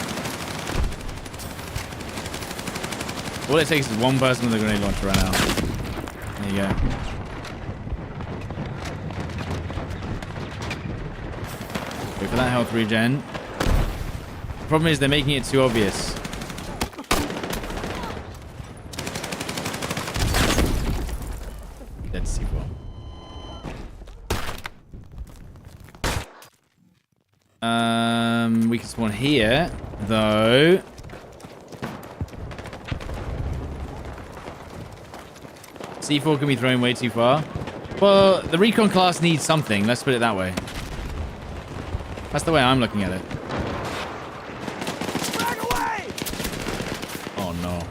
All it takes is one person with a grenade launcher right now. There you go. Wait for that health regen. The problem is they're making it too obvious. Dead C4. We can spawn here, though. C4 can be thrown way too far. Well, the recon class needs something. Let's put it that way. That's the way I'm looking at it. Oh, no.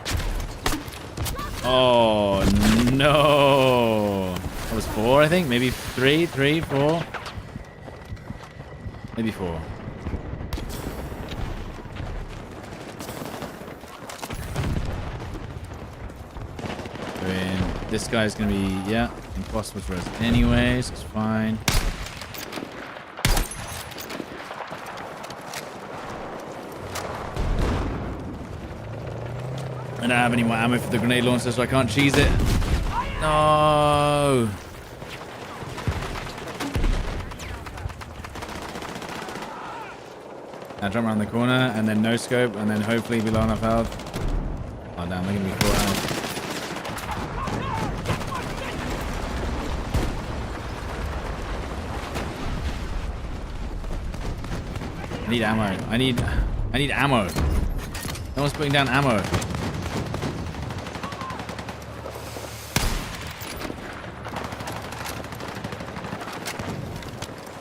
Oh, no. That was 4, I think. Maybe 3, 4. Maybe 4. This guy's gonna be, yeah, impossible to res anyways. It's fine. I don't have any more ammo for the grenade launcher, so I can't cheese it. No. Now jump around the corner and then no scope and then hopefully be low enough health. Oh damn, they're gonna be full health. I need ammo. I need ammo. No one's putting down ammo.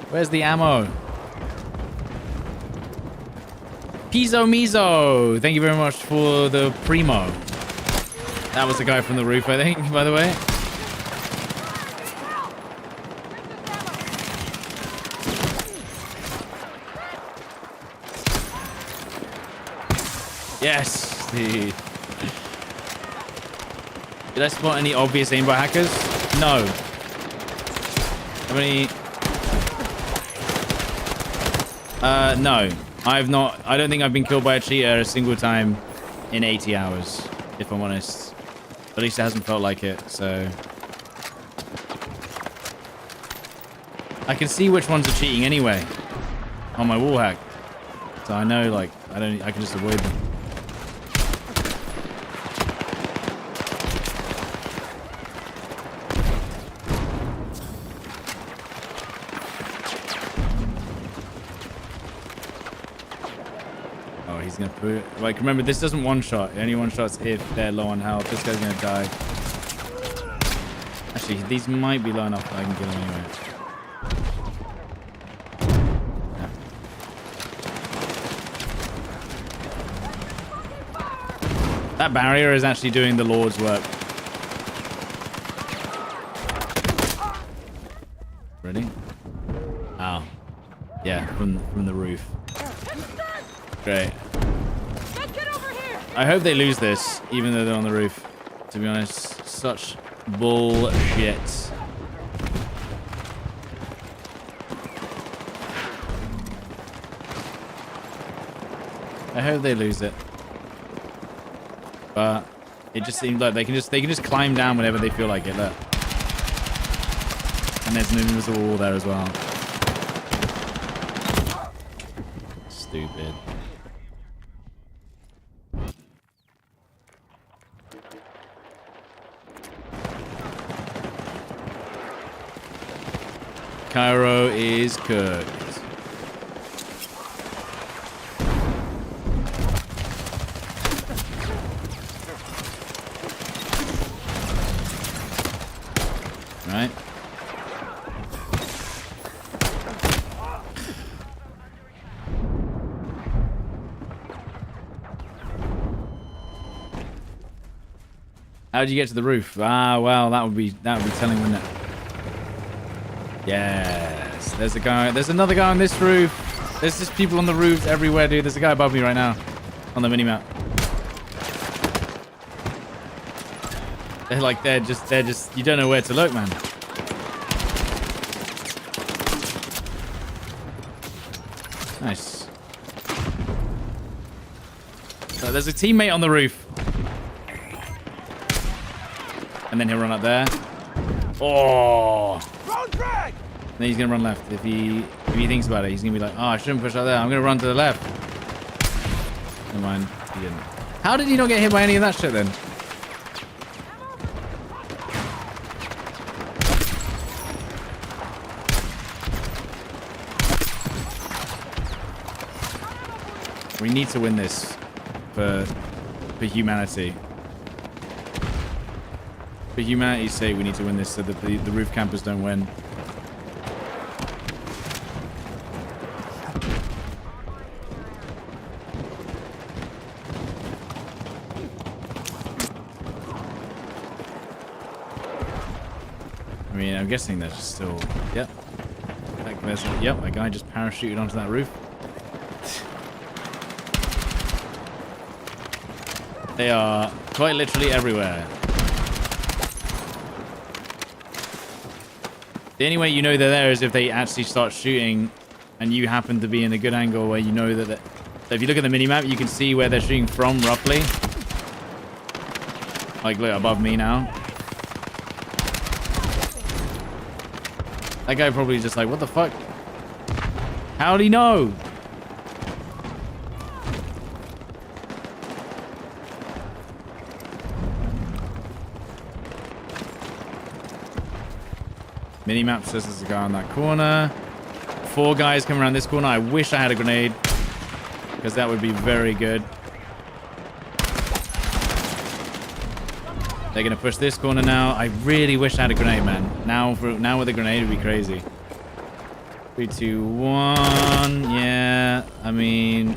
Where's the ammo? Pizzo Mizo, thank you very much for the primo. That was the guy from the roof, I think, by the way. Yes. Did I spot any obvious aimbot hackers? No. How many? No. I don't think I've been killed by a cheater a single time in 80 hours, if I'm honest. At least it hasn't felt like it, so. I can see which ones are cheating anyway on my wall hack. So I know, like, I can just avoid them. Gonna put it, like, remember, this doesn't one shot. It only one shots if they're low on health. This guy's gonna die. Actually, these might be low enough that I can kill them anyway. Yeah. That barrier is actually doing the Lord's work. Ready? Oh, yeah, from the roof. Great. I hope they lose this, even though they're on the roof. To be honest, such bullshit. I hope they lose it. But it just seems like they can just climb down whenever they feel like it. Look. And there's an invisible wall there as well. Stupid. Cairo is cooked. Right. How did you get to the roof? Ah, well, that would be telling, wouldn't it? Yes, there's a guy. There's another guy on this roof. There's just people on the roofs everywhere, dude. There's a guy above me right now on the minimap. They're just, you don't know where to look, man. Nice. So there's a teammate on the roof. And then he'll run up there. Oh. Then he's gonna run left. If he thinks about it, he's gonna be like, oh, I shouldn't push out there. I'm gonna run to the left. Never mind. He didn't. How did he not get hit by any of that shit then? We need to win this for humanity. For humanity's sake, we need to win this so that the roof campers don't win. I mean, I'm guessing there's still... Yep. Yep, a guy just parachuted onto that roof. They are quite literally everywhere. The only way you know they're there is if they actually start shooting and you happen to be in a good angle where you know that... So if you look at the minimap, you can see where they're shooting from, roughly. Like, look, above me now. That guy probably just like, what the fuck? How'd he know? Minimap says there's a guy on that corner. 4 guys coming around this corner. I wish I had a grenade, because that would be very good. They're going to push this corner now. I really wish I had a grenade, man. Now with a grenade would be crazy. 3, 2, 1. Yeah, I mean...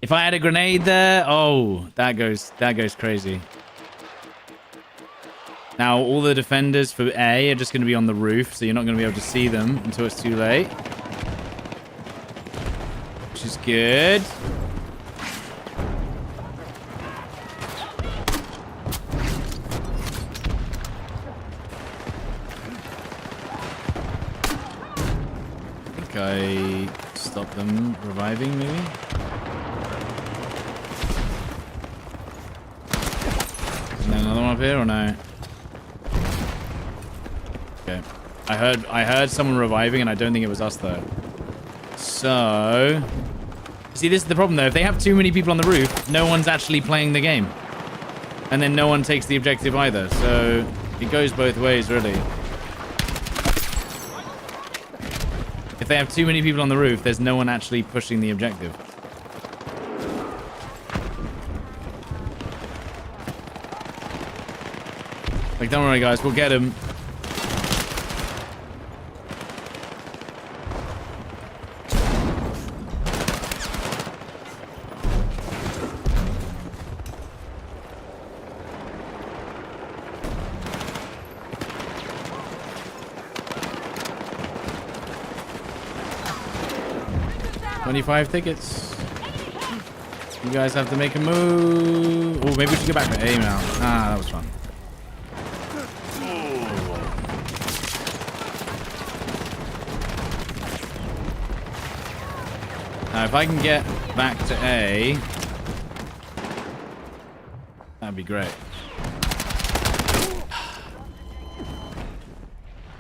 If I had a grenade there... Oh, that goes crazy. Now, all the defenders for A are just going to be on the roof, so you're not going to be able to see them until it's too late. Which is good. I think I stopped them reviving, maybe? Isn't there another one up here, or no? Okay. I heard someone reviving, and I don't think it was us, though. So... See, this is the problem, though. If they have too many people on the roof, no one's actually playing the game. And then no one takes the objective either. So, it goes both ways, really. If they have too many people on the roof, there's no one actually pushing the objective. Like, don't worry, guys. We'll get him. $25 tickets. You guys have to make a move. Oh, maybe we should go back to A now. Ah, that was fun. Now, if I can get back to A, that'd be great.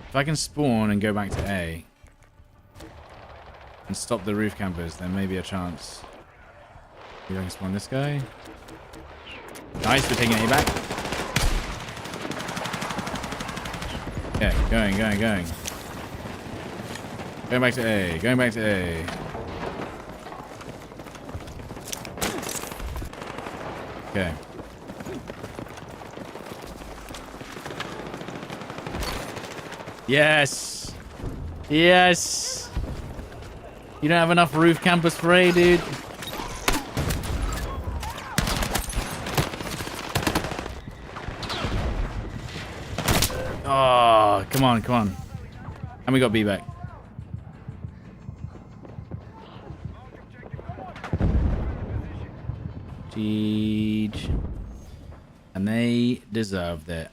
If I can spawn and go back to A and stop the roof campers, there may be a chance. Maybe I can spawn this guy. Nice, we're taking A back. Okay, going. Going back to A, going back to A. Okay. Yes! Yes! You don't have enough roof campers for A, dude. Oh, come on. And we got B back. Siege. And they deserved it.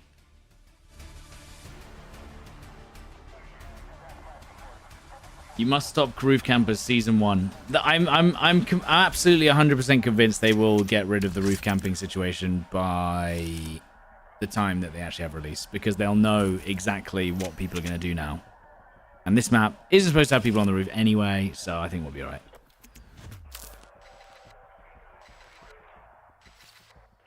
You must stop roof campers season 1. I'm absolutely 100% convinced they will get rid of the roof camping situation by the time that they actually have released, because they'll know exactly what people are going to do now. And this map isn't supposed to have people on the roof anyway, so I think we'll be alright.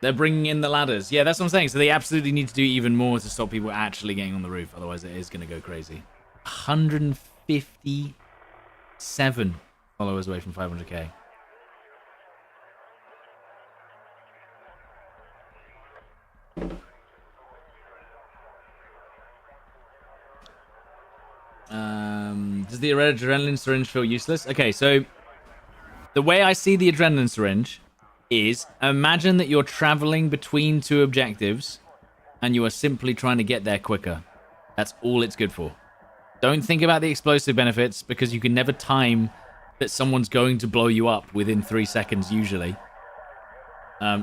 They're bringing in the ladders. Yeah, that's what I'm saying. So they absolutely need to do even more to stop people actually getting on the roof. Otherwise, it is going to go crazy. 157 followers away from 500k. Does the adrenaline syringe feel useless? Okay, so the way I see the adrenaline syringe is, imagine that you're traveling between 2 objectives and you are simply trying to get there quicker. That's all it's good for. Don't think about the explosive benefits, because you can never time that someone's going to blow you up within 3 seconds usually.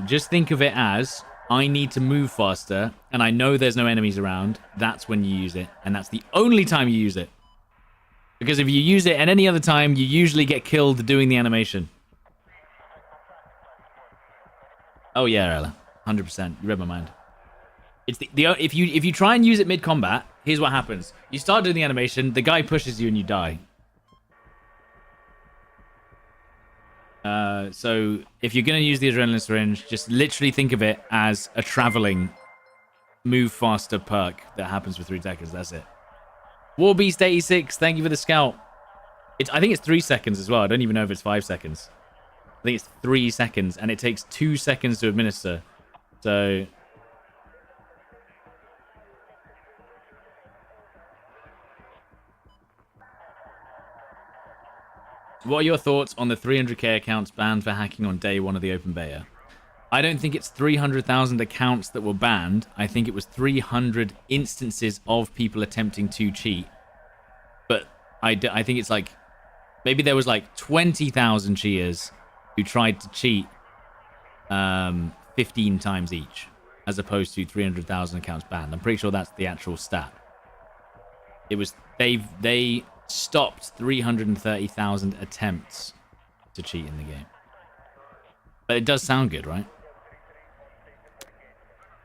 Just think of it as, I need to move faster, and I know there's no enemies around, that's when you use it. And that's the only time you use it. Because if you use it at any other time, you usually get killed doing the animation. Oh yeah, Ella. 100%. You read my mind. It's if you try and use it mid-combat, here's what happens. You start doing the animation, the guy pushes you and you die. So if you're going to use the adrenaline syringe, just literally think of it as a traveling move faster perk that happens for 3 seconds. That's it. Warbeast 86, thank you for the scout. I think it's 3 seconds as well. I don't even know if it's 5 seconds. I think it's 3 seconds, and it takes 2 seconds to administer. So what are your thoughts on the 300k accounts banned for hacking on day 1 of the open beta? I don't think it's 300,000 accounts that were banned. I think it was 300 instances of people attempting to cheat. But I think it's like, maybe there was like 20,000 cheaters who tried to cheat 15 times each, as opposed to 300,000 accounts banned. I'm pretty sure that's the actual stat. It was, they stopped 330,000 attempts to cheat in the game. But it does sound good, right?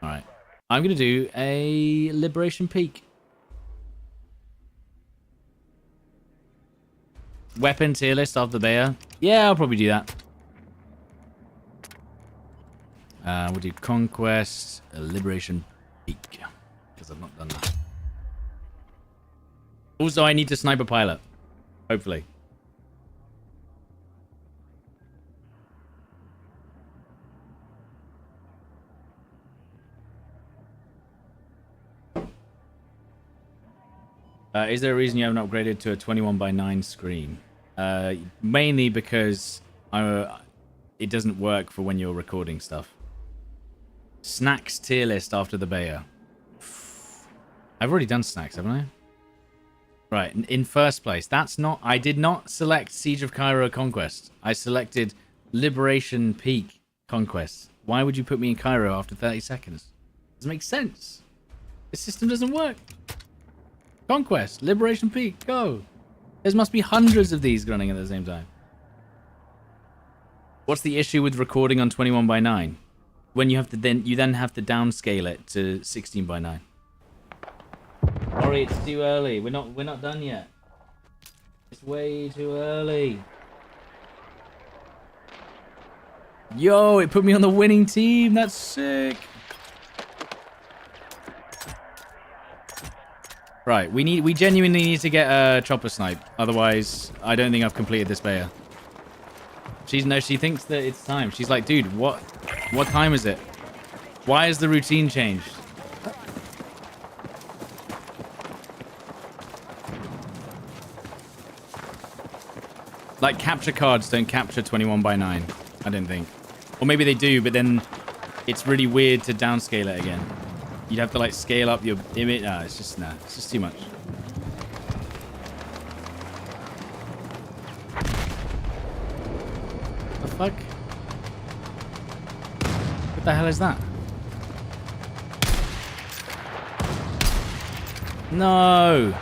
Alright. I'm going to do a Liberation Peak. Weapon tier list after the beta. Yeah, I'll probably do that. We'll do Conquest, Liberation Peak. Because I've not done that. Also, I need to snipe a pilot. Hopefully. Is there a reason you haven't upgraded to a 21:9 screen? Mainly because it doesn't work for when you're recording stuff. Snacks tier list after the beta. I've already done snacks, haven't I? Right, in first place, that's not... I did not select Siege of Cairo Conquest. I selected Liberation Peak Conquest. Why would you put me in Cairo after 30 seconds? Doesn't make sense. The system doesn't work. Conquest, Liberation Peak, go. There must be hundreds of these running at the same time. What's the issue with recording on 21:9? When you have to you then have to downscale it to 16:9. Sorry, it's too early. We're not done yet. It's way too early. Yo, it put me on the winning team. That's sick. Right, we genuinely need to get a chopper snipe. Otherwise, I don't think I've completed this beta. She thinks that it's time. She's like, dude, what time is it? Why has the routine changed? Like, capture cards don't capture 21:9, I don't think. Or maybe they do, but then it's really weird to downscale it again. You'd have to, like, scale up your image. Nah, it's just too much. What the fuck? What the hell is that? No!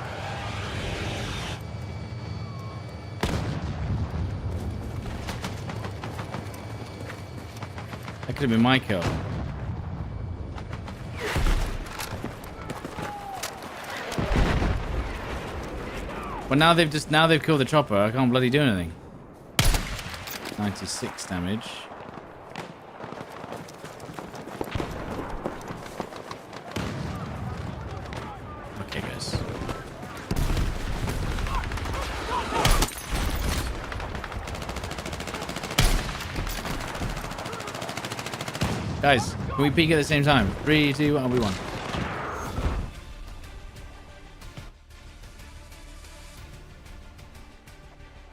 That could have been my kill. Well, now they've killed the chopper. I can't bloody do anything. 96 damage. Okay, guys. Guys, can we peek at the same time? 3, 2, 1, we won.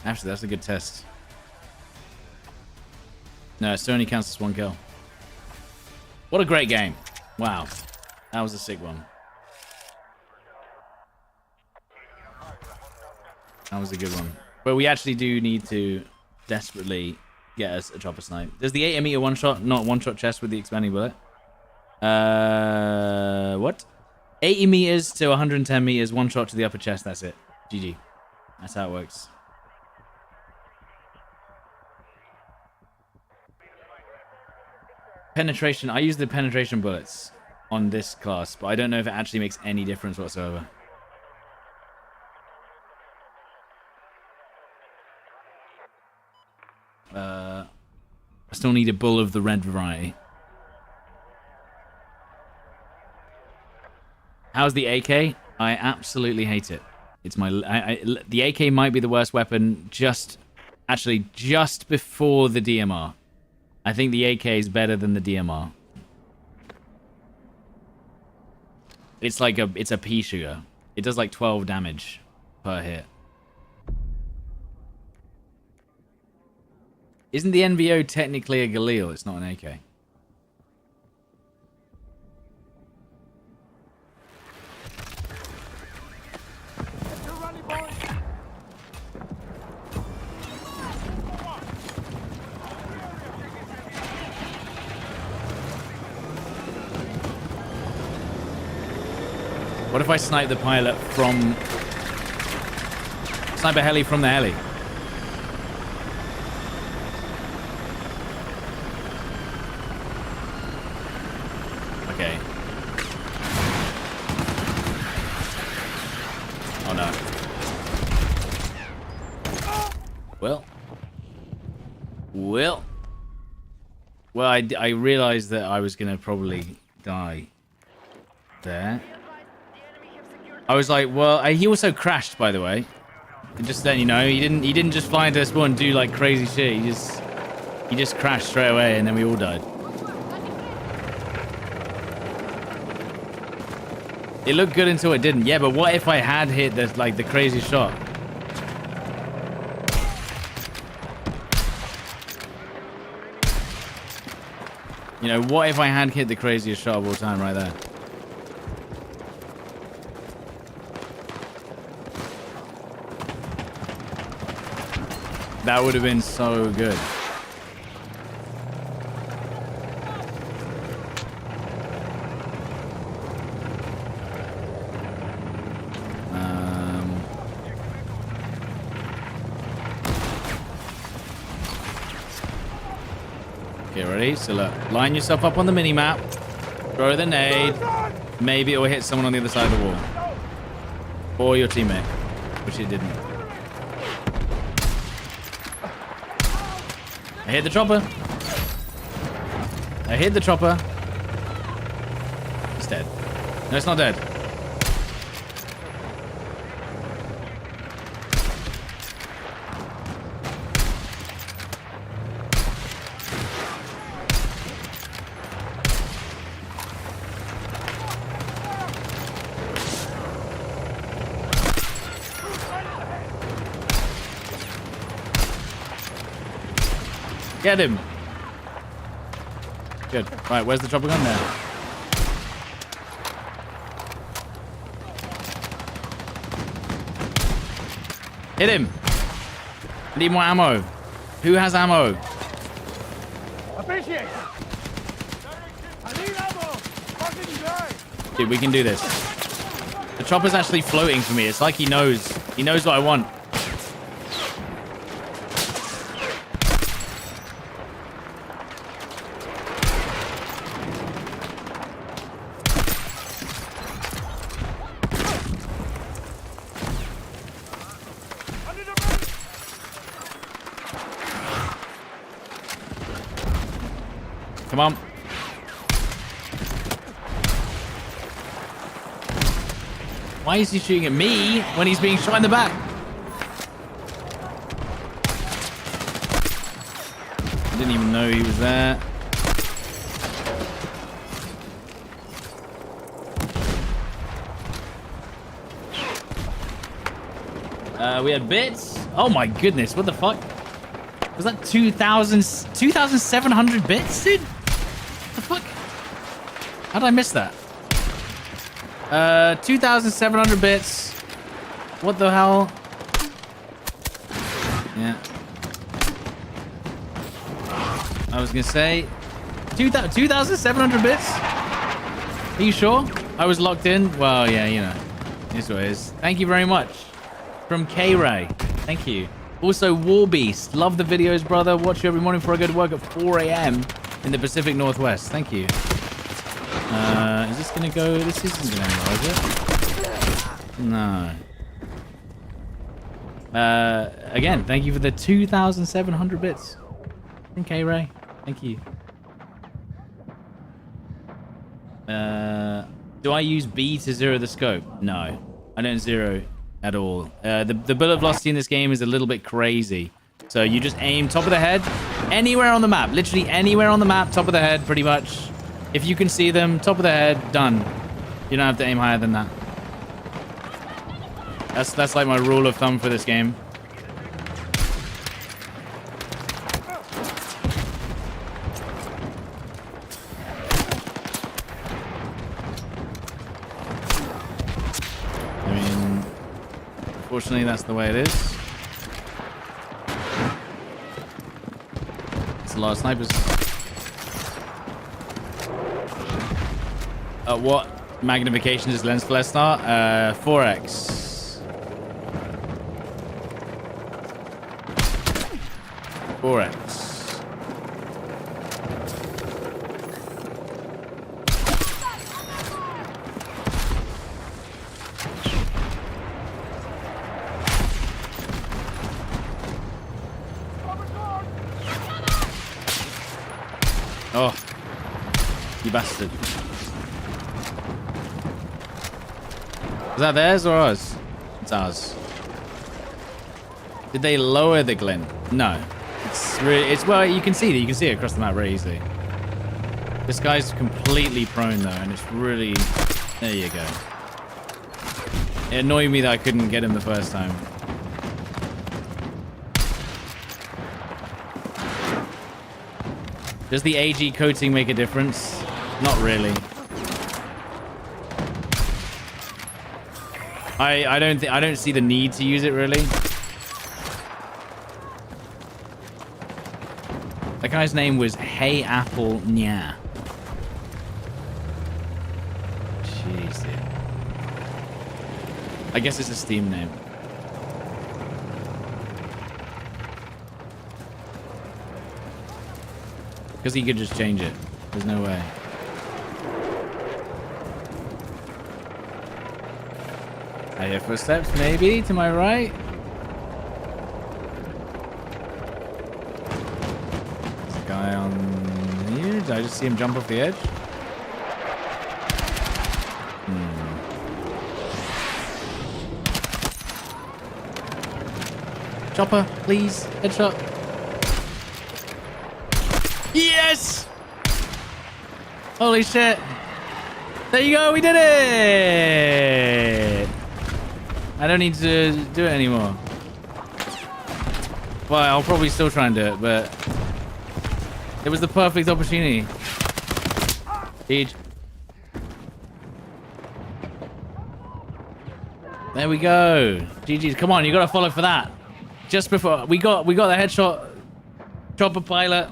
Actually, that's a good test. No, it still only counts as 1 kill. What a great game. Wow. That was a sick one. That was a good one. But we actually do need to desperately get us a chopper snipe. Does the 8mm one-shot not one-shot chest with the expanding bullet? What? 80 meters to 110 meters, one shot to the upper chest. That's it. GG. That's how it works. Penetration. I use the penetration bullets on this class, but I don't know if it actually makes any difference whatsoever. I still need a bull of the red variety. How's the AK? I absolutely hate it. It's my the AK might be the worst weapon just before the DMR. I think the AK is better than the DMR. It's like it's a pea shooter. It does like 12 damage per hit. Isn't the NVO technically a Galil? It's not an AK. What if I snipe the pilot from... Snipe a heli from the heli? Okay. Oh no. Well, I realized that I was gonna probably die there. I was like, well, he also crashed, by the way. And just then, you know, he didn't just fly into the spawn and do like crazy shit. He just crashed straight away, and then we all died. It looked good until it didn't. Yeah, but what if I had hit the crazy shot? You know, what if I had hit the craziest shot of all time right there? That would have been so good. Okay, ready? So look, line yourself up on the mini-map. Throw the nade. Maybe it will hit someone on the other side of the wall. Or your teammate, which it didn't. I hit the chopper. I hit the chopper. It's dead. No, it's not dead. Get him. Good. Right, where's the chopper gun there? Hit him. I need more ammo. Who has ammo? Appreciate it. I need ammo. Fucking die. Dude, we can do this. The chopper's actually floating for me. It's like he knows. He knows what I want. Come on. Why is he shooting at me when he's being shot in the back? I didn't even know he was there. We had bits. Oh my goodness, what the fuck? Was that 2,700 bits, dude? What the fuck? How did I miss that? 2,700 bits. What the hell? Yeah. I was gonna say 2,700 bits. Are you sure? I was locked in? Well, yeah, you know. Here's what it is. Thank you very much. From K-Ray. Thank you. Also, Warbeast. Love the videos, brother. Watch you every morning before I go to work at 4 a.m. in the Pacific Northwest. Thank you. Is this going to go? This isn't going to end well, is it? No. Again, thank you for the 2,700 bits. From K-Ray. Thank you. Do I use B to zero the scope? No, I don't zero at all. The bullet velocity in this game is a little bit crazy. So you just aim top of the head, anywhere on the map, literally anywhere on the map, top of the head, pretty much. If you can see them, top of the head, done. You don't have to aim higher than that. That's like my rule of thumb for this game. Unfortunately, that's the way it is. It's a lot of snipers. What magnification is lens flare start? 4x. 4x. Oh, you bastard. Is that theirs or ours? It's ours. Did they lower the glint? No. It's really, well, you can see it across the map very easily. This guy's completely prone though, and it's really, there you go. It annoyed me that I couldn't get him the first time. Does the AG coating make a difference? Not really. I don't see the need to use it really. That guy's name was Hey Apple Nya. Jeez, dude. I guess it's a Steam name. Because he could just change it. There's no way. I hear footsteps, maybe, to my right. There's a guy on here. Did I just see him jump off the edge? Chopper, please. Headshot. Yes! Holy shit. There you go, we did it! I don't need to do it anymore. Well, I'll probably still try and do it, but it was the perfect opportunity. Siege. There we go. GG's. Come on, you gotta follow for that. Just before we got the headshot chopper pilot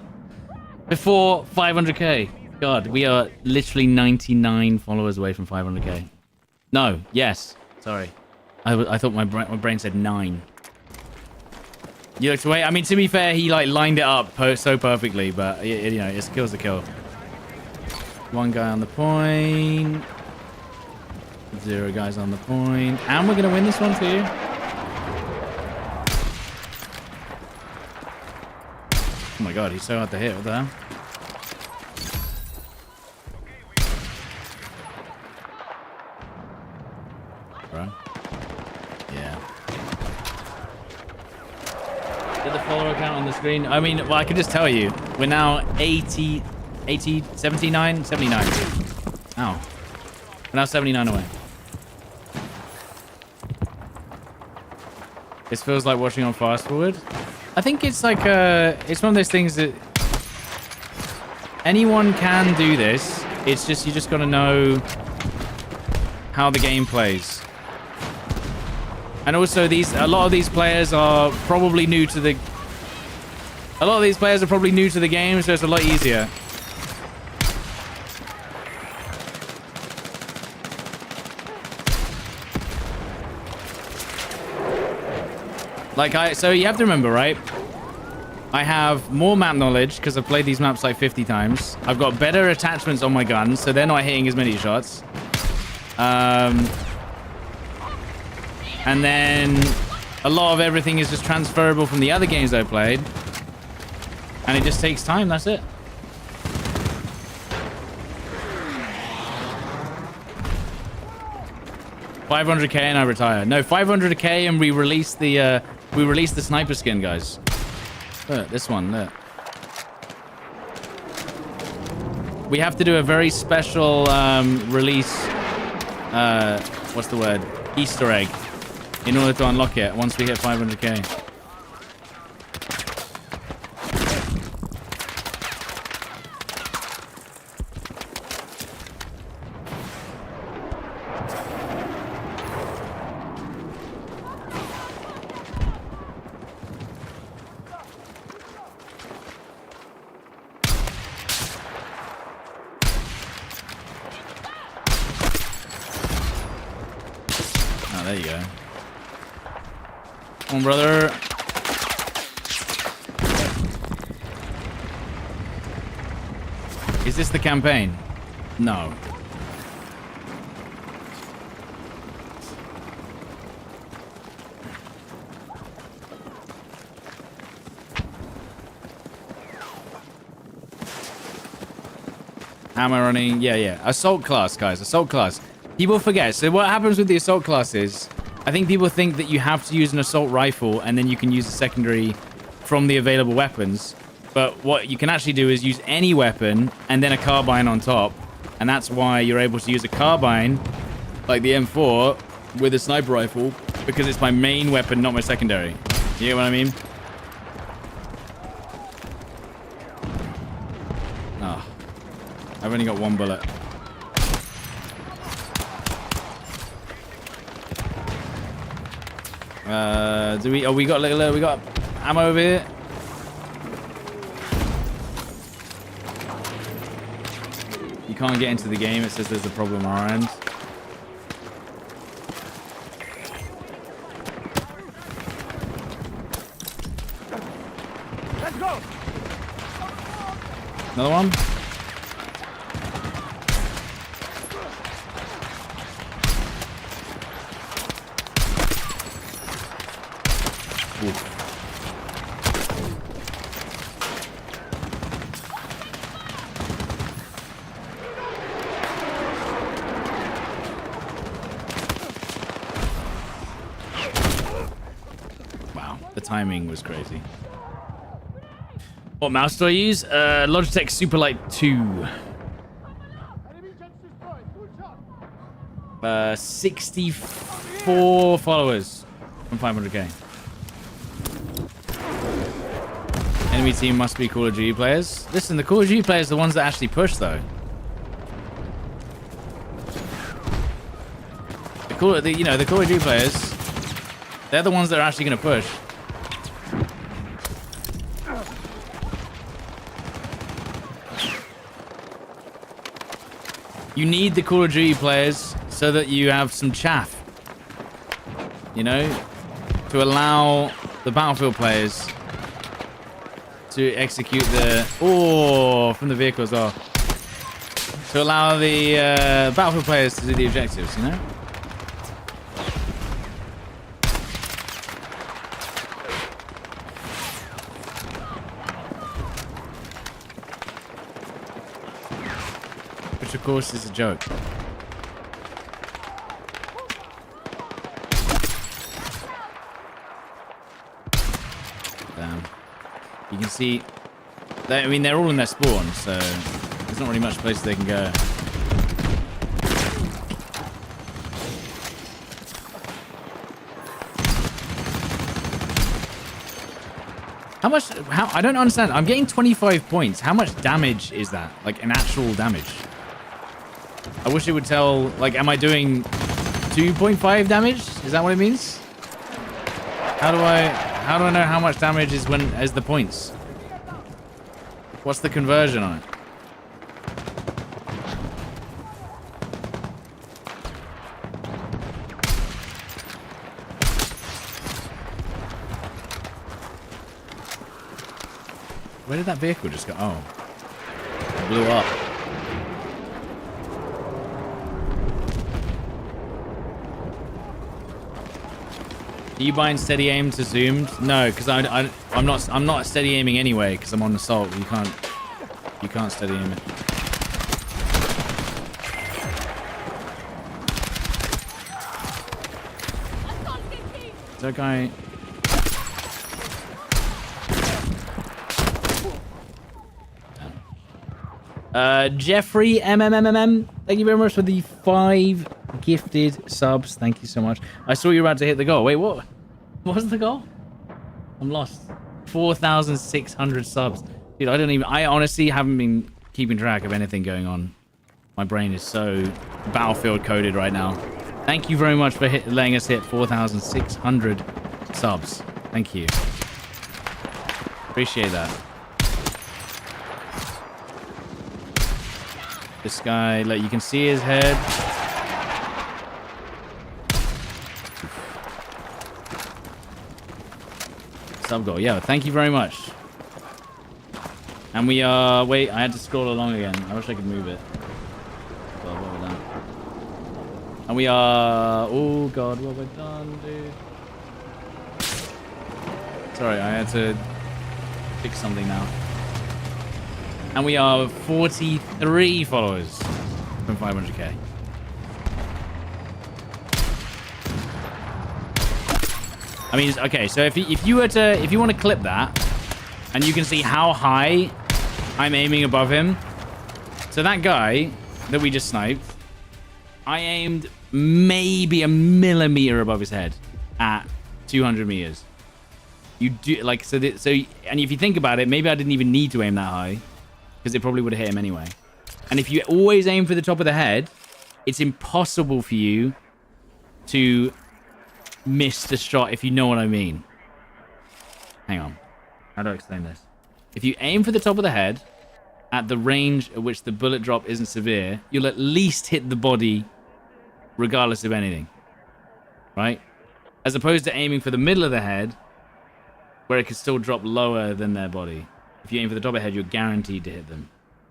before 500k. God, we are literally 99 followers away from 500k. No, yes. Sorry. I thought my brain said 9. You looked away. I mean, to be fair, he like lined it up so perfectly, but you know, it kills the kill. One guy on the point. 0 guys on the point. And we're gonna win this one too. Oh my god, he's so hard to hit. What the hell? Bro. Yeah. Did the follower count on the screen? I mean, well, I can just tell you. We're now 79? 79. Ow. We're now 79 away. This feels like watching on fast forward. I think it's like it's one of those things that anyone can do this. It's just you just gotta know how the game plays. And also a lot of these players are probably new to the game, so it's a lot easier. So you have to remember, right? I have more map knowledge because I've played these maps like 50 times. I've got better attachments on my guns, so they're not hitting as many shots. And then a lot of everything is just transferable from the other games I played. And it just takes time, that's it. $500k and I retire. No, $500k and we release the sniper skin, guys. Look, this one, look. We have to do a very special release, what's the word? Easter egg in order to unlock it once we hit 500k. There you go. Come on, brother. Is this the campaign? No. How am I running? Yeah. Assault class, guys. Assault class. People forget. So what happens with the assault class is, I think people think that you have to use an assault rifle and then you can use a secondary from the available weapons. But what you can actually do is use any weapon and then a carbine on top. And that's why you're able to use a carbine, like the M4, with a sniper rifle, because it's my main weapon, not my secondary. You get what I mean? Oh. I've only got one bullet. We got ammo over here. You can't get into the game. It says there's a problem on our end. Let's go. Another one. The timing was crazy. What mouse do I use? Logitech Superlight 2. 64 followers from 500k. Enemy team must be Call of Duty players. Listen, the Call of Duty players are the ones that actually push, though. The Call of Duty players, they're the ones that are actually going to push. You need the Call of Duty players so that you have some chaff, you know, to allow the Battlefield players to execute the from the vehicle as well, to allow the Battlefield players to do the objectives, you know. Which of course is a joke. Damn. You can see, I mean, they're all in their spawn, so there's not really much place they can go. I don't understand. I'm getting 25 points. How much damage is that? Like, an actual damage? I wish it would tell, like, am I doing 2.5 damage? Is that what it means? How do I know how much damage is as the points? What's the conversion on it? Where did that vehicle just go? Oh. It blew up. Are you buying steady aim to zoomed? No, because I'm not steady aiming anyway, because I'm on assault. You can't steady aim it. Is that guy? Jeffrey MMMMM, thank you very much for the 5 gifted subs. Thank you so much. I saw you were about to hit the goal. Wait, what? What was the goal? I'm lost. 4,600 subs. Dude, I honestly haven't been keeping track of anything going on. My brain is so Battlefield coded right now. Thank you very much for letting us hit 4,600 subs. Thank you. Appreciate that. This guy, like, you can see his head. Sub goal. Yeah, thank you very much. And we are... Wait, I had to scroll along again. I wish I could move it. God, what have I done? And we are... Oh, God, what have I done, dude? Sorry, I had to fix something now. And we are 43 followers from 500k. I mean, okay, so if you want to clip that, and you can see how high I'm aiming above him. So that guy that we just sniped, I aimed maybe a millimeter above his head at 200 meters. You do like so, and if you think about it, maybe I didn't even need to aim that high, because it probably would have hit him anyway. And if you always aim for the top of the head, it's impossible for you to miss the shot, if you know what I mean. Hang on. How do I explain this? If you aim for the top of the head, at the range at which the bullet drop isn't severe, you'll at least hit the body regardless of anything. Right? As opposed to aiming for the middle of the head, where it could still drop lower than their body. If you aim for the top of the head, you're guaranteed to hit them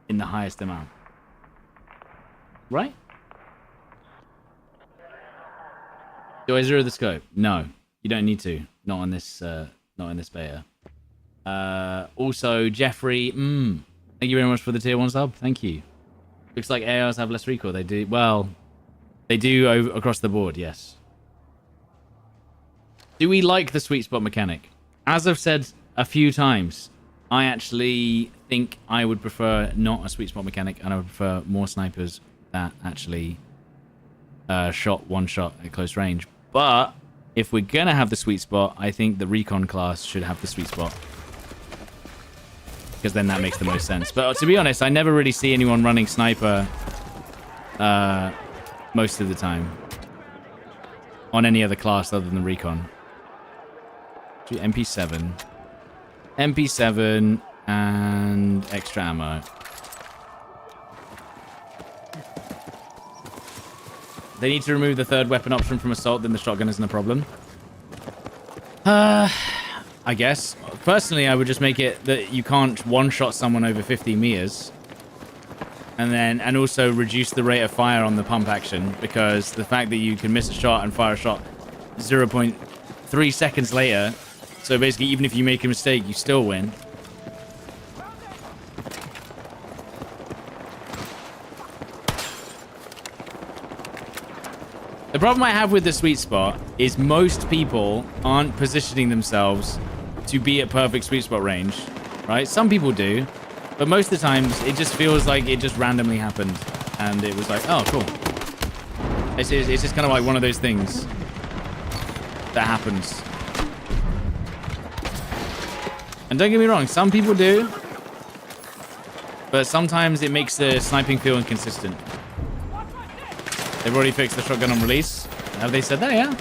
in the highest amount. Right? Do I zero the scope? No, you don't need to. Not on this beta. Also, Jeffrey, thank you very much for the tier 1 sub. Thank you. Looks like ARs have less recoil. They do. Well, they do across the board, yes. Do we like the sweet spot mechanic? As I've said a few times, I actually think I would prefer not a sweet spot mechanic, and I would prefer more snipers that actually shot one shot at close range. But if we're gonna have the sweet spot, I think the recon class should have the sweet spot, because then that makes the most sense. But to be honest, I never really see anyone running sniper most of the time on any other class other than the recon. MP7 and extra ammo. They need to remove the third weapon option from assault, then the shotgun isn't a problem. I guess. Personally, I would just make it that you can't one-shot someone over 50 meters. And also reduce the rate of fire on the pump action, because the fact that you can miss a shot and fire a shot 0.3 seconds later, so basically even if you make a mistake, you still win. The problem I have with the sweet spot is most people aren't positioning themselves to be at perfect sweet spot range, right? Some people do, but most of the times it just feels like it just randomly happened, and it was like, oh, cool. It's just kind of like one of those things that happens. And don't get me wrong, some people do, but sometimes it makes the sniping feel inconsistent. They've already fixed the shotgun on release. Have they said that? Yeah.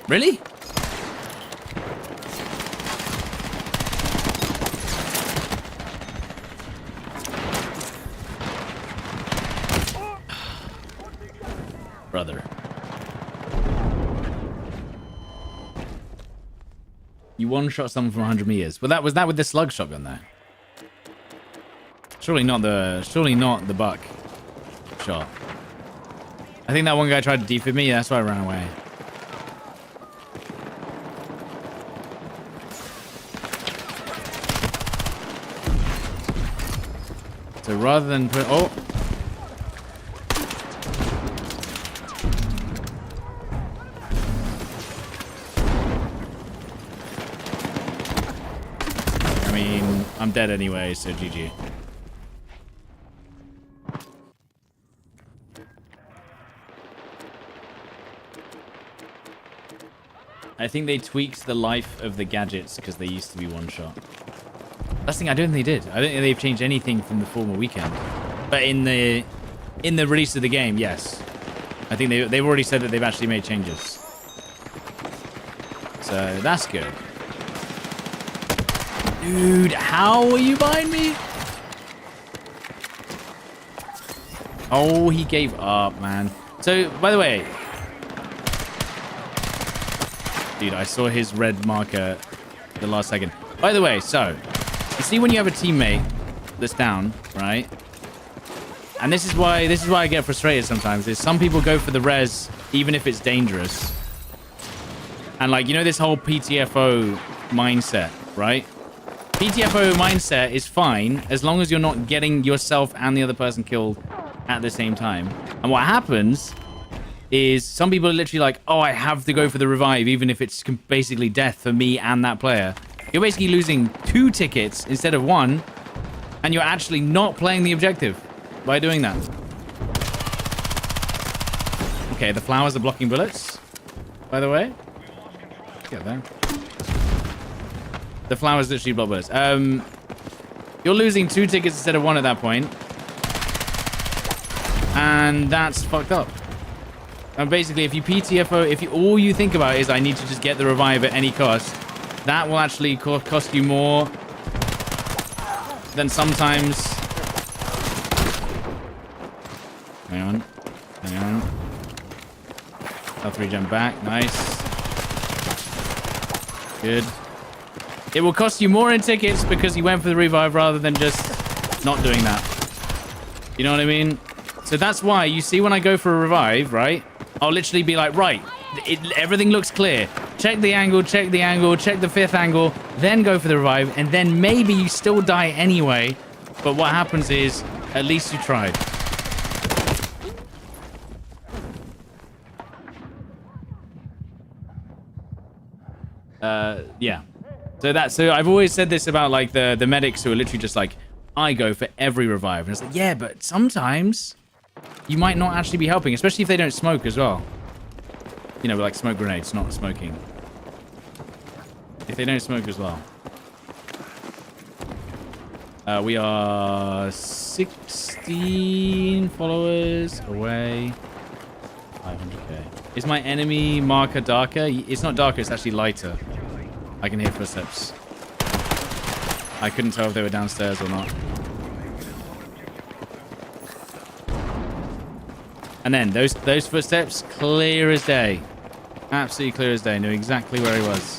Really? You one-shot someone from 100 meters. Well, was that with the slug shotgun there? Surely not the buck shot. I think that one guy tried to defib me. That's why I ran away. So rather than put... Oh! I mean, I'm dead anyway, so GG. I think they tweaked the life of the gadgets because they used to be one shot. That's the thing, I don't think they did. I don't think they've changed anything from the former weekend. But in the release of the game, yes. I think they've already said that they've actually made changes. So that's good. Dude, how are you behind me? Oh, he gave up, man. So, by the way, dude, I saw his red marker the last second. By the way, so, you see when you have a teammate that's down, right? And this is why I get frustrated sometimes, is some people go for the res even if it's dangerous. And like, you know this whole PTFO mindset, right? PTFO mindset is fine as long as you're not getting yourself and the other person killed at the same time. And what happens is some people are literally like, oh, I have to go for the revive even if it's basically death for me and that player. You're basically losing 2 tickets instead of 1, and you're actually not playing the objective by doing that. Okay, the flowers are blocking bullets, by the way. Get there. The flowers literally block bullets. You're losing 2 tickets instead of 1 at that point, and that's fucked up. And basically, if you PTFO, if all you think about is I need to just get the revive at any cost, that will actually cost you more than sometimes. Hang on. L3 jump back. Nice. Good. It will cost you more in tickets because you went for the revive rather than just not doing that. You know what I mean? So that's why you see when I go for a revive, right? I'll literally be like, right, everything looks clear. Check the angle, check the 5th angle, then go for the revive, and then maybe you still die anyway. But what happens is, at least you tried. Yeah. So I've always said this about like the medics who are literally just like, I go for every revive. And it's like, yeah, but sometimes you might not actually be helping, especially if they don't smoke as well. You know, like smoke grenades, not smoking. If they don't smoke as well. We are 16 followers away. 500k. Is my enemy marker darker? It's not darker, it's actually lighter. I can hear footsteps. I couldn't tell if they were downstairs or not. And then those footsteps, clear as day. Absolutely clear as day. Knew exactly where he was.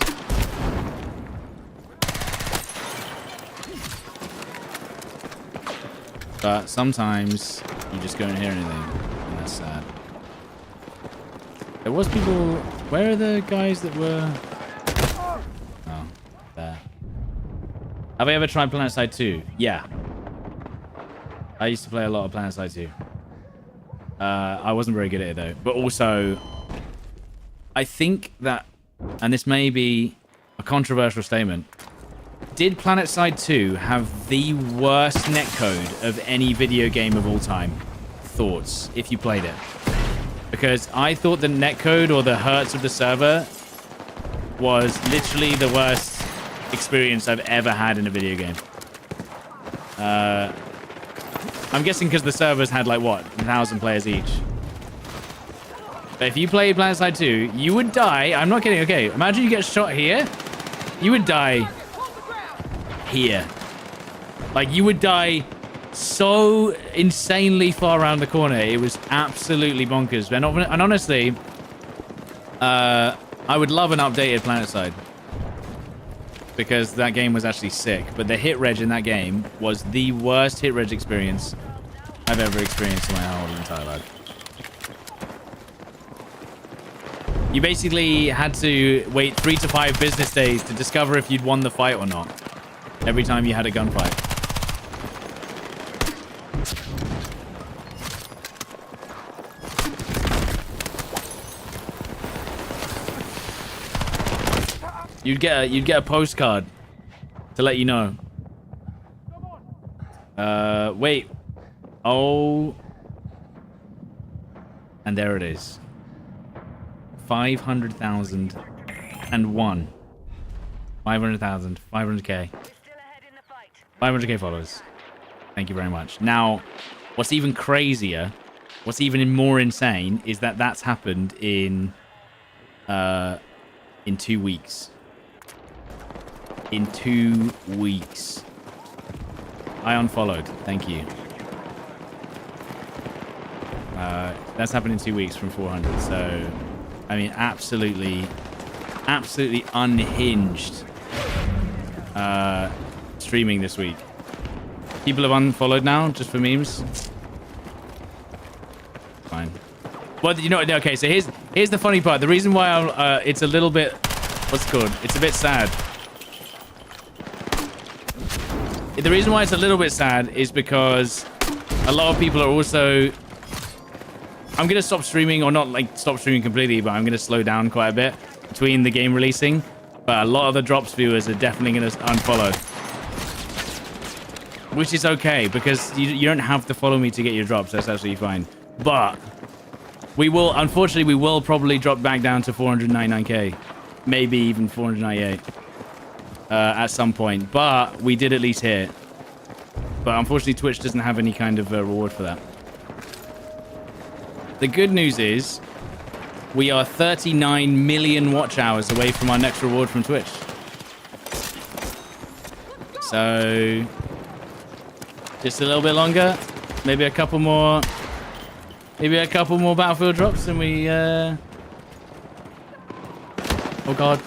But sometimes you just don't hear anything. And that's sad. There was people... Where are the guys that were... Oh, there. Have I ever tried PlanetSide 2? Yeah. I used to play a lot of PlanetSide 2. I wasn't very good at it though. But also, I think that, and this may be a controversial statement, did PlanetSide 2 have the worst netcode of any video game of all time? Thoughts, if you played it? Because I thought the netcode or the hertz of the server was literally the worst experience I've ever had in a video game. I'm guessing because the servers had like what, 1,000 players each. But if you played PlanetSide 2, you would die. I'm not kidding. Okay, imagine you get shot here. You would die here. Like you would die so insanely far around the corner. It was absolutely bonkers. And honestly, I would love an updated PlanetSide. Because that game was actually sick. But the hit reg in that game was the worst hit reg experience I've ever experienced in my whole entire life. You basically had to wait 3 to 5 business days to discover if you'd won the fight or not. Every time you had a gunfight. You'd get a postcard to let you know. Wait. Oh. And there it is. 500,001. 500,000. 500k. 500k followers. Thank you very much. Now, what's even crazier, what's even more insane, is that that's happened in 2 weeks. In 2 weeks. I unfollowed. Thank you. That's happened in 2 weeks from 400. So, I mean, absolutely unhinged streaming this week. People have unfollowed now just for memes. Fine. Well, you know, okay. So here's the funny part. The reason why it's a little bit, what's it called? It's a bit sad. The reason why it's a little bit sad is because a lot of people are also... I'm going to stop streaming, or not like stop streaming completely, but I'm going to slow down quite a bit between the game releasing. But a lot of the Drops viewers are definitely going to unfollow. Which is okay, because you don't have to follow me to get your drops. That's absolutely fine. But we will, unfortunately, we will probably drop back down to 499k. Maybe even 498. At some point, but we did at least hit. But unfortunately, Twitch doesn't have any kind of reward for that. The good news is we are 39 million watch hours away from our next reward from Twitch. So just a little bit longer, maybe a couple more Battlefield drops, and we oh god.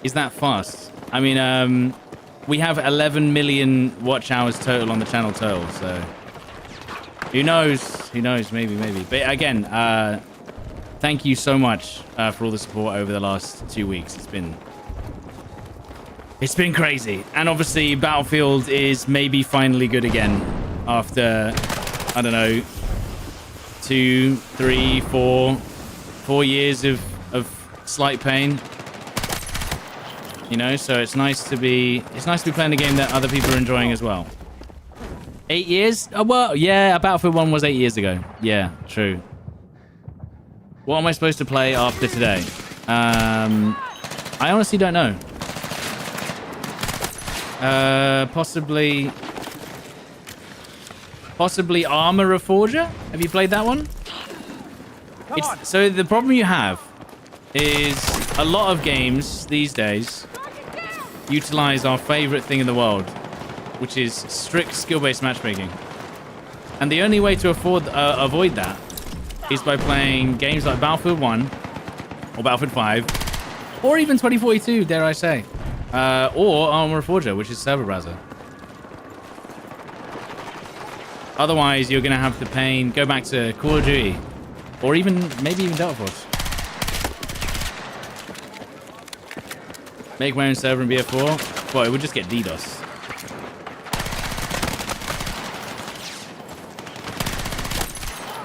Is that fast? I mean, we have 11 million watch hours total on the channel total, so who knows? Who knows? Maybe. But again, thank you so much for all the support over the last 2 weeks. It's been crazy, and obviously Battlefield is maybe finally good again after, I don't know, 2, 3, 4 years of slight pain. You know, so it's nice to be playing a game that other people are enjoying as well. 8 years? Oh, well, yeah, Battlefield 1 was 8 years ago. Yeah, true. What am I supposed to play after today? I honestly don't know. Possibly Armor Reforger? Have you played that one? So the problem you have is a lot of games these days utilize our favorite thing in the world, which is strict skill-based matchmaking. And the only way to avoid that is by playing games like Battlefield 1 or Battlefield 5 or even 2042, dare I say, or Armor Reforger, which is server browser. Otherwise, you're going to have to go back to Call of Duty or maybe even Delta Force. Make my own server in BF4. Well, it would just get DDoS.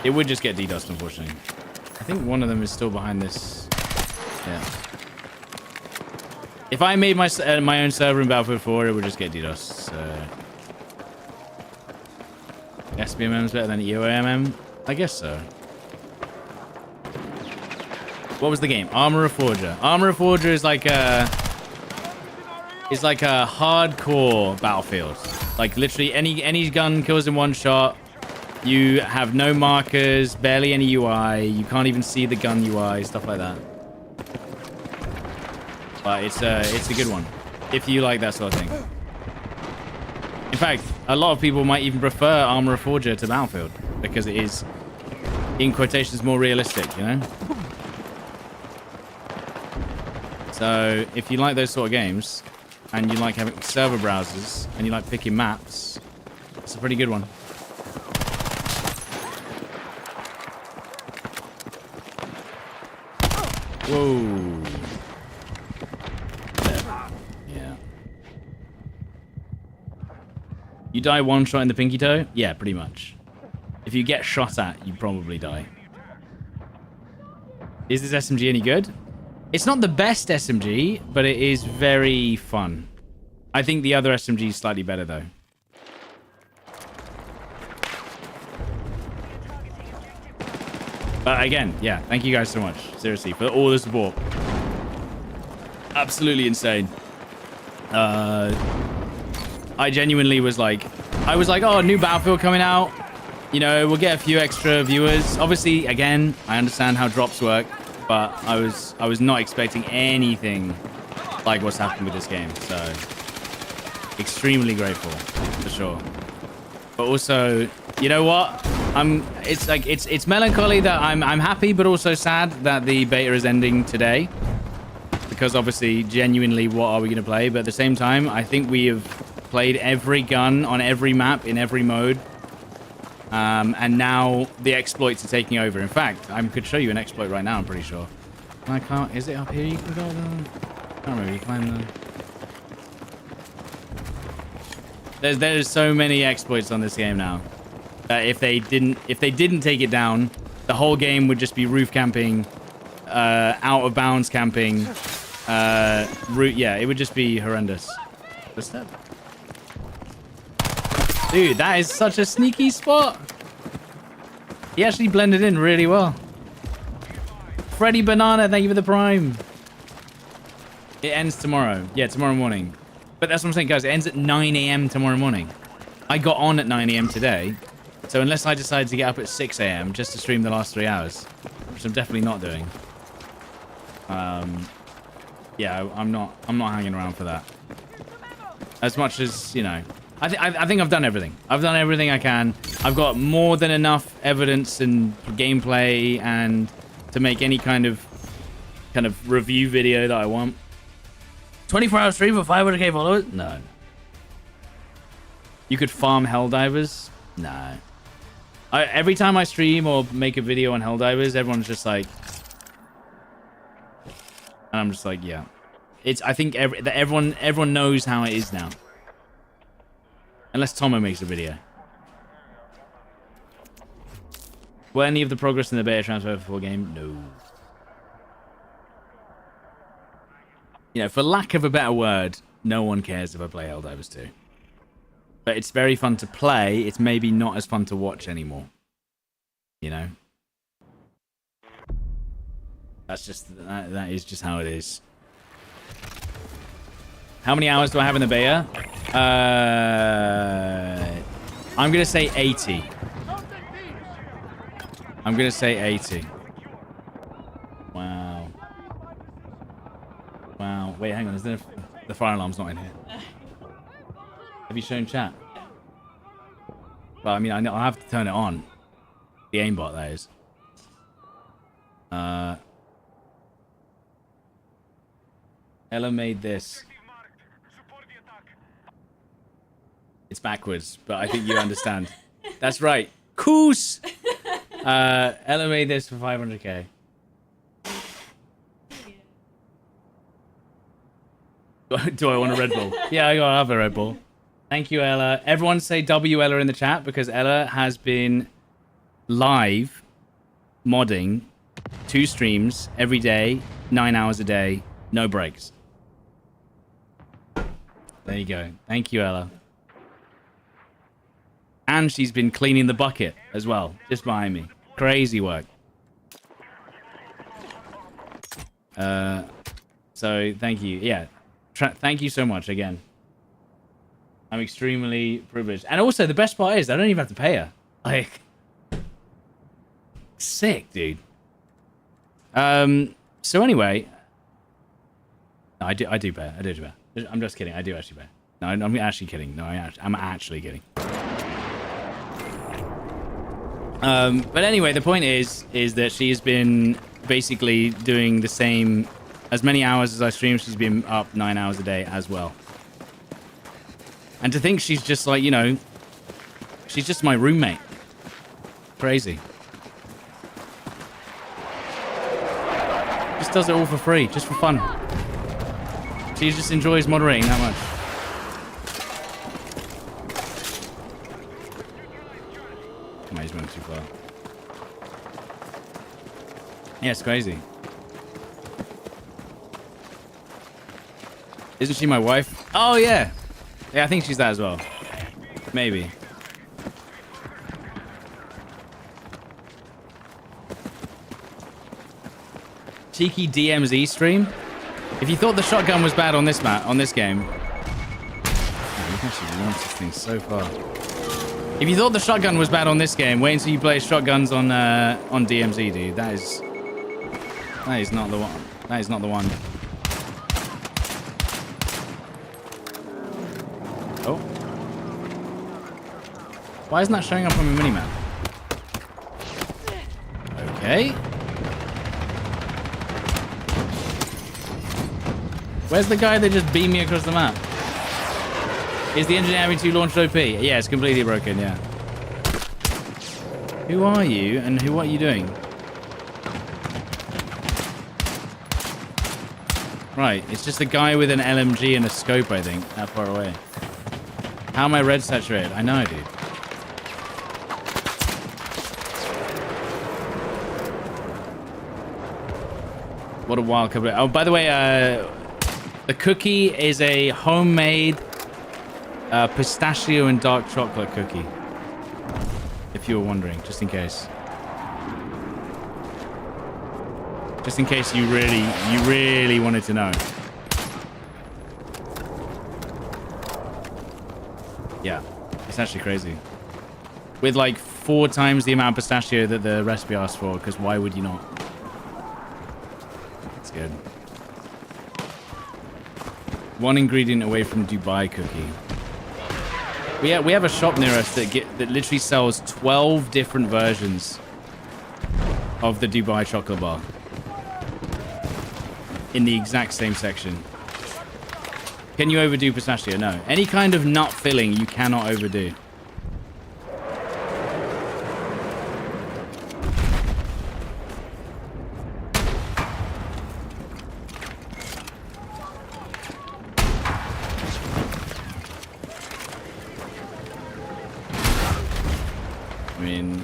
It would just get DDoS, unfortunately. I think one of them is still behind this. Yeah. If I made my own server in Battlefield 4, it would just get DDoS. So SBMM is better than EOMM? I guess so. What was the game? Armor Reforger. Armor Reforger is like a hardcore Battlefield. Like literally any gun kills in one shot. You have no markers, barely any UI. You can't even see the gun UI, stuff like that. But it's a good one if you like that sort of thing. In fact, a lot of people might even prefer Armor Reforger to Battlefield because it is in quotations, more realistic, you know? So if you like those sort of games, and you like having server browsers, and you like picking maps, it's a pretty good one. Whoa. Yeah. You die one shot in the pinky toe? Yeah, pretty much. If you get shot at, you probably die. Is this SMG any good? It's not the best SMG, but it is very fun. I think the other SMG is slightly better, though. But again, yeah, thank you guys so much. Seriously, for all the support. Absolutely insane. I genuinely was like... oh, new Battlefield coming out. You know, we'll get a few extra viewers. Obviously, again, I understand how drops work. But I was not expecting anything like what's happened with this game. So, extremely grateful, for sure. But also, you know what? It's melancholy that I'm happy, but also sad that the beta is ending today. Because obviously, genuinely, what are we going to play? But at the same time, I think we have played every gun on every map in every mode. And now the exploits are taking over. In fact, I could show you an exploit right now, I'm pretty sure. I can't. Is it up here you can go down? I can't remember. You climb the... There's so many exploits on this game now. If they didn't take it down, the whole game would just be roof camping, out of bounds camping, yeah, it would just be horrendous. What's that? Dude, that is such a sneaky spot. He actually blended in really well. Freddy Banana, thank you for the prime. It ends tomorrow. Yeah, tomorrow morning. But that's what I'm saying, guys. It ends at 9 a.m. tomorrow morning. I got on at 9 a.m. today. So unless I decide to get up at 6 a.m. just to stream the last 3 hours, which I'm definitely not doing. Yeah, I'm not hanging around for that. As much as, you know, I think I've done everything. I've done everything I can. I've got more than enough evidence and gameplay and to make any kind of review video that I want. 24-hour stream for 500k followers? No. You could farm Helldivers? No. Every time I stream or make a video on Helldivers, everyone's just like... And I'm just like, yeah. I think everyone knows how it is now. Unless Tomo makes a video. Will any of the progress in the beta transfer for full game? No. You know, for lack of a better word, no one cares if I play Helldivers 2. But it's very fun to play. It's maybe not as fun to watch anymore. You know? That's just... That is just how it is. How many hours do I have in the beta? I'm going to say 80. I'm going to say 80. Wow. Wow. Wait, hang on. Is there the fire alarm's not in here. Have you shown chat? Well, I mean, I'll have to turn it on. The aimbot, that is. Ella made this. It's backwards, but I think you understand. That's right. Koos! Ella made this for 500k. Do I want a Red Bull? Yeah, I gotta have a Red Bull. Thank you, Ella. Everyone say W Ella in the chat because Ella has been live modding 2 streams every day, 9 hours a day, no breaks. There you go. Thank you, Ella. And she's been cleaning the bucket as well, just behind me. Crazy work. So thank you. Yeah. Thank you so much again. I'm extremely privileged. And also, the best part is I don't even have to pay her. Like, sick, dude. So anyway, no, I do pay her. I do pay her. I'm just kidding. I do actually pay her. No, I'm actually kidding. No, I'm actually kidding. But anyway, the point is that she's been basically doing the same, as many hours as I stream. She's been up 9 hours a day as well. And to think she's just like, you know, she's just my roommate. Crazy. Just does it all for free, just for fun. She just enjoys moderating that much. No, he's moving too far. Yeah, it's crazy. Isn't she my wife? Oh, yeah. Yeah, I think she's that as well. Maybe. Cheeky DMZ stream. If you thought the shotgun was bad on this game, oh, you can actually launch this thing so far. If you thought the shotgun was bad on this game, wait until you play shotguns on DMZ, dude. That is not the one. That is not the one. Oh. Why isn't that showing up on my minimap? Okay. Where's the guy that just beamed me across the map? Is the engine having to launch OP? Yeah, it's completely broken, yeah. Who are you and what are you doing? Right, it's just a guy with an LMG and a scope, I think, that far away. How am I red saturated? I know, dude. What a wild couple. Oh, by the way, the cookie is a homemade pistachio and dark chocolate cookie. If you were wondering, just in case. Just in case you really wanted to know. Yeah, it's actually crazy. With like 4 times the amount of pistachio that the recipe asked for, because why would you not? It's good. 1 ingredient away from Dubai cookie. We have a shop near us that literally sells 12 different versions of the Dubai chocolate bar in the exact same section. Can you overdo pistachio? No. Any kind of nut filling you cannot overdo. I mean,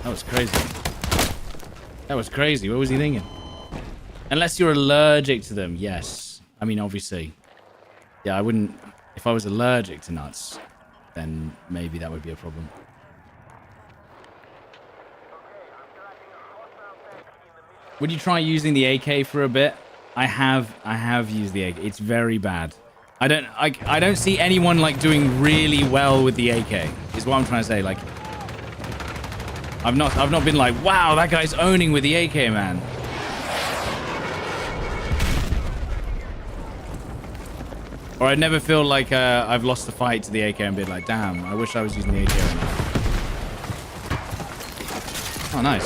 that was crazy. That was crazy. What was he thinking? Unless you're allergic to them, yes. I mean, obviously. Yeah, I wouldn't... If I was allergic to nuts, then maybe that would be a problem. Would you try using the AK for a bit? I have used the AK. It's very bad. I don't see anyone like doing really well with the AK. Is what I'm trying to say. Like, I've not been like, wow, that guy's owning with the AK, man. Or I'd never feel like I've lost the fight to the AK and been like, damn, I wish I was using the AK right now. Oh, nice.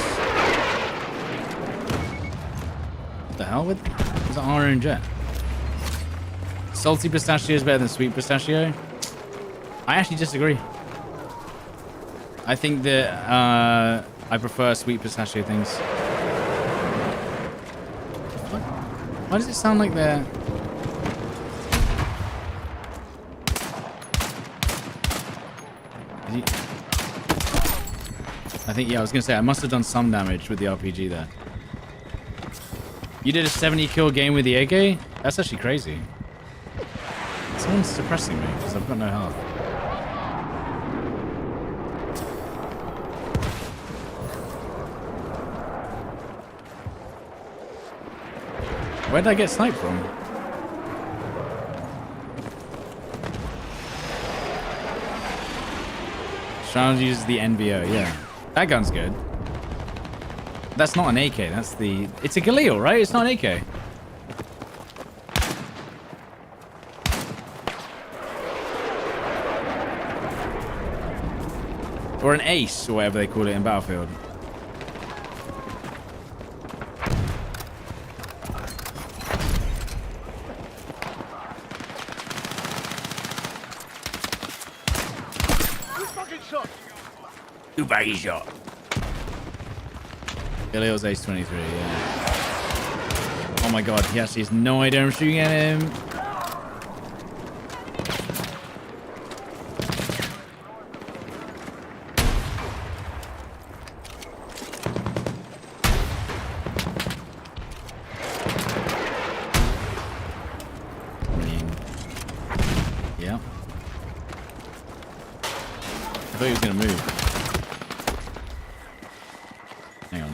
What the hell with? Is that Iron Jet? Salty pistachio is better than sweet pistachio. I actually disagree. I think that I prefer sweet pistachio things. Why does it sound like they're... I think, yeah, I was going to say, I must have done some damage with the RPG there. You did a 70 kill game with the AK? That's actually crazy. Someone's suppressing me because I've got no health. Where did I get sniped from? Sean uses the NVO, yeah. That gun's good. That's not an AK, that's the... It's a Galil, right? It's not an AK. Or an ace, or whatever they call it in Battlefield. Two baggy shot. Galil's ace 23, yeah. Oh my god, he actually has no idea I'm shooting at him. Yeah. I thought he was gonna move. Hang on.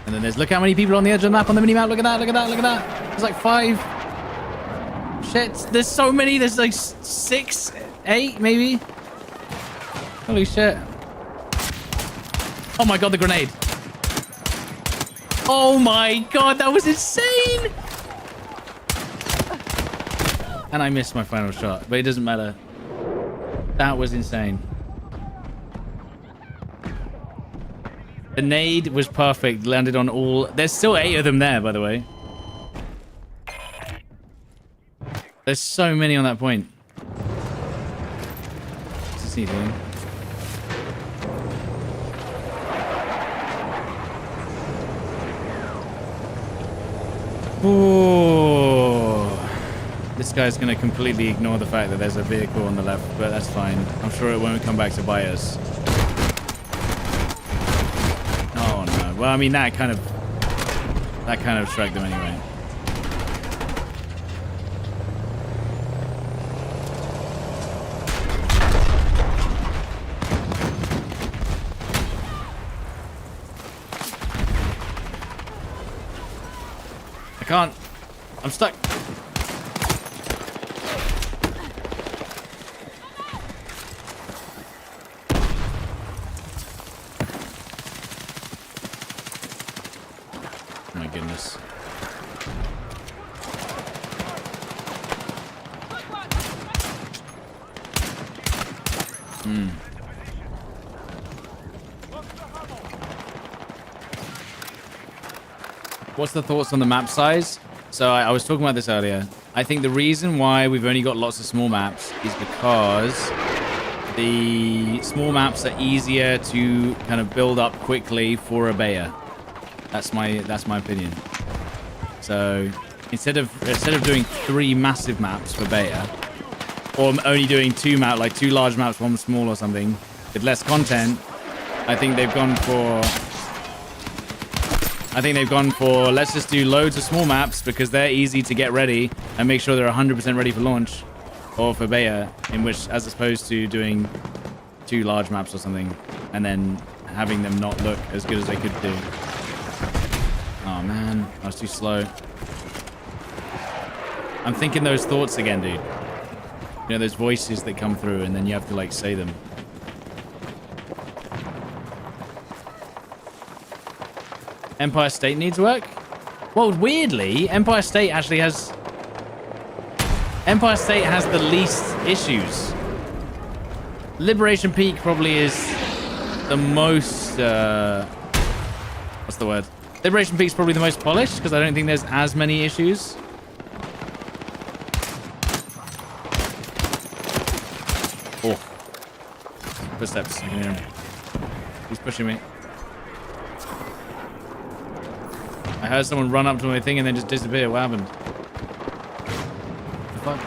And then there's, look how many people on the edge of the map on the mini-map. Look at that, look at that, look at that. There's like 5. Shit, there's so many. There's like 6, 8 maybe. Holy shit. Oh my god, the grenade. Oh my god, that was insane. And I missed my final shot, but it doesn't matter. That was insane. The nade was perfect, landed on all... There's still 8 of them there, by the way. There's so many on that point. What's he doing? Ooh. This guy's going to completely ignore the fact that there's a vehicle on the left, but that's fine. I'm sure it won't come back to bite us. Oh no. Well, I mean, that kind of struck them anyway. I can't. I'm stuck. Oh my goodness. What's the thoughts on the map size? So I was talking about this earlier. I think the reason why we've only got lots of small maps is because the small maps are easier to kind of build up quickly for a Bayer. That's my opinion. So instead of doing 3 massive maps for Bayer, or only doing 2 large maps, 1 small or something, with less content, I think they've gone for let's just do loads of small maps because they're easy to get ready and make sure they're 100% ready for launch or for Bayer, in which, as opposed to doing 2 large maps or something and then having them not look as good as they could do. Oh man, I was too slow. I'm thinking those thoughts again, dude. You know, those voices that come through and then you have to like say them. Empire State needs work? Well, weirdly, Empire State actually has... Empire State has the least issues. Liberation Peak probably is the most... what's the word? Liberation Peak is probably the most polished because I don't think there's as many issues. Oh. Footsteps. I can hear him. He's pushing me. I heard someone run up to my thing and then just disappear. What happened? The fuck?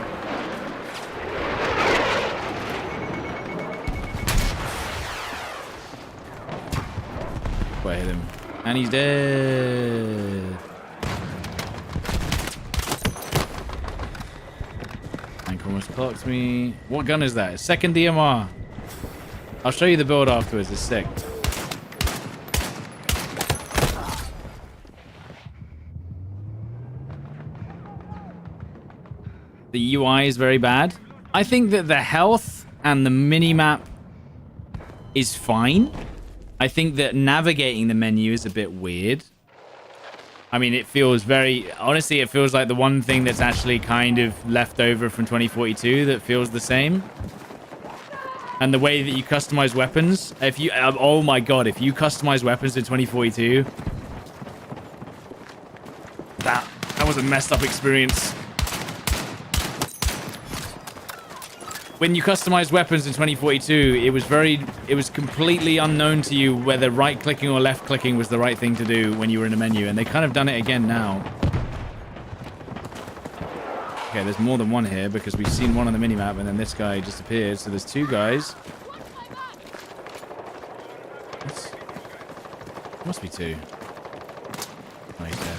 Oh, I hit him. And he's dead. Tank almost clocked me. What gun is that? Second DMR. I'll show you the build afterwards. It's sick. The UI is very bad. I think that the health and the minimap is fine. I think that navigating the menu is a bit weird. I mean, it feels very... Honestly, it feels like the one thing that's actually kind of left over from 2042 that feels the same. And the way that you customize weapons. If you... oh my god, if you customize weapons in 2042... That was a messed up experience. When you customize weapons in 2042, it was completely unknown to you whether right-clicking or left-clicking was the right thing to do when you were in a menu, and they kind of done it again now. Okay, there's more than one here because we've seen one on the minimap, and then this guy just appeared, so there's two guys. Must be two. Oh, he's dead.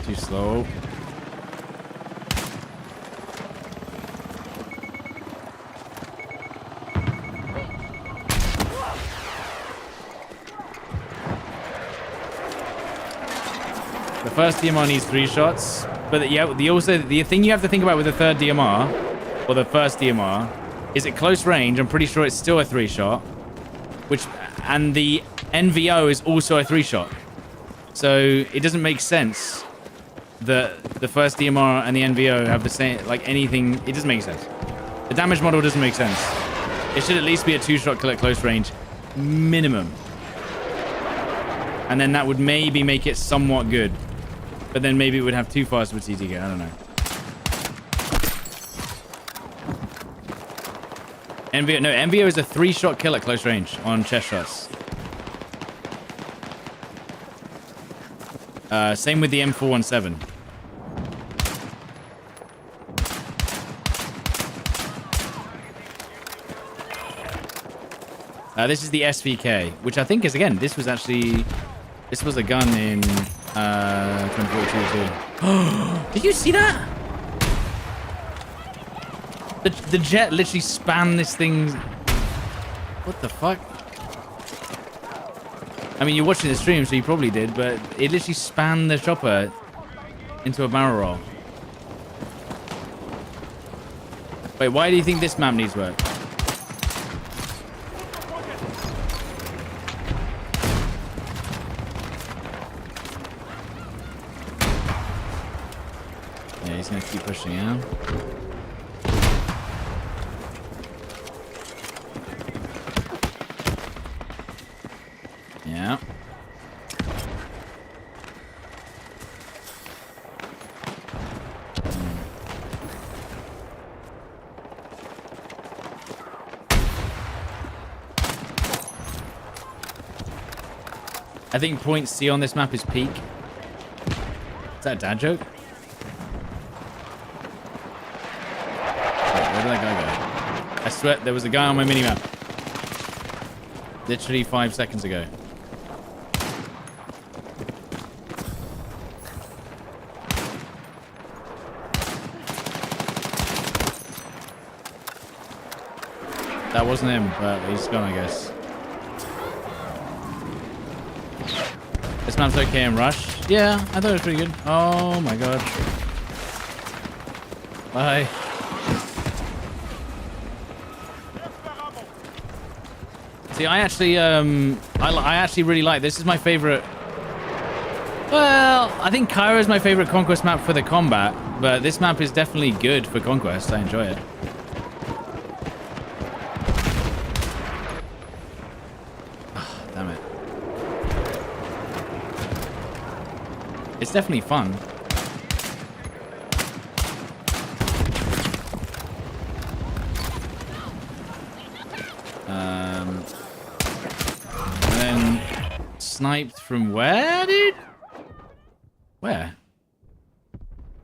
Too slow. The first DMR needs 3 shots, but yeah, the thing you have to think about with the third DMR, or the first DMR, is at close range. I'm pretty sure it's still a 3-shot, and the NVO is also a 3-shot. So it doesn't make sense that the first DMR and the NVO have the same, like anything. It doesn't make sense. The damage model doesn't make sense. It should at least be a 2-shot kill at close range, minimum. And then that would maybe make it somewhat good. But then maybe it would have too fast of a TTK. I don't know. NVO is a 3-shot kill at close range on chest shots. Same with the M417. This is the SVK, which I think is, again, this was a gun in 2042 too. Did you see that? The jet literally spanned this thing. What the fuck? I mean, you're watching the stream, so you probably did, but it literally spanned the chopper into a barrel roll. Wait, why do you think this map needs work? Yeah, he's gonna keep pushing out. Yeah. I think point C on this map is peak. Is that a dad joke? Wait, where did that guy go? I swear there was a guy on my minimap. Literally 5 seconds ago. That wasn't him, but he's gone, I guess. This map's okay in Rush. Yeah, I thought it was pretty good. Oh my god. Bye. See, I actually really like this. Is my favorite. Well, I think Cairo is my favorite Conquest map for the combat, but this map is definitely good for Conquest. I enjoy it. Damn it. It's definitely fun. And then sniped from where, dude? Where?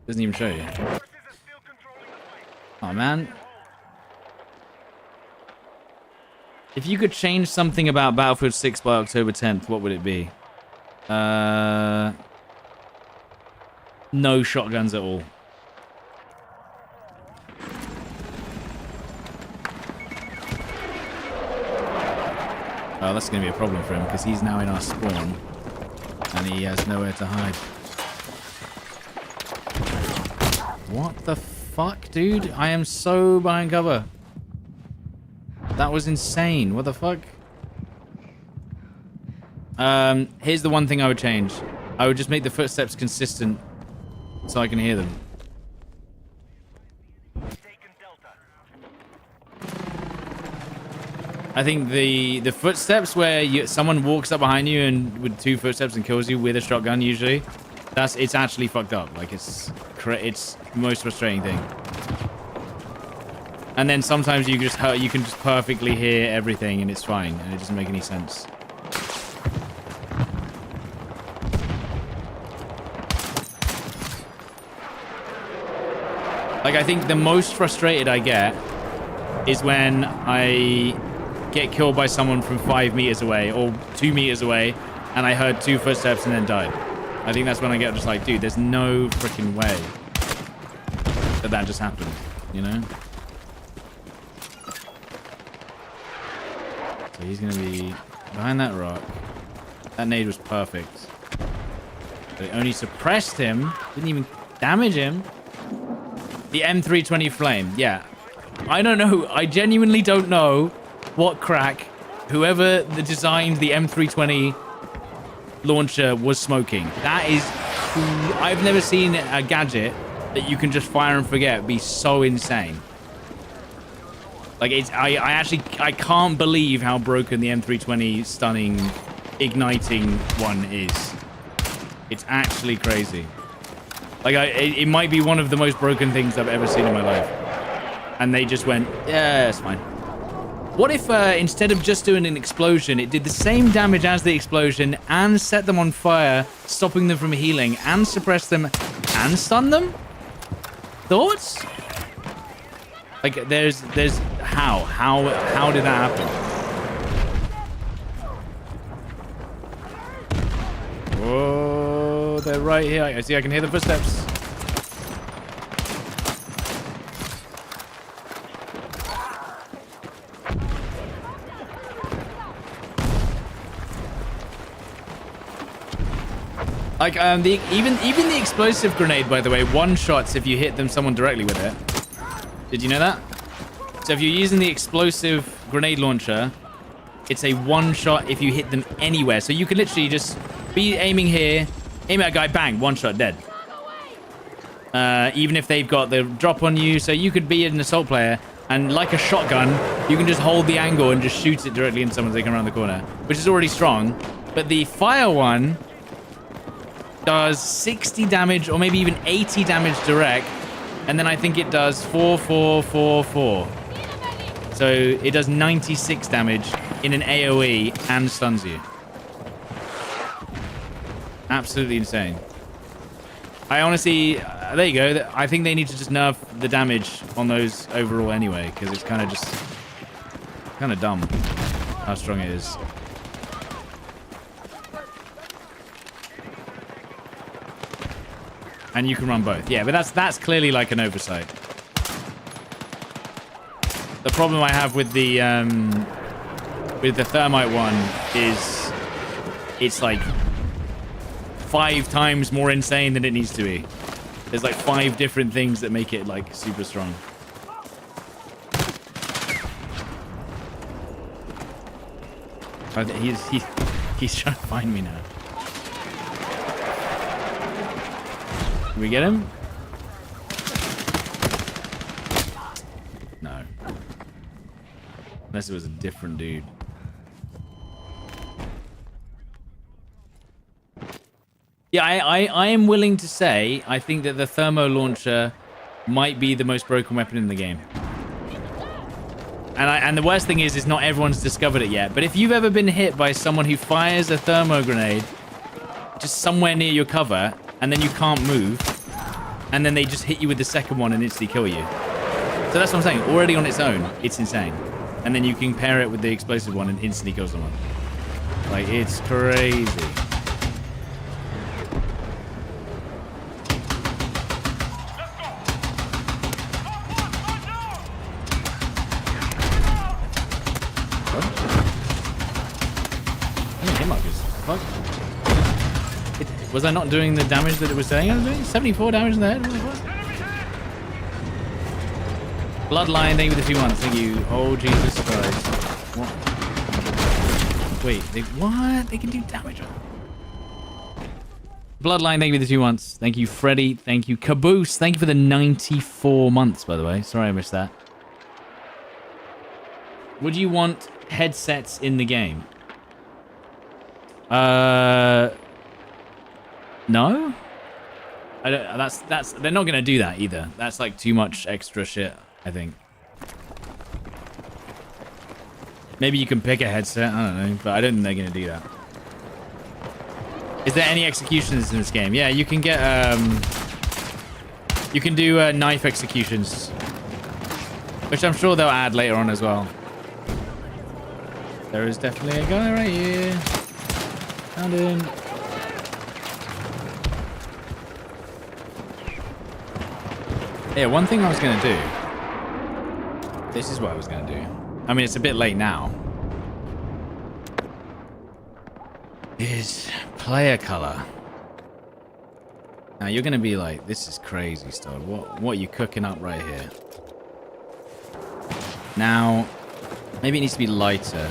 Doesn't even show you. Oh man. If you could change something about Battlefield 6 by October 10th, what would it be? No shotguns at all. Oh, that's going to be a problem for him because he's now in our spawn and he has nowhere to hide. What the fuck, dude? I am so behind cover. That was insane. What the fuck? Here's the one thing I would change. I would just make the footsteps consistent so I can hear them. I think the footsteps where someone walks up behind you and with 2 footsteps and kills you with a shotgun usually, it's actually fucked up. Like it's the most frustrating thing. And then sometimes you can just perfectly hear everything and it's fine and it doesn't make any sense. Like I think the most frustrated I get is when I get killed by someone from 5 meters away or 2 meters away and I heard 2 footsteps and then died. I think that's when I get just like, dude, there's no freaking way that just happened, you know? So he's gonna be behind that rock. That nade was perfect. But it only suppressed him, didn't even damage him. The M320 flame, yeah. I don't know, I genuinely don't know what crack whoever designed the M320 launcher was smoking. That is cool. I've never seen a gadget that you can just fire and forget be so insane. Like I can't believe how broken the M320 stunning igniting one is. It's actually crazy. Like it might be one of the most broken things I've ever seen in my life. And they just went, yeah, it's fine. What if instead of just doing an explosion, it did the same damage as the explosion and set them on fire, stopping them from healing and suppress them and stun them? Thoughts? Like there's how did that happen? Whoa, they're right here. I see, I can hear the footsteps. Like even the explosive grenade, by the way, one-shots if you hit someone directly with it. Did you know that? So if you're using the explosive grenade launcher, it's a one-shot if you hit them anywhere. So you can literally just be aiming here, aim at a guy, bang, one-shot, dead. Even if they've got the drop on you, so you could be an assault player and like a shotgun, you can just hold the angle and just shoot it directly into someone as they come around the corner, which is already strong. But the fire one does 60 damage or maybe even 80 damage direct, and then I think it does 4, 4, 4, 4. So it does 96 damage in an AoE and stuns you. Absolutely insane. I honestly, there you go. I think they need to just nerf the damage on those overall anyway, because it's kind of just kind of dumb how strong it is. And you can run both. Yeah, but that's clearly like an oversight. The problem I have with the thermite one is it's like 5 times more insane than it needs to be. There's like 5 different things that make it like super strong. He's trying to find me now. Can we get him? No. Unless it was a different dude. Yeah, I am willing to say I think that the thermo launcher might be the most broken weapon in the game. And the worst thing is not everyone's discovered it yet. But if you've ever been hit by someone who fires a thermo grenade just somewhere near your cover, and then you can't move, and then they just hit you with the second one and instantly kill you. So that's what I'm saying. Already on its own, it's insane. And then you can pair it with the explosive one and instantly kill someone. Like, it's crazy. Was I not doing the damage that it was saying I was doing? 74 damage in the head? Bloodline, thank you for the 2 months. Thank you. Oh, Jesus Christ. What? Wait, what? They can do damage. Bloodline, thank you for the 2 months. Thank you, Freddy. Thank you, Caboose. Thank you for the 94 months, by the way. Sorry I missed that. Would you want headsets in the game? No. I don't. That's. They're not gonna do that either. That's like too much extra shit, I think. Maybe you can pick a headset. I don't know, but I don't think they're gonna do that. Is there any executions in this game? Yeah, you can get. You can do knife executions, which I'm sure they'll add later on as well. There is definitely a guy right here. Found him. Yeah, one thing I was going to do. This is what I was going to do. I mean, it's a bit late now. Is player color. Now, you're going to be like, this is crazy, Stod. What are you cooking up right here? Now, maybe it needs to be lighter.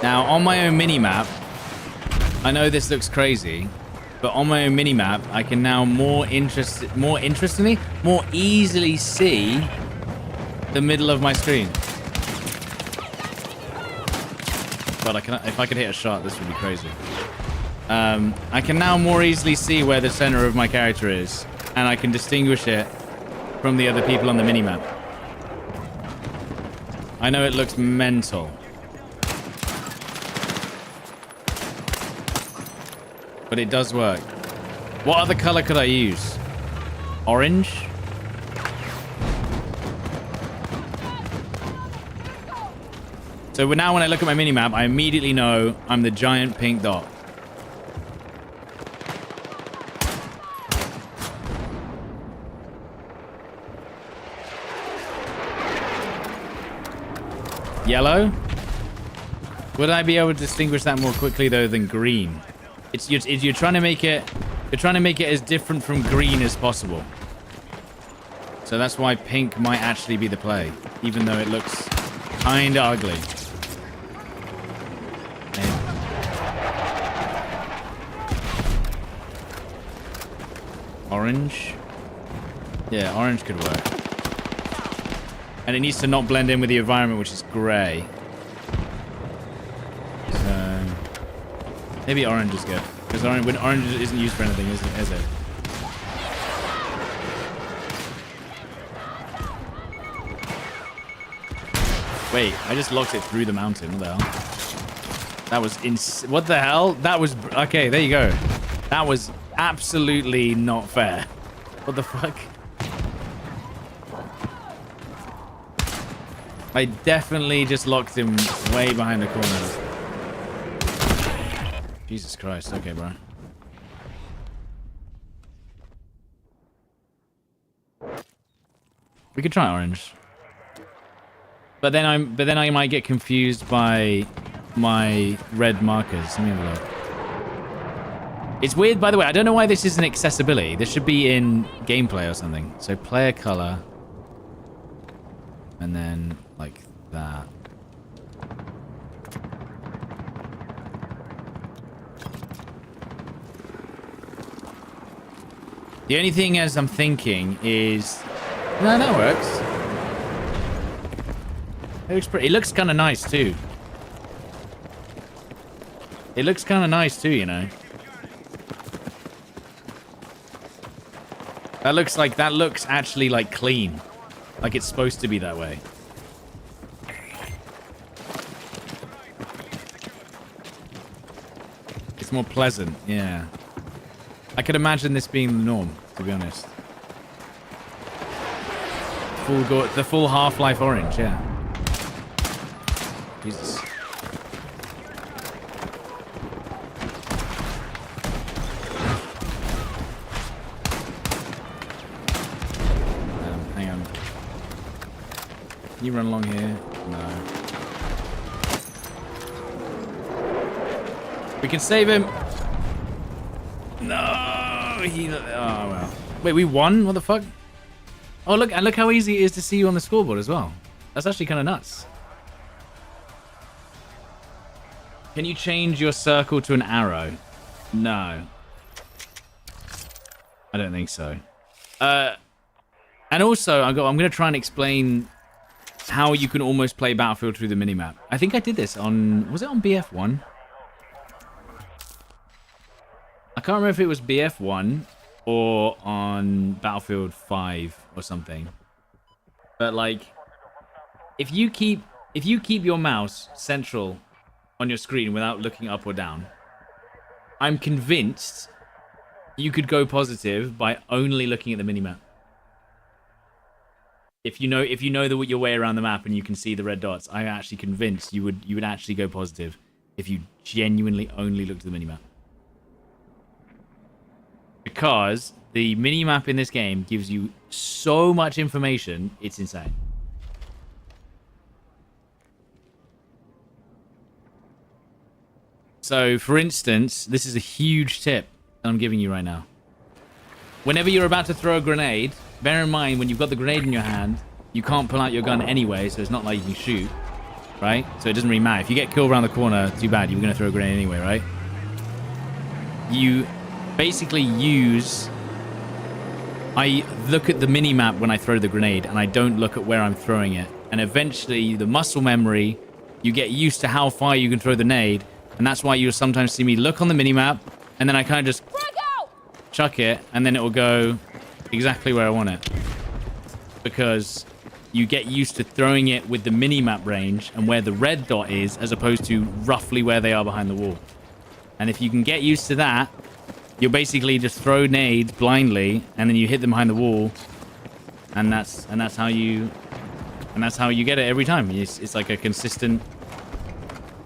Now, on my own minimap, I know this looks crazy, but on my own minimap, I can now more easily see the middle of my screen. But if I could hit a shot, this would be crazy. I can now more easily see where the center of my character is, and I can distinguish it from the other people on the minimap. I know it looks mental. But it does work. What other color could I use? Orange? So now when I look at my minimap, I immediately know I'm the giant pink dot. Yellow? Would I be able to distinguish that more quickly though than green? You're trying to make it as different from green as possible. So that's why pink might actually be the play, even though it looks kind of ugly. Orange? Yeah, orange could work. And it needs to not blend in with the environment, which is grey. So maybe orange is good. Because orange isn't used for anything, is it? Wait, I just locked it through the mountain. What the hell? That was what the hell? That was... Okay, there you go. That was absolutely not fair. What the fuck? I definitely just locked him way behind the corner. Jesus Christ. Okay, bro. We could try orange. But then I might get confused by my red markers. Let me have a look. It's weird, by the way. I don't know why this isn't accessibility. This should be in gameplay or something. So player color. And then like that. The only thing as I'm thinking is... No, that works. It looks pretty. It looks kind of nice too. It looks kind of nice too, you know. That looks actually like clean. Like it's supposed to be that way. It's more pleasant, yeah. I could imagine this being the norm, to be honest. The full Half-Life orange, yeah. Jesus. Hang on. Can you run along here? No. We can save him. No, he... Oh, well. Wait, we won? What the fuck? Oh, look, and look how easy it is to see you on the scoreboard as well. That's actually kind of nuts. Can you change your circle to an arrow? No. I don't think so. And also, I'm going to try and explain how you can almost play Battlefield through the minimap. I think I did this on... Was it on BF1? I can't remember if it was BF1 or on Battlefield 5 or something. But, like, if you keep your mouse central on your screen without looking up or down, I'm convinced you could go positive by only looking at the minimap. If you know your way around the map and you can see the red dots, I'm actually convinced you would actually go positive if you genuinely only looked at the minimap. Because the minimap in this game gives you so much information, it's insane. So, for instance, this is a huge tip I'm giving you right now. Whenever you're about to throw a grenade, bear in mind when you've got the grenade in your hand, you can't pull out your gun anyway, so it's not like you can shoot, right? So it doesn't really matter. If you get killed around the corner, too bad. You were going to throw a grenade anyway, right? You basically I look at the mini-map when I throw the grenade, and I don't look at where I'm throwing it. And eventually, the muscle memory, you get used to how far you can throw the nade, and that's why you'll sometimes see me look on the mini-map, and then I kind of just chuck it, and then it will go exactly where I want it. Because you get used to throwing it with the mini-map range and where the red dot is, as opposed to roughly where they are behind the wall. And if you can get used to that, you'll basically just throw nades blindly, and then you hit them behind the wall, and that's how you get it every time. It's like a consistent.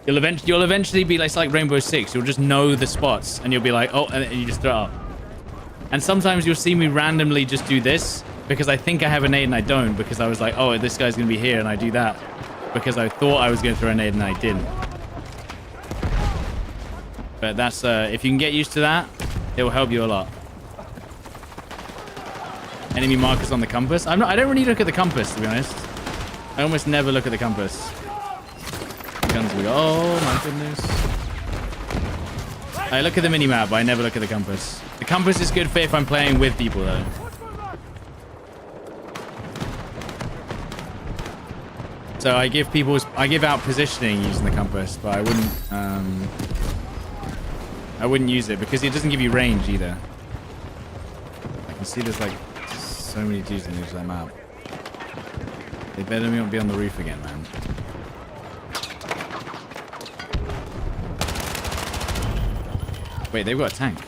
You'll eventually be like Rainbow Six. You'll just know the spots, and you'll be like, oh, and you just throw it up. And sometimes you'll see me randomly just do this because I think I have a nade and I don't, because I was like, oh, this guy's gonna be here, and I do that because I thought I was gonna throw a nade and I didn't. But that's if you can get used to that, it will help you a lot. Enemy markers on the compass. I don't really look at the compass, to be honest. I almost never look at the compass. Guns we got. Oh my goodness. I look at the minimap, but I never look at the compass. The compass is good for if I'm playing with people, though. So I give out positioning using the compass, but I wouldn't use it because it doesn't give you range either. I can see there's like so many dudes in this map. They better not be on the roof again, man. Wait, they've got a tank.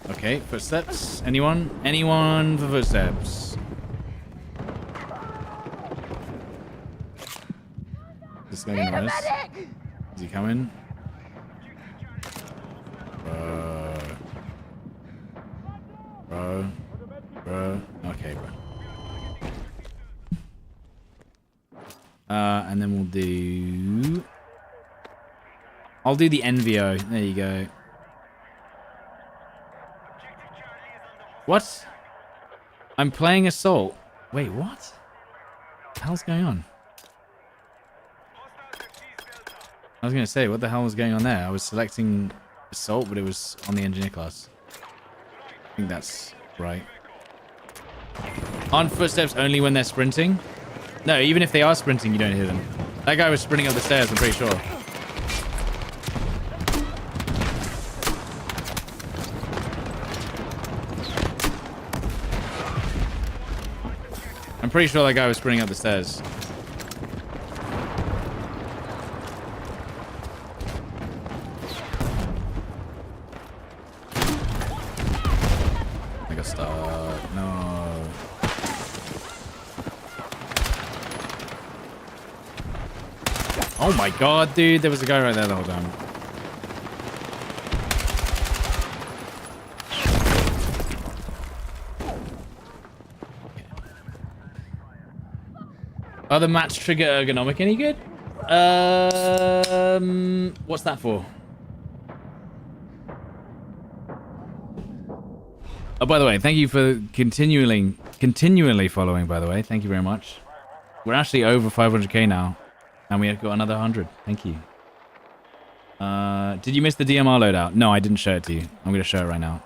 Okay, footsteps. Anyone? Anyone for footsteps? This guy gonna res? Is he coming? Bro. Okay, bro. And then we'll do... I'll do the NVO. There you go. What? I'm playing Assault. Wait, what? What the hell's going on? I was going to say, what the hell was going on there? I was selecting Assault, but it was on the Engineer class. I think that's right. Aren't footsteps only when they're sprinting? No, even if they are sprinting, you don't hear them. That guy was sprinting up the stairs, I'm pretty sure. I'm pretty sure that guy was sprinting up the stairs. I got stuck. No. Oh my god, dude. There was a guy right there the whole time. Are the match trigger ergonomic any good? What's that for? Oh, by the way, thank you for continuing continually following, by the way. Thank you very much. We're actually over 500k now. And we have got another 100. Thank you. Did you miss the DMR loadout? No, I didn't show it to you. I'm going to show it right now.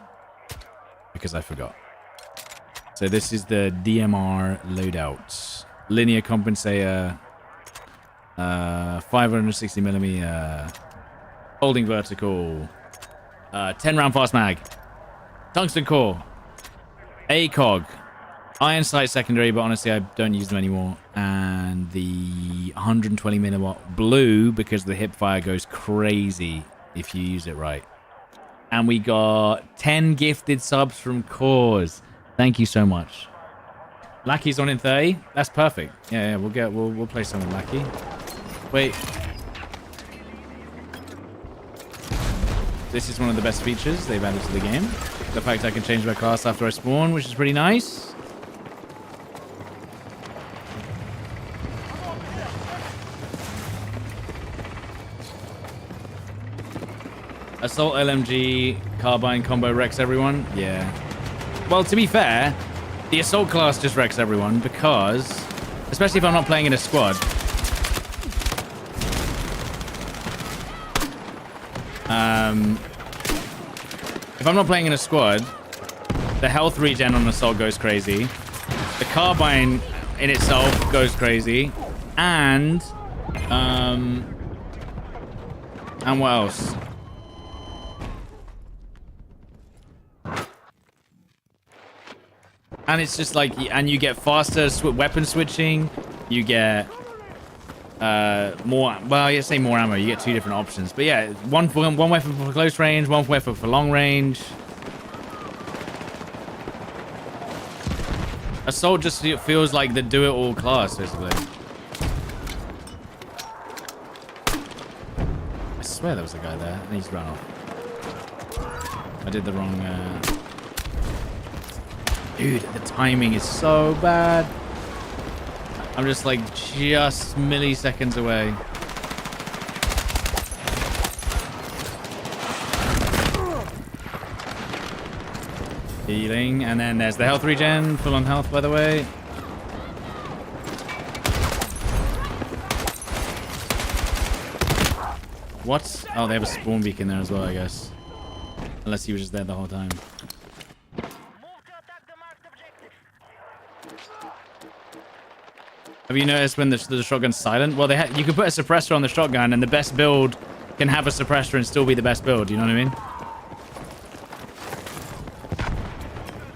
Because I forgot. So this is the DMR loadout. Linear compensator. 560mm. Holding vertical. 10 round fast mag. Tungsten core. ACOG. Iron sight secondary, but honestly I don't use them anymore. And the 120 milliwatt blue, because the hip fire goes crazy if you use it right. And we got 10 gifted subs from Cause. Thank you so much. Lackey's on in 30. That's perfect. Yeah, we'll play some with Lackey. Wait. This is one of the best features they've added to the game. The fact I can change my class after I spawn, which is pretty nice. Assault LMG carbine combo wrecks everyone. Yeah. Well, to be fair, the assault class just wrecks everyone because, especially if I'm not playing in a squad. If I'm not playing in a squad, the health regen on assault goes crazy. The carbine in itself goes crazy, and what else? And it's just like, and you get faster weapon switching. You get more. Well, you say more ammo. You get 2 different options. But yeah, one weapon for close range, one weapon for long range. Assault just feels like the do-it-all class, basically. I swear there was a guy there, and he's run off. I did the wrong. Dude, the timing is so bad. I'm just like just milliseconds away. Healing, and then there's the health regen, full on health, by the way. What? Oh, they have a spawn beacon there as well, I guess. Unless he was just there the whole time. Have you noticed when the shotgun's silent? Well, you can put a suppressor on the shotgun, and the best build can have a suppressor and still be the best build. You know what I mean?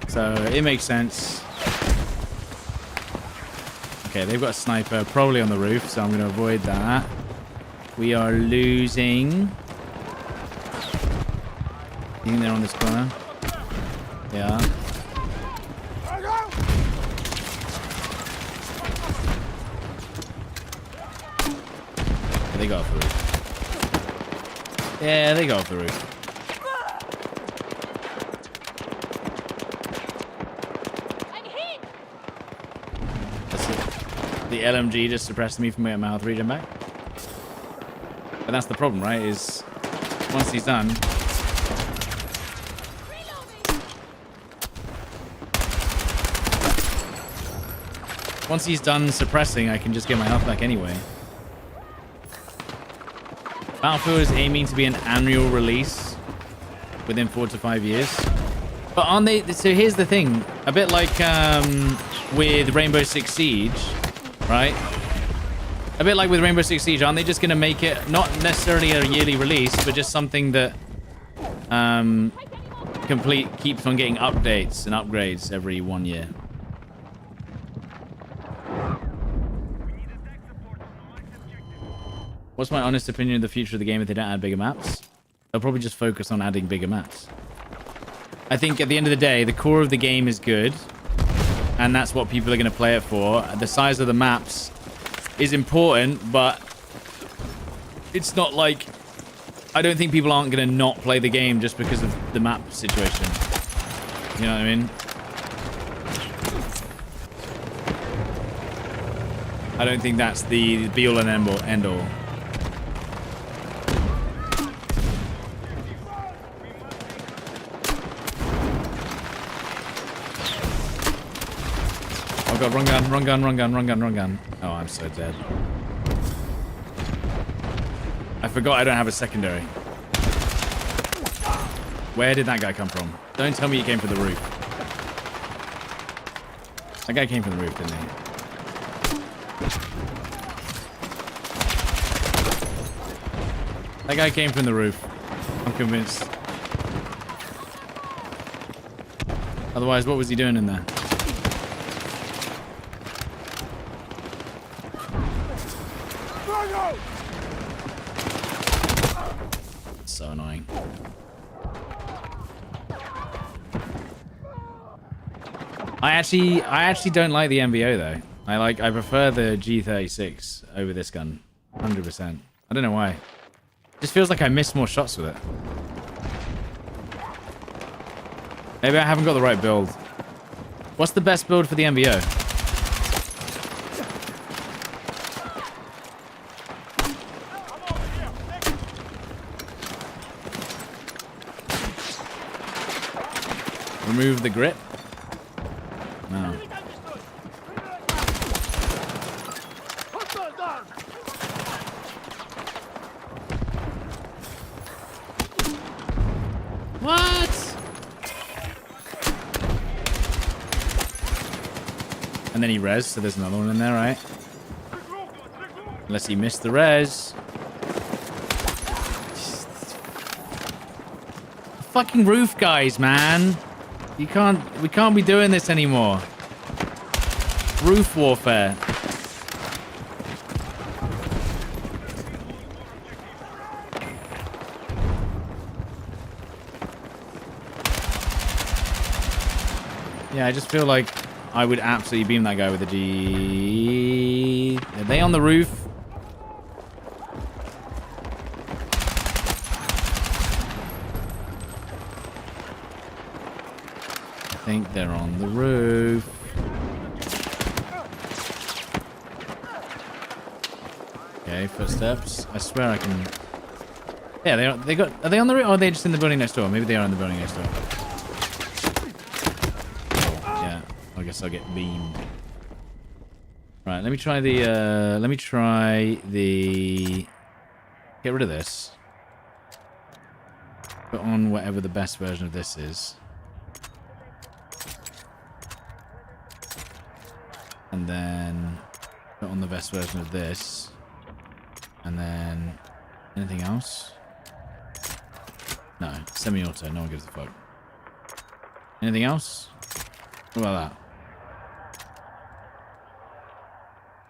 So it makes sense. Okay, they've got a sniper probably on the roof, so I'm going to avoid that. We are losing. I think they're on this corner. Yeah. They go off the roof. Yeah, they go off the roof. That's it. The LMG just suppressed me from my mouth regen back. But that's the problem, right? Is once he's done. Once he's done suppressing, I can just get my health back anyway. Battlefield is aiming to be an annual release within 4 to 5 years. But aren't they? So here's the thing. A bit like with Rainbow Six Siege, right? A bit like with Rainbow Six Siege, aren't they just going to make it not necessarily a yearly release, but just something that keeps on getting updates and upgrades every 1 year? What's my honest opinion of the future of the game if they don't add bigger maps? They'll probably just focus on adding bigger maps. I think at the end of the day, the core of the game is good. And that's what people are going to play it for. The size of the maps is important, but it's not like... I don't think people aren't going to not play the game just because of the map situation. You know what I mean? I don't think that's the be-all and end-all. god, wrong gun, wrong gun, wrong gun, wrong gun, wrong gun. Oh, I'm so dead. I forgot I don't have a secondary. Where did that guy come from? Don't tell me he came from the roof. That guy came from the roof, didn't he? That guy came from the roof. I'm convinced. Otherwise, what was he doing in there? So annoying. I actually don't like the MVO though. I prefer the G36 over this gun. 100%. I don't know why. It just feels like I miss more shots with it. Maybe I haven't got the right build. What's the best build for the MVO? Remove the grip? No. What? And then he res, so there's another one in there, right? Unless he missed the res. Fucking roof guys, man. We can't be doing this anymore. Roof warfare. Yeah, I just feel like I would absolutely beam that guy with a G. Are they on the roof? I think they're on the roof. Okay, footsteps. I swear I can. Yeah, are they on the roof or are they just in the building next door? Maybe they are in the building next door. Yeah, I guess I'll get beamed. Right, let me try the get rid of this. Put on whatever the best version of this is. And then put on the best version of this. And then anything else? No, semi-auto, no one gives a fuck. Anything else? What about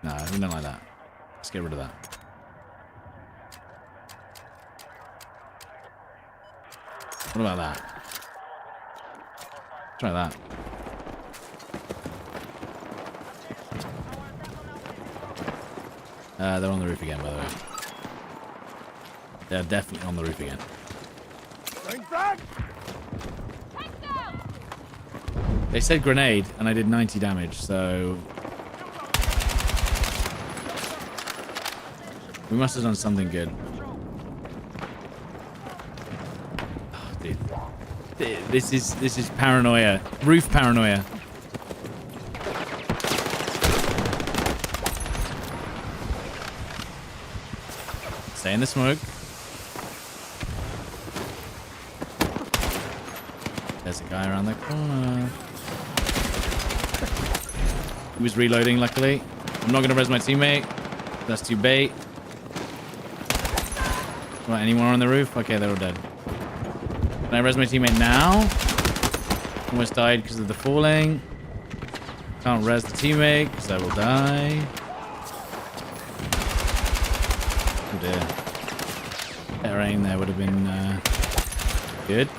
that? No, we don't like that. Let's get rid of that. What about that? Try that. They're on the roof again, by the way. They're definitely on the roof again. They said grenade, and I did 90 damage, so... we must have done something good. Oh, dude. This is paranoia. Roof paranoia. Stay in the smoke. There's a guy around the corner. He was reloading, luckily. I'm not going to res my teammate. That's too bait. Right, anyone on the roof? Okay, they're all dead. Can I res my teammate now? Almost died because of the falling. Can't res the teammate because I will die. Oh dear. Better aim there would have been good.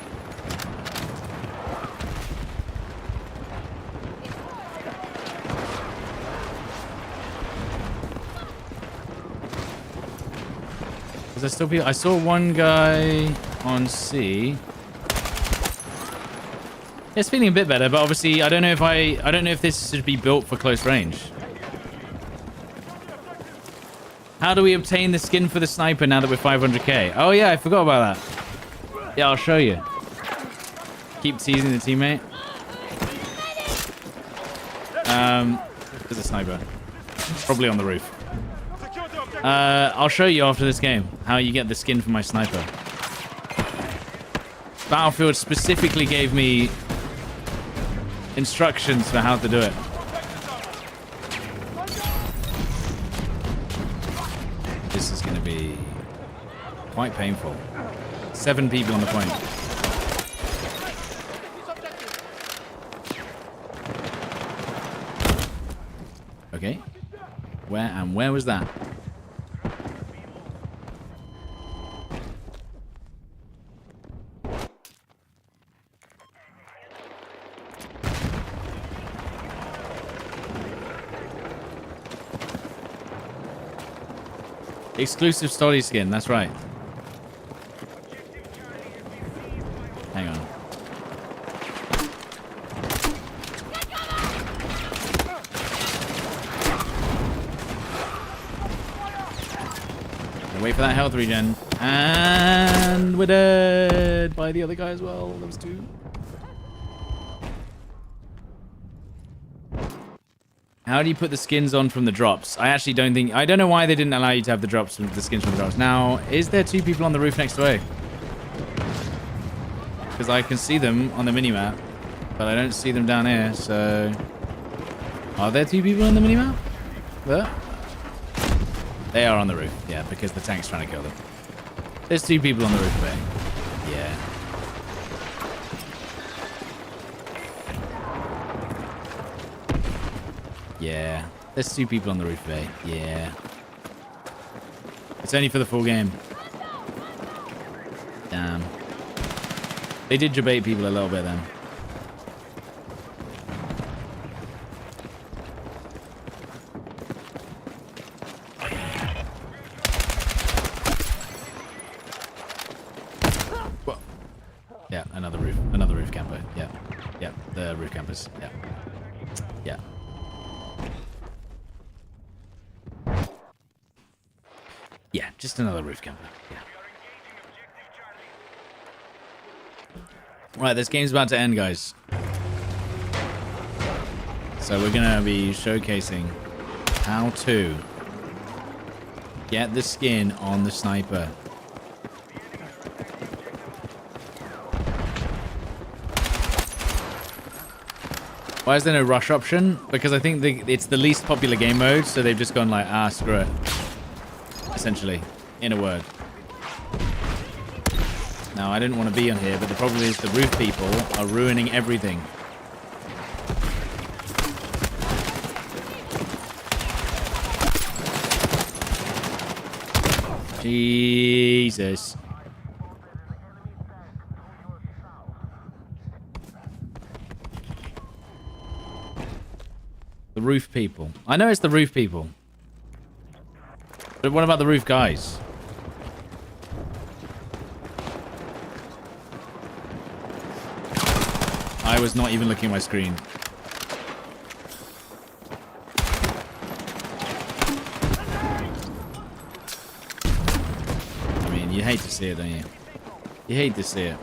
Is there still people? I saw one guy on C. It's feeling a bit better, but obviously I don't know if this should be built for close range. How do we obtain the skin for the sniper now that we're 500k? Oh yeah, I forgot about that. Yeah, I'll show you. Keep teasing the teammate. There's a sniper. Probably on the roof. I'll show you after this game how you get the skin for my sniper. Battlefield specifically gave me instructions for how to do it. This is going to be quite painful. 7 people on the point. Okay. Where was that? Exclusive story skin, that's right. Hang on. Wait for that health regen. And we're dead by the other guy as well. There was 2. How do you put the skins on from the drops? I actually don't think... I don't know why they didn't allow you to have the drops from the skins from the drops. Now, is there 2 people on the roof next to A? Because I can see them on the minimap, but I don't see them down here, so... Are there 2 people on the minimap? There? They are on the roof, yeah, because the tank's trying to kill them. There's 2 people on the roof of A. Yeah. Yeah. There's 2 people on the roof of A. Yeah. It's only for the full game. Damn. They did debate people a little bit then. Whoa. Yeah, another roof camper. Yeah. Yeah, the roof campers. Yeah. Yeah. Yeah, just another roof camper. Yeah. Right, this game's about to end, guys. So we're going to be showcasing how to get the skin on the sniper. Why is there no rush option? Because I think it's the least popular game mode, so they've just gone like, ah, screw it. Essentially, in a word. Now, I didn't want to be on here, but the problem is the roof people are ruining everything. Jesus. The roof people. I know it's the roof people. But what about the roof guys? I was not even looking at my screen. I mean, you hate to see it, don't you? You hate to see it.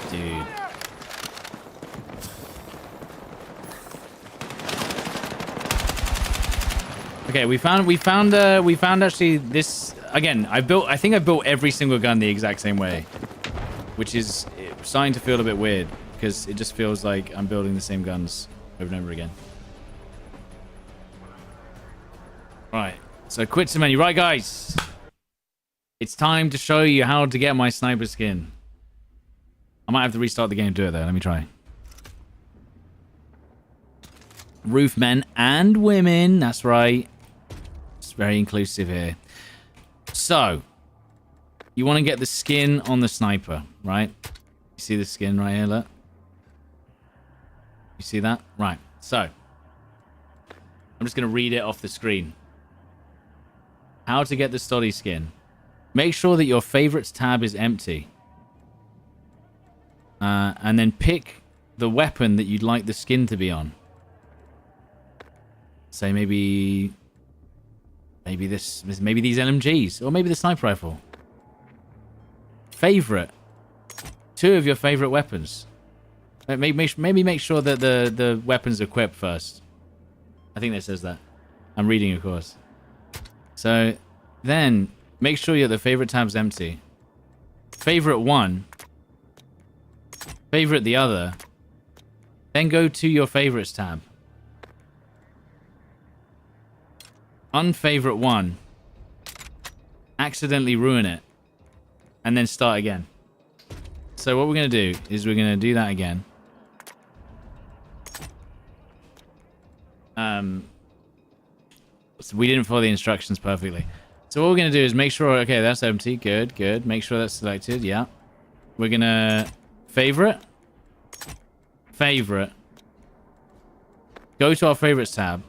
Dude. Okay, we found actually this again. I think I've built every single gun the exact same way, which is starting to feel a bit weird because it just feels like I'm building the same guns over and over again. Right, so quit to menu. Right, guys, it's time to show you how to get my sniper skin. I might have to restart the game to do it though. Let me try. Roof men and women. That's right. It's very inclusive here. So, you want to get the skin on the sniper, right? You see the skin right here, look? You see that? Right. So, I'm just going to read it off the screen. How to get the study skin. Make sure that your favorites tab is empty. And then pick the weapon that you'd like the skin to be on. Say maybe Maybe maybe these LMGs, or maybe the sniper rifle. Favorite. 2 of your favorite weapons. Maybe make sure that the weapons equip first. I think it says that. I'm reading, of course. So then make sure the favorite tab's empty. Favorite 1. Favorite the other. Then go to your favorites tab. Unfavorite 1. Accidentally ruin it. And then start again. So what we're going to do is we're going to do that again. So we didn't follow the instructions perfectly. So what we're going to do is make sure, okay, that's empty. Good, good. Make sure that's selected. Yeah. We're going to favorite. Favorite. Go to our favorites tab.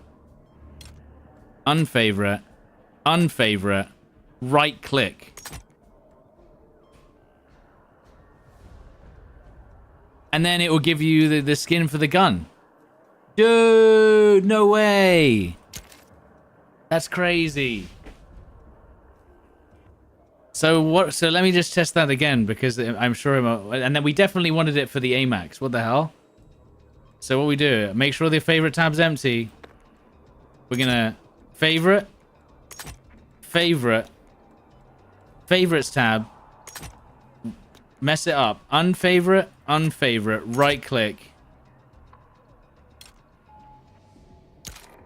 Unfavorite. Unfavorite. Right click. And then it will give you the skin for the gun. Dude, no way. That's crazy. So let me just test that again, because I'm sure and then we definitely wanted it for the AMAX. What the hell? So what we do, make sure the favorite tab's empty. We're gonna favorite, favorite, favorites tab, mess it up, unfavorite, unfavorite, right click.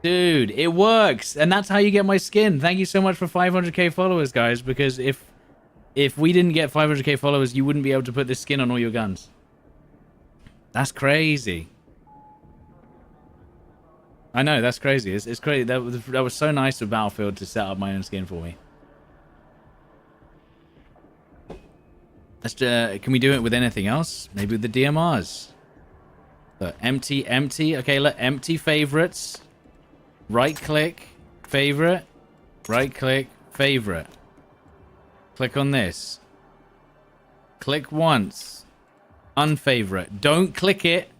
Dude, it works, and that's how you get my skin. Thank you so much for 500k followers, guys, because if we didn't get 500k followers, you wouldn't be able to put this skin on all your guns. That's crazy. I know, that's crazy. It's crazy. That was so nice of Battlefield to set up my own skin for me. Let's can we do it with anything else? Maybe with the DMRs. So empty, empty. Okay, let empty favorites. Right click, favorite. Right click, favorite. Click on this. Click once. Unfavorite. Don't click it.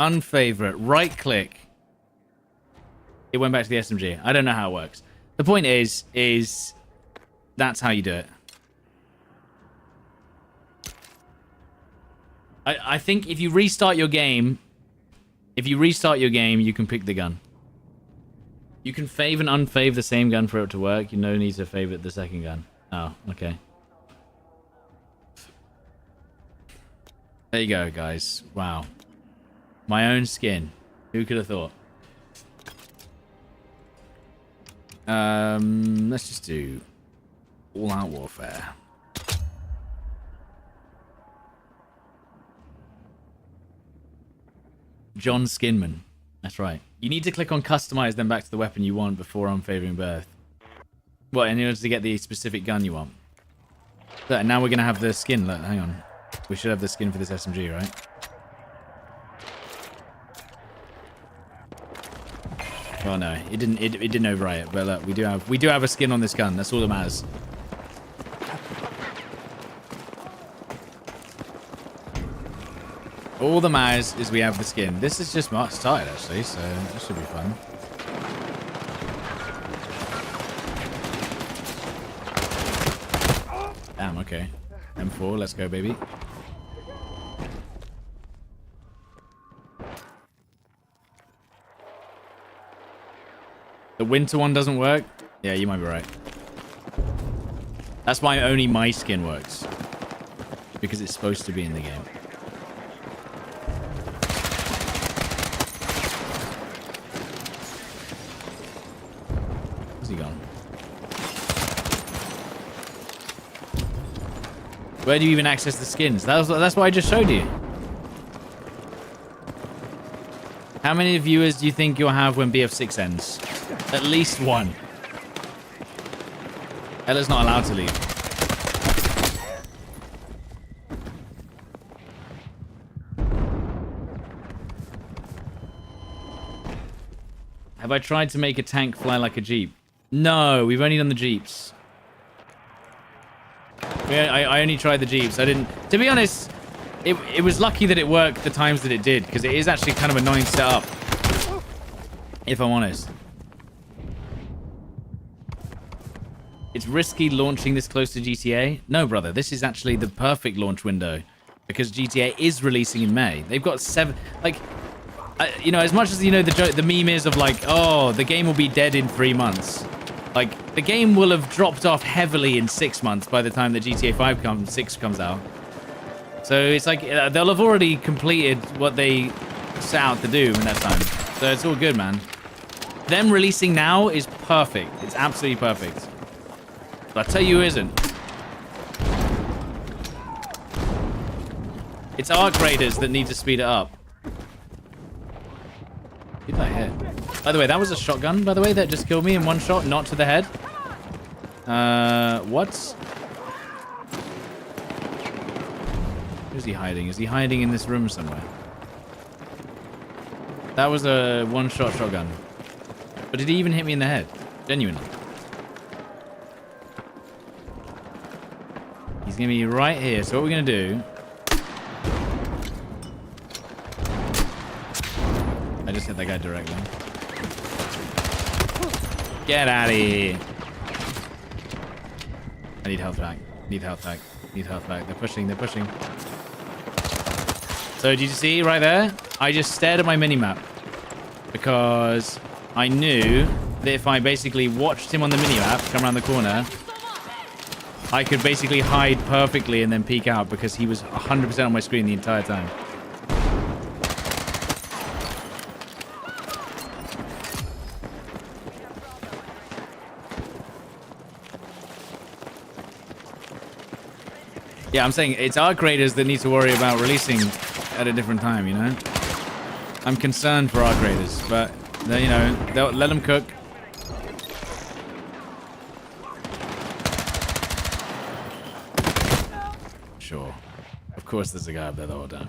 Unfavorite. Right click. It went back to the SMG. I don't know how it works. The point is that's how you do it. I think if you restart your game, you can pick the gun. You can fave and unfave the same gun for it to work. You no need to favorite the second gun. Oh, okay. There you go, guys. Wow. My own skin. Who could have thought? Let's just do all-out warfare. John Skinman. That's right. You need to click on customize, then back to the weapon you want before unfavoring birth. Well, in order to get the specific gun you want. So now we're going to have the skin. Look, hang on. We should have the skin for this SMG, right? Well, no, it didn't overwrite it, but look, we do have a skin on this gun. That's all that matters. All that matters is we have the skin. This is just Mark started, actually, so that should be fun. Damn, okay. M4, let's go, baby. The winter one doesn't work? Yeah, you might be right. That's why only my skin works. Because it's supposed to be in the game. Where's he gone? Where do you even access the skins? That's what I just showed you. How many viewers do you think you'll have when BF6 ends? At least one. Ella's not allowed to leave. Have I tried to make a tank fly like a Jeep? No, we've only done the Jeeps. I only tried the Jeeps. I didn't... To be honest, it was lucky that it worked the times that it did, because it is actually kind of annoying setup. If I'm honest. It's risky launching this close to GTA. No, brother, this is actually the perfect launch window because GTA is releasing in May. They've got 7, like, you know, as much as, you know, the meme is of like, oh, the game will be dead in 3 months. Like, the game will have dropped off heavily in 6 months by the time that GTA 6 comes out. So it's like, they'll have already completed what they set out to do in that time. So it's all good, man. Them releasing now is perfect. It's absolutely perfect. But I tell you who isn't. It's Arc Raiders that need to speed it up. Who did I hit? By the way, that was a shotgun, by the way, that just killed me in one shot, not to the head. What? Where's he hiding? Is he hiding in this room somewhere? That was a one-shot shotgun. But did he even hit me in the head? Genuinely. He's gonna be right here. So what we're gonna do... I just hit that guy directly. Get out of here. I need health back. Need health back. Need health back. They're pushing. They're pushing. So did you see right there? I just stared at my minimap because I knew that if I basically watched him on the minimap come around the corner, I could basically hide perfectly and then peek out because he was 100% on my screen the entire time. Yeah, I'm saying it's our creators that need to worry about releasing at a different time, you know? I'm concerned for our creators, but, you know, they'll let them cook. Sure. Of course there's a guy up there the whole time.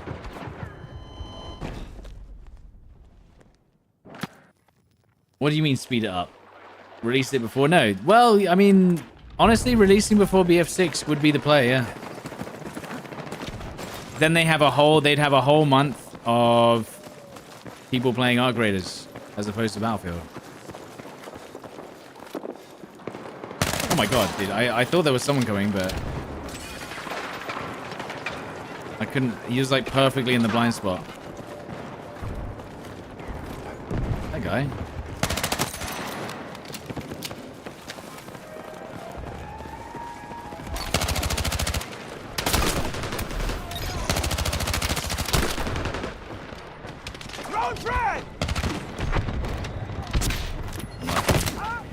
What do you mean speed it up? Release it before? No. Well, I mean, honestly, releasing before BF6 would be the play, yeah. Then they'd have a whole month of people playing Arc Raiders as opposed to Battlefield. Oh my god, dude. I thought there was someone coming, but I couldn't. He was like perfectly in the blind spot. That guy.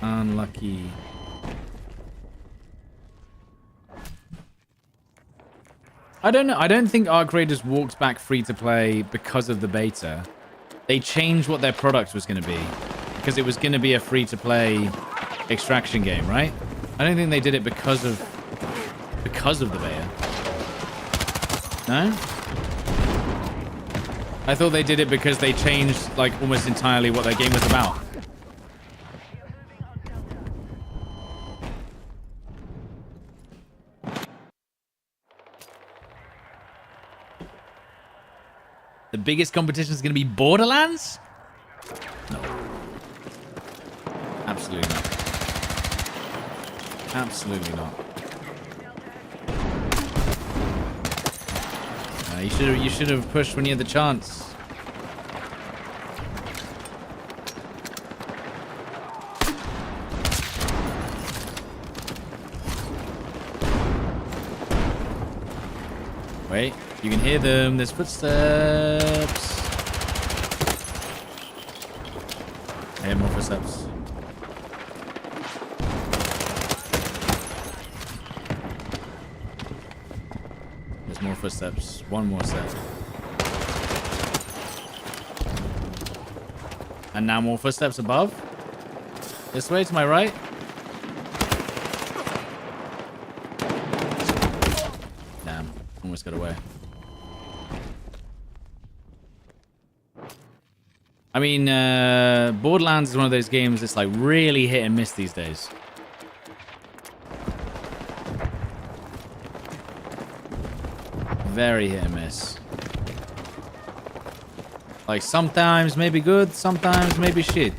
Unlucky. I don't know. I don't think Arc Raiders walked back free to play because of the beta. They changed what their product was going to be because it was going to be a free to play extraction game, right? I don't think they did it because of the beta. No? I thought they did it because they changed like almost entirely what their game was about. The biggest competition is going to be Borderlands? No. Absolutely not. Absolutely not. You should have pushed when you had the chance. Wait, you can hear them. There's footsteps. I hear more footsteps. There's more footsteps. One more step. And now more footsteps above. This way to my right. Damn, almost got away. I mean, Borderlands is one of those games that's like really hit and miss these days. Very hit and miss. Like sometimes maybe good, sometimes maybe shit.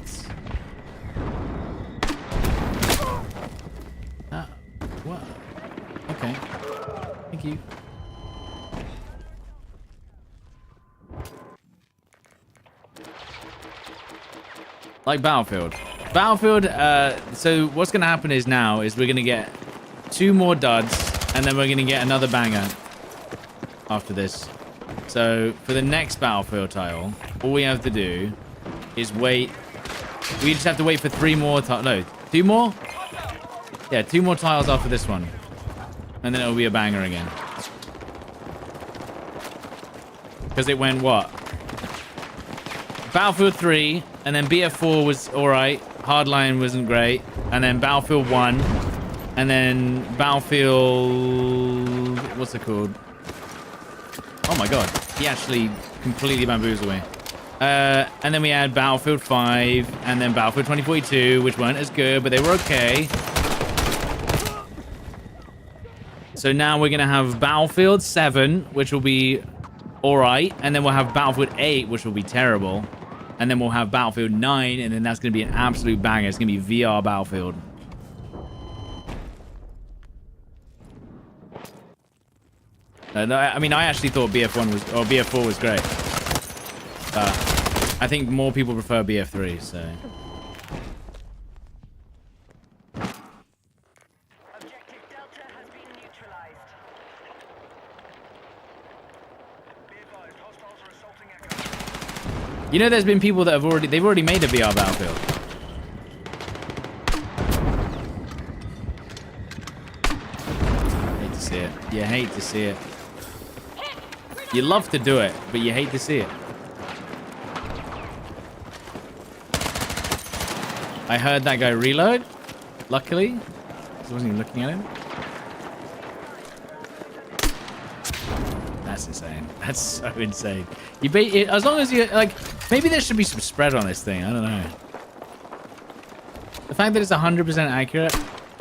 Like Battlefield. Battlefield, so what's going to happen is now is we're going to get 2 more duds, and then we're going to get another banger after this. So for the next Battlefield title, all we have to do is wait. We just have to wait for 3 more, no, 2 more? Yeah, 2 more titles after this one. And then it'll be a banger again. Because it went what? Battlefield 3, and then BF4 was alright. Hardline wasn't great. And then Battlefield 1. And then Battlefield... What's it called? Oh my god. He actually completely bamboozled me. And then we had Battlefield 5. And then Battlefield 2042, which weren't as good, but they were okay. So now we're going to have Battlefield 7, which will be alright. And then we'll have Battlefield 8, which will be terrible. And then we'll have Battlefield 9, and then that's going to be an absolute banger. It's going to be VR Battlefield. No, I mean, I actually thought BF1 was, or BF4 was great. I think more people prefer BF3, so... Objective Delta has been neutralized. Be advised, hostiles are assaulting Echo. You know, there's been people that have they've already made a VR Battlefield. Hate to see it. You hate to see it. You love to do it, but you hate to see it. I heard that guy reload. Luckily, I wasn't even looking at him. That's insane. That's so insane. As long as you like, maybe there should be some spread on this thing. I don't know. The fact that it's 100% accurate,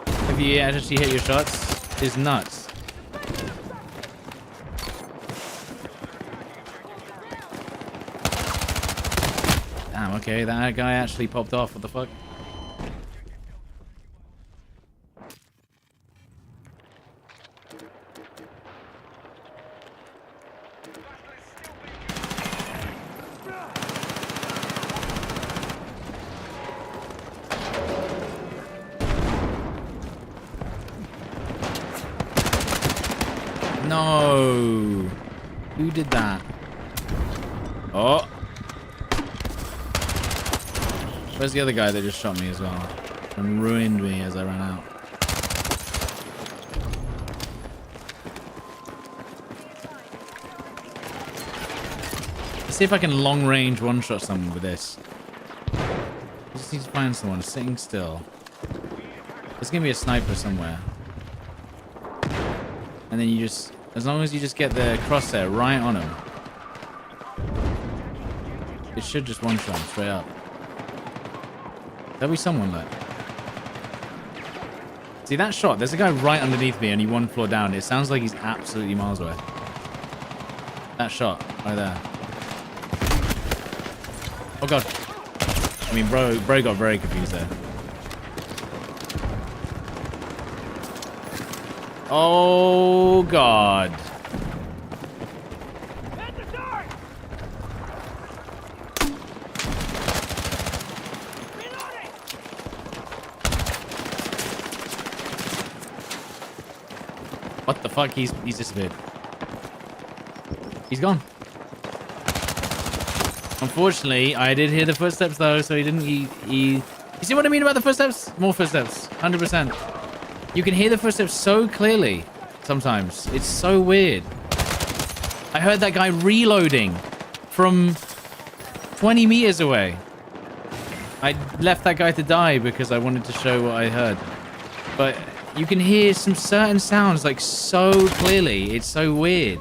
if you actually hit your shots, is nuts. Damn. Okay, that guy actually popped off. What the fuck? No. Who did that? Oh. Where's the other guy that just shot me as well? And ruined me as I ran out. Let's see if I can long range one-shot someone with this. I just need to find someone sitting still. There's gonna be a sniper somewhere. And then you just, as long as you just get the crosshair right on him, it should just one-shot him straight up. There'll be someone there. See that shot? There's a guy right underneath me, only 1 floor down. It sounds like he's absolutely miles away. That shot right there. Oh god. I mean, bro got very confused there. Oh god. At the door! Reloading! What the fuck? He's disappeared. He's gone. Unfortunately, I did hear the footsteps though, so he didn't. You see what I mean about the footsteps? More footsteps, 100%. You can hear the footsteps so clearly sometimes. It's so weird. I heard that guy reloading from 20 meters away. I left that guy to die because I wanted to show what I heard. But you can hear some certain sounds like so clearly. It's so weird.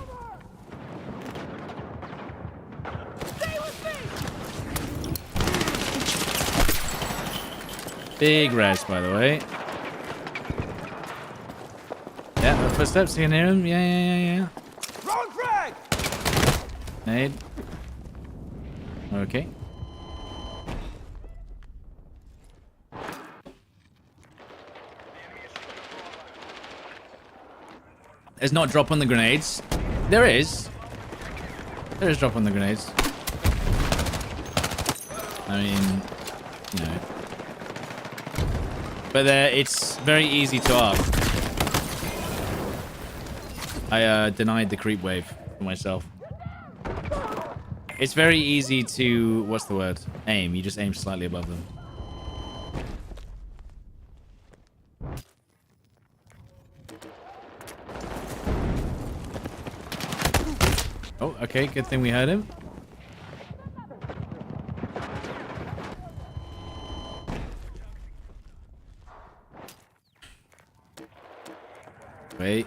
Big res, by the way. Yeah, the footsteps, you can hear him. Yeah. Wrong frag! Nade. Okay. There's not drop on the grenades. There is. There is drop on the grenades. I mean, you know. But it's very easy to arc. I denied the creep wave for myself. It's very easy to, what's the word? Aim. You just aim slightly above them. Oh, okay. Good thing we heard him. Wait.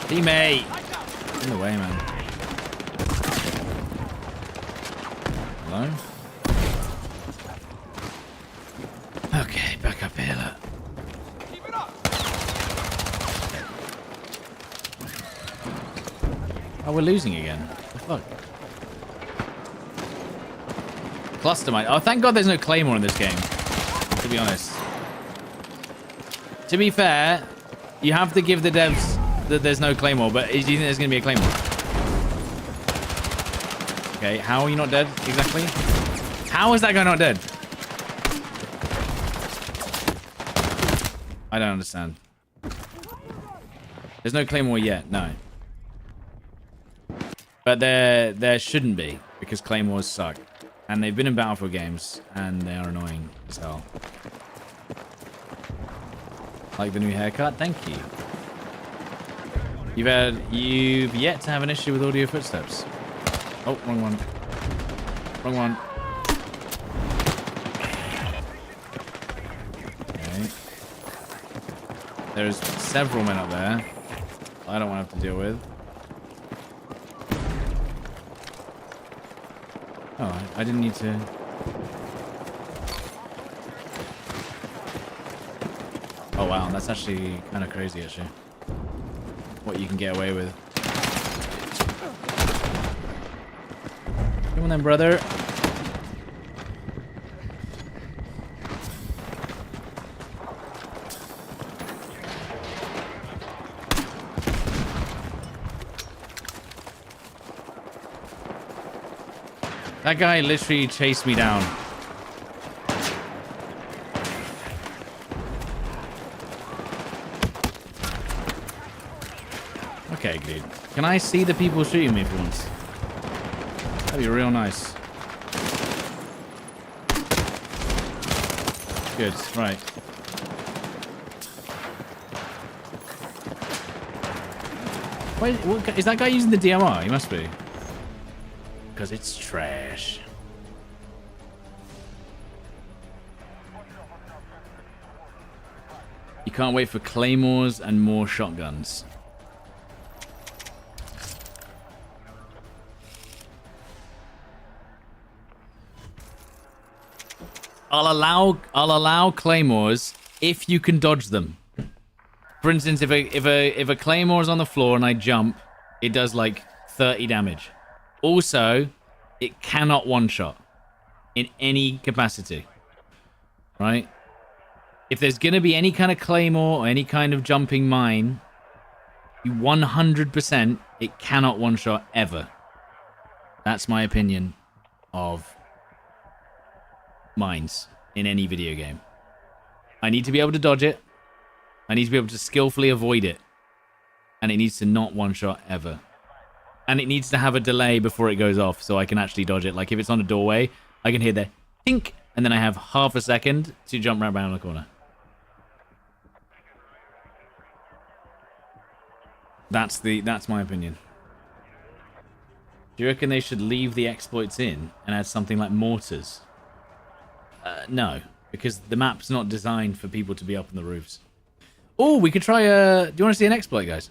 Teammate! In the way, man. Hello? Okay, back up here, look. Oh, we're losing again. What the fuck? Cluster mine. Oh, thank God there's no Claymore in this game, to be honest. To be fair, you have to give the devs that there's no Claymore, but do you think there's going to be a Claymore? Okay, how are you not dead exactly? How is that guy not dead? I don't understand. There's no Claymore yet, no. But there shouldn't be, because Claymores suck. And they've been in Battlefield games, and they are annoying as hell. Like the new haircut? Thank you. You've yet to have an issue with audio footsteps. Oh, wrong one. Wrong one. Okay. There's several men up there. I don't want to have to deal with. Oh, I didn't need to. Oh wow, that's actually kind of crazy actually. What you can get away with. Come on then, brother. That guy literally chased me down. Okay, dude. Can I see the people shooting me for once? That'd be real nice. Good, right. Wait, what, is that guy using the DMR? He must be. Because it's trash. You can't wait for claymores and more shotguns. I'll allow claymores if you can dodge them. For instance, if a claymore is on the floor and I jump, it does like 30 damage. Also, it cannot one-shot in any capacity, right? If there's going to be any kind of claymore or any kind of jumping mine, you 100%, it cannot one-shot ever. That's my opinion of mines in any video game. I need to be able to dodge it. I need to be able to skillfully avoid it. And it needs to not one-shot ever. And it needs to have a delay before it goes off so I can actually dodge it. Like if it's on a doorway, I can hear the tink, and then I have half a second to jump right around the corner. That's my opinion. Do you reckon they should leave the exploits in and add something like mortars? No, because the map's not designed for people to be up on the roofs. Oh, we could try do you want to see an exploit, guys?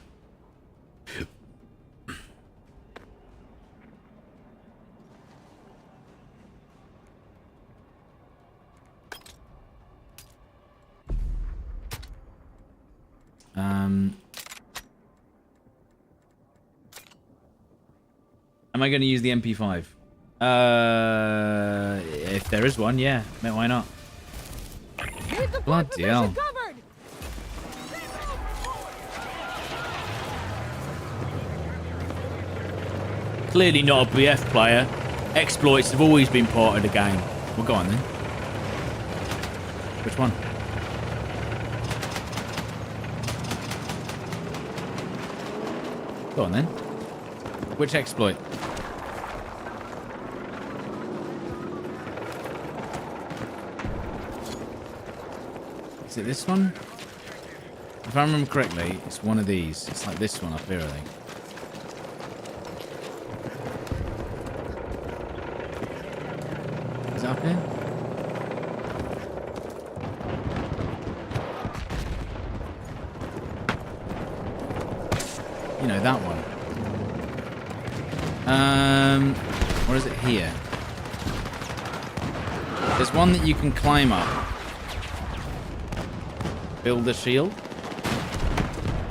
Am I going to use the MP5? If there is one, yeah. Why not? Bloody hell. Clearly not a BF player. Exploits have always been part of the game. Well, go on then. Which one? Go on then. Which exploit? Is it this one? If I remember correctly, it's one of these. It's like this one up here, I think. Is it up here? You know, that one. Or is it here? There's one that you can climb up. Build the shield.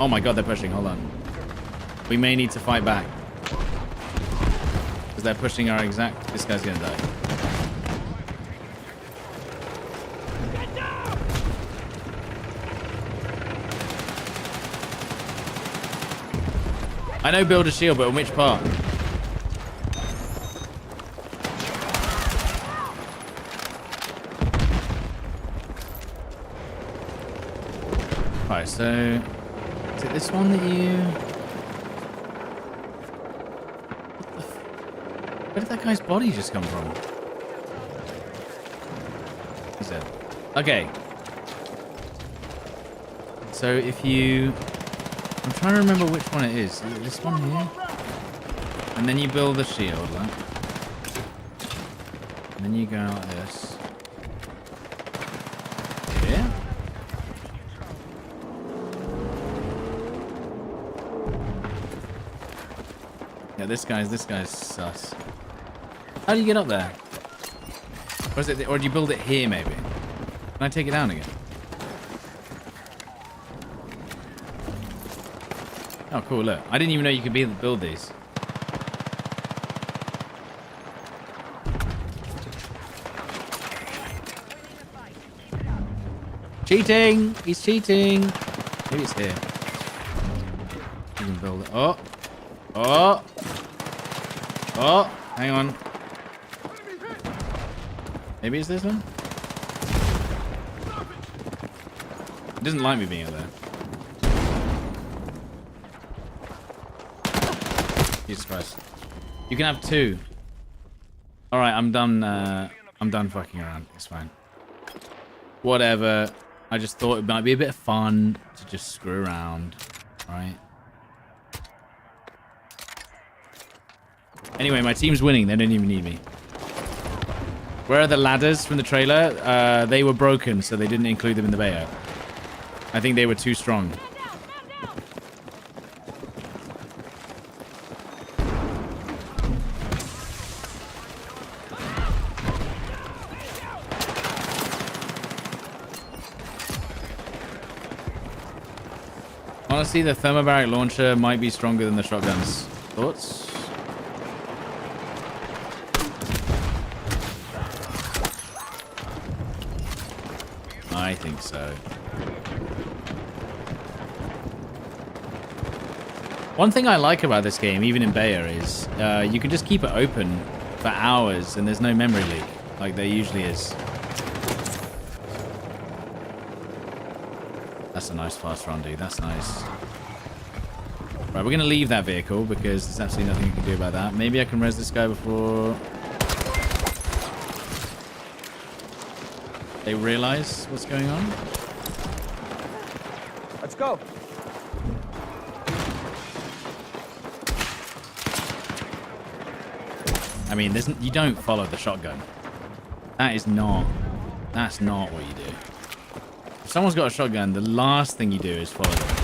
Oh my god, they're pushing. Hold on. We may need to fight back. Because they're pushing our exact... This guy's gonna die. I know build a shield, but on which part? Right, so... Is it this one that you... Where did that guy's body just come from? He's dead. Okay. So if you... I'm trying to remember which one it is. Is it this one here? And then you build the shield, right? And then you go like this. Yeah? Yeah, this guy's sus. How do you get up there? Or is it, or do you build it here maybe? Can I take it down again? Oh, cool, look. I didn't even know you could build these. Cheating! He's cheating! Maybe it's here. You can build it. Oh! Oh! Oh! Hang on. Maybe it's this one? It doesn't like me being up there. Jesus Christ. You can have two. Alright, I'm done fucking around. It's fine. Whatever. I just thought it might be a bit of fun to just screw around. Right? Anyway, my team's winning. They don't even need me. Where are the ladders from the trailer? They were broken, so they didn't include them in the beta. I think they were too strong. Honestly, the thermobaric launcher might be stronger than the shotguns. Thoughts? I think so. One thing I like about this game, even in beta, is you can just keep it open for hours and there's no memory leak, like there usually is. That's a nice fast run, dude. That's nice. Right, we're going to leave that vehicle because there's absolutely nothing you can do about that. Maybe I can res this guy before they realize what's going on. Let's go. I mean, you don't follow the shotgun. That's not what you do. If someone's got a shotgun, the last thing you do is follow them.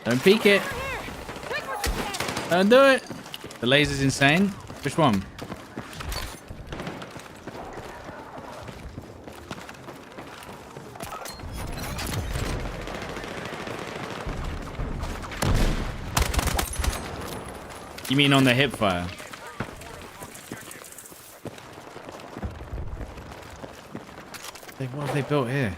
Don't peek it. Don't do it. The laser's insane. Which one? You mean on the hip fire? What have they built here?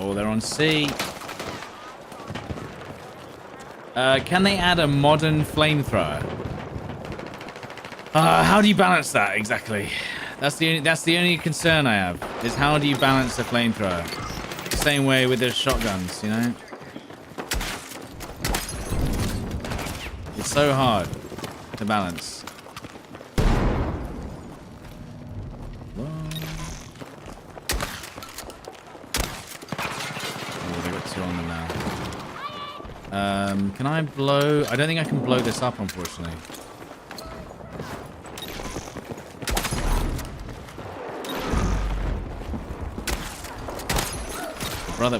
Oh, they're on C. Can they add a modern flamethrower? How do you balance that exactly? That's the only concern I have, is how do you balance the flamethrower? The same way with the shotguns, you know? It's so hard to balance. Oh, they got 2 on them now. Can I blow? I don't think I can blow this up, unfortunately.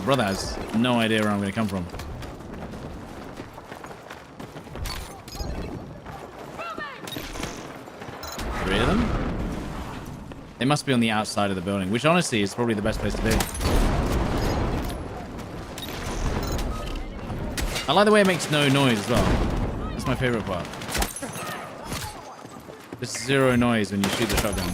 Brother has no idea where I'm going to come from. Three of them? They must be on the outside of the building, which honestly is probably the best place to be. I like the way it makes no noise as well. That's my favorite part. Just 0 noise when you shoot the shotgun.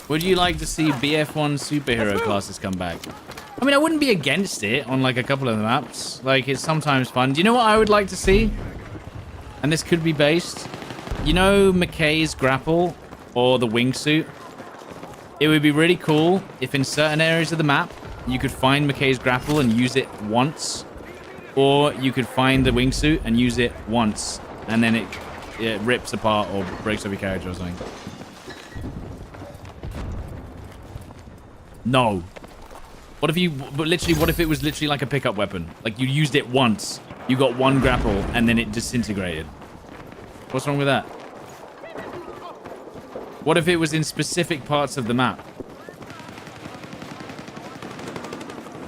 Would you like to see BF1 superhero classes come back? I mean, I wouldn't be against it on like a couple of the maps. Like, it's sometimes fun. Do you know what I would like to see? And this could be based. You know McKay's grapple or the wingsuit? It would be really cool if in certain areas of the map, you could find McKay's grapple and use it once. Or you could find the wingsuit and use it once. And then it rips apart or breaks up your character or something. No. What if what if it was literally like a pickup weapon? Like you used it once, you got 1 grapple, and then it disintegrated. What's wrong with that? What if it was in specific parts of the map?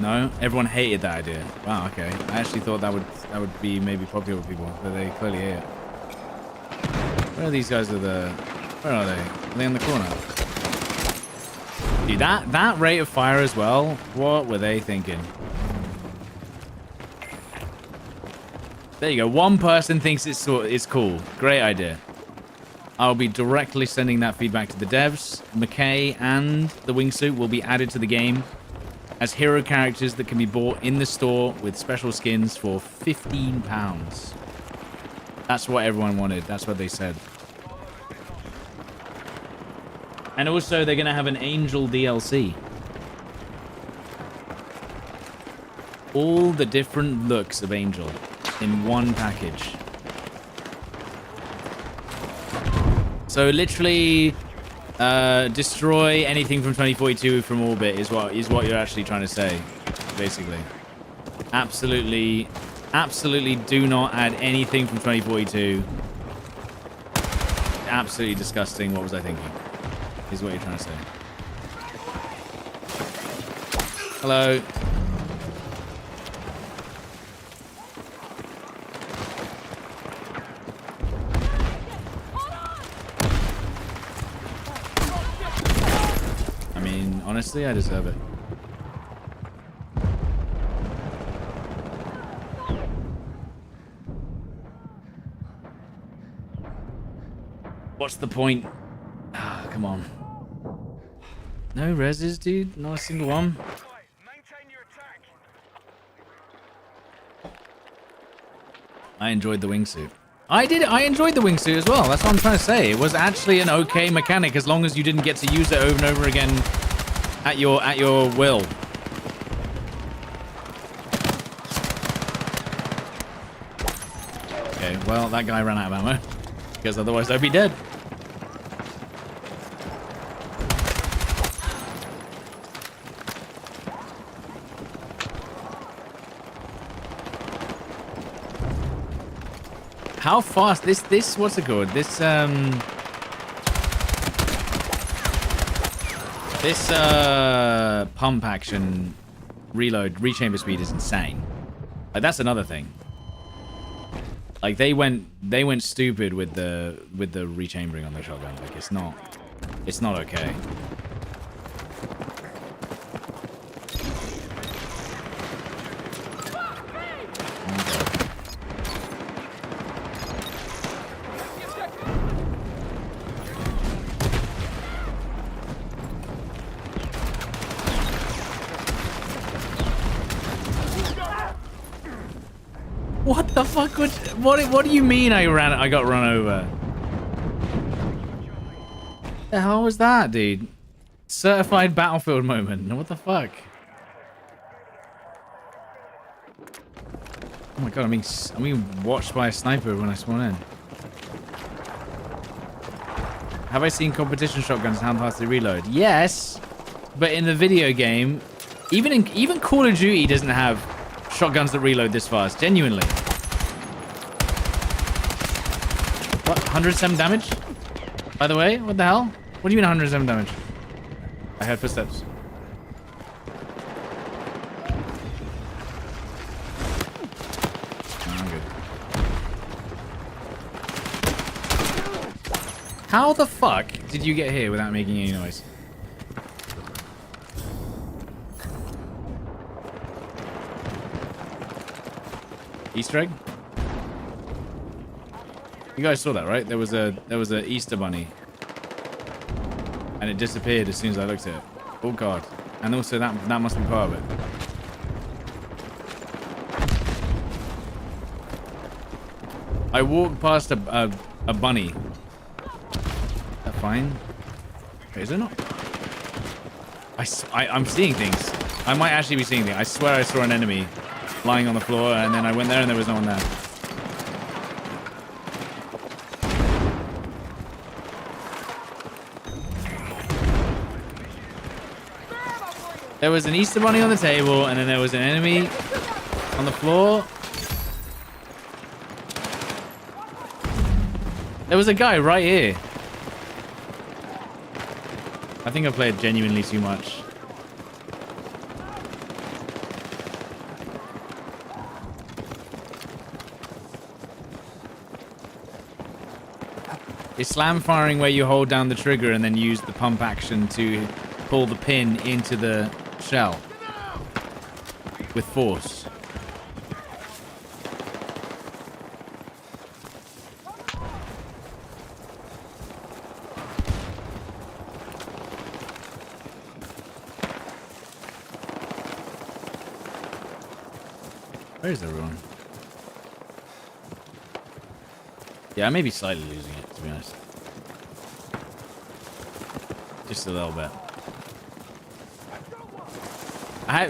No? Everyone hated that idea. Wow, okay. I actually thought that would be maybe popular with people, but they clearly hate it. Where are these guys where are they? Are they in the corner? Dude, that rate of fire as well, what were they thinking? There you go. One person thinks it's cool. Great idea. I'll be directly sending that feedback to the devs. McKay and the wingsuit will be added to the game as hero characters that can be bought in the store with special skins for £15. That's what everyone wanted. That's what they said. And also, they're going to have an Angel DLC. All the different looks of Angel in one package. So literally, destroy anything from 2042 from orbit is what you're actually trying to say, basically. Absolutely do not add anything from 2042. Absolutely disgusting. What was I thinking? Is what you're trying to say. Hello. I mean, honestly, I deserve it. What's the point? Ah, come on. No reses, dude. Not a single one. Maintain your attack. I enjoyed the wingsuit. I enjoyed the wingsuit as well. That's what I'm trying to say. It was actually an okay mechanic as long as you didn't get to use it over and over again at your will. Okay, well, that guy ran out of ammo. Because otherwise I'd be dead. How fast this what's it called? This pump action rechamber speed is insane. Like that's another thing. Like they went stupid with the rechambering on the shotgun. Like it's not okay. What the fuck? What do you mean I got run over? The hell was that, dude? Certified battlefield moment. What the fuck? Oh my god, I'm being watched by a sniper when I spawn in. Have I seen competition shotguns and how fast they reload? Yes, but in the video game, even Call of Duty doesn't have shotguns that reload this fast. Genuinely. What? 107 damage? By the way, what the hell? What do you mean 107 damage? I heard footsteps. Oh, I'm good. How the fuck did you get here without making any noise? Easter egg? You guys saw that, right? There was a Easter bunny. And it disappeared as soon as I looked at it. Oh god. And also that must be part of it. I walked past a bunny. Is that fine? Wait, is it not? I'm seeing things. I might actually be seeing things. I swear I saw an enemy lying on the floor, and then I went there and there was no one there. There was an Easter bunny on the table, and then there was an enemy on the floor. There was a guy right here. I think I played genuinely too much. Is slam firing where you hold down the trigger and then use the pump action to pull the pin into the shell with force? Where is everyone? Yeah, I may be slightly losing it, to be honest. Just a little bit.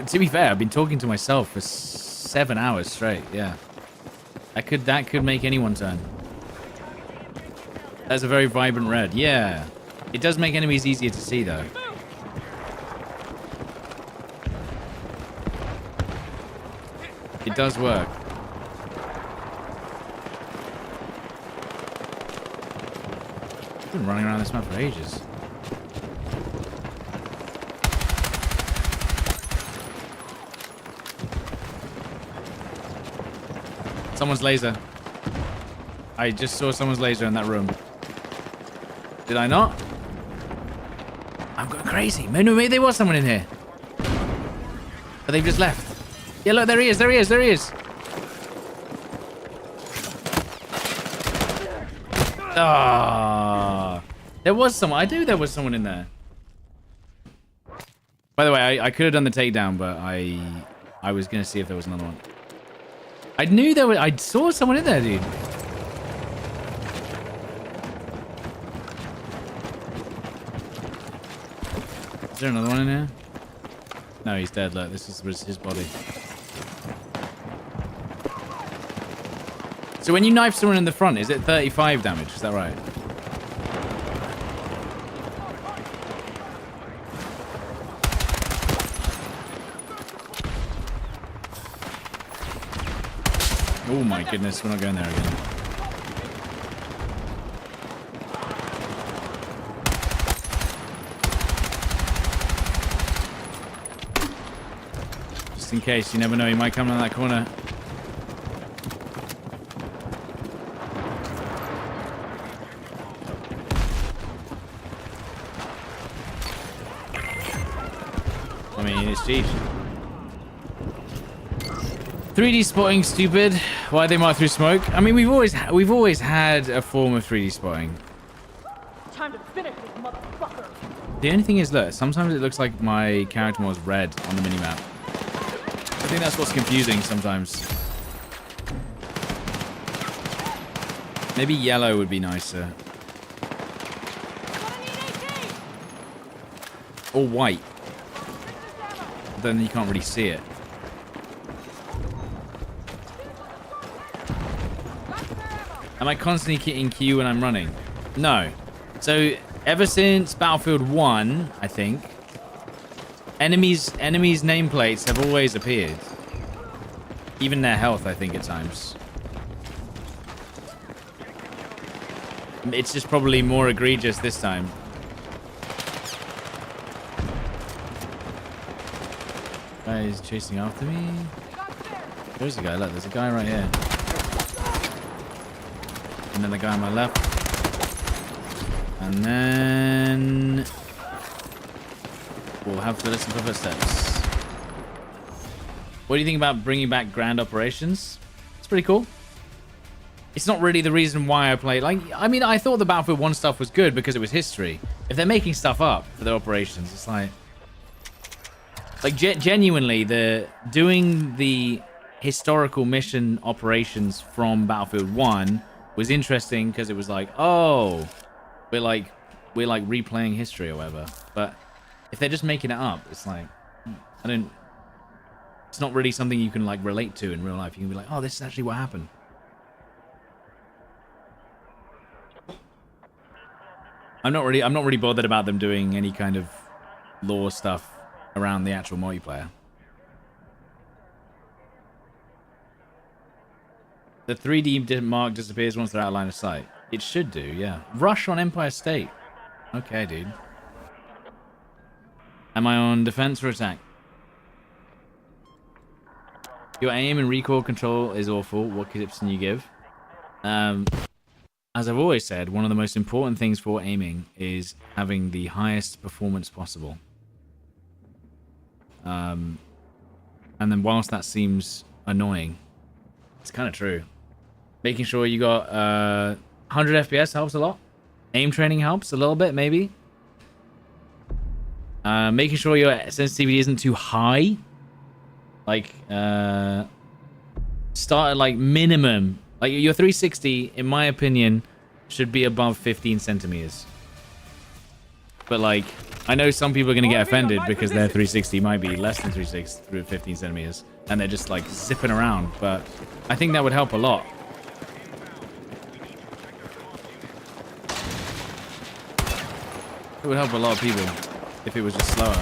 To be fair, I've been talking to myself for 7 hours straight. Yeah, that could make anyone turn. That's a very vibrant red. Yeah, it does make enemies easier to see, though. It does work. I've been running around this map for ages. Someone's laser. I just saw someone's laser in that room. Did I not? I'm going crazy. No, maybe there was someone in here. But they've just left. Yeah, look, there he is, there he is, there he is. Ah, there was someone. I knew there was someone in there. By the way, I could have done the takedown, but I was gonna see if there was another one. I knew there was. I saw someone in there, dude. Is there another one in here? No, he's dead. Look, this was his body. So when you knife someone in the front, is it 35 damage? Is that right? Oh my goodness, we're not going there again. Just in case, you never know, he might come around that corner. mean, it's cheap. 3D spotting, stupid. Why they mark through smoke? I mean, we've always had a form of 3D spotting. Time to finish this motherfucker. The only thing is, look, sometimes it looks like my character was red on the minimap. I think that's what's confusing sometimes. Maybe yellow would be nicer. Or white. But then you can't really see it. Am I constantly hitting Q when I'm running? No. So ever since Battlefield 1, I think, enemies' nameplates have always appeared. Even their health, I think, at times. It's just probably more egregious this time. Guy's chasing after me. There's a guy. Look, there's a guy right here. And then the guy on my left. And then we'll have to listen for footsteps. What do you think about bringing back grand operations? It's pretty cool. It's not really the reason why I played. Like, I mean, I thought the Battlefield 1 stuff was good because it was history. If they're making stuff up for their operations, it's like genuinely, doing the historical mission operations from Battlefield 1 was interesting because it was like, oh, we're like replaying history or whatever. But if they're just making it up, it's like, it's not really something you can like relate to in real life. You can be like, oh, this is actually what happened. I'm not really bothered about them doing any kind of lore stuff around the actual multiplayer. The 3D mark disappears once they're out of line of sight. It should do, yeah. Rush on Empire State. Okay, dude. Am I on defense or attack? Your aim and recoil control is awful. What tips can you give? As I've always said, one of the most important things for aiming is having the highest performance possible. And then whilst that seems annoying, it's kind of true. Making sure you got 100 FPS helps a lot. Aim training helps a little bit, maybe. Making sure your sensitivity isn't too high. Like, start at like minimum. Like your 360, in my opinion, should be above 15 centimeters. But like, I know some people are going to get offended because their 360 might be less than 15 centimeters. And they're just like zipping around. But I think that would help a lot. It would help a lot of people if it was just slower.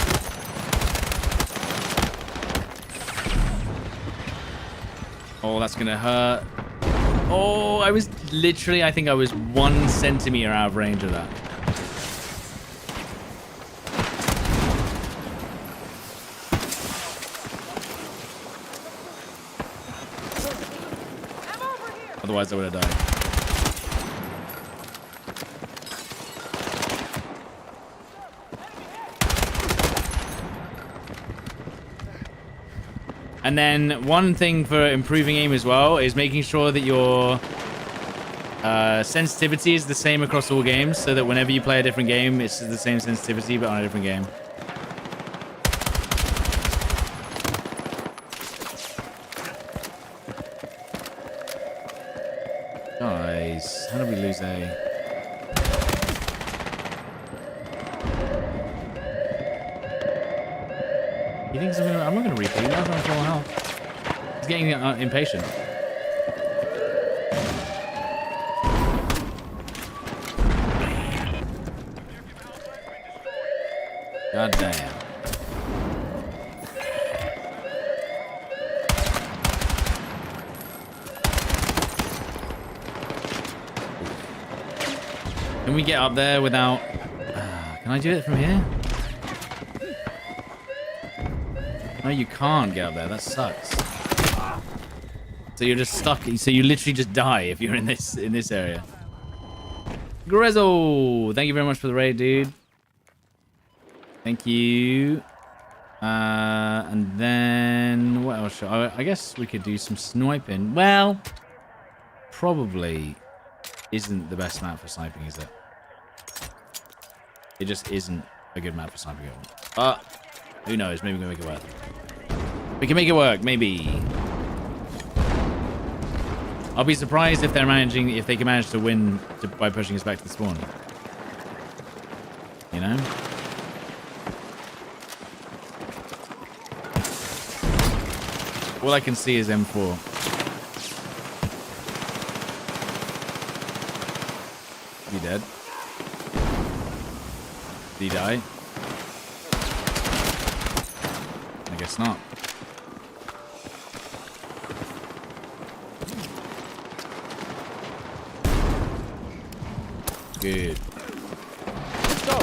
Oh, that's going to hurt. Oh, I was literally, I think I was 1 centimeter out of range of that. Otherwise, I would have died. And then one thing for improving aim as well is making sure that your sensitivity is the same across all games, so that whenever you play a different game, it's the same sensitivity but on a different game. Guys, how did we lose A? He thinks I'm not gonna repeat. That's not full health. He's getting impatient. God damn. Can we get up there without... can I do it from here? No, you can't get up there. That sucks. So you're just stuck. So you literally just die if you're in this area. Grezzo, thank you very much for the raid, dude. Thank you. And then what else? I guess we could do some sniping. Well, probably isn't the best map for sniping, is it? It just isn't a good map for sniping. But who knows? Maybe we can make it work. We can make it work, maybe. I'll be surprised if if they can manage to win by pushing us back to the spawn. You know? All I can see is M4. He dead? Did he die? I guess not. Good. Let's go.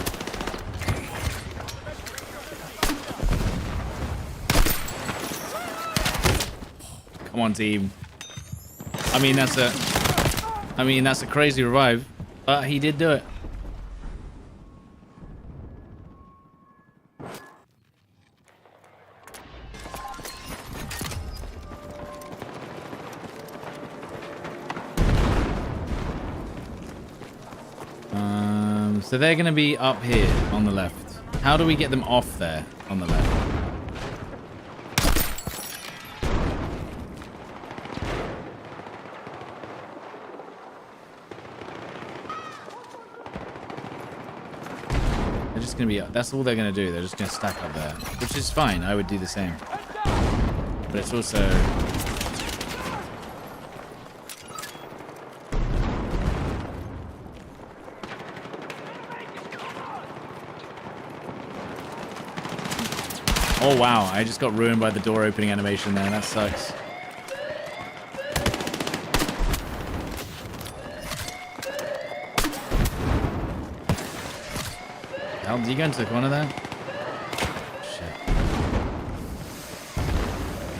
Come on, team. I mean, that's a crazy revive, but he did do it. So they're going to be up here on the left. How do we get them off there on the left? They're just going to be up. That's all they're going to do. They're just going to stack up there, which is fine. I would do the same. But it's also... Oh, wow. I just got ruined by the door opening animation there. That sucks. Hell, did you go into the corner there? Shit.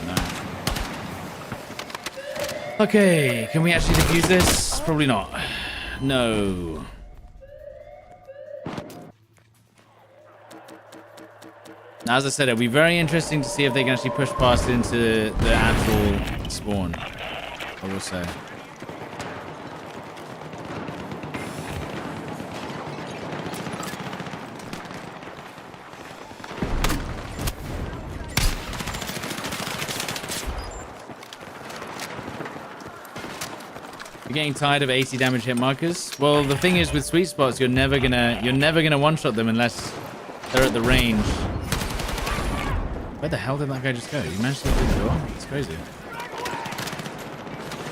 No. Okay. Can we actually defuse this? Probably not. No. As I said, it'll be very interesting to see if they can actually push past into the actual spawn. I will say. You're getting tired of 80 damage hit markers? Well, the thing is with sweet spots, you're never gonna one-shot them unless they're at the range. Where the hell did that guy just go? You managed to get through the door? It's crazy.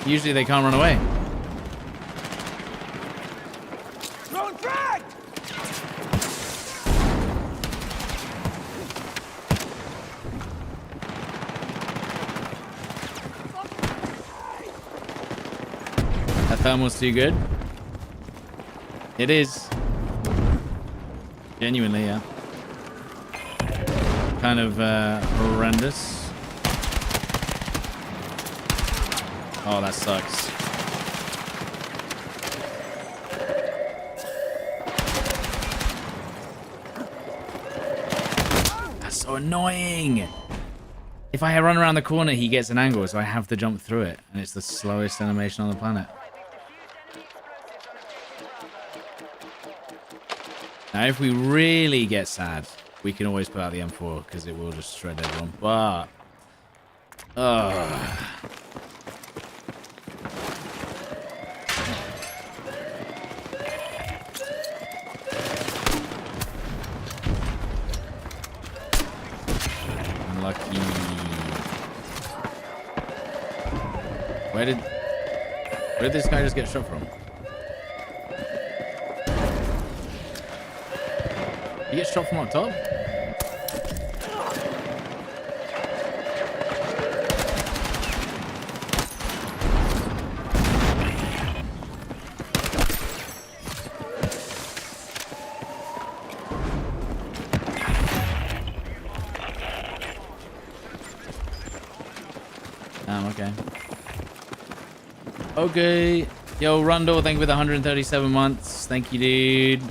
Usually they can't run away. Drone frag! That thermal's too good. It is. Genuinely, yeah. Kind of horrendous. Oh, that sucks. That's so annoying. If I run around the corner, he gets an angle, so I have to jump through it, and it's the slowest animation on the planet. Now, if we really get sad, we can always put out the M4 because it will just shred everyone. But, unlucky. Where did this guy just get shot from? He gets shot from up top? Okay. Okay. Yo, Rundle, thank you for the 137 months. Thank you, dude.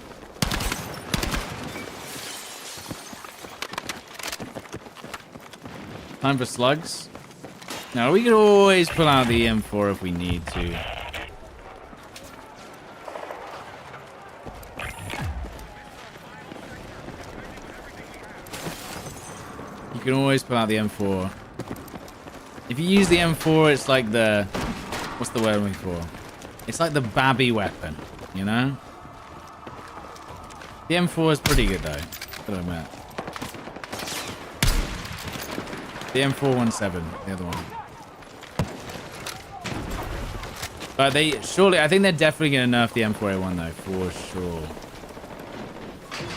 Time for slugs. No, we could always pull out the M4 if we need to. You can always pull out the M4. If you use the M4, it's like the... What's the word I'm looking for? It's like the babby weapon, you know? The M4 is pretty good, though. Gotta admit. The M417, the other one. But they surely, I think they're definitely going to nerf the M4A1 though, for sure.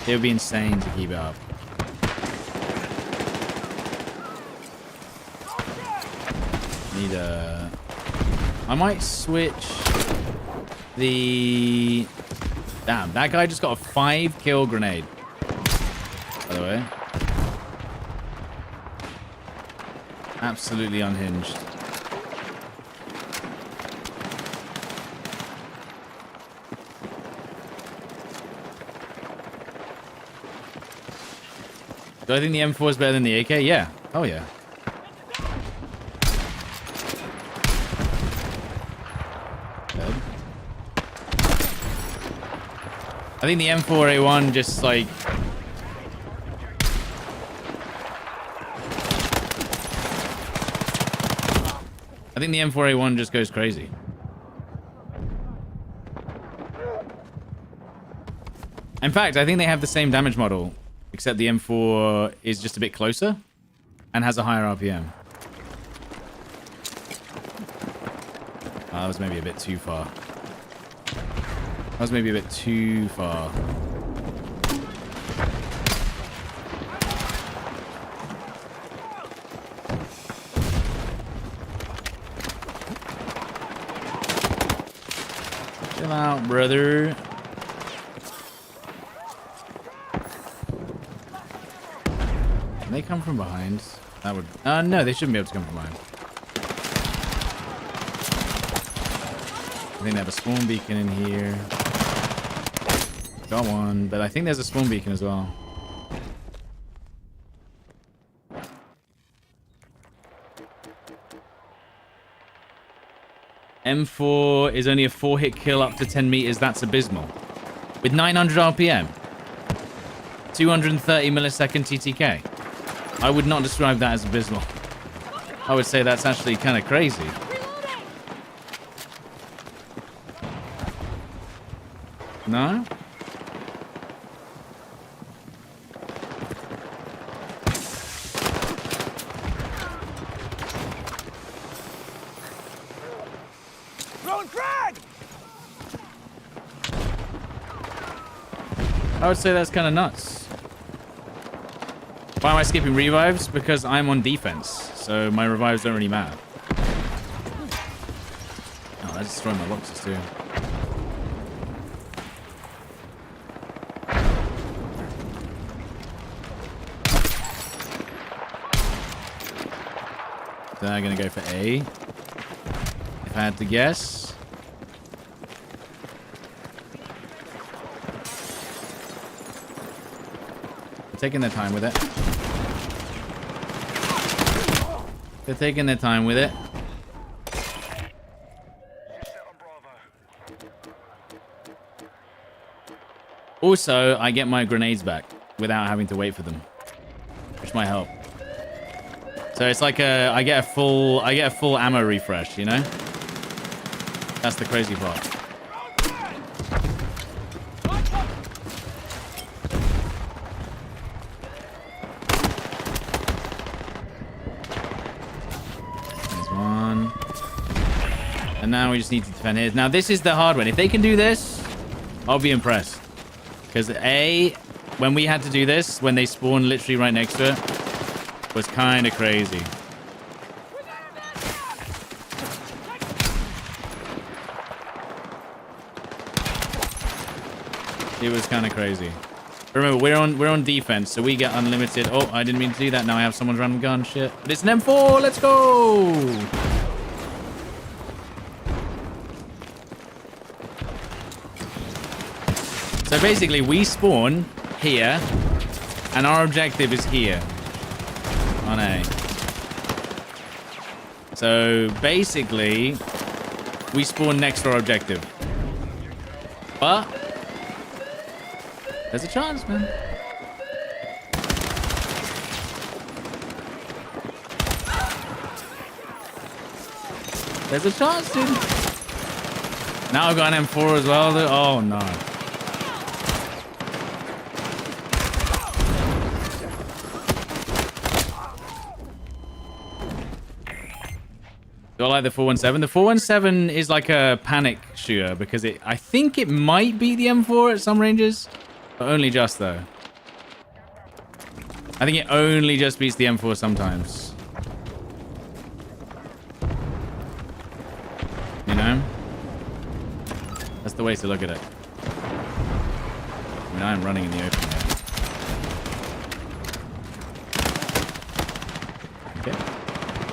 It would be insane to keep it up. Need a... I might switch the... Damn, that guy just got a 5-kill grenade. By the way. Absolutely unhinged. Do I think the M4 is better than the AK? Yeah. Oh, yeah. Dead. I think the M4A1 just, like... I think the M4A1 just goes crazy. In fact, I think they have the same damage model. Except the M4 is just a bit closer and has a higher RPM. Oh, that was maybe a bit too far. That was maybe a bit too far. Chill out, brother. They come from behind. That would... no, they shouldn't be able to come from behind. I think they have a spawn beacon in here. Got one, but I think there's a spawn beacon as well. M4 is only a 4-hit kill up to 10 meters. That's abysmal. With 900 RPM. 230 millisecond TTK. I would not describe that as abysmal. I would say that's actually kind of crazy. No? Throwing frag! I would say that's kind of nuts. Why am I skipping revives? Because I'm on defense, so my revives don't really matter. Oh, I just destroyed my boxes too. Then I'm gonna go for A. If I had to guess. They're taking their time with it. They're taking their time with it. Also, I get my grenades back without having to wait for them, which might help. So it's like I get a full ammo refresh, you know? That's the crazy part. And now we just need to defend here. Now, this is the hard one. If they can do this, I'll be impressed. Because A, when we had to do this, when they spawned literally right next to it, was kind of crazy. It was kind of crazy. Remember, we're on defense, so we get unlimited. Oh, I didn't mean to do that. Now I have someone's random gun. Shit. But it's an M4. Let's go. So basically, we spawn here, and our objective is here on A. So basically, we spawn next to our objective. But there's a chance, man. There's a chance, dude. Now I've got an M4 as well, dude. Oh, no. Do I like the 417? The 417 is like a panic shooter because I think it might beat the M4 at some ranges, but only just though. I think it only just beats the M4 sometimes. You know? That's the way to look at it. I mean, I'm running in the open here. Okay.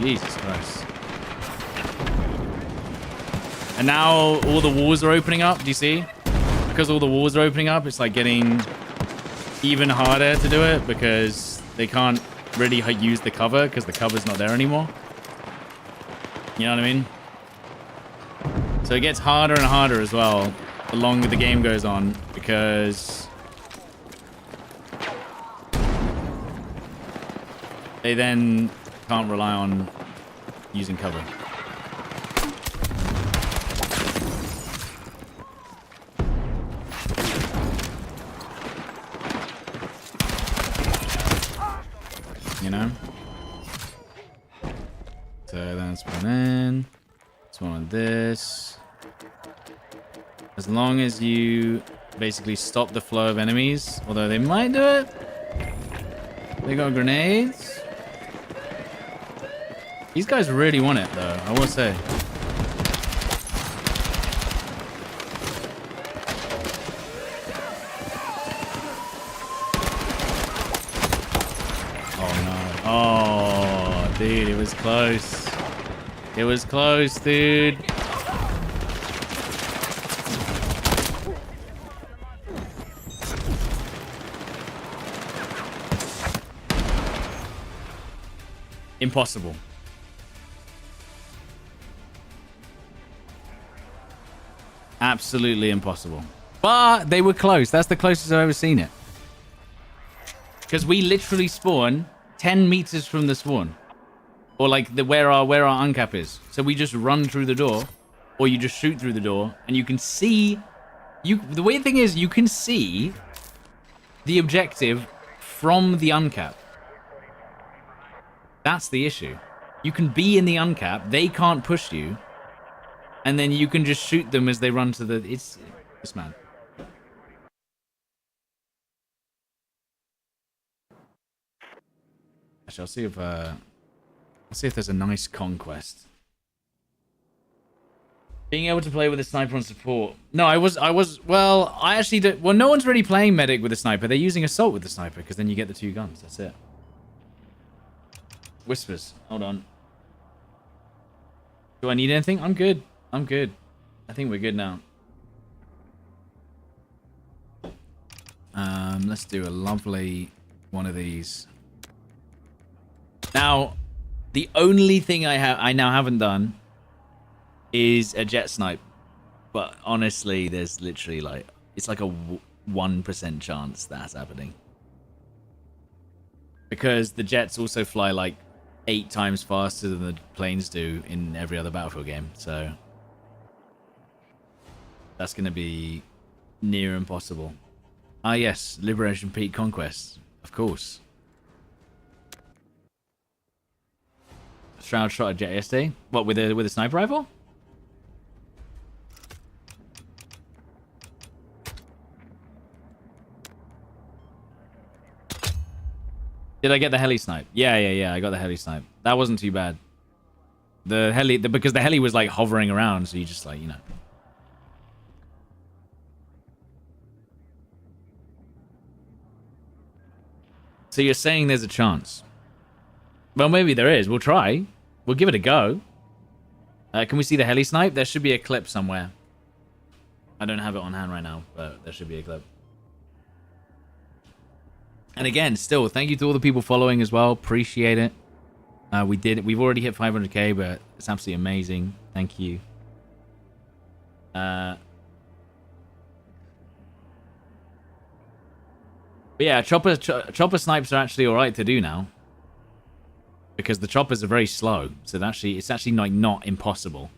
Jesus Christ. And now all the walls are opening up. Do you see? Because all the walls are opening up, it's like getting even harder to do it because they can't really use the cover because the cover's not there anymore. You know what I mean? So it gets harder and harder as well the longer the game goes on because they then can't rely on using cover. You know? So that's one in. This one on this. As long as you basically stop the flow of enemies, although they might do it. They got grenades. These guys really want it though, I will say. Oh, dude, it was close. It was close, dude. Impossible. Absolutely impossible. But they were close. That's the closest I've ever seen it. Because we literally spawn 10 meters from the spawn, or like where our uncap is. So we just run through the door, or you just shoot through the door, and you can see. The weird thing is, you can see the objective from the uncap. That's the issue. You can be in the uncap, they can't push you, and then you can just shoot them as they run to the. It's mad. I'll see if there's a nice conquest. Being able to play with a sniper on support. No, well, I actually do. Well, no one's really playing medic with a sniper. They're using assault with the sniper because then you get the 2 guns. That's it. Whispers. Hold on. Do I need anything? I'm good. I'm good. I think we're good now. Let's do a lovely one of these. Now, the only thing I now haven't done is a jet snipe. But honestly, there's literally like, it's like a 1% chance that's happening. Because the jets also fly like 8 times faster than the planes do in every other Battlefield game. So that's going to be near impossible. Ah, yes, Liberation Peak Conquest, of course. Shroud shot a jet yesterday. What, with a sniper rifle? Did I get the heli snipe? Yeah, I got the heli snipe. That wasn't too bad. The heli, because the heli was like hovering around, so you just like, you know. So you're saying there's a chance? Well, maybe there is. We'll try. We'll give it a go. Can we see the heli snipe? There should be a clip somewhere. I don't have it on hand right now, but there should be a clip. And again, still, thank you to all the people following as well. Appreciate it. We've already hit 500k, but it's absolutely amazing. Thank you. But yeah, chopper snipes are actually all right to do now, because the choppers are very slow. So it's actually like not impossible.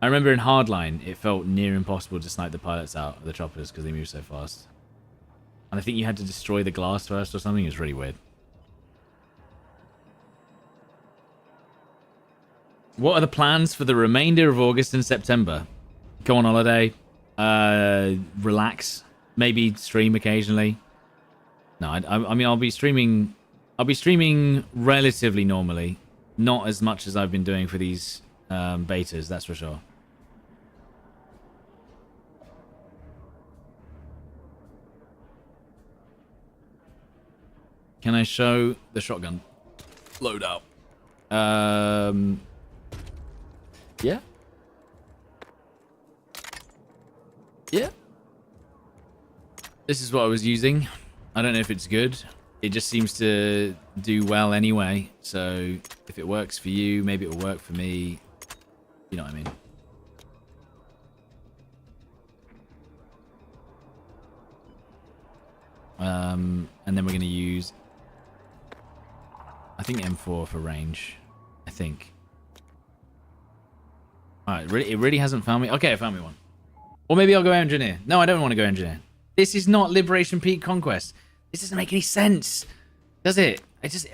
I remember in Hardline, it felt near impossible to snipe the pilots out of the choppers because they move so fast. And I think you had to destroy the glass first or something. It was really weird. What are the plans for the remainder of August and September? Go on holiday. Relax. Maybe stream occasionally. No, I mean, I'll be streaming relatively normally. Not as much as I've been doing for these betas, that's for sure. Can I show the shotgun loadout? Yeah. Yeah. This is what I was using. I don't know if it's good. It just seems to do well anyway. So if it works for you, maybe it will work for me. You know what I mean? And then we're going to use, I think, M4 for range. I think. Alright, it really hasn't found me. Okay, it found me one. Or maybe I'll go engineer. No, I don't want to go engineer. This is not Liberation Peak Conquest. This doesn't make any sense. Does it? I just...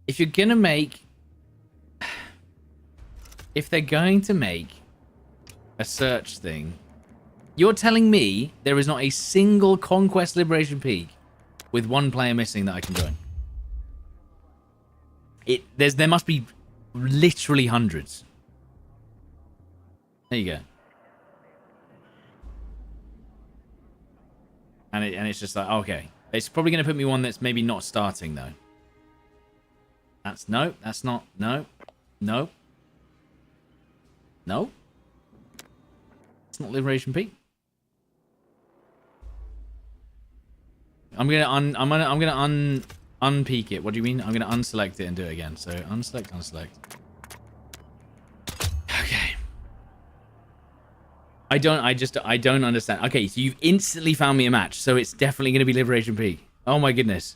if you're going to make... If they're going to make a search thing, you're telling me there is not a single Conquest Liberation Peak with one player missing that I can join. There must be literally hundreds. There you go. And it's just like, okay. It's probably going to put me one that's maybe not starting, though. That's not, no. No. It's not Liberation Peak. I'm gonna unpeak it. What do you mean? I'm gonna unselect it and do it again. So unselect. Okay. I don't understand. Okay, so you've instantly found me a match, so it's definitely gonna be Liberation Peak. Oh my goodness.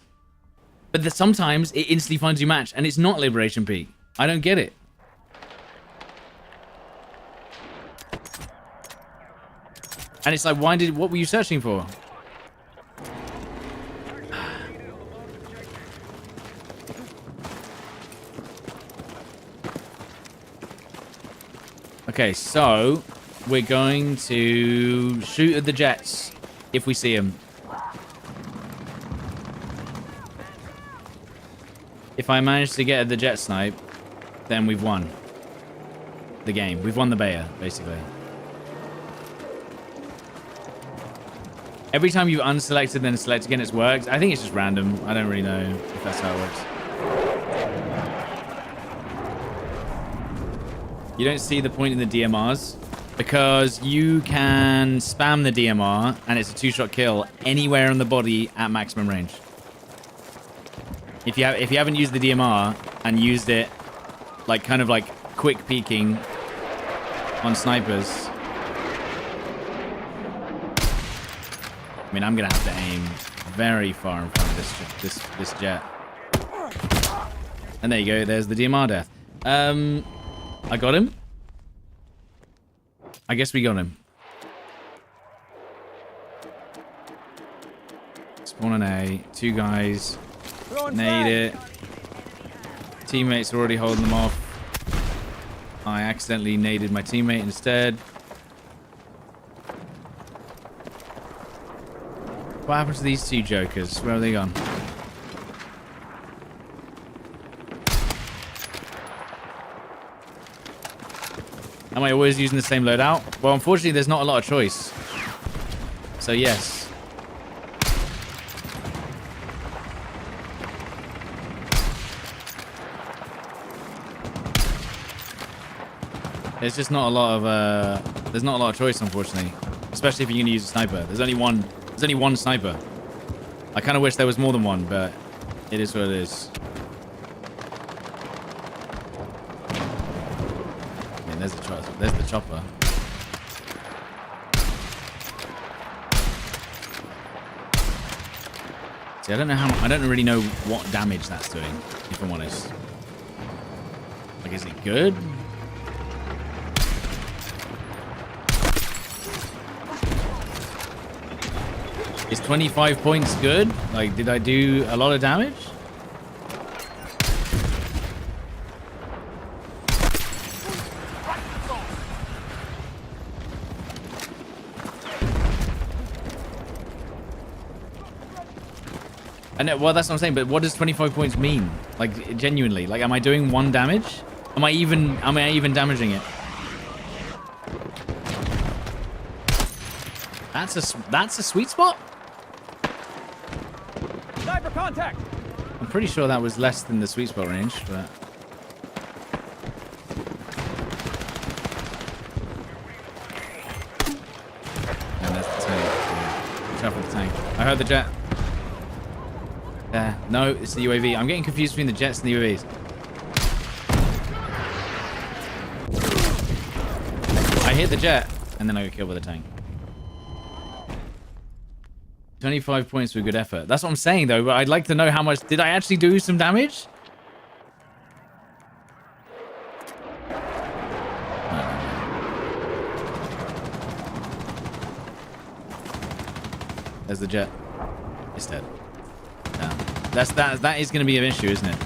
But sometimes it instantly finds you a match and it's not Liberation Peak. I don't get it. And it's like, what were you searching for? Okay, so we're going to shoot at the jets if we see them. If I manage to get at the jet snipe, then we've won the game. We've won the beta, basically. Every time you've unselected then select again, it's worked. I think it's just random. I don't really know if that's how it works. You don't see the point in the DMRs because you can spam the DMR and it's a 2-shot kill anywhere on the body at maximum range. If you haven't used the DMR and used it like kind of like quick peeking on snipers, I mean, I'm gonna have to aim very far in front of this jet. And there you go. There's the DMR death. I got him. I guess we got him. Spawn an A. 2 guys. Nade it. Teammates are already holding them off. I accidentally naded my teammate instead. What happened to these 2 jokers? Where are they gone? Am I always using the same loadout? Well, unfortunately, there's not a lot of choice. So, yes. There's just not a lot of there's not a lot of choice, unfortunately. Especially if you're gonna use a sniper. There's only one sniper. I kind of wish there was more than one, but it is what it is. I mean, there's the chopper. There's the chopper. See, I don't know how. I don't really know what damage that's doing, if I'm honest. Like, is it good? Is 25 points good? Like, did I do a lot of damage? And well, that's what I'm saying. But what does 25 points mean? Like, genuinely, like, am I doing 1 damage? Am I even damaging it? That's a sweet spot. Sniper contact! I'm pretty sure that was less than the sweet spot range, but... And there's the tank. Yeah. Watch out for the tank. I heard the jet. Yeah, no, it's the UAV. I'm getting confused between the jets and the UAVs. I hit the jet, and then I got killed by the tank. 25 points for good effort. That's what I'm saying, though. But I'd like to know how much... Did I actually do some damage? There's the jet. It's dead. Damn. That is going to be an issue, isn't it?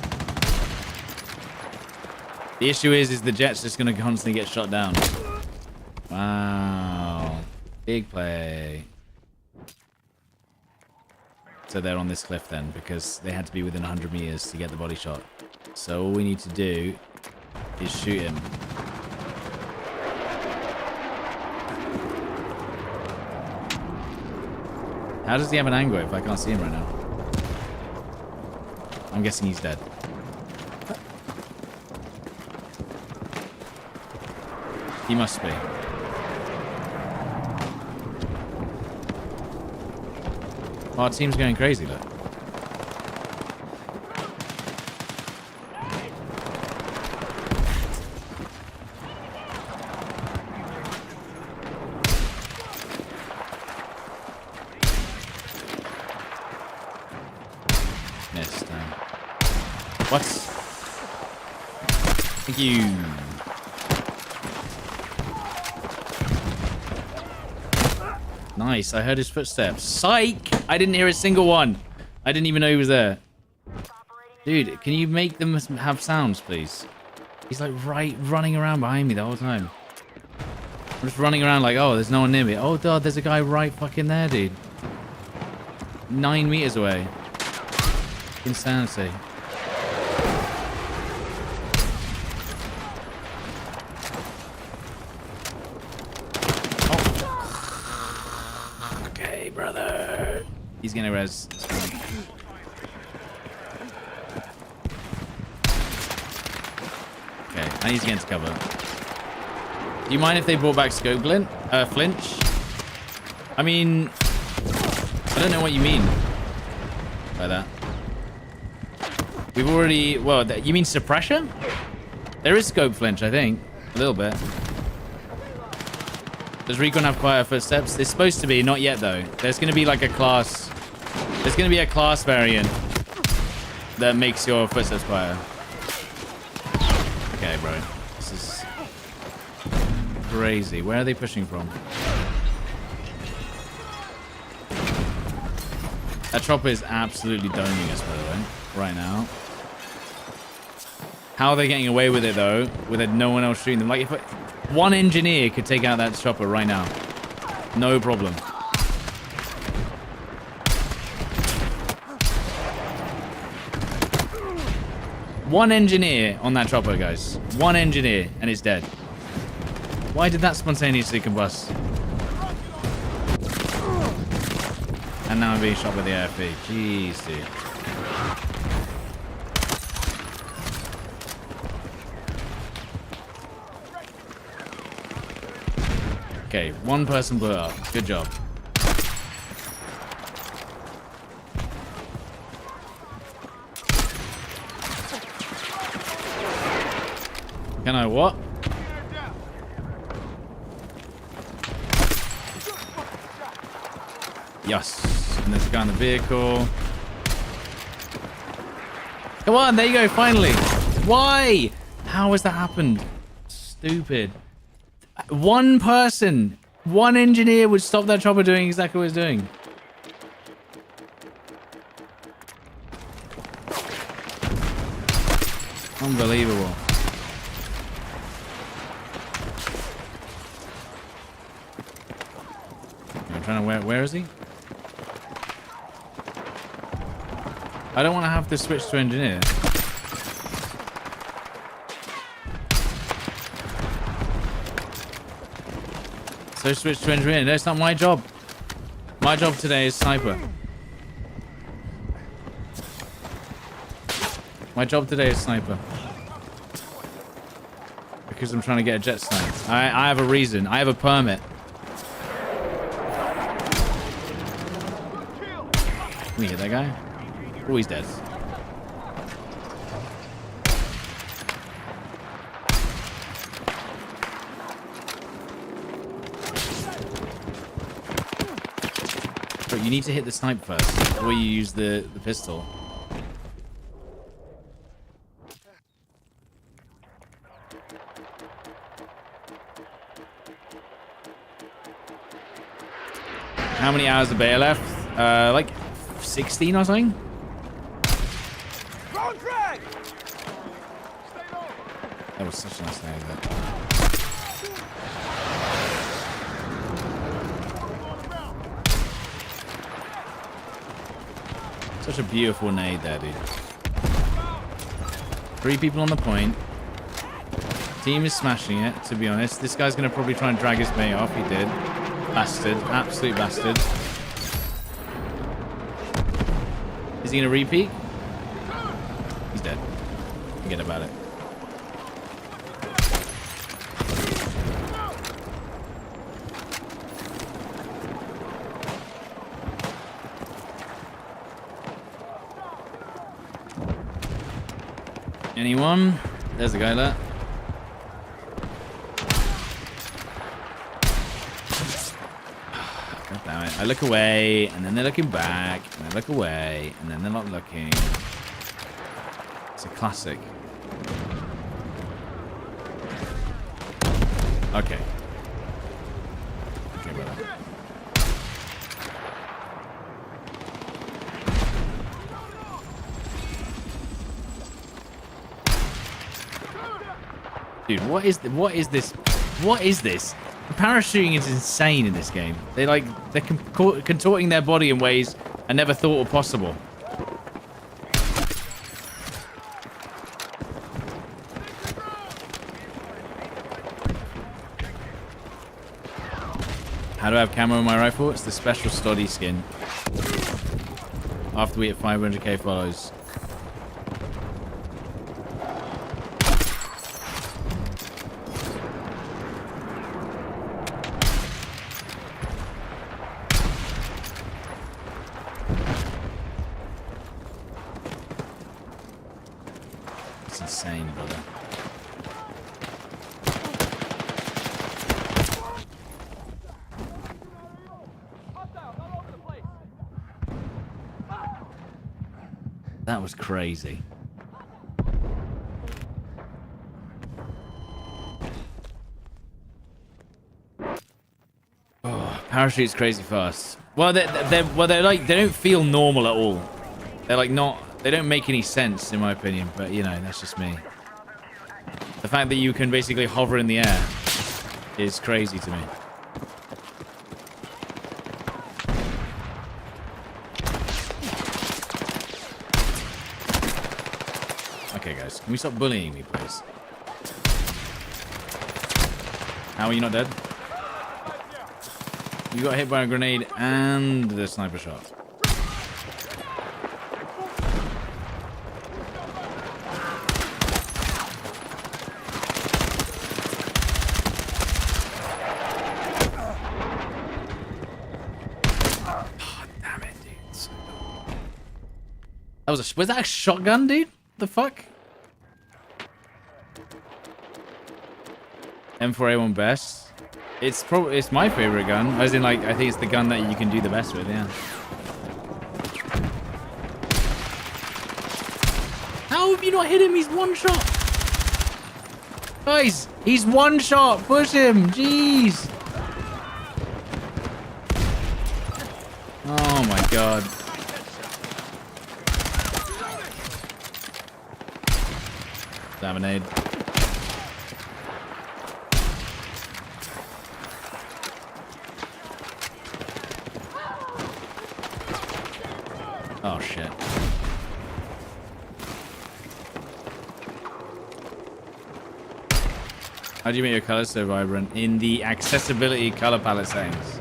The issue is the jet's just going to constantly get shot down. Wow. Big play. So they're on this cliff then, because they had to be within 100 meters to get the body shot. So all we need to do is shoot him. How does he have an angle if I can't see him right now? I'm guessing he's dead. He must be. Our team's going crazy, look. Missed. What? Thank you. Nice, I heard his footsteps. Psych! I didn't hear a single one. I didn't even know he was there. Dude, can you make them have sounds, please? He's like running around behind me the whole time. I'm just running around like, oh, there's no one near me. Oh, God, there's a guy right fucking there, dude. 9 meters away. Insanity. Brother. He's gonna res. Okay, I need to get into cover. Do you mind if they brought back scope flinch? I mean, I don't know what you mean by that. We've already, well, you mean suppression? There is scope flinch, I think, a little bit. Does Recon have quieter footsteps? It's supposed to be, not yet though. There's going to be like a class. There's going to be a class variant that makes your footsteps quieter. Okay, bro. This is crazy. Where are they pushing from? That chopper is absolutely doming us, by the way, right now. How are they getting away with it though, with no one else shooting them? Like, if one engineer could take out that chopper right now, no problem. One engineer on that chopper, guys. One engineer, and it's dead. Why did that spontaneously combust? And now I'm being shot by the AFP. Jeez, dude. Okay, one person blew it up. Good job. Can I what? Yes. And there's a guy in the vehicle. Come on, there you go, finally. Why? How has that happened? Stupid. One person, one engineer would stop that chopper doing exactly what it's doing. Unbelievable. I'm trying to where is he? I don't want to have to switch to engineer. So switch to engineer. That's not my job. My job today is sniper. My job today is sniper. Because I'm trying to get a jet snipe. I have a reason. I have a permit. Can we hit that guy? Oh, he's dead. But you need to hit the snipe first before you use the pistol. How many hours of beta left? Like 16 or something? That was such a nice name. Such a beautiful nade there, dude. 3 people on the point. Team is smashing it, to be honest. This guy's going to probably try and drag his mate off. He did. Bastard. Absolute bastard. Is he going to repeat? He's dead. Forget about it. Anyone? There's the guy there. God damn it. I look away, and then they're looking back, and I look away, and then they're not looking. It's a classic. Okay. Okay, brother. Dude, what is this? What is this? The parachuting is insane in this game. They're contorting their body in ways I never thought were possible. How do I have camo in my rifle? It's the special study skin. After we hit 500k follows. Insane, brother. That was crazy. Oh, parachute's crazy fast. Well, they don't feel normal at all. They're like not. They don't make any sense, in my opinion, but, you know, that's just me. The fact that you can basically hover in the air is crazy to me. Okay, guys, can we stop bullying me, please? How are you not dead? You got hit by a grenade and the sniper shot. Was that a shotgun, dude? The fuck? M4A1 best. It's my favorite gun. As in, like, I think it's the gun that you can do the best with. Yeah. How have you not hit him? He's one shot. Guys, he's one shot. Push him. Jeez. Oh my god. Lemonade. Oh shit. How do you make your colors so vibrant? In the accessibility color palette settings.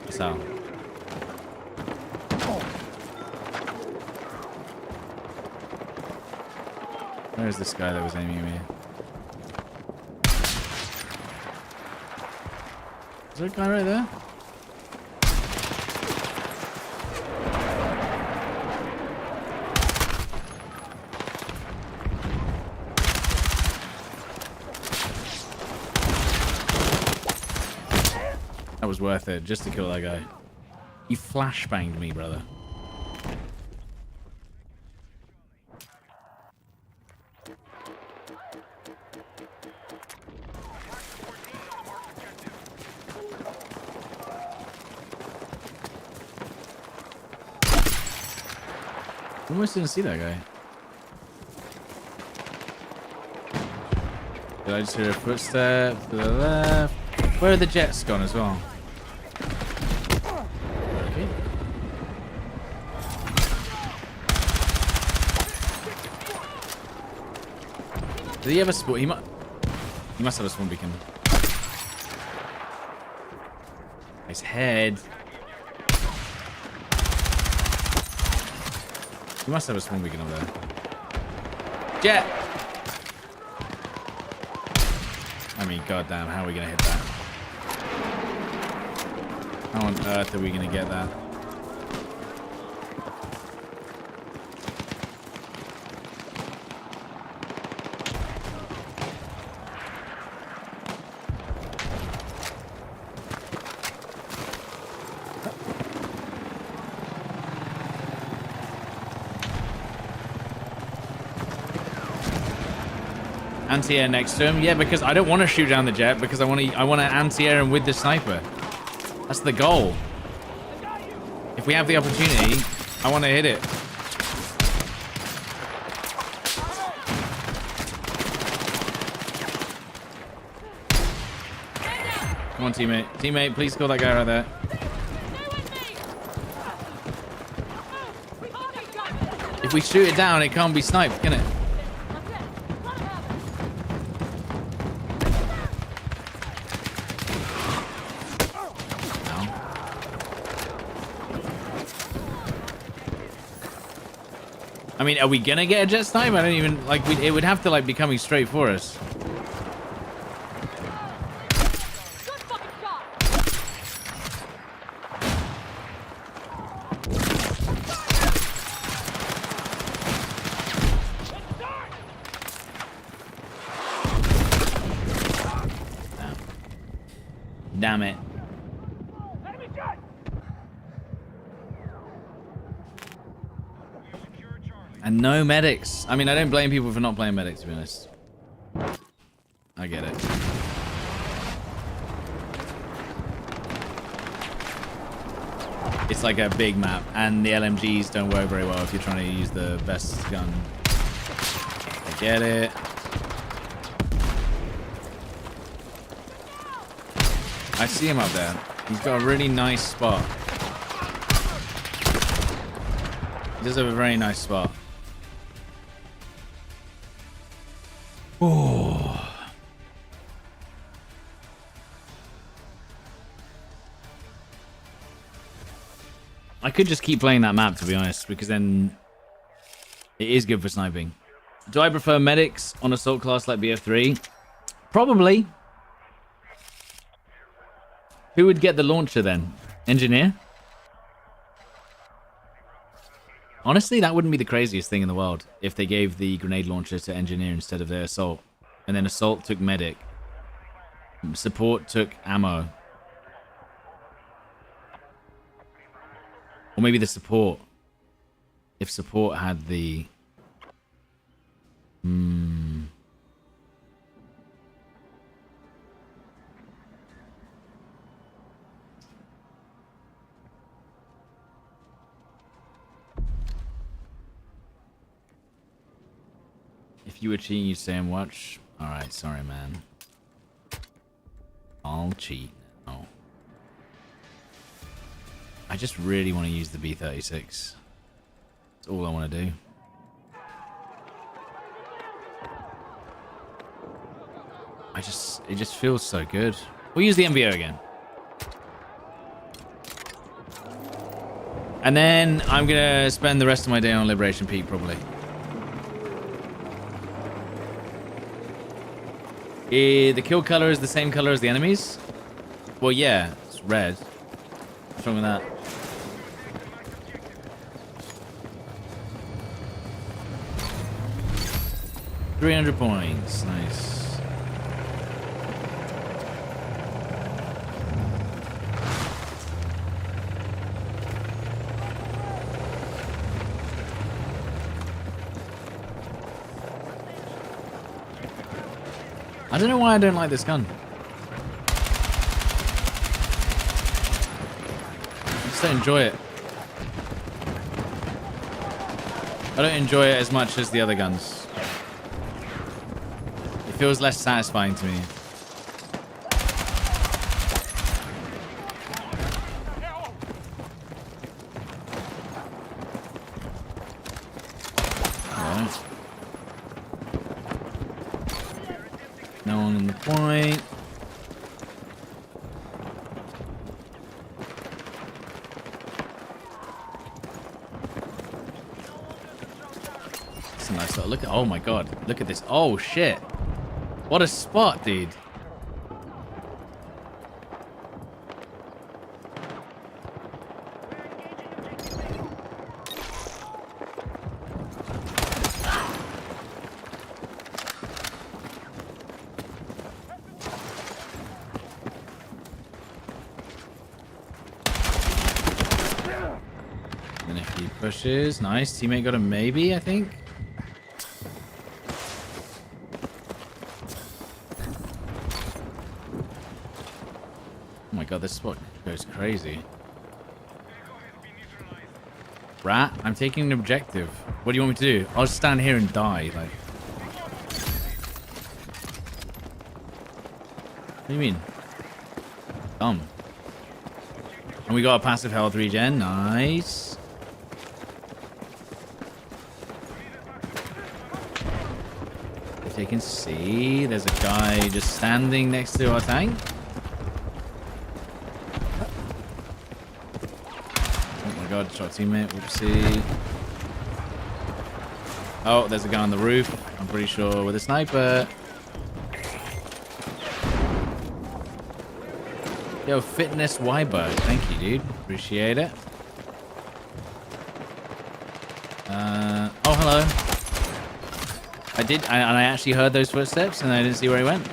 That's how. Where's this guy that was aiming at me? Is there a guy right there? That was worth it, just to kill that guy. He flashbanged me, brother. Almost didn't see that guy. Did I just hear a footstep to the left? Where are the jets gone as well? Okay. Did he have a spawn? He must have a spawn beacon. His head. He must have a spawn beacon up there. Jet! I mean, goddamn, how are we gonna hit that? How on earth are we gonna get that? Anti-air next to him, yeah, because I don't want to shoot down the jet because I want to anti-air him with the sniper. That's the goal. If we have the opportunity, I want to hit it. Come on, teammate. Teammate, please kill that guy right there. If we shoot it down, it can't be sniped, can it? I mean, are we gonna get a jet snipe? I don't even like. It would have to like be coming straight for us. Good fucking shot. Damn it. And no medics. I mean, I don't blame people for not playing medics, to be honest. I get it. It's like a big map, and the LMGs don't work very well if you're trying to use the best gun. I get it. I see him up there. He's got a really nice spot. He does have a very nice spot. Oh. I could just keep playing that map, to be honest, because then it is good for sniping. Do I prefer medics on assault class like BF3? Probably. Who would get the launcher then? Engineer? Honestly, that wouldn't be the craziest thing in the world if they gave the grenade launcher to engineer instead of their assault. And then assault took medic. Support took ammo. Or maybe the support. If support had the... If you were cheating, you'd stay and watch. Alright, sorry, man. I'll cheat now. I just really want to use the B-36. That's all I want to do. It just feels so good. We'll use the MVO again. And then I'm going to spend the rest of my day on Liberation Peak, probably. The kill color is the same color as the enemies? Well, yeah, it's red. What's wrong with that? $300 points. Nice. I don't know why I don't like this gun. I just don't enjoy it. I don't enjoy it as much as the other guns. It feels less satisfying to me. Alright. No one in the point. It's a nice little look at. Oh my god, look at this. Oh shit. What a spot, dude. And if he pushes, nice. Teammate got a maybe, I think. Oh my god, this spot goes crazy. Rat, I'm taking an objective. What do you want me to do? I'll just stand here and die. Like, what do you mean? Dumb. And we got a passive health regen. Nice. If you can see, there's a guy just standing next to our tank. Oh my god, shot teammate. Whoopsie. Oh, there's a guy on the roof. I'm pretty sure with a sniper. Yo, Fitness Wyberg. Thank you, dude. Appreciate it. Oh, hello. I did, and I actually heard those footsteps, and I didn't see where he went.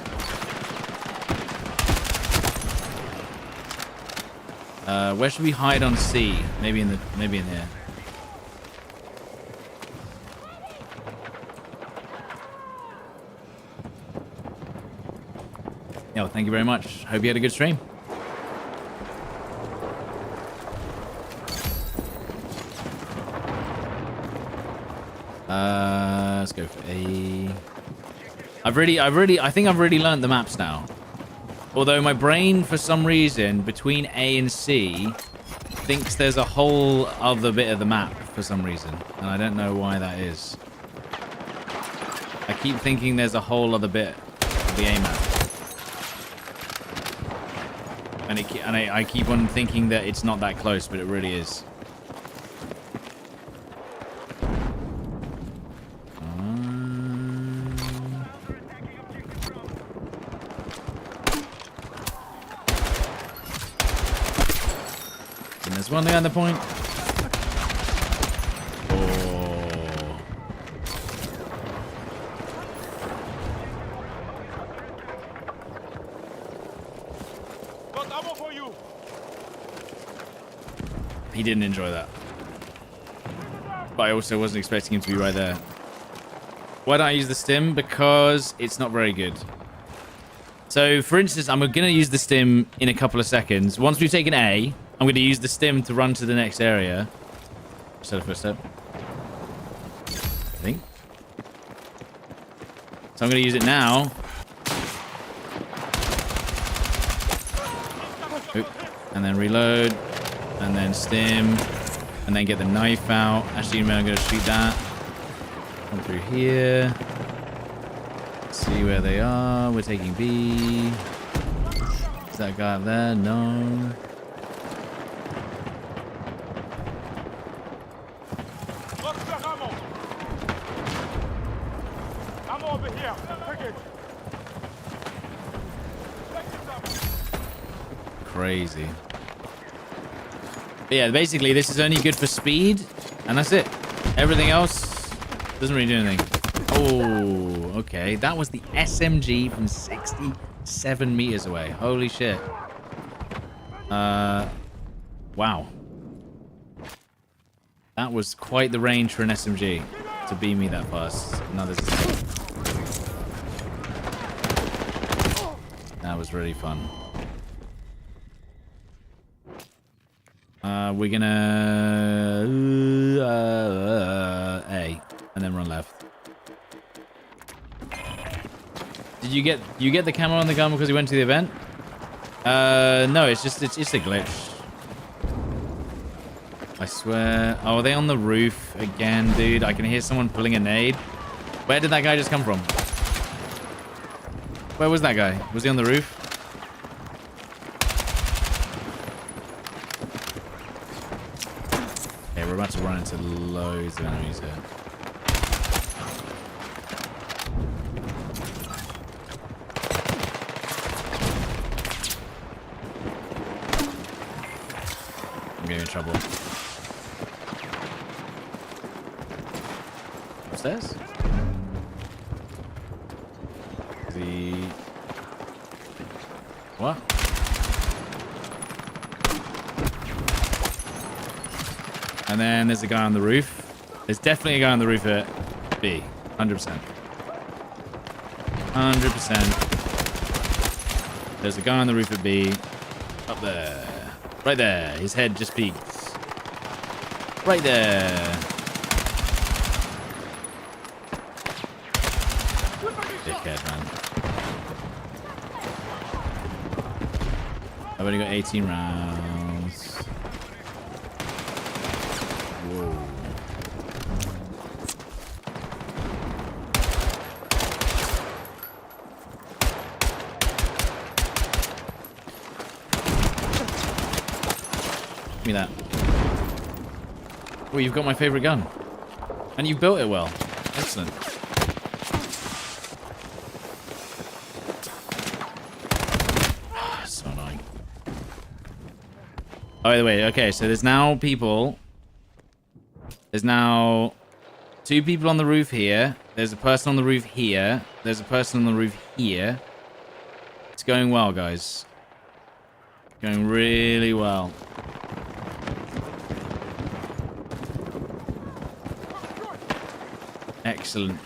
Where should we hide on C? Maybe in here. Yo, thank you very much. Hope you had a good stream. Let's go for A. I think I've really learned the maps now. Although my brain, for some reason, between A and C, thinks there's a whole other bit of the map for some reason. And I don't know why that is. I keep thinking there's a whole other bit of the A map. And I keep on thinking that it's not that close, but it really is. And there's one guy on the point. Oh. he didn't enjoy that. But I also wasn't expecting him to be right there. Why don't I use the stim? Because it's not very good. So, for instance, I'm going to use the stim in a couple of seconds. Once we've taken A, I'm going to use the stim to run to the next area. Set a first step. I think. So I'm going to use it now. Oop. And then reload. And then stim. And then get the knife out. Actually, I'm going to shoot that. Come through here. See where they are. We're taking B. Is that guy up there? No. I'm over here. Take it. Crazy. But yeah, basically, this is only good for speed. And that's it. Everything else doesn't really do anything. Oh, okay. That was the SMG from 67 meters away. Holy shit. Wow. That was quite the range for an SMG to beam me that fast. No, this is... That was really fun. We're gonna... A. And then run left. Did you get the camera on the gun because you went to the event? No, it's just it's a glitch. I swear. Oh, are they on the roof again, dude? I can hear someone pulling a nade. Where did that guy just come from? Where was that guy? Was he on the roof? Okay, we're about to run into loads of enemies here. I'm getting in trouble. Upstairs? What? And then there's a guy on the roof. There's definitely a guy on the roof at B. 100%. 100%. There's a guy on the roof at B. Up there. Right there. His head just peeked. Right there. Dickhead, man. I've only got 18 rounds. Whoa. Give me that. Oh, you've got my favorite gun. And you've built it well. Excellent. So annoying. Oh, by the way, okay, so there's now people. There's now 2 people on the roof here. There's a person on the roof here. There's a person on the roof here. It's going well, guys. Going really well. Excellent.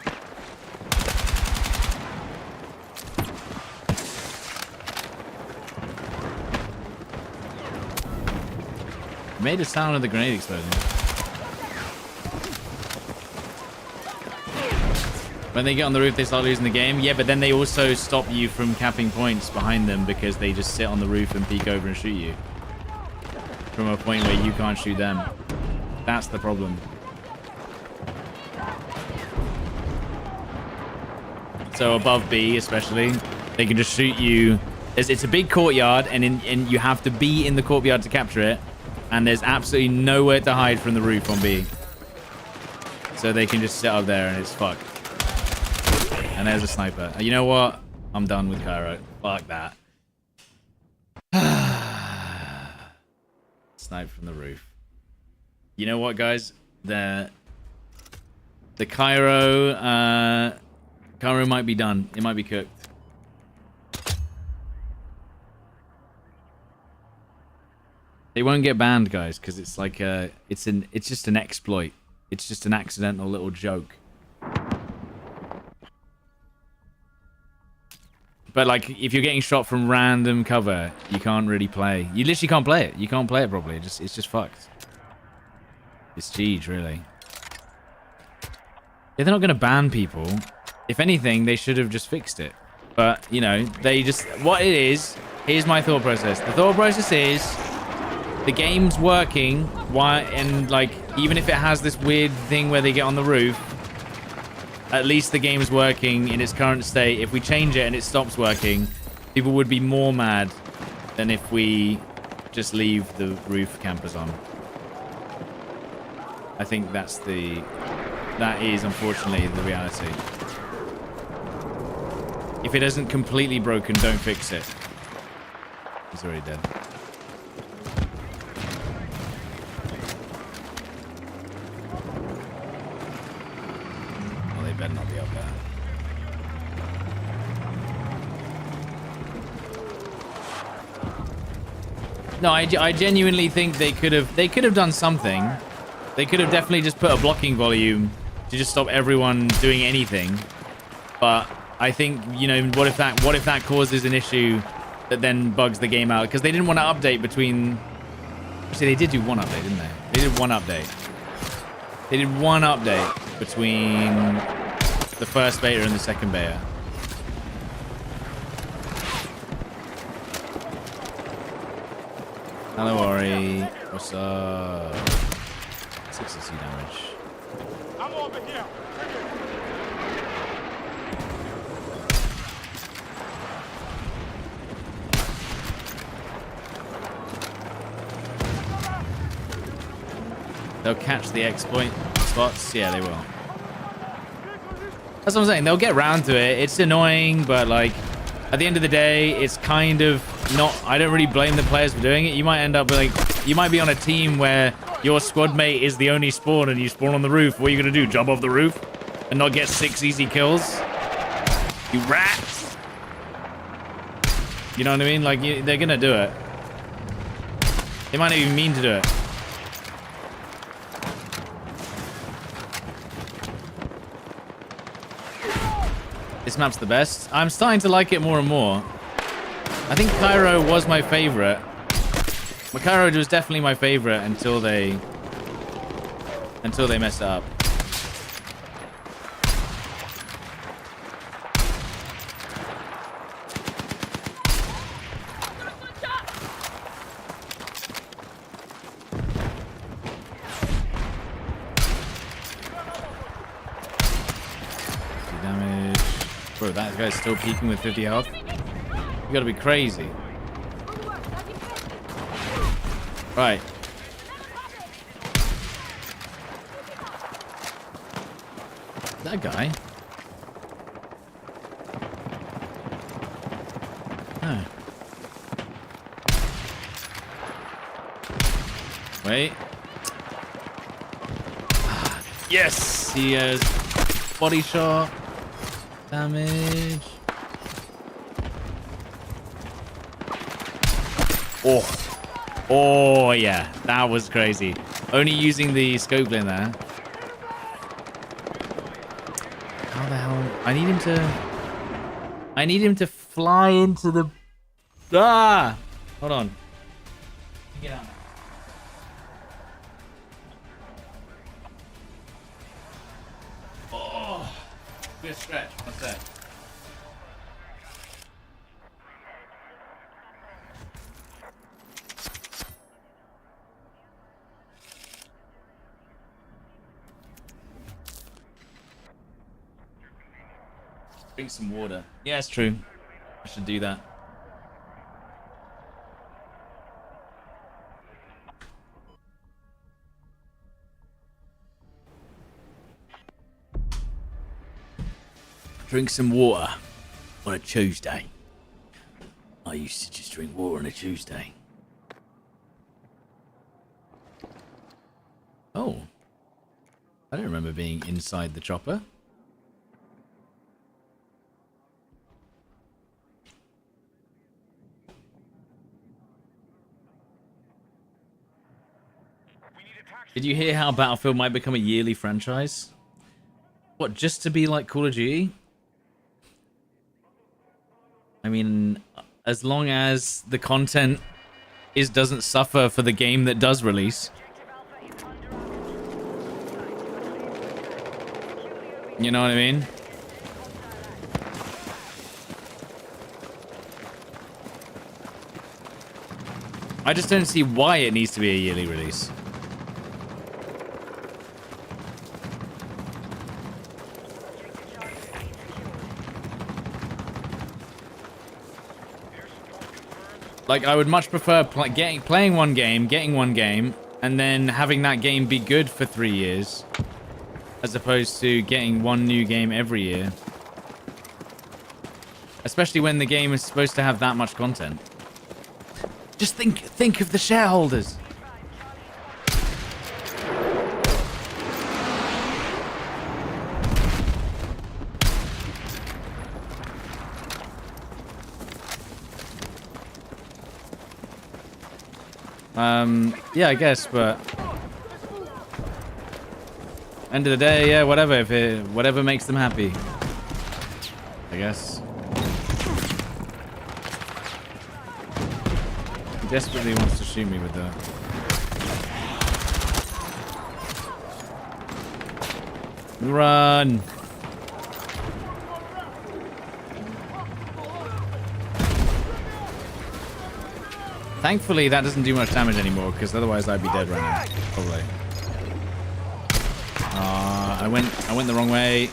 Made a sound of the grenade exploding. When they get on the roof, they start losing the game. Yeah, but then they also stop you from capping points behind them because they just sit on the roof and peek over and shoot you. From a point where you can't shoot them. That's the problem. So above B, especially, they can just shoot you. It's a big courtyard, and you have to be in the courtyard to capture it. And there's absolutely nowhere to hide from the roof on B. So they can just sit up there, and it's fucked. And there's a sniper. You know what? I'm done with Cairo. Fuck that. Snipe from the roof. You know what, guys? The Cairo... Cairo might be done. It might be cooked. They won't get banned, guys, because it's like it's just an exploit. It's just an accidental little joke. But like, if you're getting shot from random cover, you can't really play. You literally can't play it. You can't play it properly. It's just fucked. It's GG, really. Yeah, they're not gonna ban people. If anything, they should have just fixed it. But you know, they just what it is. Here's my thought process. The thought process is the game's working. Why? And like, even if it has this weird thing where they get on the roof. At least the game is working in its current state. If we change it and it stops working, people would be more mad than if we just leave the roof campers on. I think that is unfortunately the reality. If it isn't completely broken, don't fix it. He's already dead. Better not be up there. No, I genuinely think they could have done something. They could have definitely just put a blocking volume to just stop everyone doing anything. But I think, you know, what if that causes an issue that then bugs the game out? Because they didn't want to update between. Actually, they did do one update, didn't they? They did one update. They did one update between the first beta and the second beta. Hello, Ori. What's up? 60 damage. I'm over here. They'll catch the exploit spots. Yeah, they will. That's what I'm saying. They'll get round to it. It's annoying, but like at the end of the day, it's kind of not. I don't really blame the players for doing it. You might end up like you might be on a team where your squad mate is the only spawn and you spawn on the roof. What are you gonna do? Jump off the roof and not get 6 easy kills? You rats! You know what I mean? Like they're gonna do it. They might not even mean to do it. This map's the best. I'm starting to like it more and more. I think Cairo was my favorite. But Cairo was definitely my favorite until they messed it up. Bro, that guy's still peeking with 50 health. You gotta be crazy. Right. That guy. Oh. Wait. Yes! He has body shot. Damage. Oh yeah, that was crazy. Only using the scope in there. How the hell? I need him to fly into the. Ah! Hold on. Get out. Oh, good stretch. What's that? Drink some water. Yeah, it's true. I should do that. Drink some water on a Tuesday. I used to just drink water on a Tuesday. Oh. I don't remember being inside the chopper. We need a taxi. Did you hear how Battlefield might become a yearly franchise? What, just to be like Call of Duty? I mean, as long as the content doesn't suffer for the game that does release. You know what I mean? I just don't see why it needs to be a yearly release. Like, I would much prefer playing one game, getting one game, and then having that game be good for 3 years, as opposed to getting one new game every year. Especially when the game is supposed to have that much content. Just think of the shareholders. Yeah, I guess, but end of the day, yeah, whatever. Whatever makes them happy, I guess. He desperately wants to shoot me with that. Run! Thankfully, that doesn't do much damage anymore, because otherwise I'd be dead right now, probably. I went the wrong way.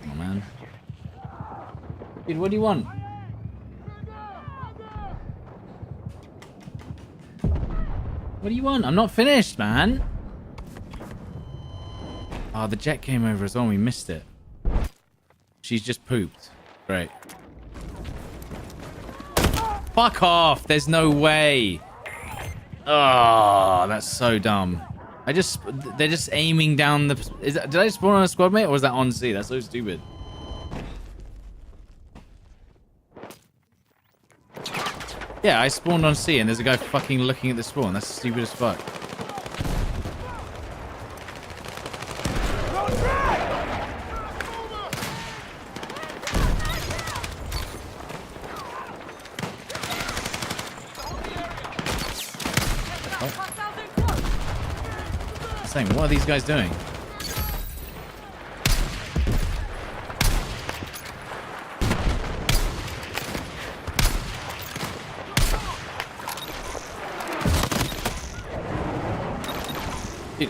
Oh man, dude, what do you want? What do you want? I'm not finished, man. Oh, the jet came over as well. We missed it. She's just pooped. Great. Fuck off. There's no way. Oh, that's so dumb. They're just aiming down the... did I spawn on a squad mate or was that on C? That's so stupid. Yeah, I spawned on C and there's a guy fucking looking at the spawn. That's stupid as fuck. What are these guys doing? Dude,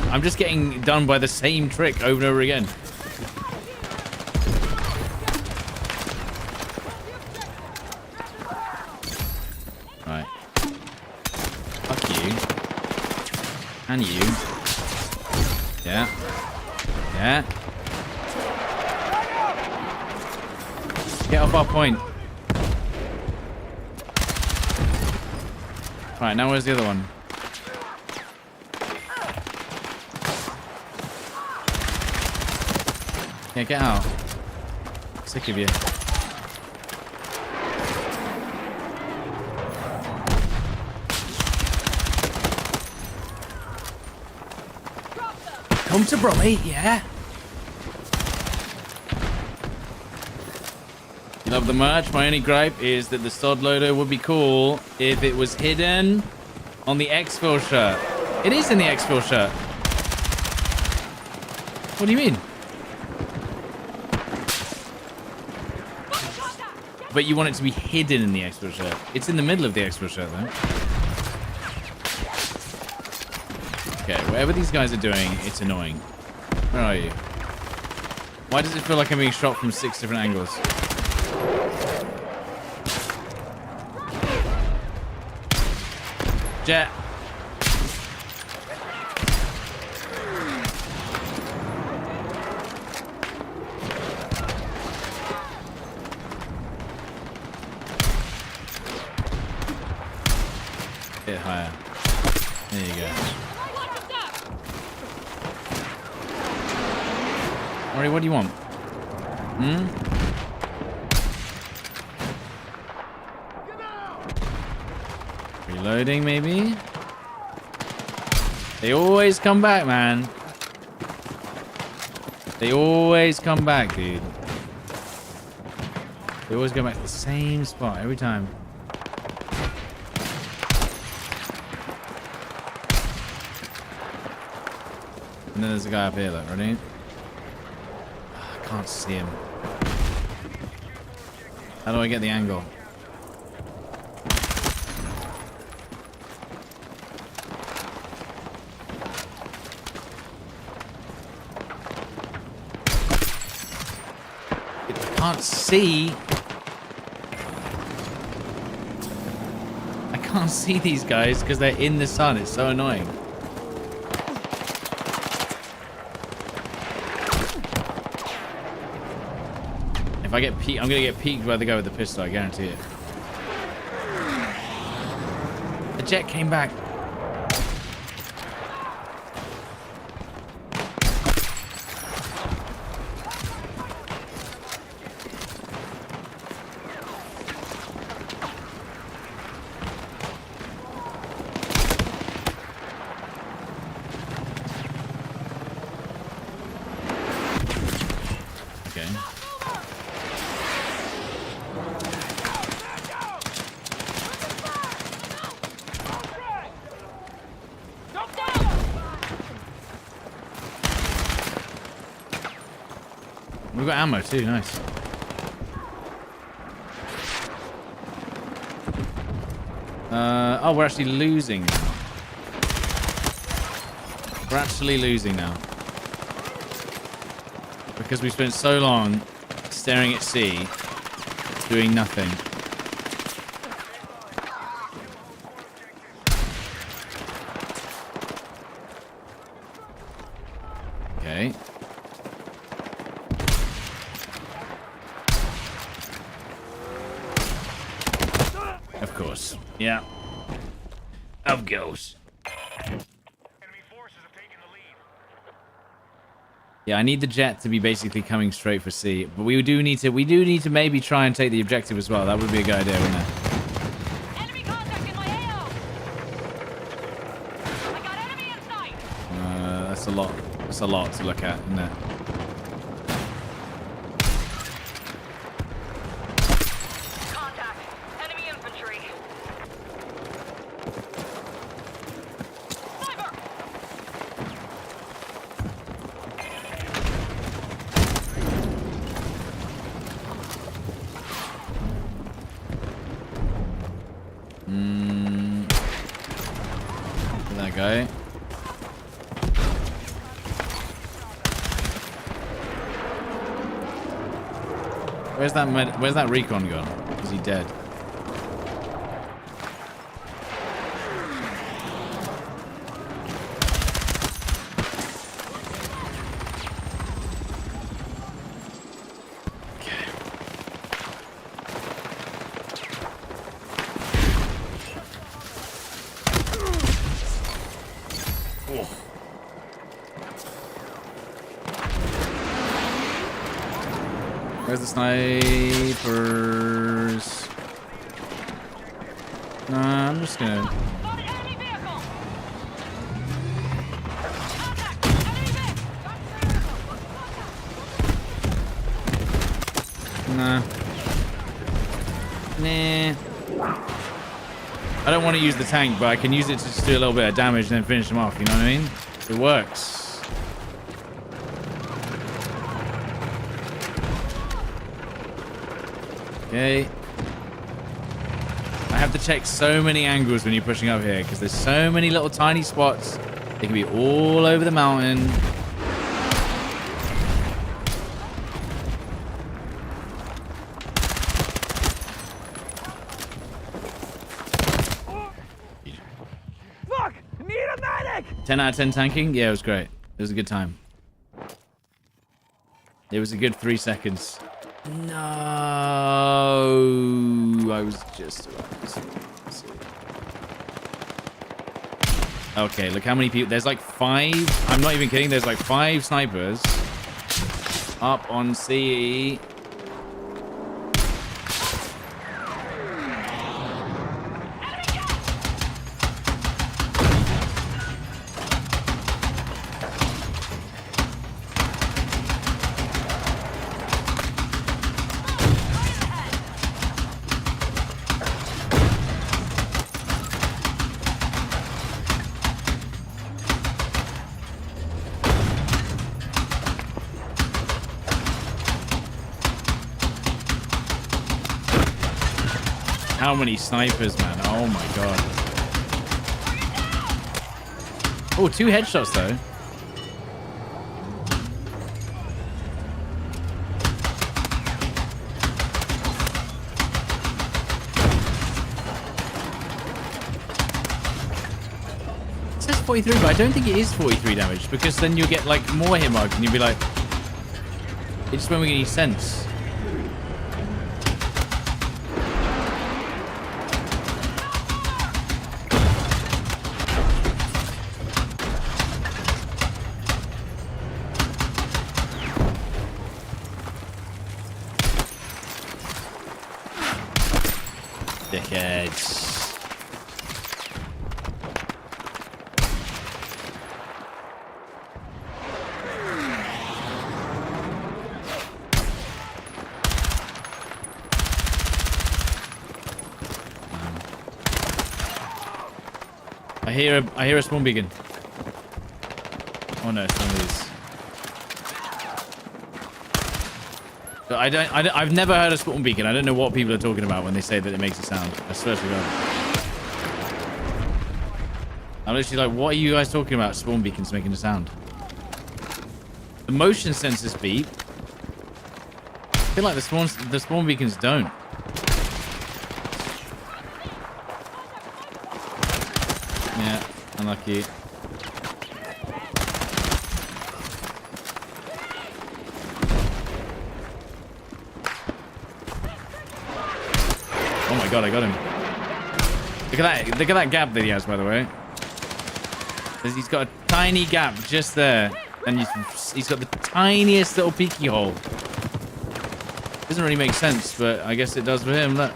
I'm just getting done by the same trick over and over again. Right. Fuck you. And you. Yeah. Yeah. Get off our point. Right, now where's the other one? Yeah, get out. Sick of you. Come to Bromley, yeah. You love the merch. My only gripe is that the sod loader would be cool if it was hidden on the Exfil shirt. It is in the Exfil shirt. What do you mean? But you want it to be hidden in the Exfil shirt. It's in the middle of the Exfil shirt, though. Okay, whatever these guys are doing, it's annoying. Where are you? Why does it feel like I'm being shot from 6 different angles? Jet. Hit higher. There you go. Alright, what do you want? Hmm? Reloading, maybe? They always come back, man. They always come back, dude. They always go back to the same spot every time. And then there's a guy up here, look, ready? I can't see him. How do I get the angle? I can't see. I can't see these guys because they're in the sun. It's so annoying. If I get peeked, I'm gonna get peeked by the guy with the pistol. I guarantee it. The jet came back. Okay. We've got ammo too, nice. Oh, we're actually losing now. We're actually losing now. Because we spent so long staring at sea, doing nothing. Okay. Of course. Yeah. Of course. Enemy forces have taken the lead. Yeah, I need the jet to be basically coming straight for C, but we do need to maybe try and take the objective as well. That would be a good idea, wouldn't it? Enemy contact in my AO. I got enemy in sight. That's a lot. That's a lot to look at, isn't it? Contact. Enemy infantry. Sniper. That guy. Where's that recon gone? Is he dead? Where's the snipers? Nah, I'm just gonna... Spotted enemy vehicle. Contact. Enemy vehicle. Nah. Nah. I don't want to use the tank, but I can use it to just do a little bit of damage and then finish them off, you know what I mean? It works. Okay. I have to check so many angles when you're pushing up here because there's so many little tiny spots. They can be all over the mountain. Fuck! Need a medic! 10 out of 10 tanking? Yeah, it was great. It was a good time. It was a good 3 seconds. No, I was just about to see. Okay, look how many people. There's like 5. I'm not even kidding. There's like 5 snipers up on CE. How many snipers, man? Oh my god. Oh, 2 headshots though. It says 43, but I don't think it is 43 damage because then you'll get like more hit marks and you'll be like, it just won't make any sense. Dickheads. I hear a spawn beacon. Oh no, it's one of these. But I've never heard a spawn beacon. I don't know what people are talking about when they say that it makes a sound. I swear to God. I'm literally like, what are you guys talking about? Spawn beacons making a sound. The motion sensors beep. I feel like the spawn beacons don't. Yeah, unlucky. Oh my god, I got him. Look at that gap that he has, by the way. He's got a tiny gap just there. And he's got the tiniest little peeky hole. Doesn't really make sense, but I guess it does for him. Look.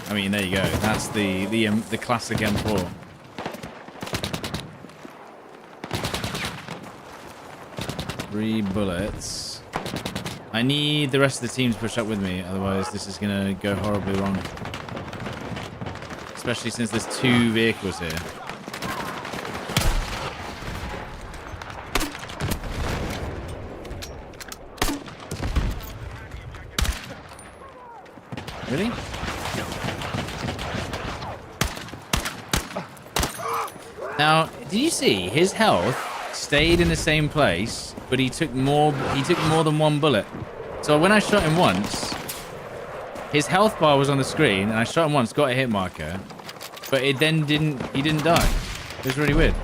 I mean, there you go. That's the classic M4. Three bullets. I need the rest of the team to push up with me, otherwise this is gonna go horribly wrong. Especially since there's 2 vehicles here. Really? Now, did you see his health stayed in the same place, but he took more than 1 bullet. So when I shot him once, his health bar was on the screen, and I shot him once, got a hit marker, but he didn't die. It was really weird.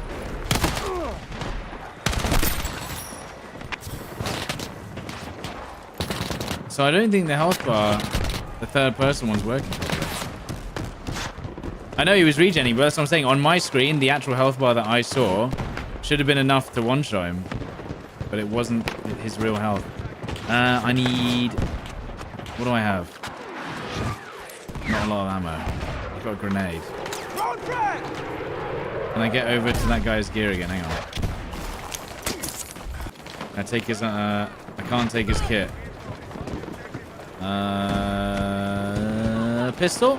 So I don't think the health bar, the third person one's working. I know he was regenning, but that's what I'm saying. On my screen, the actual health bar that I saw should have been enough to one-shot him, but it wasn't his real health. I need... What do I have? Not a lot of ammo. I've got a grenade. Can I get over to that guy's gear again? Hang on. Can I take his... I can't take his kit. Pistol?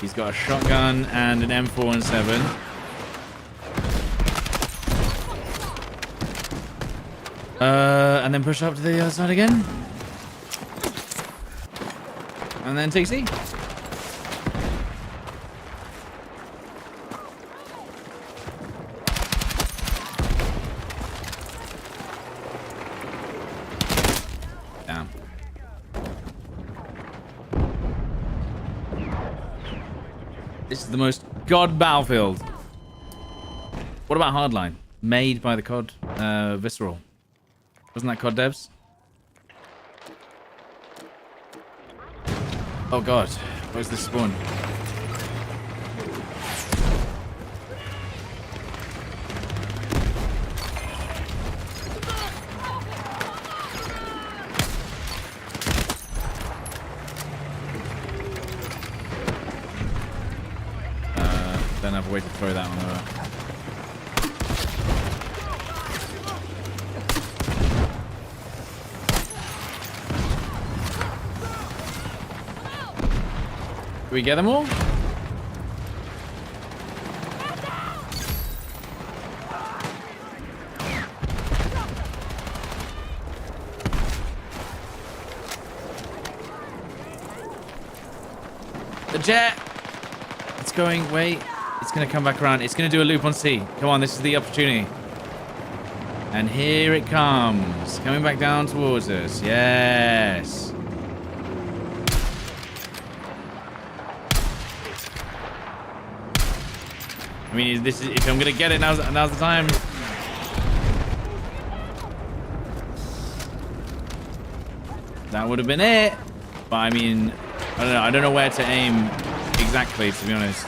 He's got a shotgun and an M4 and 7. And then push up to the other side again. And then take C. Damn. This is the most COD battlefield. What about Hardline? Made by the COD Visceral. Wasn't that COD devs? Oh god, where's this spawn? Don't have a way to throw that one over. we get them all? The jet! It's going, wait. It's going to come back around. It's going to do a loop on C. Come on, this is the opportunity. And here it comes. Coming back down towards us. Yes. I mean, this is, if I'm going to get it, now's the time. That would have been it. But I mean, I don't know. I don't know where to aim exactly, to be honest.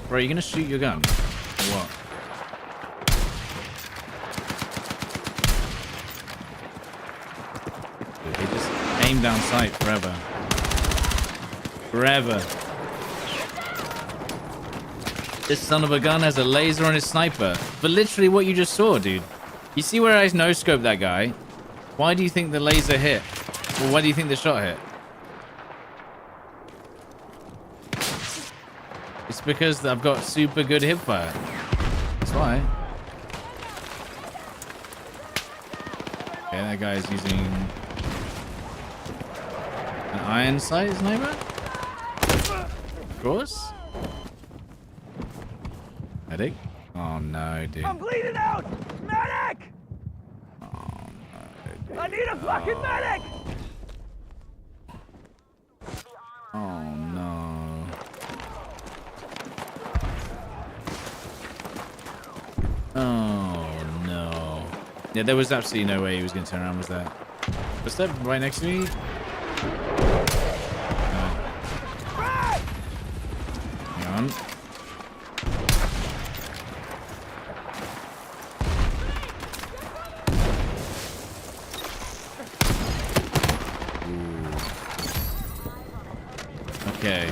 Bro, are you going to shoot your gun? Or what? Dude, they just aim down sight forever. Forever. This son of a gun has a laser on his sniper. But literally what you just saw, dude. You see where I no-scoped that guy? Why do you think the laser hit? Well, why do you think the shot hit? It's because I've got super good hipfire. That's why. Okay, that guy's using an iron sight sniper? Of course. Medic? Oh no, dude. I'm bleeding out! Medic! Oh no, dude. I need a fucking medic! Oh no. Oh no. Yeah, there was absolutely no way he was going to turn around, was there? Was that right next to me? No. Hang on. Okay.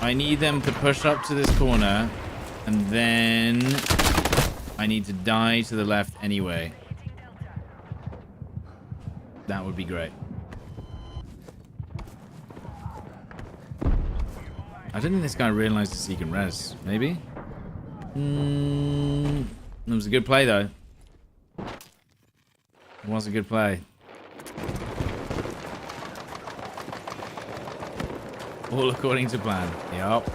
I need them to push up to this corner, and then I need to die to the left anyway. That would be great. I don't think this guy realizes he can res. Maybe? It was a good play, though. It was a good play. All according to plan. Yup.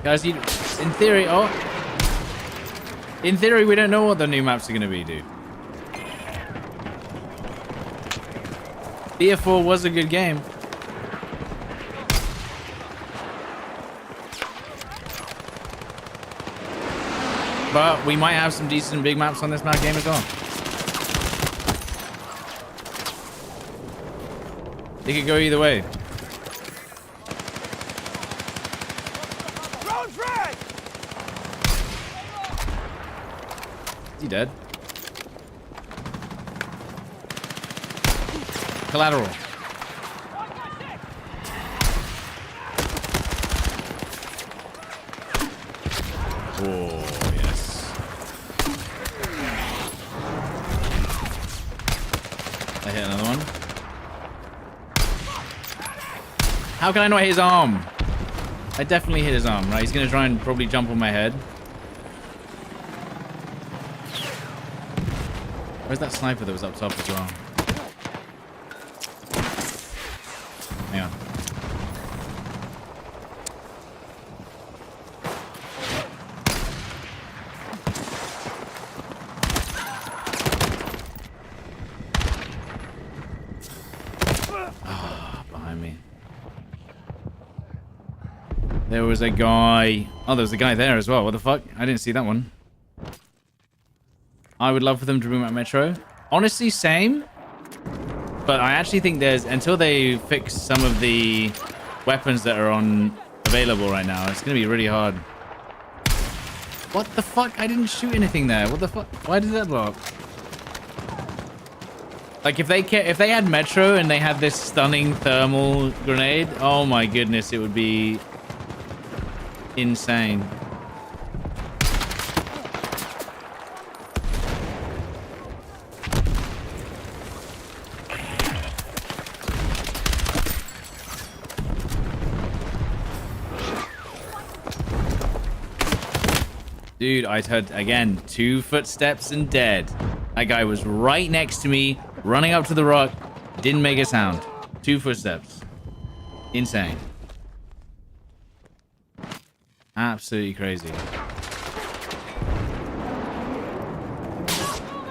Guys, in theory, in theory, we don't know what the new maps are going to be, dude. BF4 was a good game. But we might have some decent big maps on this map game as well. It could go either way. Drone frag! Is he dead? Collateral. Oh, yes. I hit another one. How can I not hit his arm? I definitely hit his arm, right? He's going to try and probably jump on my head. Where's that sniper that was up top as well? Hang on. Behind me. There was a guy. Oh, there was a guy there as well. What the fuck? I didn't see that one. I would love for them to bring back Metro. Honestly, same. But I actually think there's, until they fix some of the weapons that are available right now, it's going to be really hard. What the fuck? I didn't shoot anything there. What the fuck? Why did that blow up? Like if they had Metro and they had this stunning thermal grenade, oh my goodness, it would be insane. Dude, I heard, again, 2 footsteps and dead. That guy was right next to me, running up to the rock. Didn't make a sound. 2 footsteps. Insane. Absolutely crazy.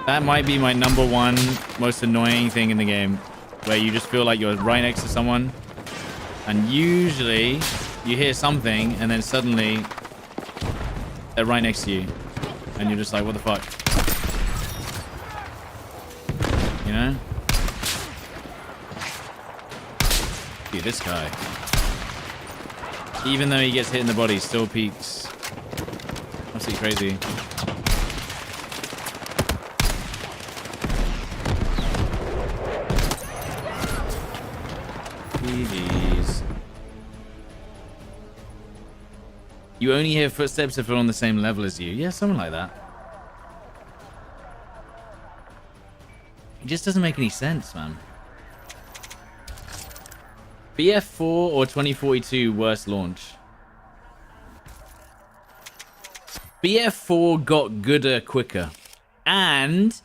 That might be my #1 most annoying thing in the game. Where you just feel like you're right next to someone. And usually, you hear something, and then suddenly they're right next to you. And you're just like, what the fuck? You know? Dude, this guy. Even though he gets hit in the body, still peaks. Absolutely crazy. GG's. You only hear footsteps if they're on the same level as you. Yeah, something like that. It just doesn't make any sense, man. BF4 or 2042 worst launch? BF4 got gooder quicker. And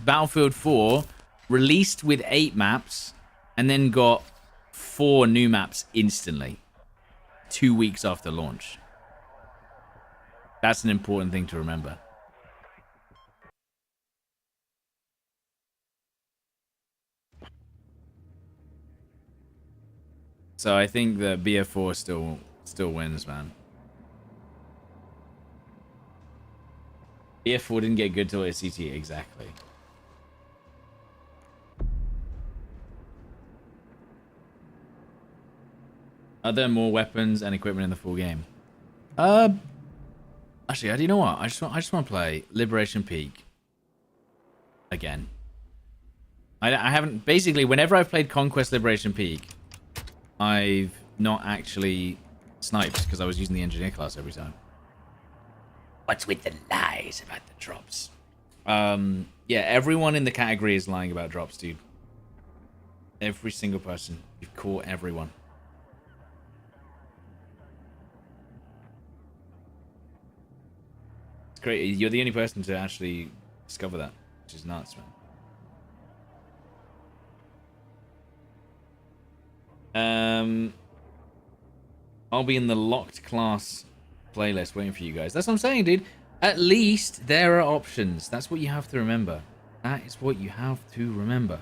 Battlefield 4 released with 8 maps and then got 4 new maps instantly. 2 weeks after launch. That's an important thing to remember. So I think that BF4 still wins, man. BF4 didn't get good till ACT, exactly. Are there more weapons and equipment in the full game? Actually, do you know what? I just want to play Liberation Peak again. I haven't, basically, whenever I've played Conquest Liberation Peak, I've not actually sniped because I was using the engineer class every time. What's with the lies about the drops? Yeah, everyone in the category is lying about drops, dude. Every single person. You've caught everyone. It's great. You're the only person to actually discover that, which is nuts, man. I'll be in the locked class playlist waiting for you guys. That's what I'm saying, dude. At least there are options. That's what you have to remember. That is what you have to remember.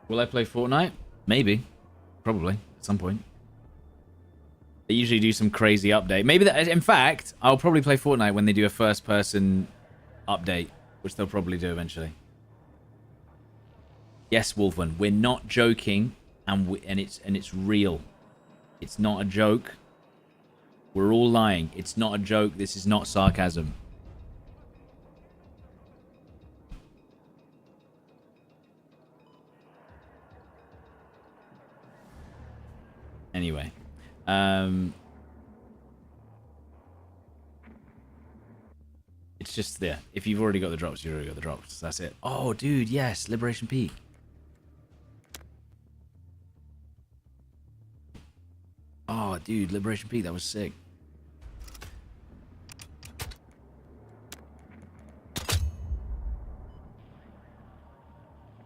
Will I play Fortnite? Maybe. Probably. At some point. They usually do some crazy update. Maybe that, in fact, I'll probably play Fortnite when they do a first-person update, which they'll probably do eventually. Yes, Wolfman, we're not joking, and it's real. It's not a joke. We're all lying. It's not a joke. This is not sarcasm. Anyway. It's just there. If you've already got the drops, you've already got the drops. That's it. Oh, dude, yes. Liberation Peak. Oh, dude, Liberation Peak. That was sick.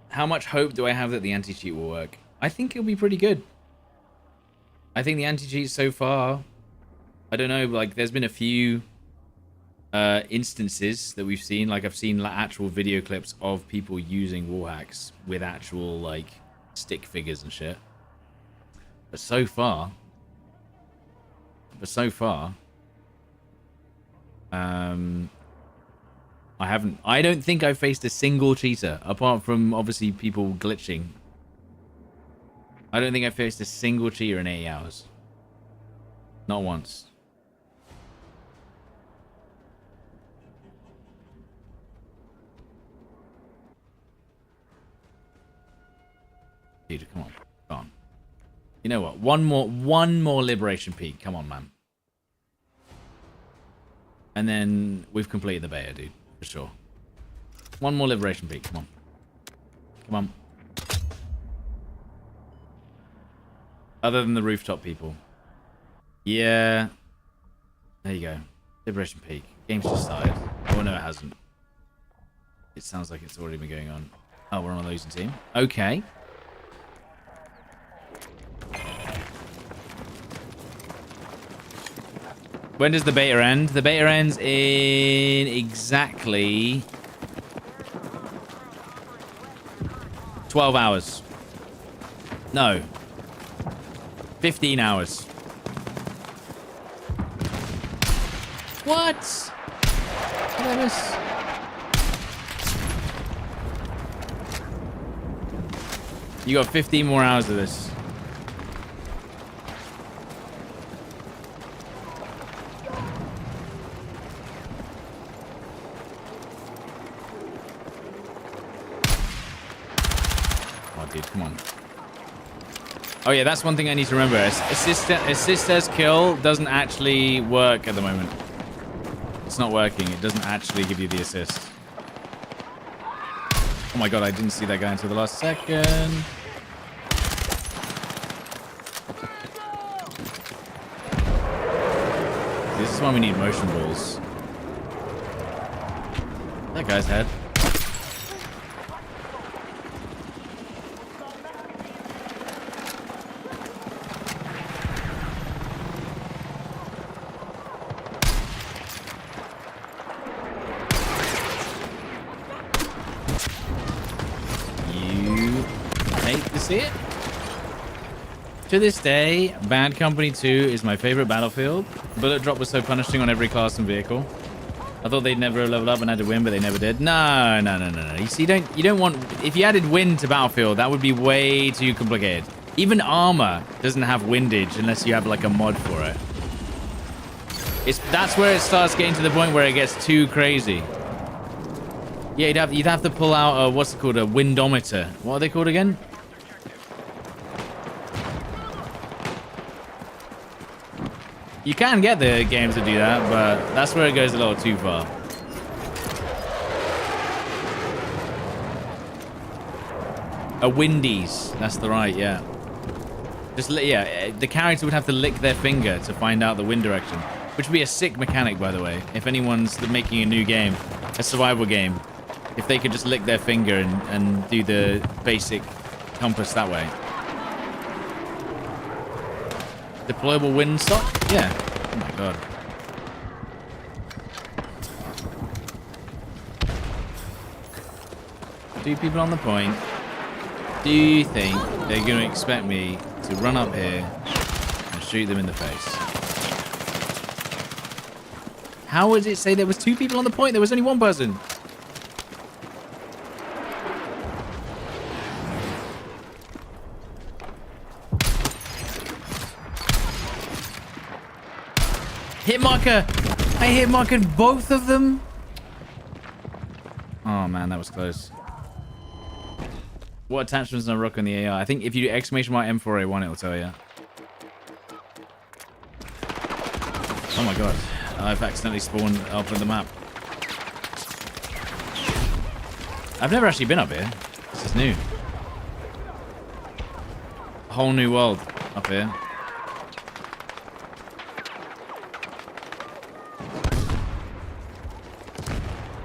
How much hope do I have that the anti-cheat will work? I think it'll be pretty good. I think the anti-cheat so far, I don't know, like there's been a few instances that we've seen. Like I've seen actual video clips of people using wall hacks with actual like stick figures and shit. But so far, I don't think I've faced a single cheater apart from obviously people glitching I don't think I faced a single cheater in 8 hours. Not once. Dude, come on. Come on. You know what? One more Liberation Peak. Come on, man. And then we've completed the beta, dude. For sure. One more Liberation Peak. Come on. Come on. Other than the rooftop people. Yeah. There you go. Liberation Peak. Game's just started. Oh, no, it hasn't. It sounds like it's already been going on. Oh, we're on a losing team. Okay. When does the beta end? The beta ends in exactly 12 hours. No. 15 hours. What? Did I miss? You got 15 more hours of this. Dude, come on. Oh yeah, that's one thing I need to remember. Assist as kill doesn't actually work at the moment. It's not working. It doesn't actually give you the assist. Oh my god, I didn't see that guy until the last second. This is why we need motion balls. That guy's head. See it? To this day, Bad Company 2 is my favorite Battlefield. Bullet drop was so punishing on every class and vehicle. I thought they'd never level up and had to win, but they never did. No. You see, you don't want... If you added wind to Battlefield, that would be way too complicated. Even armor doesn't have windage unless you have like a mod for it. That's where it starts getting to the point where it gets too crazy. Yeah, you'd have to pull out what's it called, a windometer. What are they called again? You can get the games to do that, but that's where it goes a little too far. A Windies. That's the right, yeah. Yeah, the character would have to lick their finger to find out the wind direction. Which would be a sick mechanic, by the way. If anyone's making a new game, a survival game. If they could just lick their finger and do the basic compass that way. Deployable wind stock? Yeah. Oh my god. Two people on the point. Do you think they're going to expect me to run up here and shoot them in the face? How would it say there was two people on the point? There was only one person. Hit marker! I hit marked both of them. Oh man, that was close. What attachments do I rock on the AI? I think if you do exclamation mark M4A1, it'll tell you. Oh my god, I've accidentally spawned up on the map. I've never actually been up here. This is new. A whole new world up here.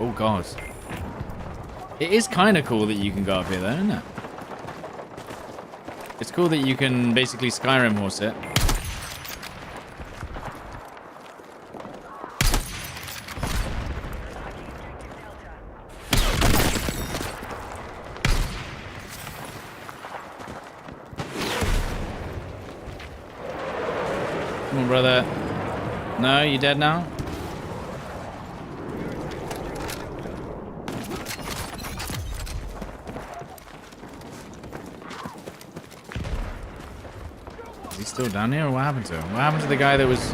Oh god. It is kind of cool that you can go up here though, isn't it? It's cool that you can basically Skyrim horse it. Come on, brother. No, you dead now? still down here, or what happened to him? What happened to the guy that was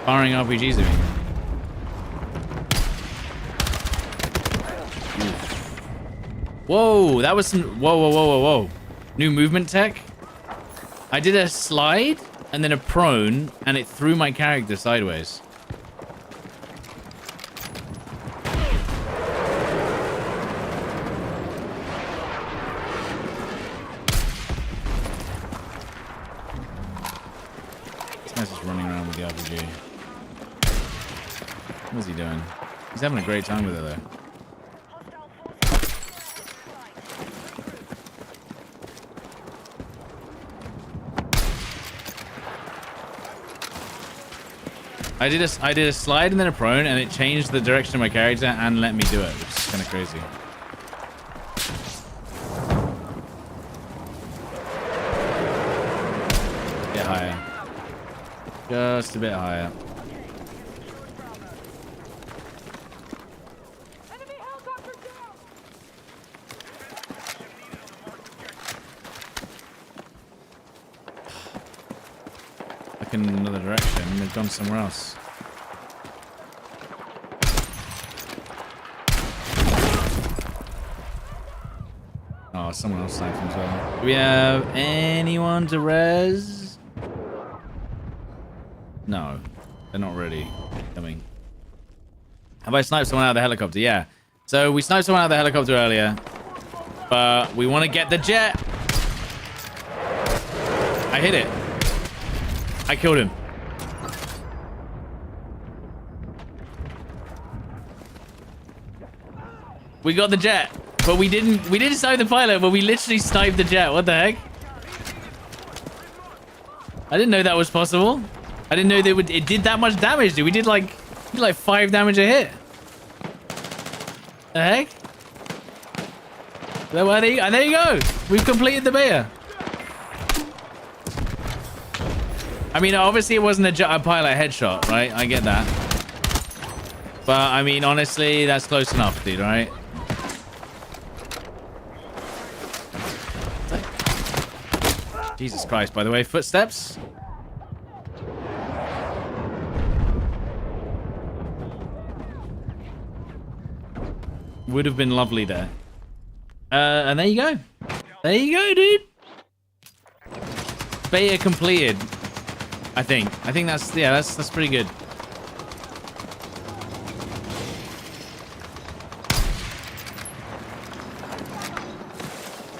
firing RPGs at me? Whoa, that was some... Whoa. New movement tech? I did a slide and then a prone, and it threw my character sideways. This guy's just running around with the RPG. What's he doing? He's having a great time with it, though. I did a slide and then a prone, and it changed the direction of my character and let me do it, which is kind of crazy. Get higher. Just a bit higher. Enemy helicopter down! Look in another direction. They've gone somewhere else. Oh, someone else sniped him as well. Do we have anyone to res? No, they're not ready. Coming. Have I sniped someone out of the helicopter? Yeah. So we sniped someone out of the helicopter earlier, but we want to get the jet. I hit it. I killed him. We got the jet, but we didn't snipe the pilot, but we literally sniped the jet. What the heck? I didn't know that was possible. I didn't know that it did that much damage, dude. We did like 5 damage a hit. The heck? There you go. We've completed the beta. I mean, obviously it wasn't a pilot headshot, right? I get that. But, I mean, honestly, that's close enough, dude, right? Jesus Christ, by the way. Footsteps? Would have been lovely there. And there you go. There you go, dude. Beta completed. I think that's, yeah, that's pretty good.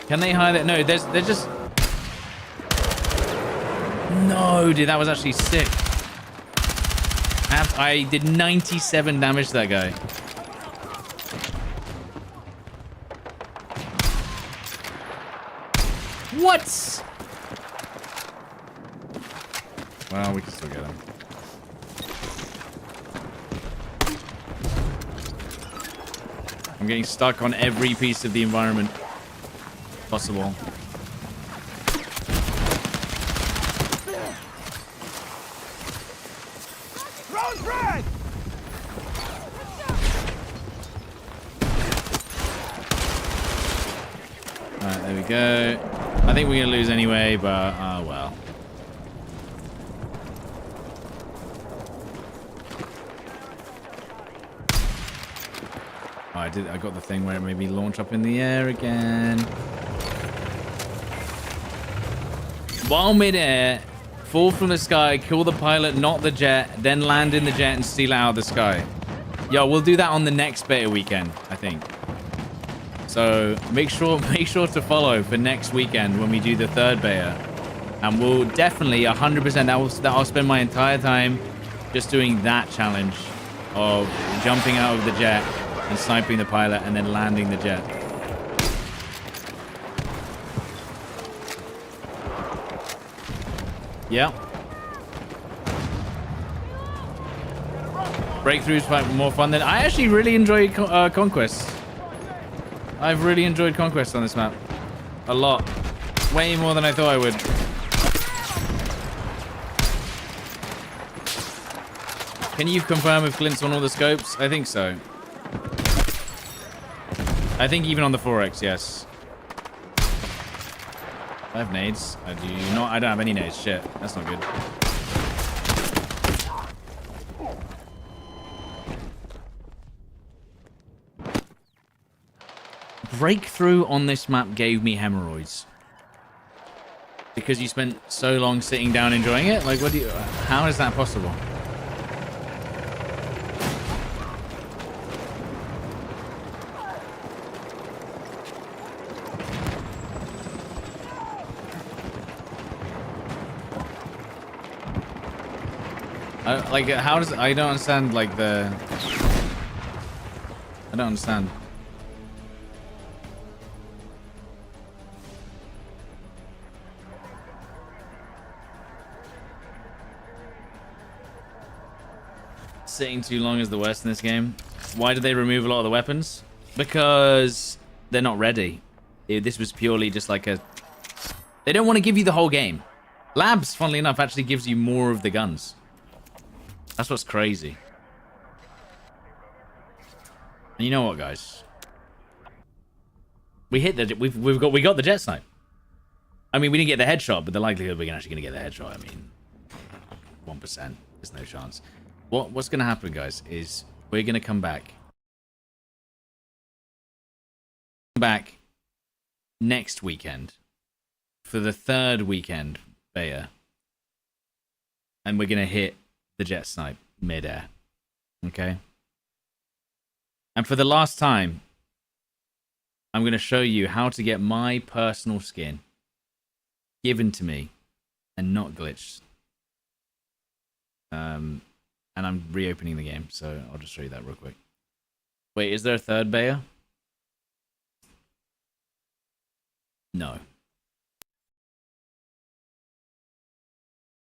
Can they hide it? No, they're just... No, dude, that was actually sick. I did 97 damage to that guy. What? Well, we can still get him. I'm getting stuck on every piece of the environment possible. Round frag! Alright, there we go. I think we're gonna lose anyway, but well. Oh, I got the thing where it made me launch up in the air again. While mid-air, fall from the sky, kill the pilot, not the jet, then land in the jet and steal it out of the sky. Yo, we'll do that on the next beta weekend, I think. So make sure to follow for next weekend when we do the 3rd beta, and we'll definitely 100% I'll spend my entire time just doing that challenge of jumping out of the jet and sniping the pilot and then landing the jet. Yeah. Breakthroughs fight more fun than... I actually really enjoyed Conquest. I've really enjoyed Conquest on this map. A lot. Way more than I thought I would. Can you confirm if Glint's on all the scopes? I think so. I think even on the 4X, yes. I have nades. I do not. I don't have any nades. Shit. That's not good. Breakthrough on this map gave me hemorrhoids. Because you spent so long sitting down enjoying it? Like, what do you... How is that possible? Like, how does... I don't understand, like, the... I don't understand. Sitting too long is the worst in this game. Why did they remove a lot of the weapons? Because they're not ready. This was purely just like a... They don't want to give you the whole game. Labs, funnily enough, actually gives you more of the guns. That's what's crazy. And you know what, guys? We hit the... We got the jet snipe. I mean, we didn't get the headshot, but the likelihood we're actually going to get the headshot, I mean... 1%. There's no chance. What's going to happen, guys, is we're going to come back next weekend for the third weekend beta, and we're going to hit the jet snipe mid-air, okay? And for the last time, I'm going to show you how to get my personal skin given to me and not glitched. And I'm reopening the game, so I'll just show you that real quick. Wait, is there a third beta? No.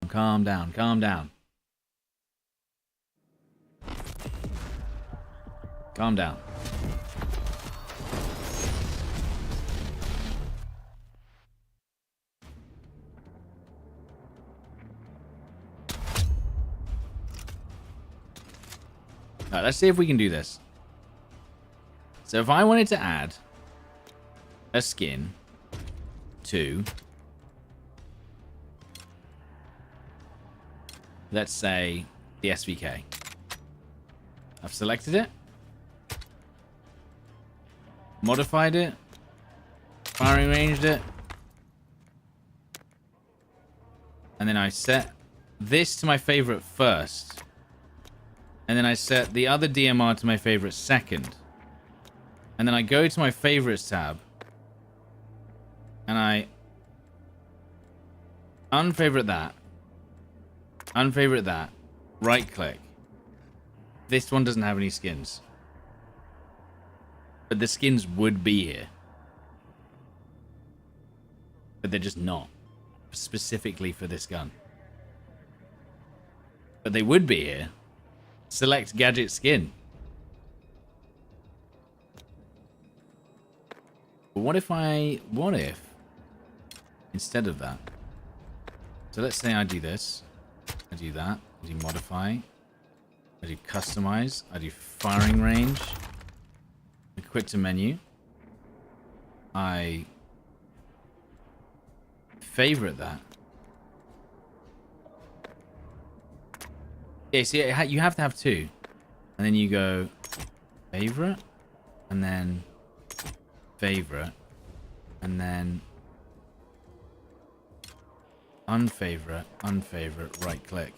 Calm down, calm down. Calm down. Alright, let's see if we can do this. So if I wanted to add a skin to, let's say, the SVK. I've selected it, modified it, firing ranged it, and then I set this to my favorite first. And then I set the other DMR to my favorite second. And then I go to my favorites tab. And I unfavorite that. Unfavorite that. Right click. This one doesn't have any skins. But the skins would be here. But they're just not. Specifically for this gun. But they would be here. Select gadget skin. But what if instead of that, so let's say I do this, I do that, I do modify, I do customize, I do firing range, I quit to menu, I favorite that. Yeah, see, you have to have two. And then you go favorite, and then favorite, and then unfavorite, unfavorite, right click.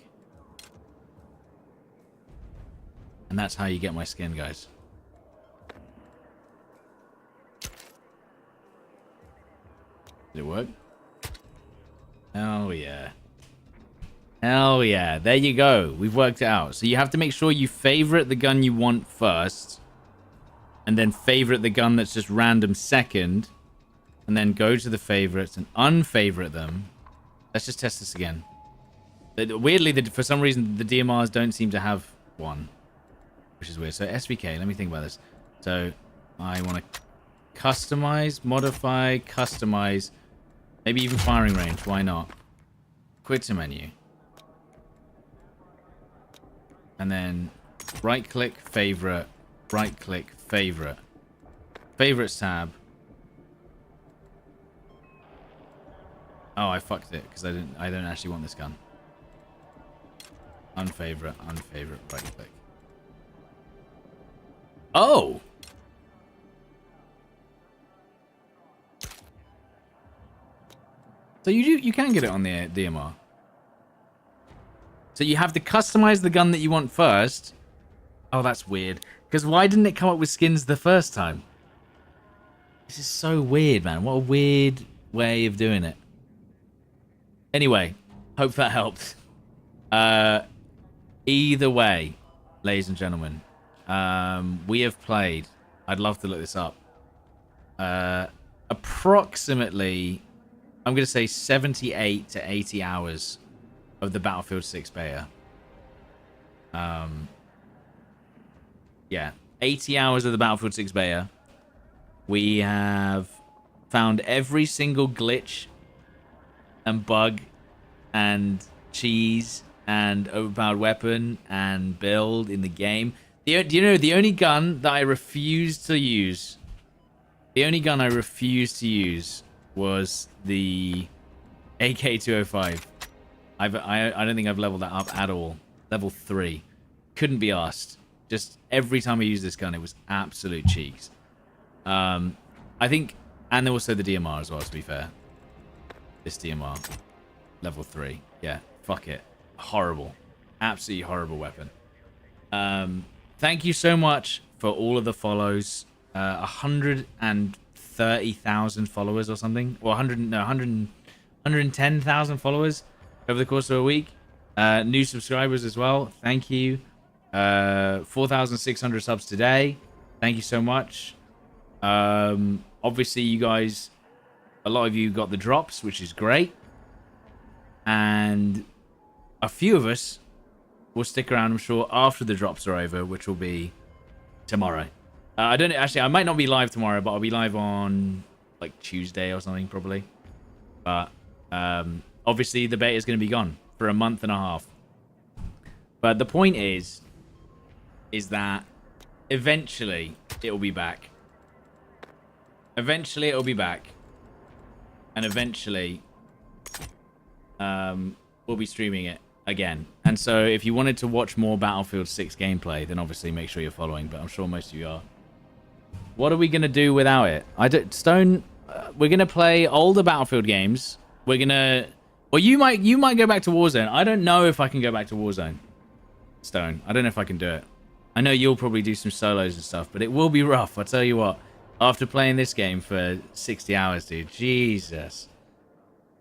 And that's how you get my skin, guys. Did it work? Oh, yeah. Hell yeah. There you go. We've worked it out. So you have to make sure you favorite the gun you want first. And then favorite the gun that's just random second. And then go to the favorites and unfavorite them. Let's just test this again. Weirdly, for some reason, the DMRs don't seem to have one. Which is weird. So SVK, let me think about this. So I want to customize, modify, customize. Maybe even firing range. Why not? Quit to menu. And then right click, favorite, right click, favorite. Favorites tab. Oh, I fucked it because I don't actually want this gun. Unfavorite, right click. Oh! So you can get it on the DMR. So you have to customize the gun that you want first. Oh, that's weird. Because why didn't it come up with skins the first time? This is so weird, man. What a weird way of doing it. Anyway, hope that helped. Either way, ladies and gentlemen, we have played, I'd love to look this up, approximately, I'm going to say 78 to 80 hours of the Battlefield 6 beta. Yeah, 80 hours of the Battlefield 6 beta. We have found every single glitch and bug and cheese and overpowered weapon and build in the game. Do you know the only gun that I refused to use? The only gun I refused to use was the AK-205. I don't think I've leveled that up at all. Level 3. Couldn't be asked. Just every time I use this gun, it was absolute cheeks. I think, and also the DMR as well, to be fair. This DMR. Level 3. Yeah, fuck it. Horrible. Absolutely horrible weapon. Thank you so much for all of the follows. 130,000 followers or something. Or 110,000 followers over the course of a week. New subscribers as well. Thank you. 4,600 subs today. Thank you so much. Obviously, you guys, a lot of you got the drops, which is great. And a few of us will stick around, I'm sure, after the drops are over, which will be tomorrow. I don't actually, I might not be live tomorrow, but I'll be live on like Tuesday or something, probably. But obviously, the beta is going to be gone for a month and a half. But the point is that eventually it will be back. Eventually it will be back. And eventually we'll be streaming it again. And so if you wanted to watch more Battlefield 6 gameplay, then obviously make sure you're following, but I'm sure most of you are. What are we going to do without it? Stone, we're going to play older Battlefield games. We're going to... Well, you might go back to Warzone. I don't know if I can go back to Warzone. Stone, I don't know if I can do it. I know you'll probably do some solos and stuff, but it will be rough. I'll tell you what. After playing this game for 60 hours, dude. Jesus.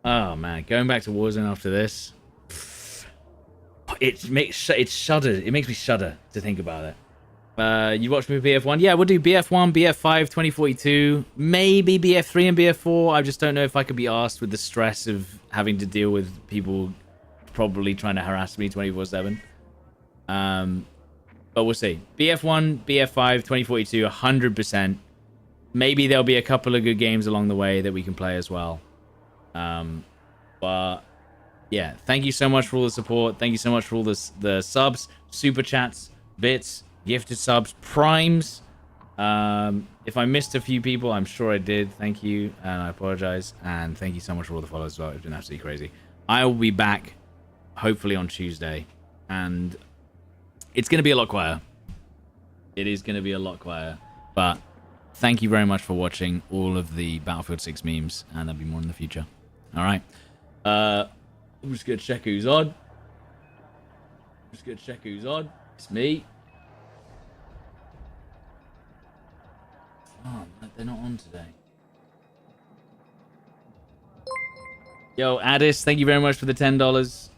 Oh, man. Going back to Warzone after this. It makes shudder. It makes me shudder to think about it. You watch me with BF1? Yeah, we'll do BF1, BF5, 2042. Maybe BF3 and BF4. I just don't know if I could be asked with the stress of having to deal with people probably trying to harass me 24/7. But we'll see. BF1, BF5, 2042, 100%. Maybe there'll be a couple of good games along the way that we can play as well. But yeah, thank you so much for all the support. Thank you so much for all the subs, super chats, bits, gifted subs, primes. If I missed a few people, I'm sure I did. Thank you, and I apologize. And thank you so much for all the follows as well. It's been absolutely crazy. I will be back hopefully on Tuesday, and it's going to be a lot quieter. It is going to be a lot quieter. But thank you very much for watching all of the Battlefield 6 memes, and there'll be more in the future. All right. I'm just going to check who's on. It's me. Oh, they're not on today. Yo, Addis, thank you very much for the $10.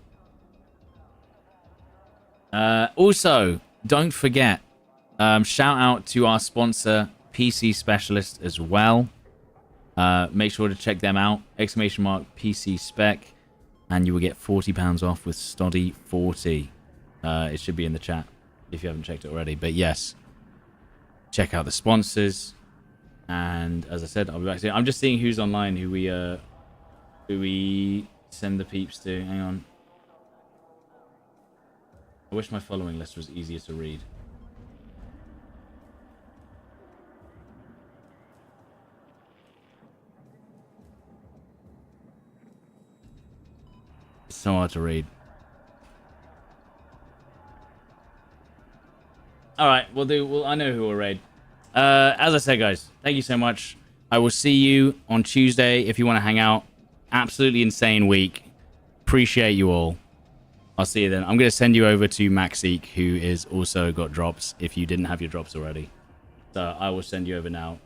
Also, don't forget, shout out to our sponsor, PC Specialist, as well. Make sure to check them out. ! PC Spec, and you will get £40 off with Stoddy40. It should be in the chat if you haven't checked it already. But yes, check out the sponsors. And as I said, I'll be back soon. I'm just seeing who's online, who we send the peeps to. Hang on. I wish my following list was easier to read. It's so hard to read. All right, we'll do. Well, I know who will raid. As I said, guys, thank you so much. I will see you on Tuesday if you want to hang out. Absolutely insane week. Appreciate you all. I'll see you then. I'm going to send you over to Maxeek, who is also got drops if you didn't have your drops already. So I will send you over now.